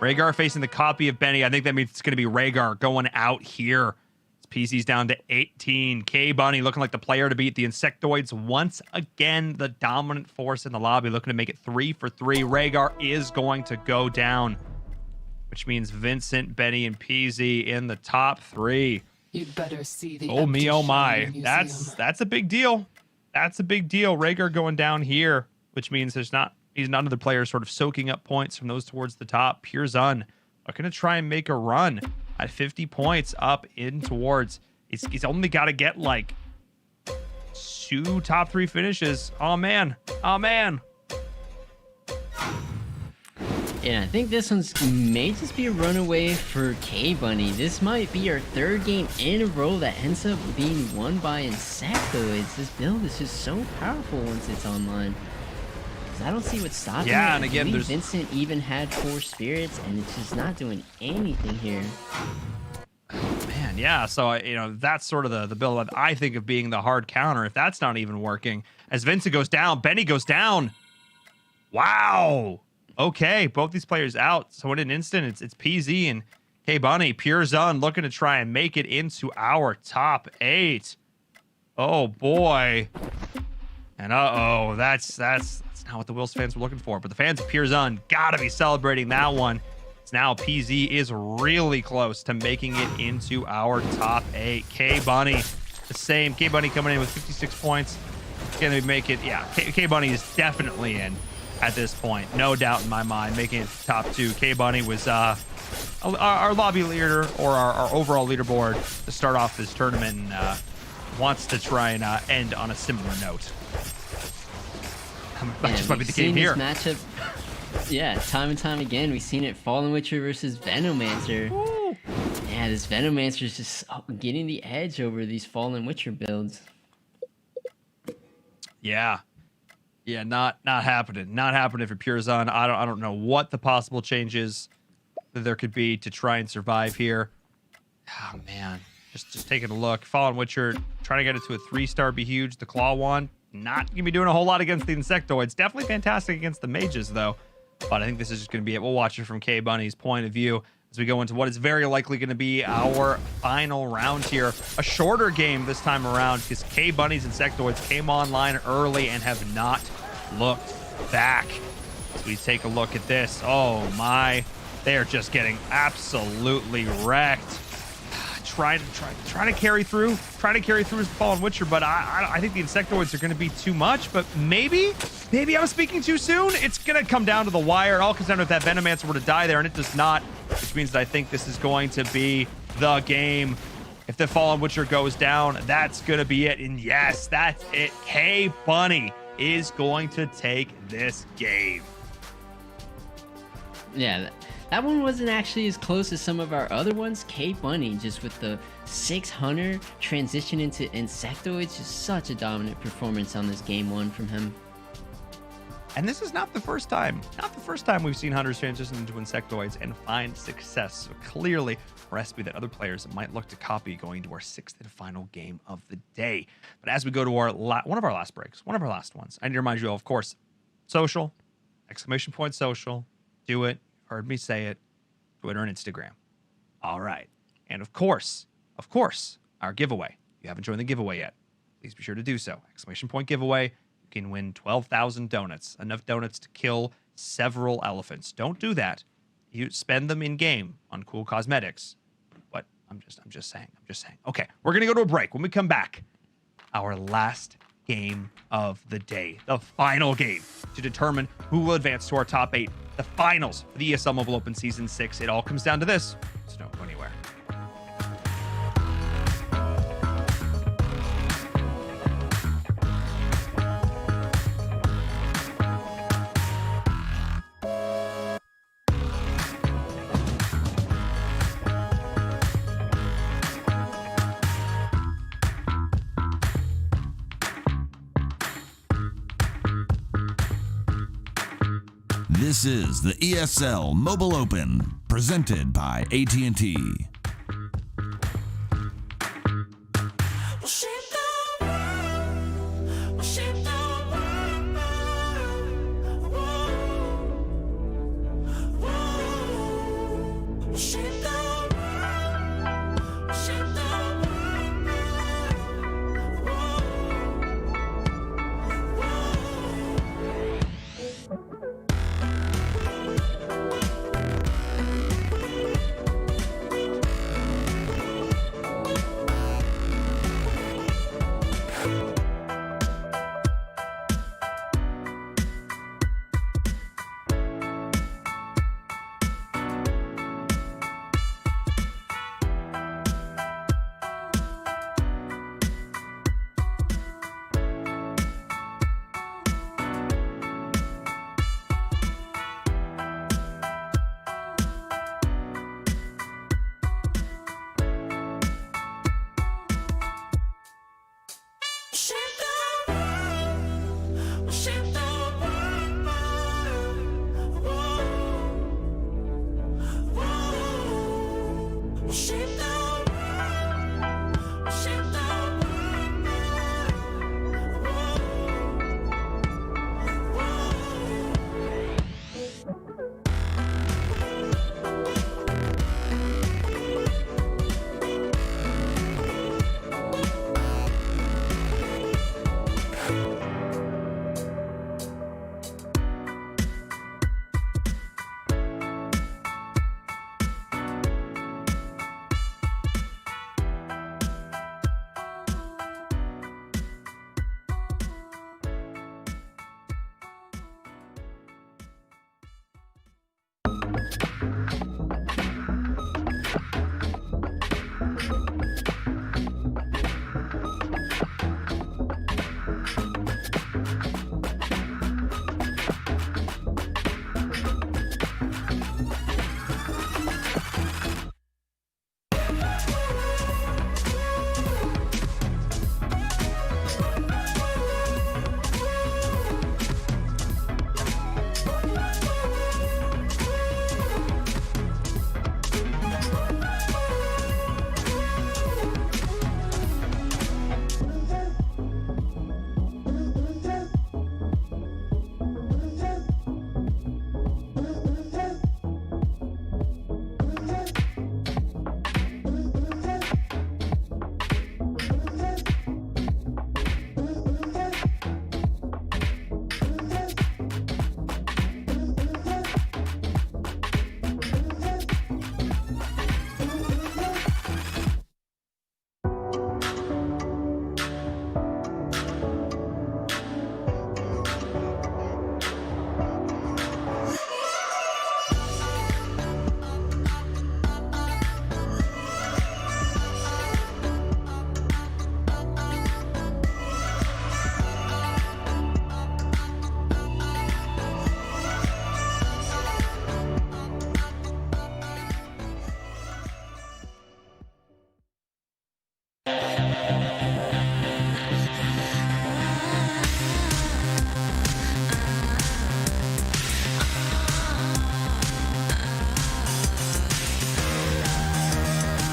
Rhaegar facing the copy of Benny. I think that means it's going to be Rhaegar going out here. PC's down to 18. K Bunny looking like the player to beat the Insectoids once again. The dominant force in the lobby, looking to make it 3 for 3. Rhaegar is going to go down, which means Vincent, Benny, and PZ in the top 3. You'd better see the Oh me, oh my. museum. That's a big deal. That's a big deal. Rhaegar going down here, which means he's none of the players sort of soaking up points from those towards the top. Pure Zun looking to try and make a run at 50 points up in towards. He's only got to get like 2 top 3 finishes. Oh man. Oh man. Yeah, I think this one's may just be a runaway for K Bunny. This might be our 3rd game in a row that ends up being won by Insectoids. This build is just so powerful once it's online. 'Cause I don't see what's stopping it. And again, there's Vincent even had 4 spirits, and it's just not doing anything here. Man, yeah. So that's sort of the build that I think of being the hard counter. If that's not even working, as Vincent goes down, Benny goes down. Wow. Okay, both these players out. So in an instant, it's PZ and K Bunny. Pure Zun looking to try and make it into our top 8. Oh boy. And that's not what the Wills fans were looking for. But the fans of Pure Zun gotta be celebrating that one. It's now PZ is really close to making it into our top 8. K Bunny, the same. K Bunny coming in with 56 points. Can they make it? Yeah, K Bunny is definitely in at this point. No doubt in my mind, making it top 2. K Bunny was our lobby leader, or our overall leaderboard to start off this tournament, and wants to try and end on a similar note. That just might be the game here. This matchup, yeah, time and time again, we've seen it. Fallen Witcher versus Venomancer. Ooh. Yeah, this Venomancer is just getting the edge over these Fallen Witcher builds. Yeah, not happening. Not happening for Pure Zun. I don't know what the possible changes that there could be to try and survive here. Oh man, just taking a look. Fallen Witcher trying to get it to a 3-star, be huge. The Claw one, not gonna be doing a whole lot against the Insectoids. Definitely fantastic against the mages though. But I think this is just gonna be it. We'll watch it from K Bunny's point of view as we go into what is very likely going to be our final round here. A shorter game this time around because K Bunny's Insectoids came online early and have not looked back. As we take a look at this, oh my, they're just getting absolutely wrecked. Trying to carry through as Fallen Witcher, but I think the Insectoids are going to be too much. But maybe I was speaking too soon. It's going to come down to the wire. It all comes down to if that Venomancer were to die there, and it does not, which means that I think this is going to be the game. If the Fallen Witcher goes down, that's going to be it. And yes, that's it. K Bunny is going to take this game. Yeah, that one wasn't actually as close as some of our other ones. K Bunny, just with the 600 transition into Insectoids, just such a dominant performance on this game 1 from him. And this is not the first time we've seen hunters transition into insectoids and find success. So clearly a recipe that other players might look to copy going to our 6th and final game of the day. But as we go to our one of our last breaks, one of our last ones, I need to remind you all, of course, social, ! Social, do it, heard me say it, Twitter and Instagram. All right. And of course, our giveaway. If you haven't joined the giveaway yet, please be sure to do so. ! Giveaway. You can win 12,000 donuts, enough donuts to kill several elephants. Don't do that. You spend them in game on cool cosmetics. But I'm just saying. Okay, we're gonna go to a break. When we come back, our last game of the day, the final game to determine who will advance to our top 8, the finals for the ESL Mobile Open Season 6. It all comes down to this. So don't go anywhere. This is the ESL Mobile Open, presented by AT&T.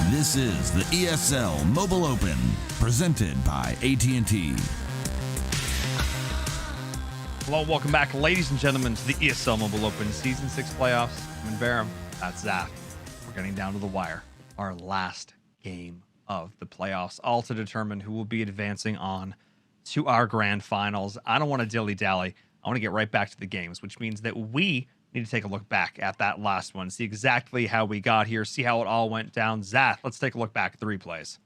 This is the ESL Mobile Open, presented by AT&T. Hello, welcome back, ladies and gentlemen, to the ESL Mobile Open Season 6 playoffs. I'm in Varum. That's Zaf. We're getting down to the wire. Our last game of the playoffs, all to determine who will be advancing on to our grand finals. I don't want to dilly-dally. I want to get right back to the games, which means that we need to take a look back at that last one, see exactly how we got here, see how it all went down. Zaf, let's take a look back at the replays.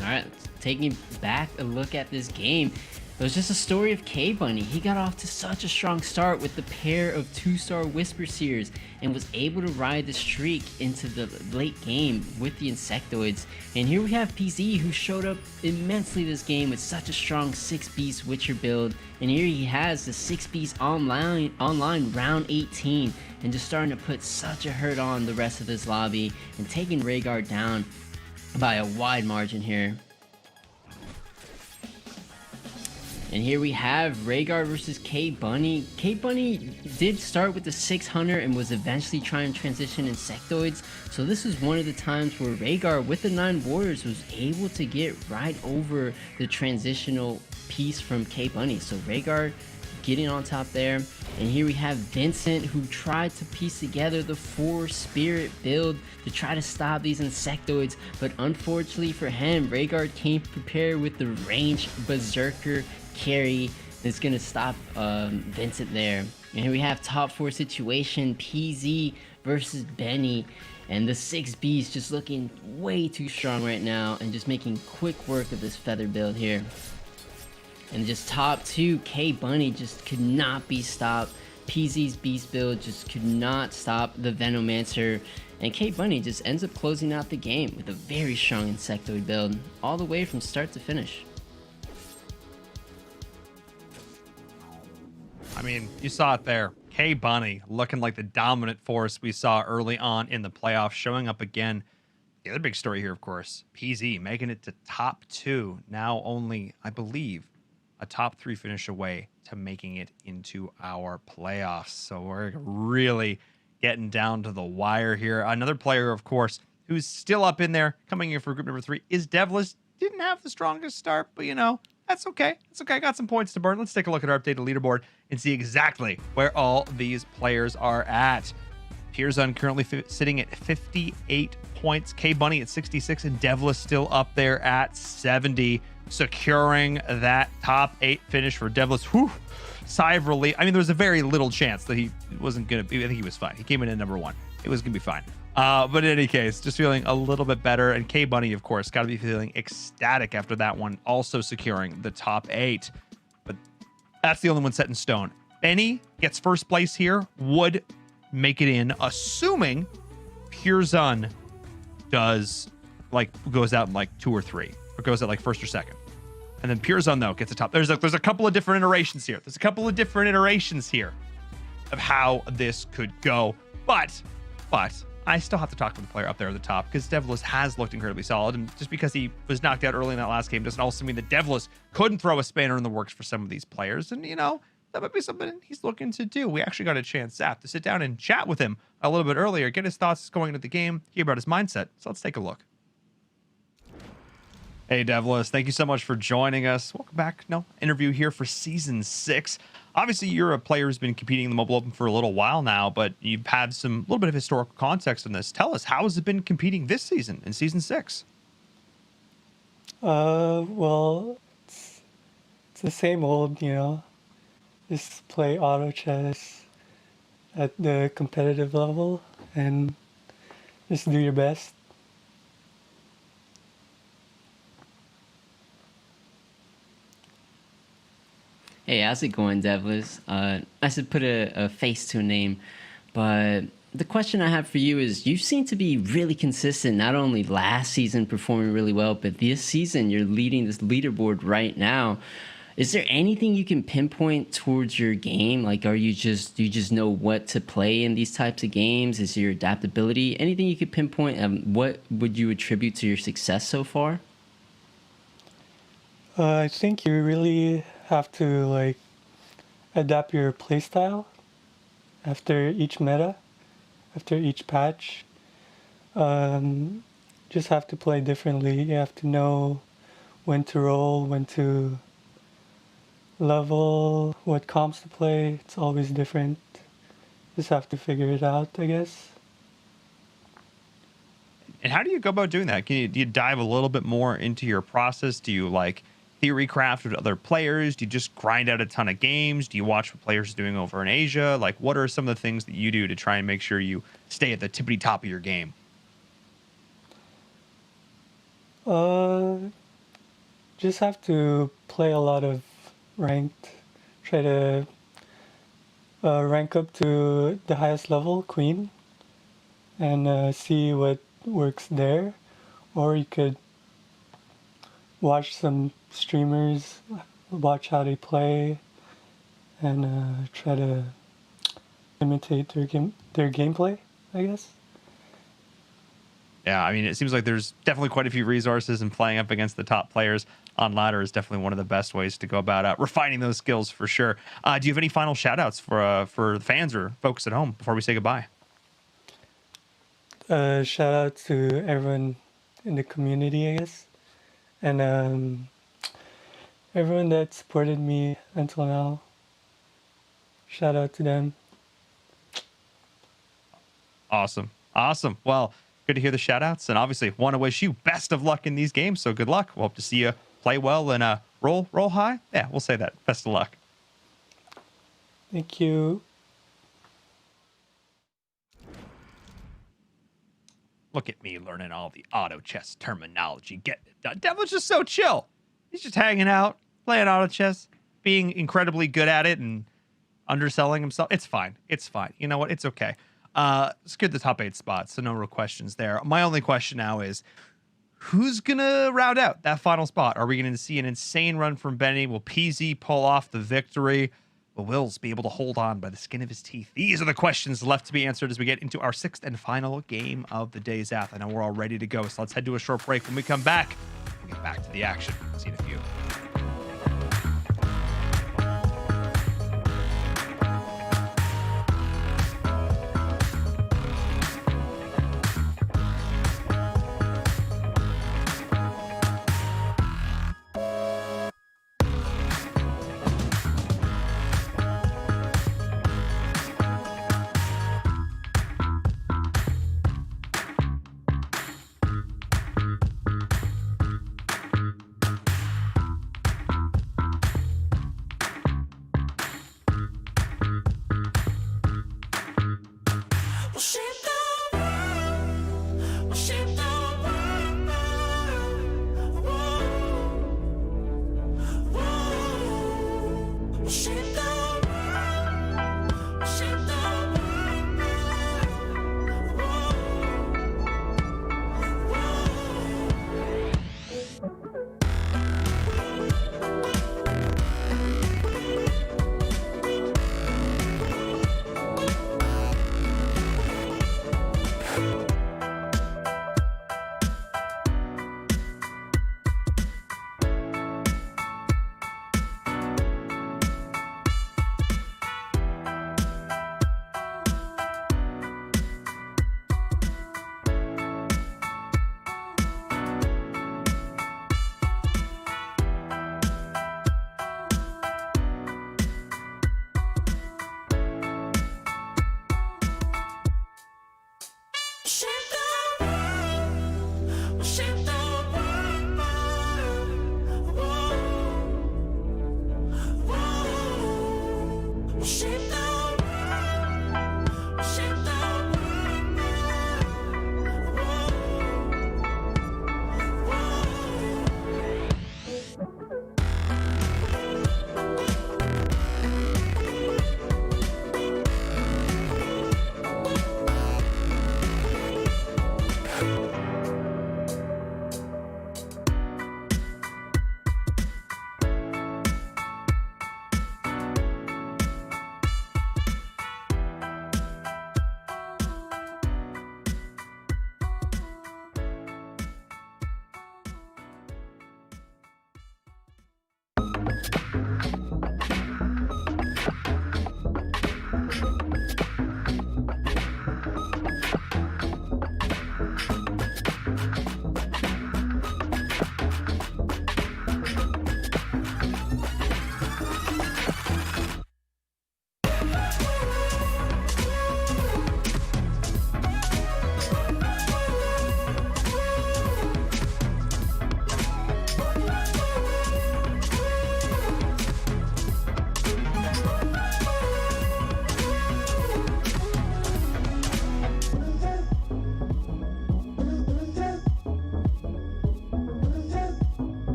All right, taking back a look at this game. It was just a story of K-Bunny. He got off to such a strong start with the pair of 2-star Whisper Seers and was able to ride the streak into the late game with the Insectoids. And here we have PZ, who showed up immensely this game with such a strong 6-Beast Witcher build. And here he has the 6-Beast online round 18 and just starting to put such a hurt on the rest of his lobby and taking Rhaegar down by a wide margin here. And here we have Rhaegar versus K-Bunny. K-Bunny did start with the 600 and was eventually trying to transition Insectoids. So this was one of the times where Rhaegar with the 9 warriors was able to get right over the transitional piece from K-Bunny. So Rhaegar getting on top there. And here we have Vincent, who tried to piece together the 4 spirit build to try to stop these Insectoids, but unfortunately for him, Rhaegar came prepared with the ranged Berserker carry that's gonna stop Vincent there. And here we have top 4 situation, PZ versus Benny, and the 6B's just looking way too strong right now and just making quick work of this feather build here. And just top 2, K-Bunny just could not be stopped. PZ's beast build just could not stop the Venomancer, and K-Bunny just ends up closing out the game with a very strong Insectoid build all the way from start to finish. I mean, you saw it there. K-Bunny looking like the dominant force we saw early on in the playoffs, showing up again. The other big story here, of course, PZ making it to top 2. Now only, I believe, a top 3 finish away to making it into our playoffs. So we're really getting down to the wire here. Another player, of course, who's still up in there, coming in for group number 3, is Devlis. Didn't have the strongest start, but you know, that's okay. It's okay. I got some points to burn. Let's take a look at our updated leaderboard and see exactly where all these players are at. Pierzun currently sitting at 58 points. K-Bunny at 66, and Devlis still up there at 70, securing that top 8 finish for Devlis. Whew. Sigh of relief. I mean, there was a very little chance that he wasn't going to be. I think he was fine. He came in at number 1. It was going to be fine. But in any case, just feeling a little bit better. And K-Bunny, of course, got to be feeling ecstatic after that one, also securing the top 8. But that's the only one set in stone. Benny gets first place here, would make it in, assuming Pierzun does, like, goes out in like 2 or 3, or goes out like 1st or 2nd. And then Pierzun, though, gets a top. There's a couple of different iterations here. There's a couple of different iterations here of how this could go. But I still have to talk to the player up there at the top, because Devlis has looked incredibly solid. And just because he was knocked out early in that last game doesn't also mean that Devlis couldn't throw a spanner in the works for some of these players. And, you know, that might be something he's looking to do. We actually got a chance, Zap, to sit down and chat with him a little bit earlier, get his thoughts going into the game, hear about his mindset. So let's take a look. Hey, Devlis, thank you so much for joining us. Welcome back. Interview here for Season 6. Obviously, you're a player who's been competing in the Mobile Open for a little while now, but you've had some little bit of historical context on this. Tell us, how has it been competing this season in Season 6? Well, it's the same old, you know. Just play auto chess at the competitive level and just do your best. Hey, how's it going, Devlis? I should put a face to a name, but the question I have for you is, you seem to be really consistent, not only last season performing really well, but this season you're leading this leaderboard right now. Is there anything you can pinpoint towards your game? Like, do you just know what to play in these types of games? Is your adaptability anything you could pinpoint? What would you attribute to your success so far? I think you really have to, like, adapt your playstyle after each meta, after each patch. just have to play differently. You have to know when to roll, when to level, what comps to play. It's always different. Just have to figure it out, I guess. And how do you go about doing that? Do you dive a little bit more into your process? Do you like theory craft with other players? Do you just grind out a ton of games? Do you watch what players are doing over in Asia? Like, what are some of the things that you do to try and make sure you stay at the tippity top of your game? Just have to play a lot of ranked. Try to rank up to the highest level, Queen, and see what works there. Or you could watch some streamers, watch how they play, and try to imitate their gameplay, I guess. Yeah, I mean, it seems like there's definitely quite a few resources, and playing up against the top players on ladder is definitely one of the best ways to go about refining those skills for sure. Do you have any final shout outs for fans or folks at home before we say goodbye? Shout out to everyone in the community, I guess, and everyone that supported me until now. Shout out to them. Awesome. Well, good to hear the shout outs, and obviously want to wish you best of luck in these games. So good luck. We'll hope to see you play well and roll high. Yeah, we'll say that. Best of luck. Thank you. Look at me learning all the auto chess terminology. Getting it done. Devil's just so chill. He's just hanging out, playing auto chess, being incredibly good at it, and underselling himself. It's fine. You know what? It's okay. Secured the top 8 spots, so no real questions there. My only question now is, who's gonna round out that final spot? Are we gonna see an insane run from Benny? Will PZ pull off the victory? Will Wills be able to hold on by the skin of his teeth? These are the questions left to be answered as we get into our 6th and final game of the day's ath. I know we're all ready to go, so let's head to a short break. When we come back, we'll get back to the action. See you in a few.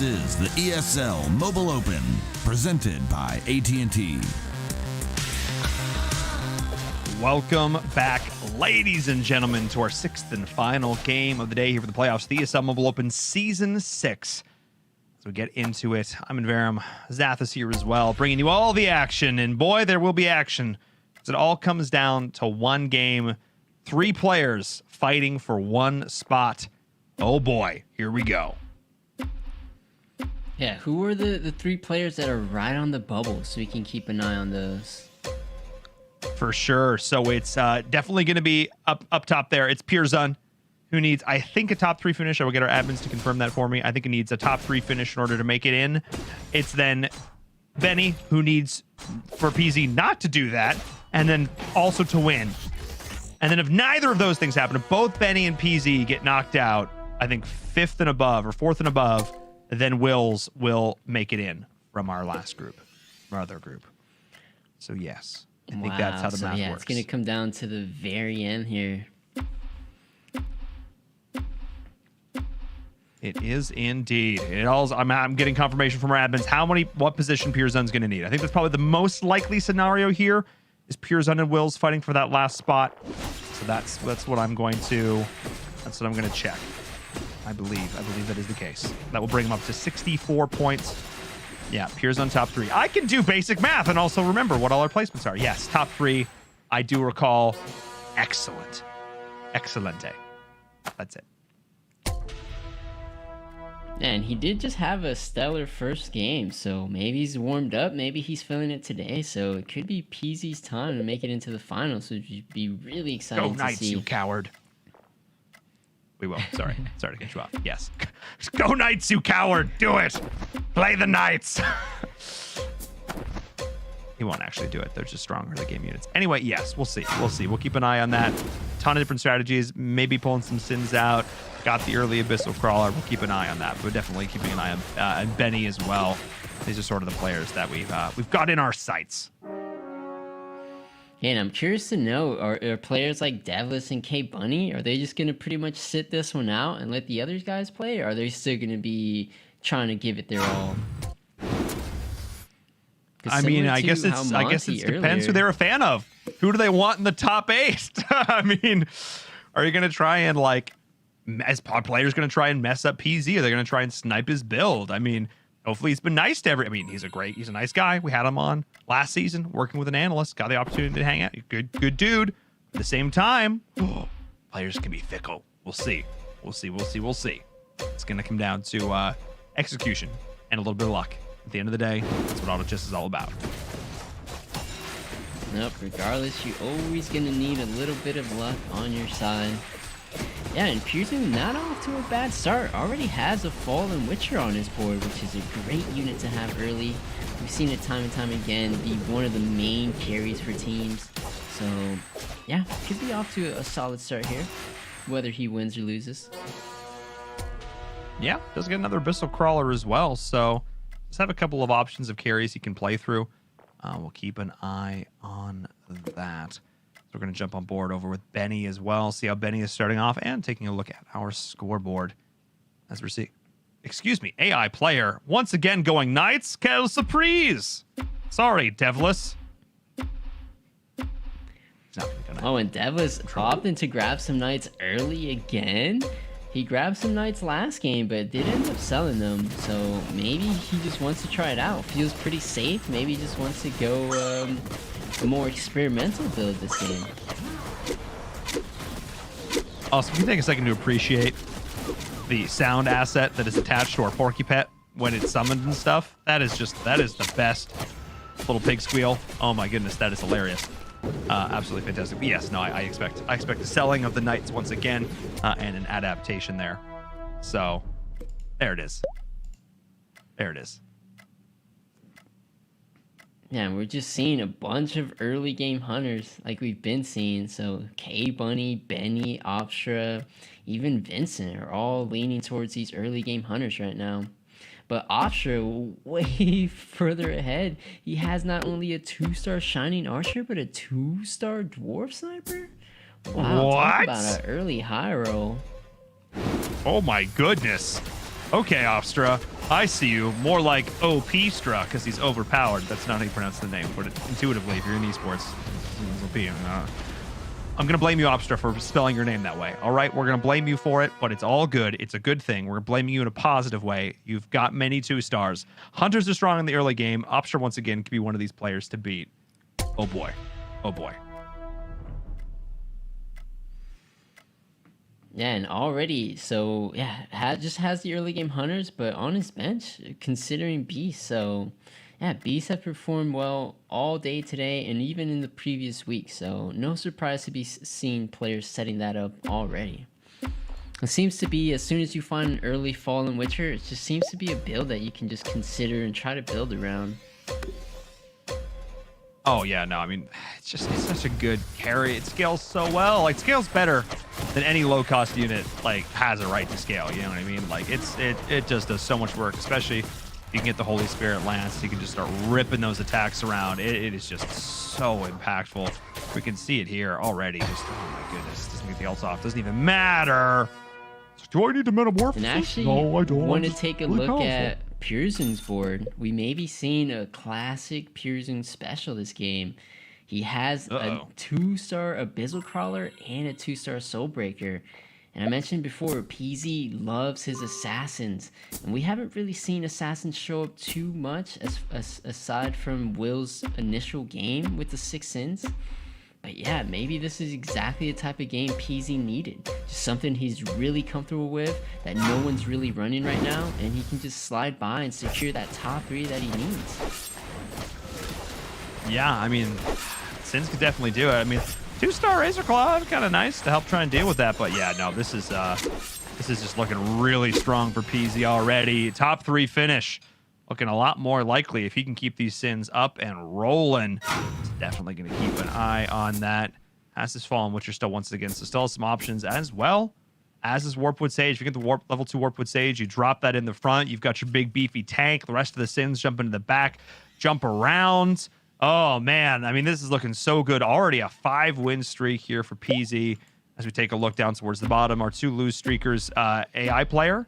is the ESL Mobile Open, presented by AT&T. Welcome back, ladies and gentlemen, to our sixth and final game of the day here for the playoffs, the ESL Mobile Open Season 6. As we get into it, I'm in Verum. Zath is here as well, bringing you all the action. And boy, there will be action. As it all comes down to one game, 3 players fighting for one spot. Oh boy, here we go. Yeah, who are the 3 players that are right on the bubble so we can keep an eye on those? For sure. So it's definitely going to be up top there. It's Pierzun, who needs, I think, a top 3 finish. I will get our admins to confirm that for me. I think it needs a top 3 finish in order to make it in. It's then Benny, who needs for PZ not to do that, and then also to win. And then if neither of those things happen, if both Benny and PZ get knocked out, I think 5th and above or 4th and above, then Wills will make it in from our last group, our other group. So yes. I think that's how the math works. It's going to come down to the very end here. It is indeed. I'm getting confirmation from our admins what position Pierzun's going to need. I think that's probably the most likely scenario here is Pierzun and Wills fighting for that last spot. So that's what I'm going to check. I believe that is the case. That will bring him up to 64 points. Yeah, Pierzun top 3. I can do basic math and also remember what all our placements are. Yes, top 3. I do recall. Excellent. Excelente. That's it. And he did just have a stellar first game, so maybe he's warmed up, maybe he's feeling it today, so it could be PZ's time to make it into the finals, so it'd be really exciting to see. Go Knights, you coward. We will. Sorry to get you off. Yes. Go Knights, you coward. Do it. Play the Knights. He won't actually do it. They're just stronger, the game units. Anyway, yes, we'll see. We'll keep an eye on that. Ton of different strategies. Maybe pulling some Sins out. Got the early Abyssal Crawler. We'll keep an eye on that. But we're definitely keeping an eye on Benny as well. These are sort of the players that we've got in our sights. And I'm curious to know, are players like Devlis and K Bunny, are they just going to pretty much sit this one out and let the other guys play? Or are they still going to be trying to give it their all? I mean, I guess it depends who they're a fan of. Who do they want in the top 8? I mean, are you going to try and as players going to try and mess up PZ? Are they going to try and snipe his build? I mean, hopefully he's been nice to he's a nice guy. We had him on last season working with an analyst, got the opportunity to hang out. Good dude. At the same time, players can be fickle. We'll see. It's going to come down to execution and a little bit of luck. At the end of the day, that's what auto chess is all about. Nope, regardless, you're always going to need a little bit of luck on your side. Yeah, and Pierzun not off to a bad start. Already has a Fallen Witcher on his board, which is a great unit to have early. We've seen it time and time again be one of the main carries for teams. So, yeah, could be off to a solid start here, whether he wins or loses. Yeah, does get another Abyssal Crawler as well, so just have a couple of options of carries he can play through. We'll keep an eye on that. We're going to jump on board over with Benny as well, see how Benny is starting off, and taking a look at our scoreboard as we're seeing. Excuse me, AI player once again going Knights. Quelle surprise! Sorry, Devlis. Oh, and Devlis opted to grab some Knights early again. He grabbed some Knights last game, but did end up selling them. So maybe he just wants to try it out. Feels pretty safe. Maybe he just wants to go a more experimental build this game. Also, if you take a second to appreciate the sound asset that is attached to our Porky Pet when it's summoned and stuff, that is the best little pig squeal. Oh my goodness, that is hilarious. Absolutely fantastic. But yes, no, I expect the selling of the Knights once again and an adaptation there. So there it is. Yeah, we're just seeing a bunch of early game hunters like we've been seeing. So K Bunny, Benny, Opstra, even Vincent are all leaning towards these early game hunters right now. But Opstra, way further ahead, he has not only a 2-star Shining Archer, but a 2-star Dwarf Sniper? Wow, what? Talk about an early high roll. Oh my goodness. Okay, Opstra. I see you. More like OP-Stra, because he's overpowered. That's not how you pronounce the name, but intuitively, if you're in esports, it's OP. I'm going to blame you, Opstra, for spelling your name that way. All right? We're going to blame you for it, but it's all good. It's a good thing. We're blaming you in a positive way. You've got many 2-stars. Hunters are strong in the early game. Opstra, once again, could be one of these players to beat. Oh, boy. Oh, boy. Yeah, and already, so yeah, just has the early game hunters, but on his bench, considering Beast. So yeah, Beast have performed well all day today and even in the previous week. So no surprise to be seeing players setting that up already. It seems to be, as soon as you find an early Fallen Witcher, it just seems to be a build that you can just consider and try to build around. Oh, yeah, no, I mean, it's such a good carry. It scales so well. Like, scales better than any low-cost unit, like, has a right to scale, you know what I mean? Like, it just does so much work, especially if you can get the Holy Spirit Lance. You can just start ripping those attacks around. It is just so impactful. We can see it here already. Just, oh, my goodness. Doesn't get the ult off. Doesn't even matter. Do I need to metamorph? And actually, no, I don't. Want to take a look at Pearson's board. We may be seeing a classic Pearson special this game. He has a 2-star Abyssal Crawler and a 2-star Soulbreaker. And I mentioned before, PZ loves his assassins. And we haven't really seen assassins show up too much aside from Will's initial game with the 6 sins. But yeah, maybe this is exactly the type of game PZ needed. Just something he's really comfortable with, that no one's really running right now, and he can just slide by and secure that top 3 that he needs. Yeah, I mean, Sins could definitely do it. I mean, 2-star Razor Claw is kind of nice to help try and deal with that. But yeah, no, this is just looking really strong for PZ already. Top 3 finish. Looking a lot more likely if he can keep these Sins up and rolling. He's definitely going to keep an eye on that. Has this Fallen Witcher still once again, so still has some options as well as his Warpwood Sage. If you get the level 2 Warpwood Sage, you drop that in the front. You've got your big beefy tank. The rest of the Sins jump into the back, jump around. Oh man, I mean, this is looking so good. Already a 5-win streak here for PZ. As we take a look down towards the bottom, our 2 lose streakers, AI player,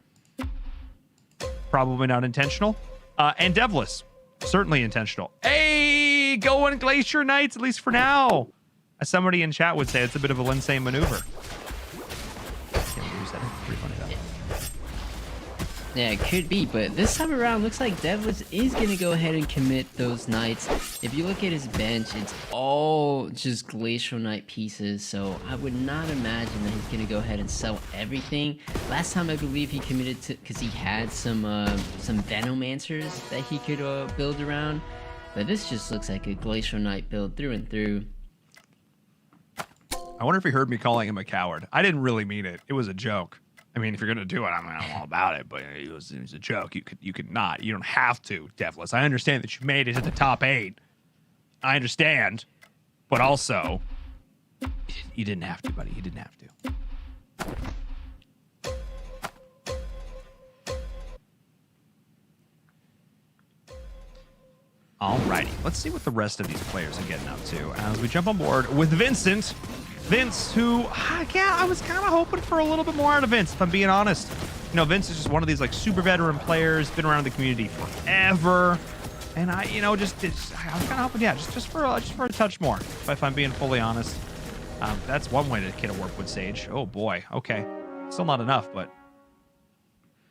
probably not intentional. And Devless, certainly intentional. Hey, going Glacier Knights, at least for now. As somebody in chat would say, it's a bit of a Lindsay maneuver. Yeah, it could be, but this time around, looks like Devless is going to go ahead and commit those Knights. If you look at his bench, it's all just Glacial Knight pieces, so I would not imagine that he's going to go ahead and sell everything. Last time, I believe he committed to, because he had some Venomancers that he could build around, but this just looks like a Glacial Knight build through and through. I wonder if he heard me calling him a coward. I didn't really mean it. It was a joke. I mean, if you're gonna do it, I'm all about it. But it was a joke. You could not. You don't have to, Devless. I understand that you made it to the top 8. I understand, but also, you didn't have to, buddy. You didn't have to. Alrighty, let's see what the rest of these players are getting up to as we jump on board with Vincent. Vince, who, yeah, I was kind of hoping for a little bit more out of Vince, if I'm being honest. You know, Vince is just one of these, like, super veteran players, been around the community forever. And I, you know, I was kind of hoping, yeah, just for a touch more, if I'm being fully honest. That's one way to get a Warpwood Sage. Oh, boy. Okay. Still not enough, but...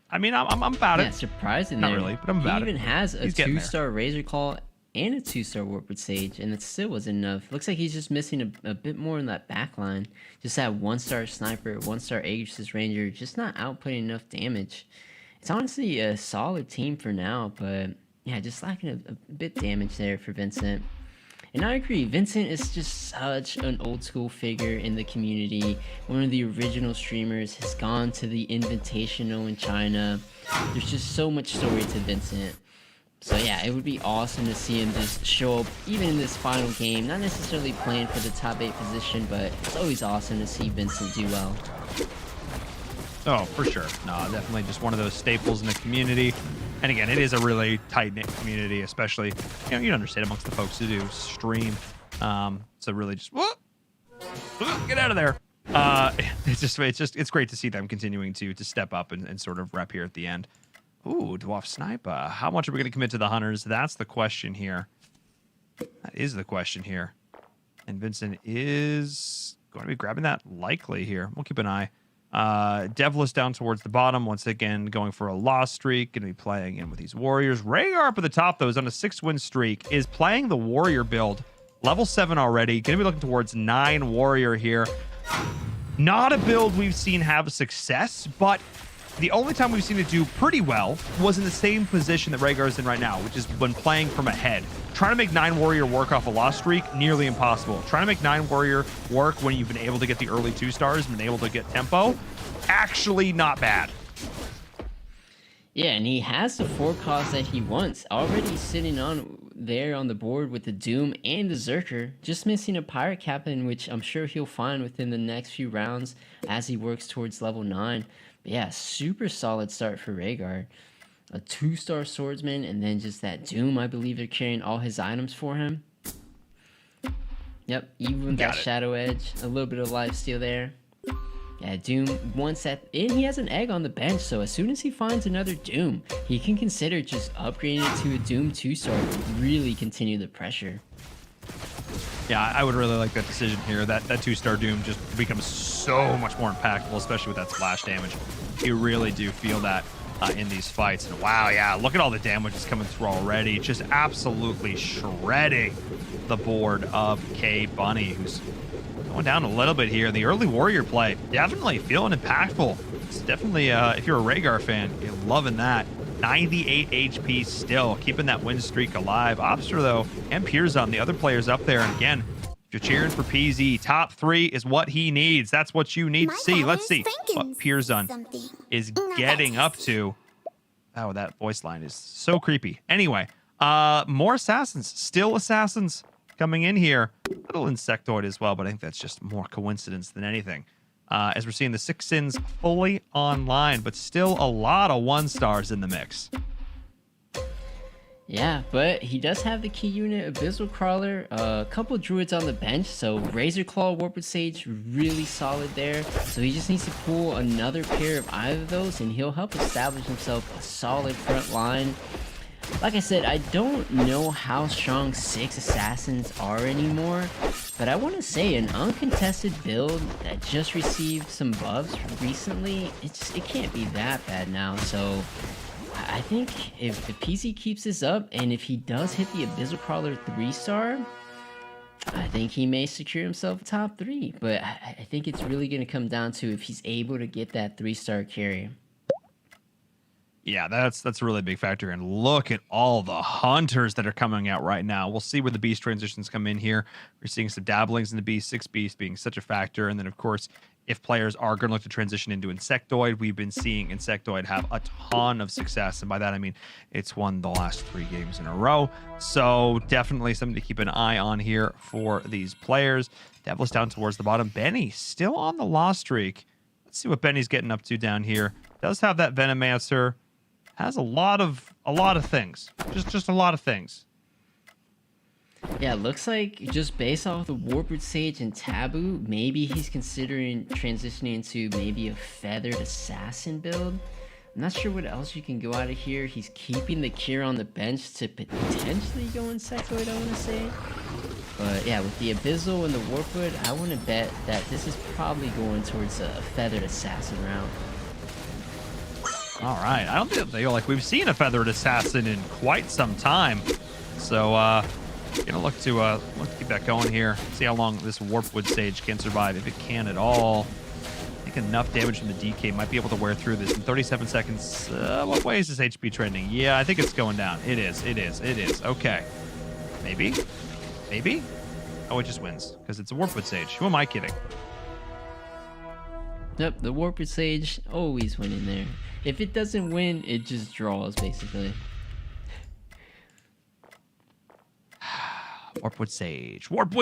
I mean, I'm about it. Yeah, surprising. Not really, but I'm about it. He even has a 2-star Razor Claw and a 2-star Warpwood Sage, and it still wasn't enough. Looks like he's just missing a bit more in that back line. Just that 1-star Sniper, 1-star Aegis Ranger, just not outputting enough damage. It's honestly a solid team for now, but yeah, just lacking a bit damage there for Vincent. And I agree, Vincent is just such an old school figure in the community. One of the original streamers, has gone to the Invitational in China. There's just so much story to Vincent. So yeah, it would be awesome to see him just show up even in this final game. Not necessarily playing for the top 8 position, but it's always awesome to see Vincent do well. Oh, for sure. No, definitely just one of those staples in the community. And again, it is a really tight-knit community, especially, you know, you'd understand amongst the folks who do stream. So really just, get out of there. It's great to see them continuing to step up and sort of rep here at the end. Ooh, Dwarf Sniper. How much are we going to commit to the Hunters? That's the question here. That is the question here. And Vincent is going to be grabbing that likely here. We'll keep an eye. Devilish down towards the bottom. Once again, going for a loss streak. Going to be playing in with these Warriors. Rhaegar up at the top, though, is on a 6-win streak. Is playing the Warrior build. Level 7 already. Going to be looking towards 9 Warrior here. Not a build we've seen have success, but the only time we've seen it do pretty well was in the same position that Rhaegar is in right now, which is when playing from ahead. Trying to make 9 Warrior work off a loss streak, nearly impossible. Trying to make 9 Warrior work when you've been able to get the early 2 stars, been able to get tempo, actually not bad. Yeah, and he has the 4 costs that he wants. Already sitting on there on the board with the Doom and the Zerker. Just missing a Pirate Captain, which I'm sure he'll find within the next few rounds as he works towards level 9. But yeah, super solid start for Rhaegar. A 2-star swordsman, and then just that Doom. I believe they're carrying all his items for him. Yep, even with that Shadow Edge, a little bit of lifesteal there. Yeah, Doom wants that, and he has an egg on the bench, so as soon as he finds another Doom, he can consider just upgrading it to a Doom 2-star to really continue the pressure. Yeah, I would really like that decision here. That 2-star Doom just becomes so much more impactful, especially with that splash damage. You really do feel that in these fights. And wow, yeah, look at all the damage that's coming through already. Just absolutely shredding the board of K Bunny, who's going down a little bit here. The early Warrior play, definitely feeling impactful. It's definitely, if you're a Rhaegar fan, you're loving that. 98 HP still, keeping that win streak alive. Obster, though, and Pirzon, the other players up there. And again, if you're cheering for PZ, top 3 is what he needs. That's what you need to see. Let's see what Pirzon is getting up to. Oh, that voice line is so creepy. Anyway, more assassins. Still assassins coming in here. A little insectoid as well, but I think that's just more coincidence than anything. As we're seeing the 6 sins fully online, but still a lot of 1-stars in the mix. Yeah, but he does have the key unit, Abyssal Crawler, a couple druids on the bench, so Razor Claw, Warped Sage, really solid there. So he just needs to pull another pair of either of those, and he'll help establish himself a solid front line. Like I said, I don't know how strong 6 assassins are anymore, but I want to say an uncontested build that just received some buffs recently, it can't be that bad now. So I think if the PC keeps this up, and if he does hit the Abyssal Crawler 3-star, I think he may secure himself a top 3. But I think it's really going to come down to if he's able to get that 3-star carry. Yeah, that's a really big factor. And look at all the hunters that are coming out right now. We'll see where the beast transitions come in here. We're seeing some dabblings in the beast, 6 beast being such a factor. And then, of course, if players are going to look to transition into Insectoid, we've been seeing Insectoid have a ton of success. And by that, I mean it's won the last 3 games in a row. So definitely something to keep an eye on here for these players. Devilish down towards the bottom. Benny still on the loss streak. Let's see what Benny's getting up to down here. Does have that Venomancer. Has a lot of things. Just a lot of things. Yeah, looks like just based off the Warped Sage and Taboo, maybe he's considering transitioning into maybe a Feathered Assassin build. I'm not sure what else you can go out of here. He's keeping the Cure on the bench to potentially go Insectoid, I want to say. But yeah, with the Abyssal and the Warpwood, I want to bet that this is probably going towards a Feathered Assassin route. All right, I don't feel like we've seen a Feathered Assassin in quite some time. So, gonna look to keep that going here. See how long this Warpwood Sage can survive, if it can at all. I think enough damage from the DK might be able to wear through this in 37 seconds. What way is this HP trending? Yeah, I think it's going down. It is. Okay. Maybe? Oh, it just wins, because it's a Warpwood Sage. Who am I kidding? Yep, the Warped Sage always winning there. If it doesn't win, it just draws, basically. Warpwood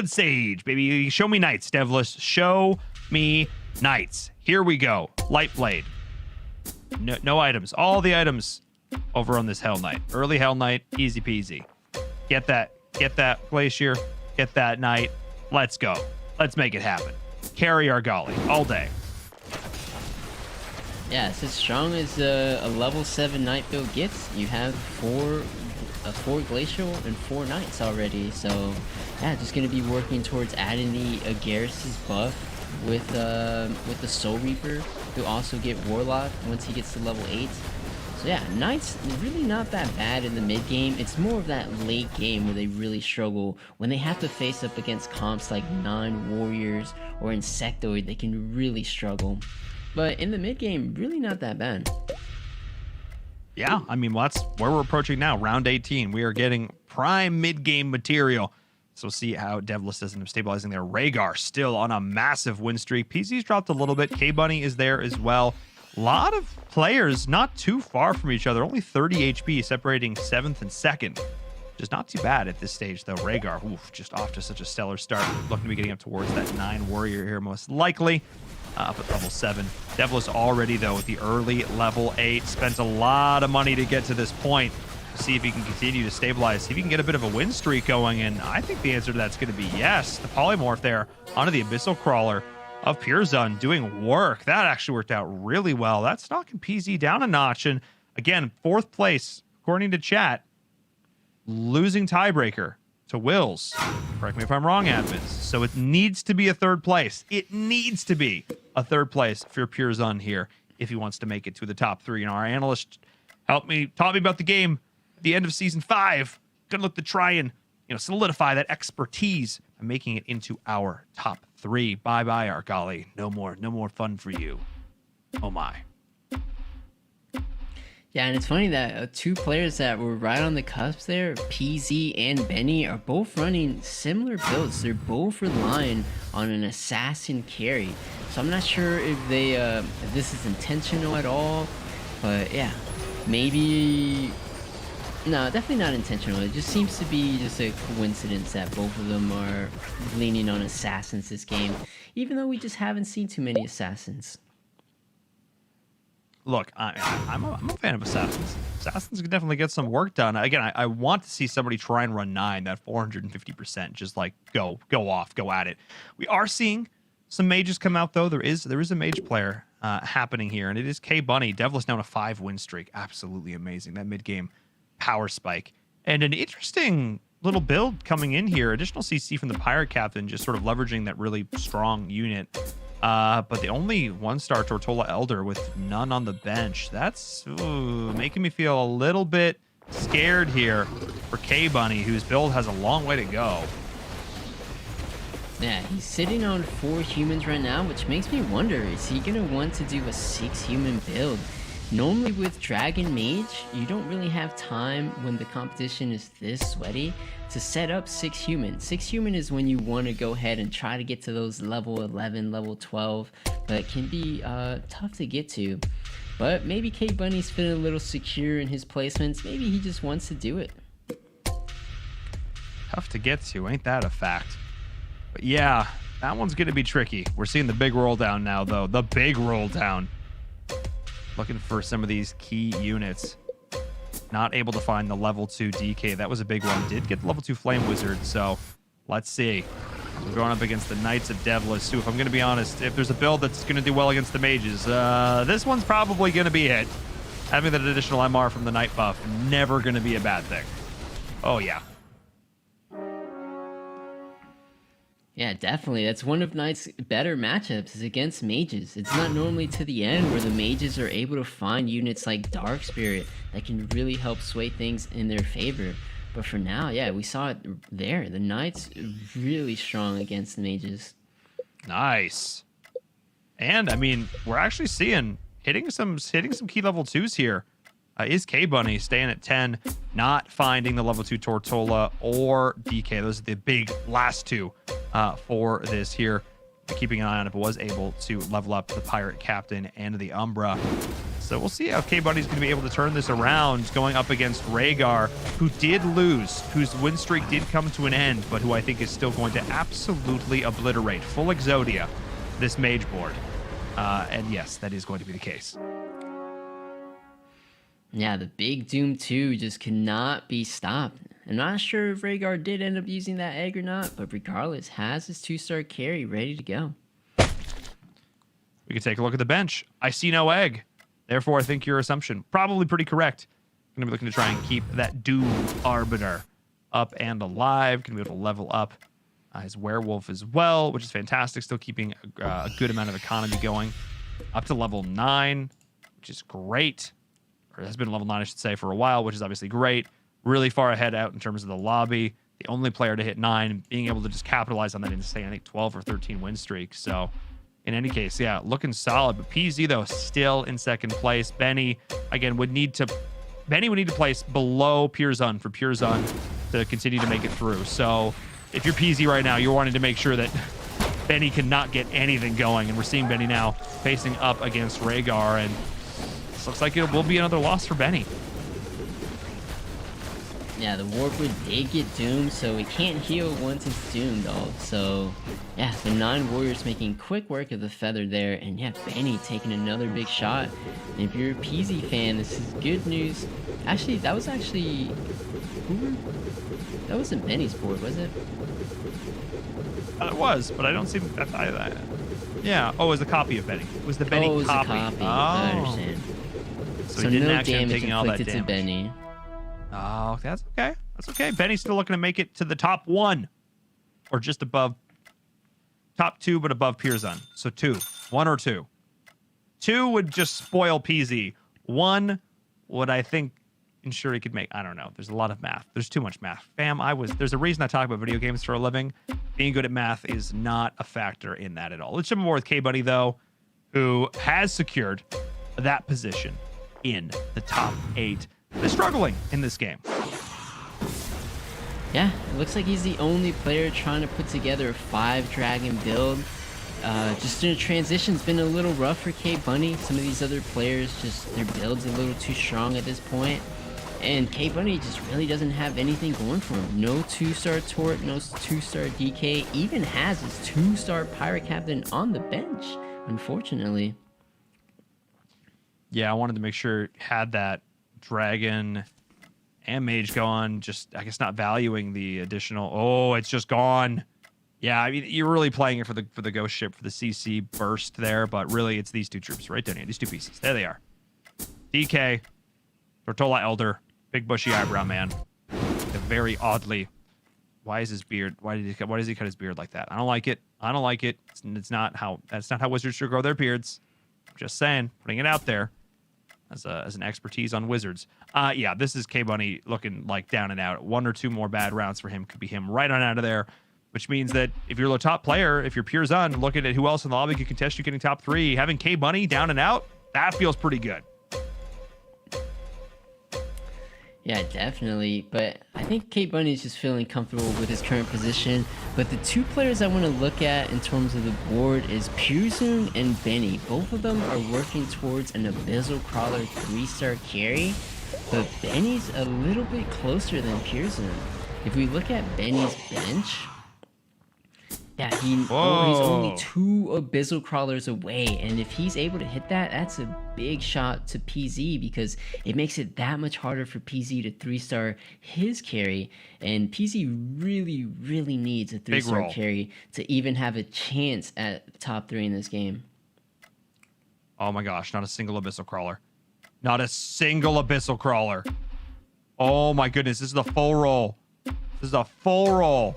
Sage, baby. Show me knights, Devilish. Show me knights. Here we go. Light Blade. No items. All the items over on this Hell Knight. Early Hell Knight, easy peasy. Get that Glacier. Get that Knight. Let's go. Let's make it happen. Carry our golly all day. Yeah, it's as strong as a level 7 Night build gets. You have four Glacial and 4 Knights already. So, yeah, just going to be working towards adding the Agaris' buff with the Soul Reaper, who also get Warlock once he gets to level 8. So yeah, Knights really not that bad in the mid game. It's more of that late game where they really struggle when they have to face up against comps like 9 Warriors or Insectoid. They can really struggle. But in the mid game, really not that bad. Yeah, I mean, well, that's where we're approaching now. Round 18. We are getting prime mid-game material. So we'll see how Devless does end up stabilizing there. Rhaegar still on a massive win streak. PZ's dropped a little bit. K-Bunny is there as well. A lot of players not too far from each other. Only 30 HP separating 7th and 2nd. Which is not too bad at this stage, though. Rhaegar, just off to such a stellar start. Looking to be getting up towards that 9 Warrior here, most likely. Up at level 7. Devless already, though, with the early level 8. Spent a lot of money to get to this point. See if he can continue to stabilize, see if he can get a bit of a win streak going, and I think the answer to that's going to be yes. The polymorph there onto the Abyssal Crawler of Purzun doing work. That actually worked out really well. That's knocking PZ down a notch, and again, 4th place, according to chat, losing tiebreaker to Wills. Correct me if I'm wrong, admins. So it needs to be a 3rd place. It needs to be a 3rd place for Purzun here if he wants to make it to the top 3. You know, our analyst taught me about the game at the end of season 5. Gonna look to try and, solidify that expertise by making it into our top 3. Bye-bye, Argali. No more fun for you. Oh my. Yeah, and it's funny that 2 players that were right on the cusp there, PZ and Benny, are both running similar builds. They're both relying on an assassin carry. So I'm not sure if this is intentional at all, but yeah, maybe. No, definitely not intentional. It just seems to be just a coincidence that both of them are leaning on assassins this game, even though we just haven't seen too many assassins. Look, I'm a fan of Assassins. Assassins can definitely get some work done. Again, I want to see somebody try and run 9, that 450%, just like go off, go at it. We are seeing some mages come out, though. There is a mage player happening here, and it is K-Bunny. Devless now on a 5 win streak. Absolutely amazing. That mid-game power spike. And an interesting little build coming in here. Additional CC from the Pirate Captain, just sort of leveraging that really strong unit. But the only 1-star Tortola Elder with none on the bench. That's making me feel a little bit scared here for K-Bunny, whose build has a long way to go. Yeah, he's sitting on 4 humans right now, which makes me wonder, is he going to want to do a 6 human build? Normally with Dragon Mage, you don't really have time when the competition is this sweaty to set up 6 human. 6 human is when you want to go ahead and try to get to those level 11, level 12, but it can be tough to get to. But maybe K-Bunny's feeling a little secure in his placements. Maybe he just wants to do it. Tough to get to, ain't that a fact? But yeah, that one's going to be tricky. We're seeing the big roll down now, though. The big roll down. Looking for some of these key units. Not able to find the level 2 DK. That was a big one. Did get the level 2 Flame Wizard, so let's see. We're going up against the Knights of Devless, who, if I'm going to be honest, if there's a build that's going to do well against the mages, this one's probably going to be it. Having that additional MR from the Knight buff, never going to be a bad thing. Oh, yeah. Yeah, definitely. That's one of Knight's better matchups is against mages. It's not normally to the end where the mages are able to find units like Dark Spirit that can really help sway things in their favor. But for now, yeah, we saw it there. The Knights really strong against the mages. Nice. And, I mean, we're actually seeing hitting some key level 2s here. Is K-Bunny staying at 10, not finding the level 2 Tortola or DK. Those are the big last 2 for this here. Keeping an eye on it, but was able to level up the Pirate Captain and the Umbra. So we'll see how K-Bunny's going to be able to turn this around going up against Rhaegar, who did lose, whose win streak did come to an end, but who I think is still going to absolutely obliterate full Exodia this mage board. And yes, that is going to be the case. Yeah, the big Doom 2 just cannot be stopped. I'm not sure if Rhaegar did end up using that egg or not, but regardless, has his 2-star carry ready to go. We can take a look at the bench. I see no egg. Therefore, I think your assumption probably pretty correct. Going to be looking to try and keep that Doom Arbiter up and alive. Going to be able to level up his werewolf as well, which is fantastic. Still keeping a good amount of economy going. Up to level 9, which is great. Or has been level 9, I should say, for a while, which is obviously great. Really far ahead out in terms of the lobby. The only player to hit 9, being able to just capitalize on that insane, I think, 12 or 13 win streak. So, in any case, yeah, looking solid. But PZ, though, still in second place. Benny, again, would need to place below Pierzun for Pierzun to continue to make it through. So, if you're PZ right now, you're wanting to make sure that Benny cannot get anything going. And we're seeing Benny now facing up against Rhaegar. And this looks like it will be another loss for Benny. Yeah, the Warpwood did get doomed, so it can't heal once it's doomed, though. So, yeah, the 9 warriors making quick work of the feather there. And yeah, Benny taking another big shot. And if you're a PZ fan, this is good news. Actually, that wasn't Benny's board, was it? It was, but I don't see that. Yeah. Oh, it was a copy of Benny. It was the Benny it was copy. a copy. Oh. I understand. So he didn't no actually end up damage taking all that inflicted to damage. Benny. Oh, that's okay. That's okay. Benny's still looking to make it to the top 1. Or just above. Top 2, but above Pierzun. So 2. 1 or 2. 2 would just spoil PZ. 1 would, I think, ensure he could make. I don't know. There's a lot of math. There's too much math. Fam, there's a reason I talk about video games for a living. Being good at math is not a factor in that at all. Let's jump more with K-Buddy, though, who has secured that position in the top 8. They're struggling in this game. Yeah, it looks like he's the only player trying to put together a 5-dragon build. Just in a transition's been a little rough for K-Bunny. Some of these other players, just their build's a little too strong at this point. And K-Bunny just really doesn't have anything going for him. No 2-star Tort, no 2-star DK, even has his 2-star Pirate Captain on the bench, unfortunately. Yeah, I wanted to make sure it had that Dragon and Mage gone. Just, I guess, not valuing the additional. Oh, it's just gone. Yeah, I mean, you're really playing it for the Ghost Ship, for the CC burst there, but really it's these 2 troops right down here. These 2 pieces. There they are. DK, Tortola Elder, big bushy eyebrow man. Very oddly. Why is his beard? Why does he cut his beard like that? I don't like it. I don't like it. That's not how wizards should grow their beards. I'm just saying, putting it out there as an expertise on wizards. Yeah, this is K-Bunny looking like down and out. 1 or 2 more bad rounds for him could be him right on out of there, which means that if you're a top player, if you're Pierzun, looking at who else in the lobby could contest you getting top 3, having K-Bunny down and out, that feels pretty good. Yeah, definitely. But I think K-Bunny is just feeling comfortable with his current position. But the 2 players I want to look at in terms of the board is Pierzun and Benny. Both of them are working towards an Abyssal Crawler 3-star carry. But Benny's a little bit closer than Pierzun. If we look at Benny's bench, yeah, he's only 2 Abyssal Crawlers away, and if he's able to hit that, that's a big shot to PZ, because it makes it that much harder for PZ to 3-star his carry, and PZ really, really needs a 3-star carry to even have a chance at top 3 in this game. Oh my gosh, not a single Abyssal Crawler. Not a single Abyssal Crawler. Oh my goodness, this is a full roll. This is a full roll.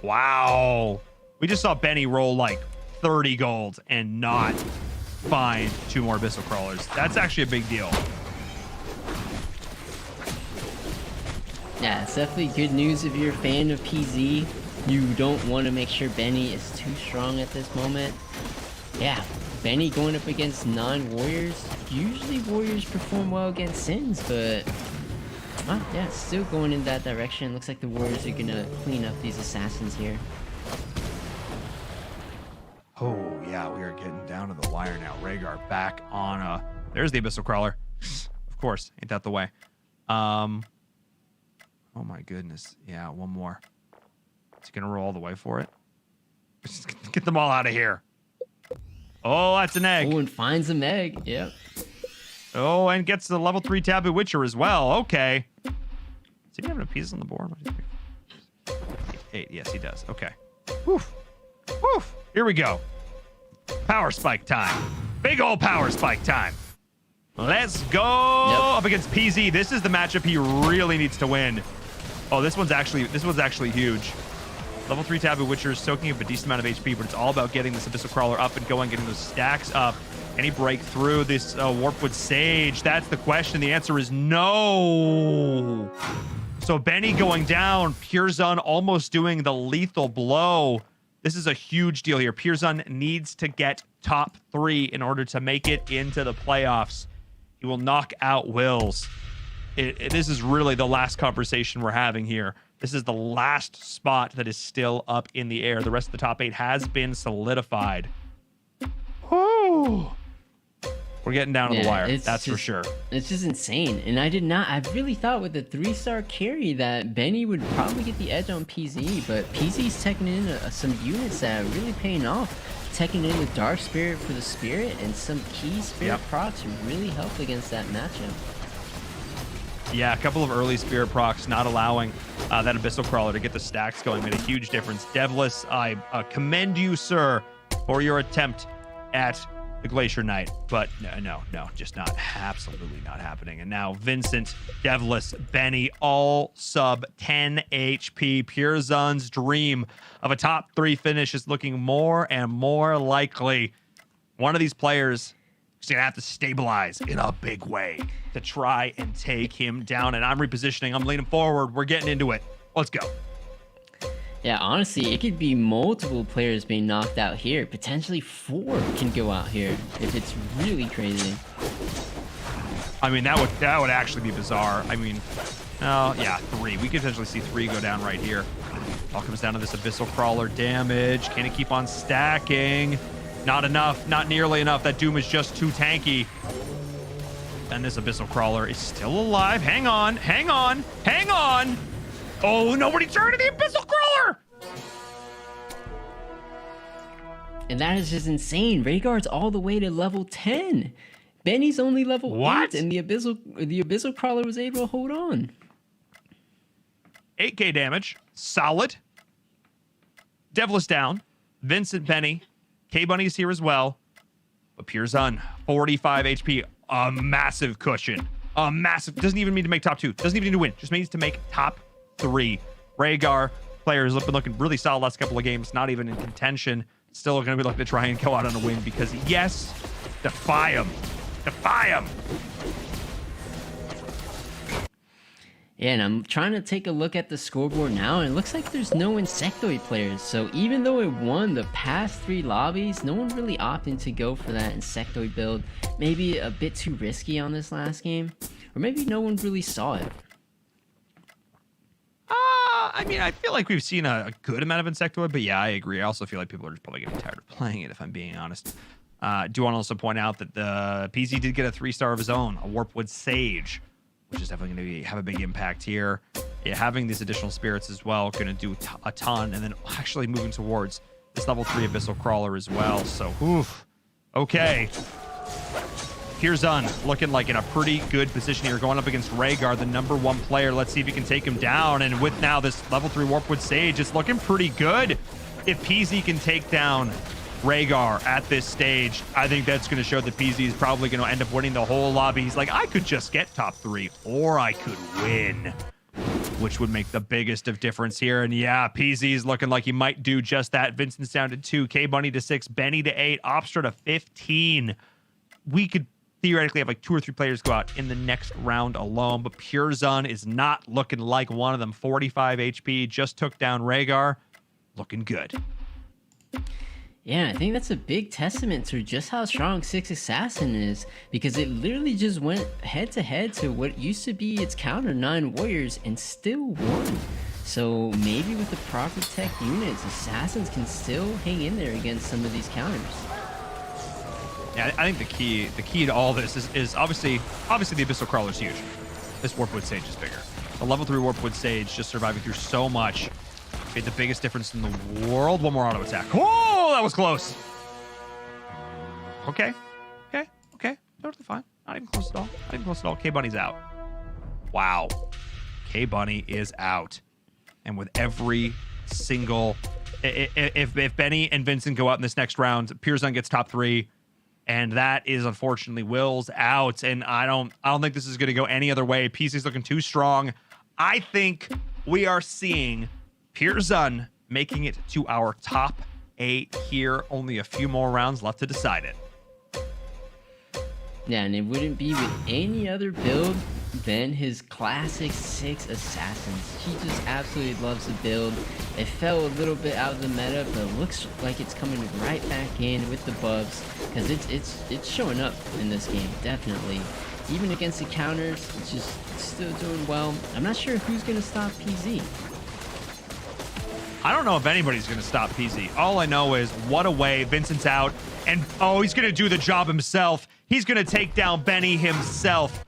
Wow. We just saw Benny roll like 30 gold and not find 2 more Abyssal Crawlers. That's actually a big deal. Yeah, it's definitely good news if you're a fan of PZ. You don't want to make sure Benny is too strong at this moment. Yeah, Benny going up against non-warriors. Usually warriors perform well against Sins, but yeah, still going in that direction. Looks like the warriors are gonna clean up these assassins here. Oh yeah, we are getting down to the wire now. Rhaegar back on there's the Abyssal Crawler. Of course, ain't that the way. Oh my goodness. Yeah, 1 more. Is he gonna roll all the way for it? Get them all out of here. Oh, that's an egg. Oh, and finds an egg. Yep. Oh, and gets the level 3 Taboo Witcher as well. Okay. Does he have enough pieces on the board? 8. Yes, he does. Okay. Woof. Woof. Here we go. Power spike time. Big old power spike time. Let's go up against PZ. This is the matchup he really needs to win. Oh, this one's actually huge. Level 3 Taboo Witcher is soaking up a decent amount of HP, but it's all about getting this Abyssal Crawler up and going, getting those stacks up. Can he break through this Warpwood Sage? That's the question. The answer is no. So Benny going down. Pierzun almost doing the lethal blow. This is a huge deal here. Pierzun needs to get top 3 in order to make it into the playoffs. He will knock out Wills. This is really the last conversation we're having here. This is the last spot that is still up in the air. The rest of the top 8 has been solidified. Whew. We're getting down to the wire. That's for sure. It's just insane. And I really thought with the 3-star carry that Benny would probably get the edge on PZ, but PZ's teching in some units that are really paying off. Teching in with Dark Spirit for the Spirit and some key Spirit procs really helped against that matchup. Yeah, a couple of early Spirit procs not allowing that Abyssal Crawler to get the stacks going made a huge difference. Devless, I commend you, sir, for your attempt at the Glacier Knight, but no, just not, absolutely not happening. And now Vincent, Devless, Benny, all sub 10 HP. Pierzun's dream of a top 3 finish is looking more and more likely. One of these players is gonna have to stabilize in a big way to try and take him down. And I'm repositioning, I'm leaning forward, we're getting into it. Let's go. Yeah, honestly, it could be multiple players being knocked out here. Potentially 4 can go out here if it's really crazy. I mean, that would actually be bizarre. I mean, yeah, 3. We could potentially see 3 go down right here. All comes down to this Abyssal Crawler damage. Can it keep on stacking? Not enough, not nearly enough. That Doom is just too tanky. And this Abyssal Crawler is still alive. Hang on, hang on, hang on. Oh, nobody turned to the Abyssal Crawler! And that is just insane. Rhaegar's all the way to level 10. Benny's only level 8, and the Abyssal Crawler was able to hold on. 8k damage, solid. Devless down. Vincent, Benny. K-Bunny's here as well. But Pierzun, 45 HP. A massive cushion. A massive, doesn't even need to make top 2. Doesn't even need to win. Just needs to make top 3. Rhaegar, players have been looking really solid last couple of games, not even in contention. Still going to be looking to try and go out on a win because, yes, defy him. Defy him. Yeah, and I'm trying to take a look at the scoreboard now, and it looks like there's no Insectoid players. So even though it won the past 3 lobbies, no one really opted to go for that Insectoid build. Maybe a bit too risky on this last game, or maybe no one really saw it. I mean, I feel like we've seen a good amount of Insectoid, but yeah, I agree. I also feel like people are just probably getting tired of playing it, if I'm being honest. Do want to also point out that the PZ did get a 3-star of his own, a Warpwood Sage, which is definitely going to have a big impact here. Yeah, having these additional spirits as well, going to do a ton, and then actually moving towards this level 3 Abyssal Crawler as well. So, oof. Okay. Pierzun looking like in a pretty good position here, going up against Rhaegar, the #1 player. Let's see if he can take him down. And with now this level 3 Warpwood Sage, it's looking pretty good. If PZ can take down Rhaegar at this stage, I think that's going to show that PZ is probably going to end up winning the whole lobby. He's like, I could just get top 3, or I could win, which would make the biggest of difference here. And yeah, PZ is looking like he might do just that. Vincent's down to 2, K-Bunny to 6, Benny to 8, Opstra to 15. We could theoretically have like 2 or 3 players go out in the next round alone, but Pierzun is not looking like one of them. 45 HP, just took down Rhaegar. Looking good. Yeah, I think that's a big testament to just how strong 6 Assassin is, because it literally just went head-to-head to what used to be its counter 9 Warriors and still won. So maybe with the proper tech units, Assassins can still hang in there against some of these counters. Yeah, I think the key to all this is obviously the Abyssal Crawler is huge. This Warpwood Sage is bigger. The level 3 Warpwood Sage just surviving through so much made the biggest difference in the world. One more auto attack. Oh, that was close. Okay. Totally fine. Not even close at all. K-Bunny's out. Wow. K-Bunny is out. And with every single... If Benny and Vincent go out in this next round, Pierzun gets top 3. And that is unfortunately Will's out. And I don't think this is going to go any other way. PC's looking too strong. I think we are seeing Pearson making it to our top 8 here. Only a few more rounds left to decide it. Yeah, and it wouldn't be with any other build than his classic 6 assassins. He just absolutely loves the build. It fell a little bit out of the meta, but it looks like it's coming right back in with the buffs, because it's showing up in this game, definitely. Even against the counters, it's just still doing well. I'm not sure who's going to stop PZ. I don't know if anybody's going to stop PZ. All I know is, what a way. Vincent's out, and he's going to do the job himself. He's going to take down Benny himself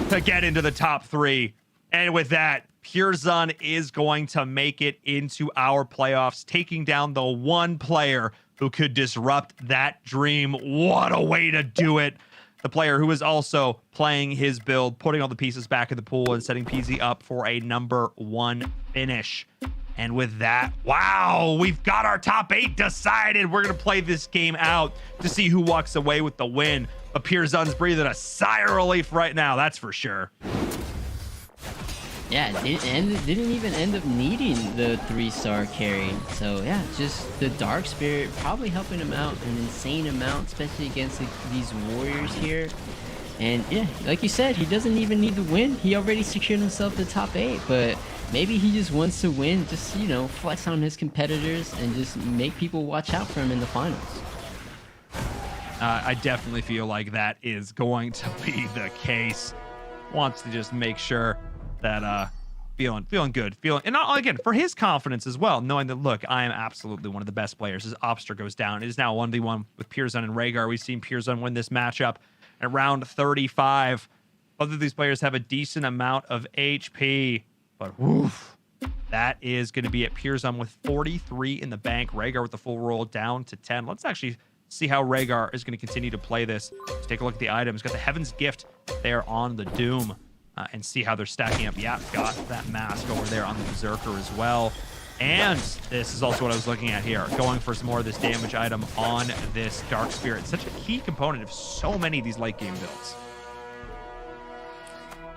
to get into the top 3. And with that, Pearson is going to make it into our playoffs, taking down the one player who could disrupt that dream. What a way to do it. The player who is also playing his build, putting all the pieces back in the pool and setting PZ up for a number 1 finish. And with that, wow, we've got our top 8 decided. We're going to play this game out to see who walks away with the win. But Pearson's breathing a sigh of relief right now, that's for sure. Yeah, it didn't even end up needing the 3-star carry. So yeah, just the Dark Spirit probably helping him out an insane amount, especially against these warriors here. And yeah, like you said, he doesn't even need the win. He already secured himself the top 8, but maybe he just wants to win, just, you know, flex on his competitors and just make people watch out for him in the finals. I definitely feel like that is going to be the case. Wants to just make sure that feeling good, and again, for his confidence as well, knowing that, look, I am absolutely one of the best players. As Obster goes down, it is now 1v1 with Pearson and Rhaegar. We've seen Pearson win this matchup at round 35. Both of these players have a decent amount of HP, but woof, that is going to be it. Pearson with 43 in the bank. Rhaegar with the full roll down to 10. Let's actually see how Rhaegar is going to continue to play this. Let's take a look at the items. Got the Heaven's Gift there on the Doom, and see how they're stacking up. Yeah, got that mask over there on the Berserker as well. And this is also what I was looking at here, going for some more of this damage item on this Dark Spirit. Such a key component of so many of these late game builds.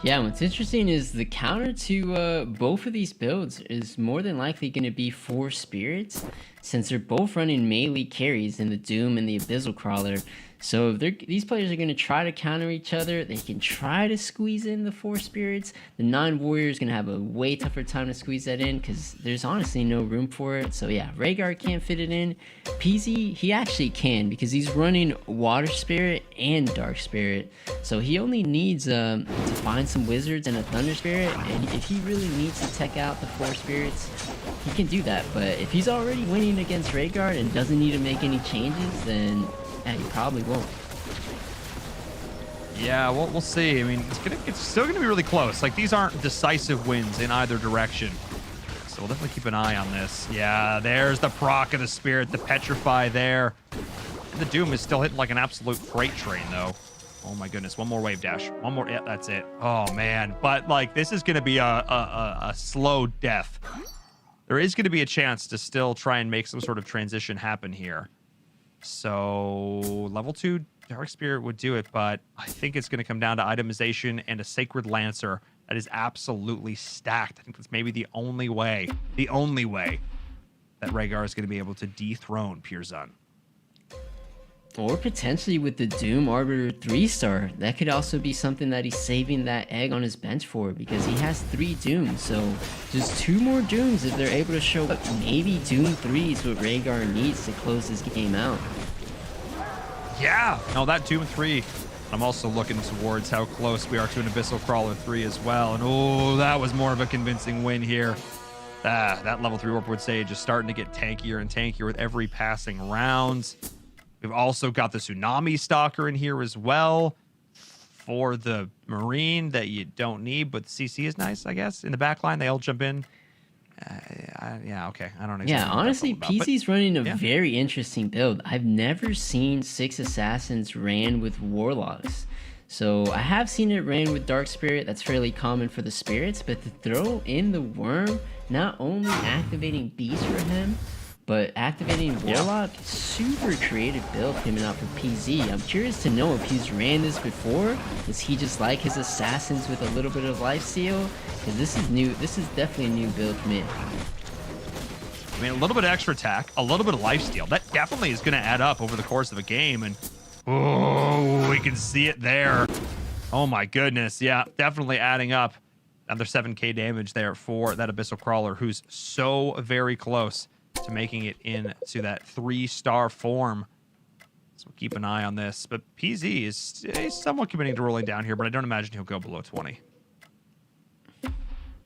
Yeah, what's interesting is the counter to both of these builds is more than likely going to be 4 spirits, since they're both running melee carries in the Doom and the Abyssal Crawler. So if these players are going to try to counter each other, they can try to squeeze in the 4 spirits. The 9 warriors going to have a way tougher time to squeeze that in, because there's honestly no room for it. So yeah, Rhaegar can't fit it in. PZ, he actually can, because he's running Water Spirit and Dark Spirit. So he only needs to find some wizards and a Thunder Spirit, and if he really needs to tech out the 4 spirits, he can do that. But if he's already winning against Rhaegar and doesn't need to make any changes, then yeah, you probably won't. Yeah, we'll see. I mean, it's still gonna be really close. Like, these aren't decisive wins in either direction. So we'll definitely keep an eye on this. Yeah, there's the proc of the Spirit, the Petrify there. And the Doom is still hitting like an absolute freight train, though. Oh my goodness, one more wave dash. One more, yeah, that's it. Oh man, but like, this is gonna be a slow death. There is gonna be a chance to still try and make some sort of transition happen here. So level 2 Dark Spirit would do it, but I think it's going to come down to itemization and a Sacred Lancer that is absolutely stacked. I think that's maybe the only way that Rhaegar is going to be able to dethrone Pearson. Or potentially with the Doom Arbiter 3-star. That could also be something that he's saving that egg on his bench for, because he has 3 Dooms. So just 2 more Dooms if they're able to show up. Maybe Doom 3 is what Rhaegar needs to close this game out. Yeah, no, that Doom 3. I'm also looking towards how close we are to an Abyssal Crawler 3 as well. And oh, that was more of a convincing win here. That level 3 Warpwood Sage is starting to get tankier and tankier with every passing round. We've also got the Tsunami Stalker in here as well for the Marine that you don't need, but the CC is nice, I guess. In the back line, they all jump in. Yeah, okay. I don't know. Yeah, honestly, PC's running a very interesting build. I've never seen 6 Assassins ran with Warlocks. So I have seen it ran with Dark Spirit. That's fairly common for the Spirits, but to throw in the Worm, not only activating Beast for him, But activating Warlock, super creative build coming out for PZ. I'm curious to know if he's ran this before. Is he just like his assassins with a little bit of lifesteal? Because this is new. This is definitely a new build for me. I mean, a little bit of extra attack, a little bit of lifesteal. That definitely is going to add up over the course of a game. And, oh, we can see it there. Oh, my goodness. Yeah, definitely adding up. Another 7k damage there for that Abyssal Crawler, who's so very close to making it into that 3-star form. So keep an eye on this. But PZ is somewhat committing to rolling down here, but I don't imagine he'll go below 20.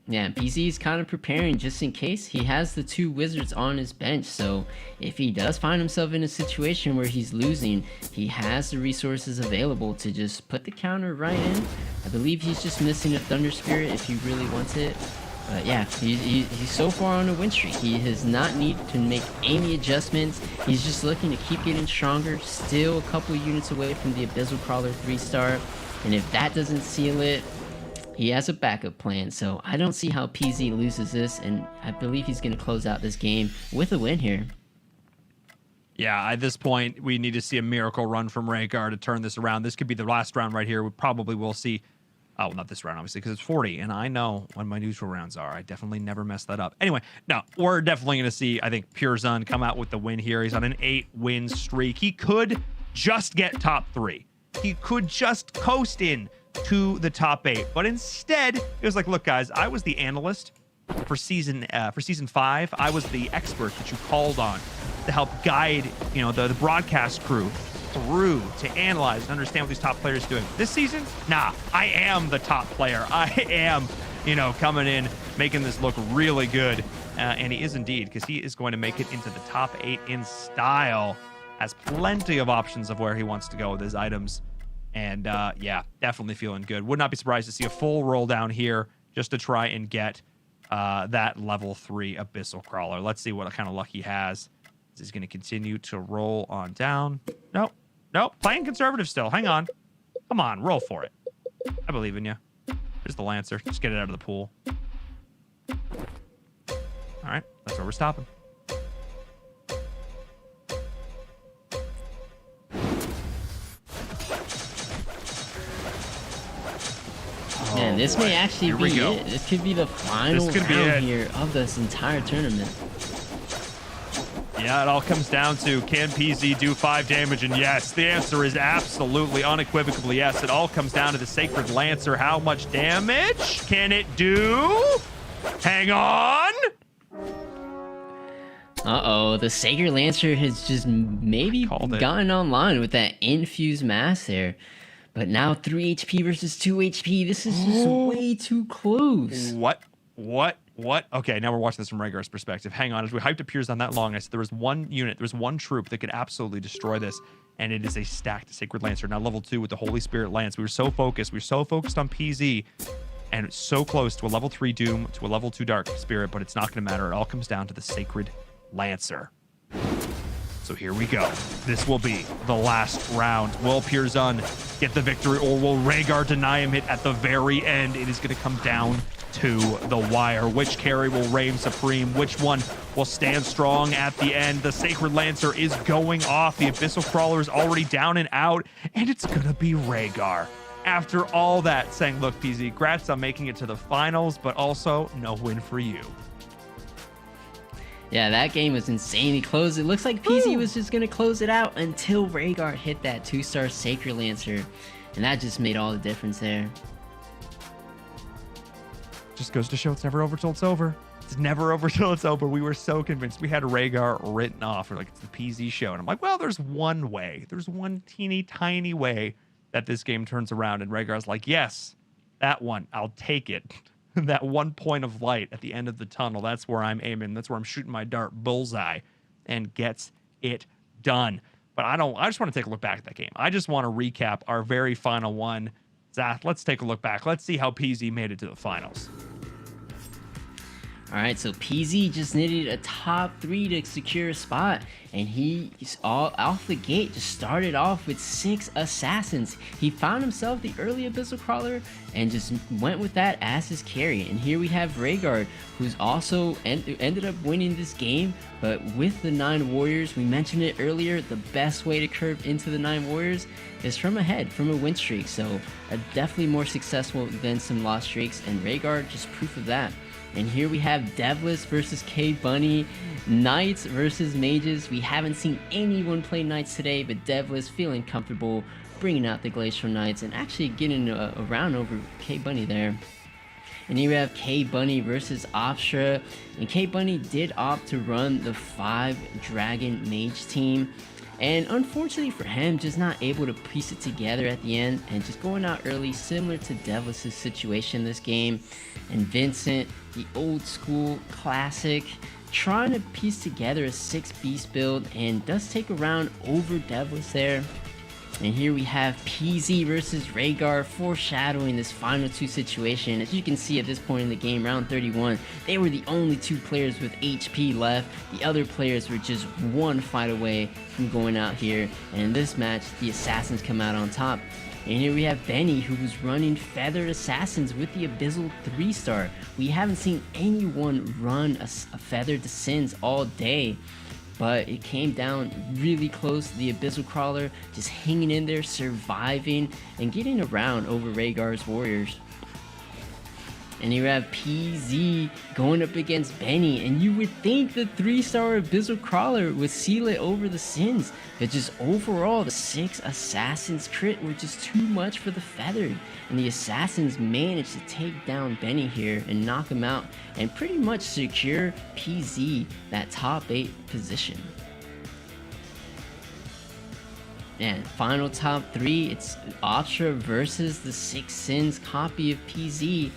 Yeah, PZ is kind of preparing just in case. He has the 2 wizards on his bench, so if he does find himself in a situation where he's losing, he has the resources available to just put the counter right in. I believe he's just missing a Thunder Spirit if he really wants it. But yeah, he's so far on a win streak. He has not needed to make any adjustments. He's just looking to keep getting stronger. Still a couple units away from the Abyssal Crawler 3-star. And if that doesn't seal it, he has a backup plan. So I don't see how PZ loses this. And I believe he's going to close out this game with a win here. Yeah, at this point, we need to see a miracle run from Rhaegar to turn this around. This could be the last round right here. We probably will see. Oh, not this round, obviously, because it's 40, and I know when my neutral rounds are. I definitely never mess that up. Anyway, no, we're definitely going to see, I think, Pure Zun come out with the win here. He's on an 8-win streak. He could just get top 3. He could just coast in to the top 8. But instead, it was like, look, guys, I was the analyst for season 5. I was the expert that you called on to help guide, the broadcast crew through to analyze and understand what these top players are doing. This season, nah, I am the top player. I am, coming in, making this look really good. And he is indeed, because he is going to make it into the top 8 in style. Has plenty of options of where he wants to go with his items. And yeah, definitely feeling good. Would not be surprised to see a full roll down here just to try and get that level 3 Abyssal Crawler. Let's see what kind of luck he has. He's going to continue to roll on down. Nope, playing conservative still. Hang on. Come on, roll for it. I believe in you. There's the Lancer. Just get it out of the pool. All right, that's where we're stopping. Man, this may actually be it. This could be the final round here of this entire tournament. Yeah, it all comes down to, can PZ do 5 damage? And yes, the answer is absolutely, unequivocally yes. It all comes down to the Sacred Lancer. How much damage can it do? Hang on. Uh-oh, the Sacred Lancer has just maybe gotten online with that infused mass there. But now 3 HP versus 2 HP. This is just way too close. What? Okay, now we're watching this from Rhaegar's perspective. Hang on, as we hyped up Pure Zun that long, I said there was one unit, there was one troop that could absolutely destroy this, and it is a stacked Sacred Lancer. Now level 2 with the Holy Spirit Lance. We were so focused on PZ, and it's so close to a level 3 Doom, to a level 2 Dark Spirit, but it's not going to matter. It all comes down to the Sacred Lancer. So here we go. This will be the last round. Will Pure Zun get the victory, or will Rhaegar deny him it at the very end? It is going to come down to the wire. Which carry will reign supreme? Which one will stand strong at the end? The Sacred Lancer is going off. The Abyssal Crawler is already down and out, and it's going to be Rhaegar. After all that, saying, look, PZ, congrats on making it to the finals, but also no win for you. Yeah, that game was insanely close. It looks like PZ was just going to close it out until Rhaegar hit that 2-star Sacred Lancer. And that just made all the difference there. Just goes to show it's never over till it's over. It's never over till it's over. We were so convinced. We had Rhaegar written off. We're like, it's the PZ show. And I'm like, well, there's one way. There's one teeny tiny way that this game turns around. And Rhaegar's like, yes, that one. I'll take it. That one point of light at the end of the tunnel, that's where I'm aiming. That's where I'm shooting my dart bullseye, and gets it done. But I just want to take a look back at that game. I just want to recap our very final one. Zach, let's take a look back. Let's see how PZ made it to the finals. All right, so PZ just needed a top 3 to secure a spot, and he's all off the gate. Just started off with 6 assassins. He found himself the early Abyssal Crawler and just went with that as his carry. And here we have Rhaegar, who's also ended up winning this game, but with the 9 warriors. We mentioned it earlier, the best way to curve into the 9 warriors is from ahead, from a win streak. So definitely more successful than some loss streaks, and Rhaegar just proof of that. And here we have Devless versus K Bunny, Knights versus Mages. We haven't seen anyone play Knights today, but Devless feeling comfortable bringing out the Glacial Knights and actually getting a round over K Bunny there. And here we have K Bunny versus Opstra, and K Bunny did opt to run the 5 Dragon Mage team. And unfortunately for him, just not able to piece it together at the end and just going out early, similar to Devless' situation this game. And Vincent, the old school classic, trying to piece together a 6 beast build and does take a round over Devless there. And here we have PZ versus Rhaegar, foreshadowing this final 2 situation. As you can see at this point in the game, round 31, they were the only 2 players with HP left. The other players were just 1 fight away from going out here. And in this match, the Assassins come out on top. And here we have Benny, who was running Feathered Assassins with the Abyssal 3-star. We haven't seen anyone run a Feathered Sins all day. But it came down really close. The Abyssal Crawler just hanging in there, surviving, and getting around over Rhaegar's warriors. And you have PZ going up against Benny, and you would think the 3-star Abyssal Crawler would seal it over the Sins, but just overall, the 6 Assassins crit were just too much for the Feathered, and the Assassins managed to take down Benny here and knock him out, and pretty much secure PZ that top 8 position. And final top 3, it's Opstra versus the 6 Sins copy of PZ.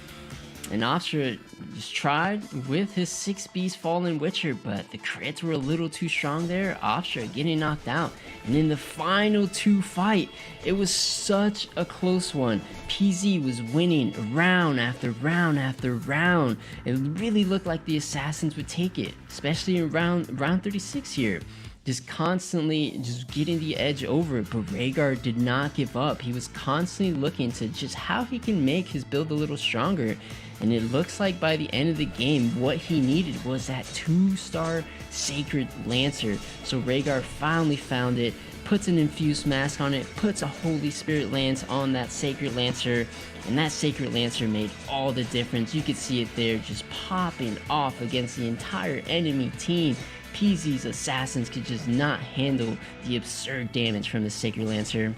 And Opstra just tried with his 6 Beast Fallen Witcher, but the crits were a little too strong there. Opstra getting knocked out. And in the final 2 fight, it was such a close one. PZ was winning round after round after round. It really looked like the Assassins would take it, especially in round 36 here. Just constantly just getting the edge over it, but Rhaegar did not give up. He was constantly looking to just how he can make his build a little stronger. And it looks like by the end of the game, what he needed was that 2-star Sacred Lancer. So Rhaegar finally found it, puts an Infused Mask on it, puts a Holy Spirit Lance on that Sacred Lancer, and that Sacred Lancer made all the difference. You could see it there just popping off against the entire enemy team. PZ's Assassins could just not handle the absurd damage from the Sacred Lancer.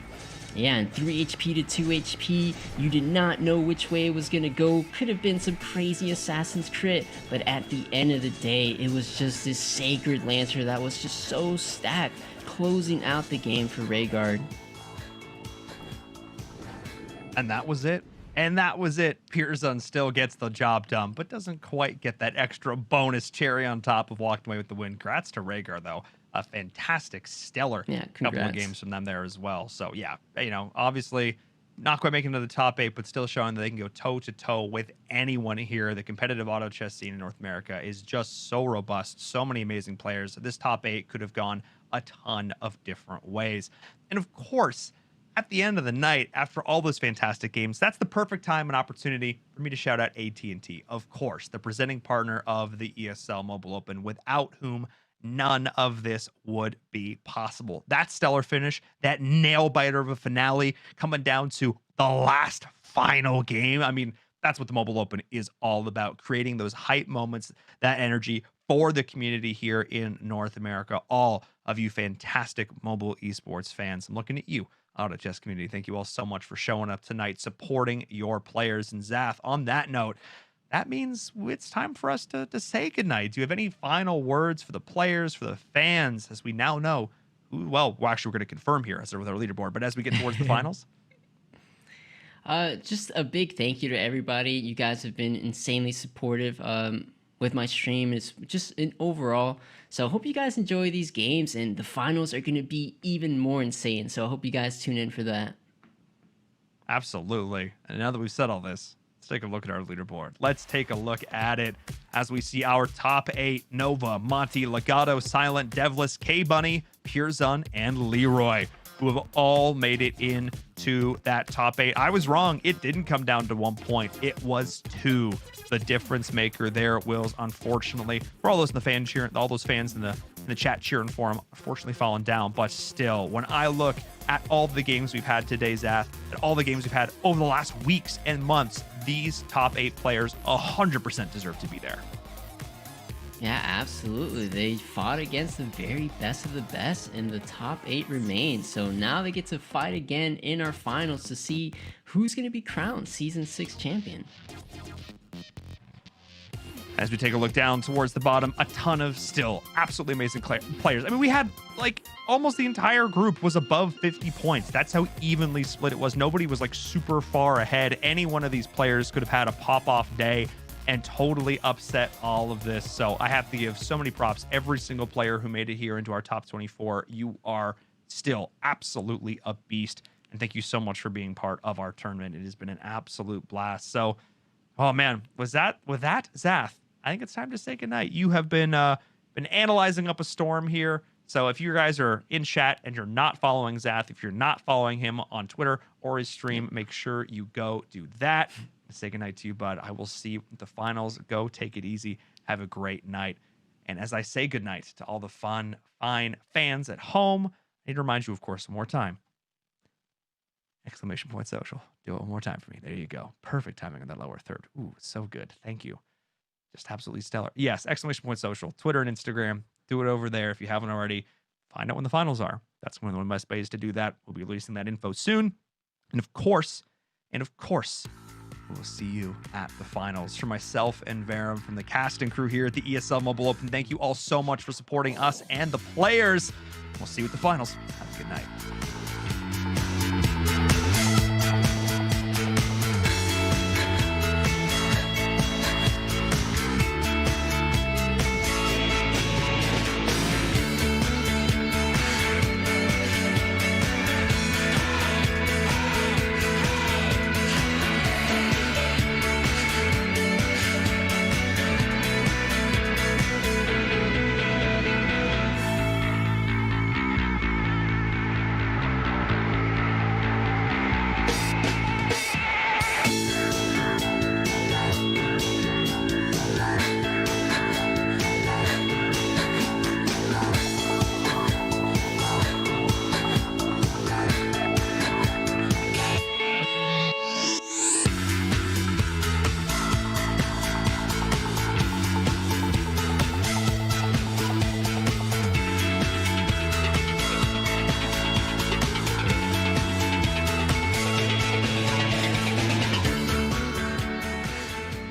Yeah, and 3 HP to 2 HP, you did not know which way it was gonna go. Could have been some crazy Assassin's crit, but at the end of the day, it was just this Sacred Lancer that was just so stacked, closing out the game for Rhaegar. And that was it. And that was it. Pearson still gets the job done, but doesn't quite get that extra bonus cherry on top of walking away with the win. Congrats to Rhaegar, though. A fantastic, stellar couple of games from them there as well. So, yeah, you know, obviously not quite making it to the top 8, but still showing that they can go toe-to-toe with anyone here. The competitive auto chess scene in North America is just so robust. So many amazing players. This top 8 could have gone a ton of different ways. And, of course, at the end of the night, after all those fantastic games, that's the perfect time and opportunity for me to shout out AT&T, of course, the presenting partner of the ESL Mobile Open, without whom none of this would be possible. That stellar finish, that nail-biter of a finale, coming down to the last final game. I mean, that's what the Mobile Open is all about, creating those hype moments, that energy for the community here in North America. All of you fantastic mobile esports fans, I'm looking at you, Auto Chess community. Thank you all so much for showing up tonight, supporting your players. And Zath, on that note, that means it's time for us to say goodnight. Do you have any final words for the players, for the fans, as we now know who, well, actually, we're going to confirm here as with our leaderboard, but as we get towards the finals? Just a big thank you to everybody. You guys have been insanely supportive with my stream. It's just an overall. So I hope you guys enjoy these games, and the finals are going to be even more insane. So I hope you guys tune in for that. Absolutely. And now that we've said all this, it's Let's take a look at our leaderboard. Let's take a look at it as we see our top 8: Nova, Monty, Legato, Silent, Devless, K-Bunny, Purzun, and Leroy, who have all made it into that top 8. I was wrong. It didn't come down to 1 point. It was 2. The difference maker there, Wills, unfortunately, for all those in the fan cheering, all those fans in the chat cheering for him, unfortunately fallen down. But still, when I look at all the games we've had today, Zath, and all the games we've had over the last weeks and months, these top 8 players 100% deserve to be there. Yeah, absolutely. They fought against the very best of the best, and the top 8 remain. So now they get to fight again in our finals to see who's going to be crowned Season 6 champion. As we take a look down towards the bottom, a ton of still absolutely amazing players. I mean, we had like almost the entire group was above 50 points. That's how evenly split it was. Nobody was like super far ahead. Any one of these players could have had a pop-off day and totally upset all of this. So I have to give so many props. Every single player who made it here into our top 24, you are still absolutely a beast. And thank you so much for being part of our tournament. It has been an absolute blast. So, oh man, with that, Zath, I think it's time to say goodnight. You have been analyzing up a storm here. So if you guys are in chat and you're not following Zath, if you're not following him on Twitter or his stream, make sure you go do that. Say goodnight to you, bud. I will see you at the finals. Go take it easy. Have a great night. And as I say goodnight to all the fine fans at home, I need to remind you, of course, one more time. ! Social. Do it one more time for me. There you go. Perfect timing on that lower third. Ooh, so good. Thank you. Just absolutely stellar. Yes, ! Social. Twitter and Instagram. Do it over there if you haven't already. Find out when the finals are. That's one of the best ways to do that. We'll be releasing that info soon. And of course, we'll see you at the finals. For myself and Verum from the cast and crew here at the ESL Mobile Open, thank you all so much for supporting us and the players. We'll see you at the finals. Have a good night.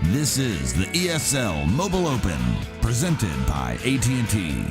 This is the ESL Mobile Open, presented by AT&T.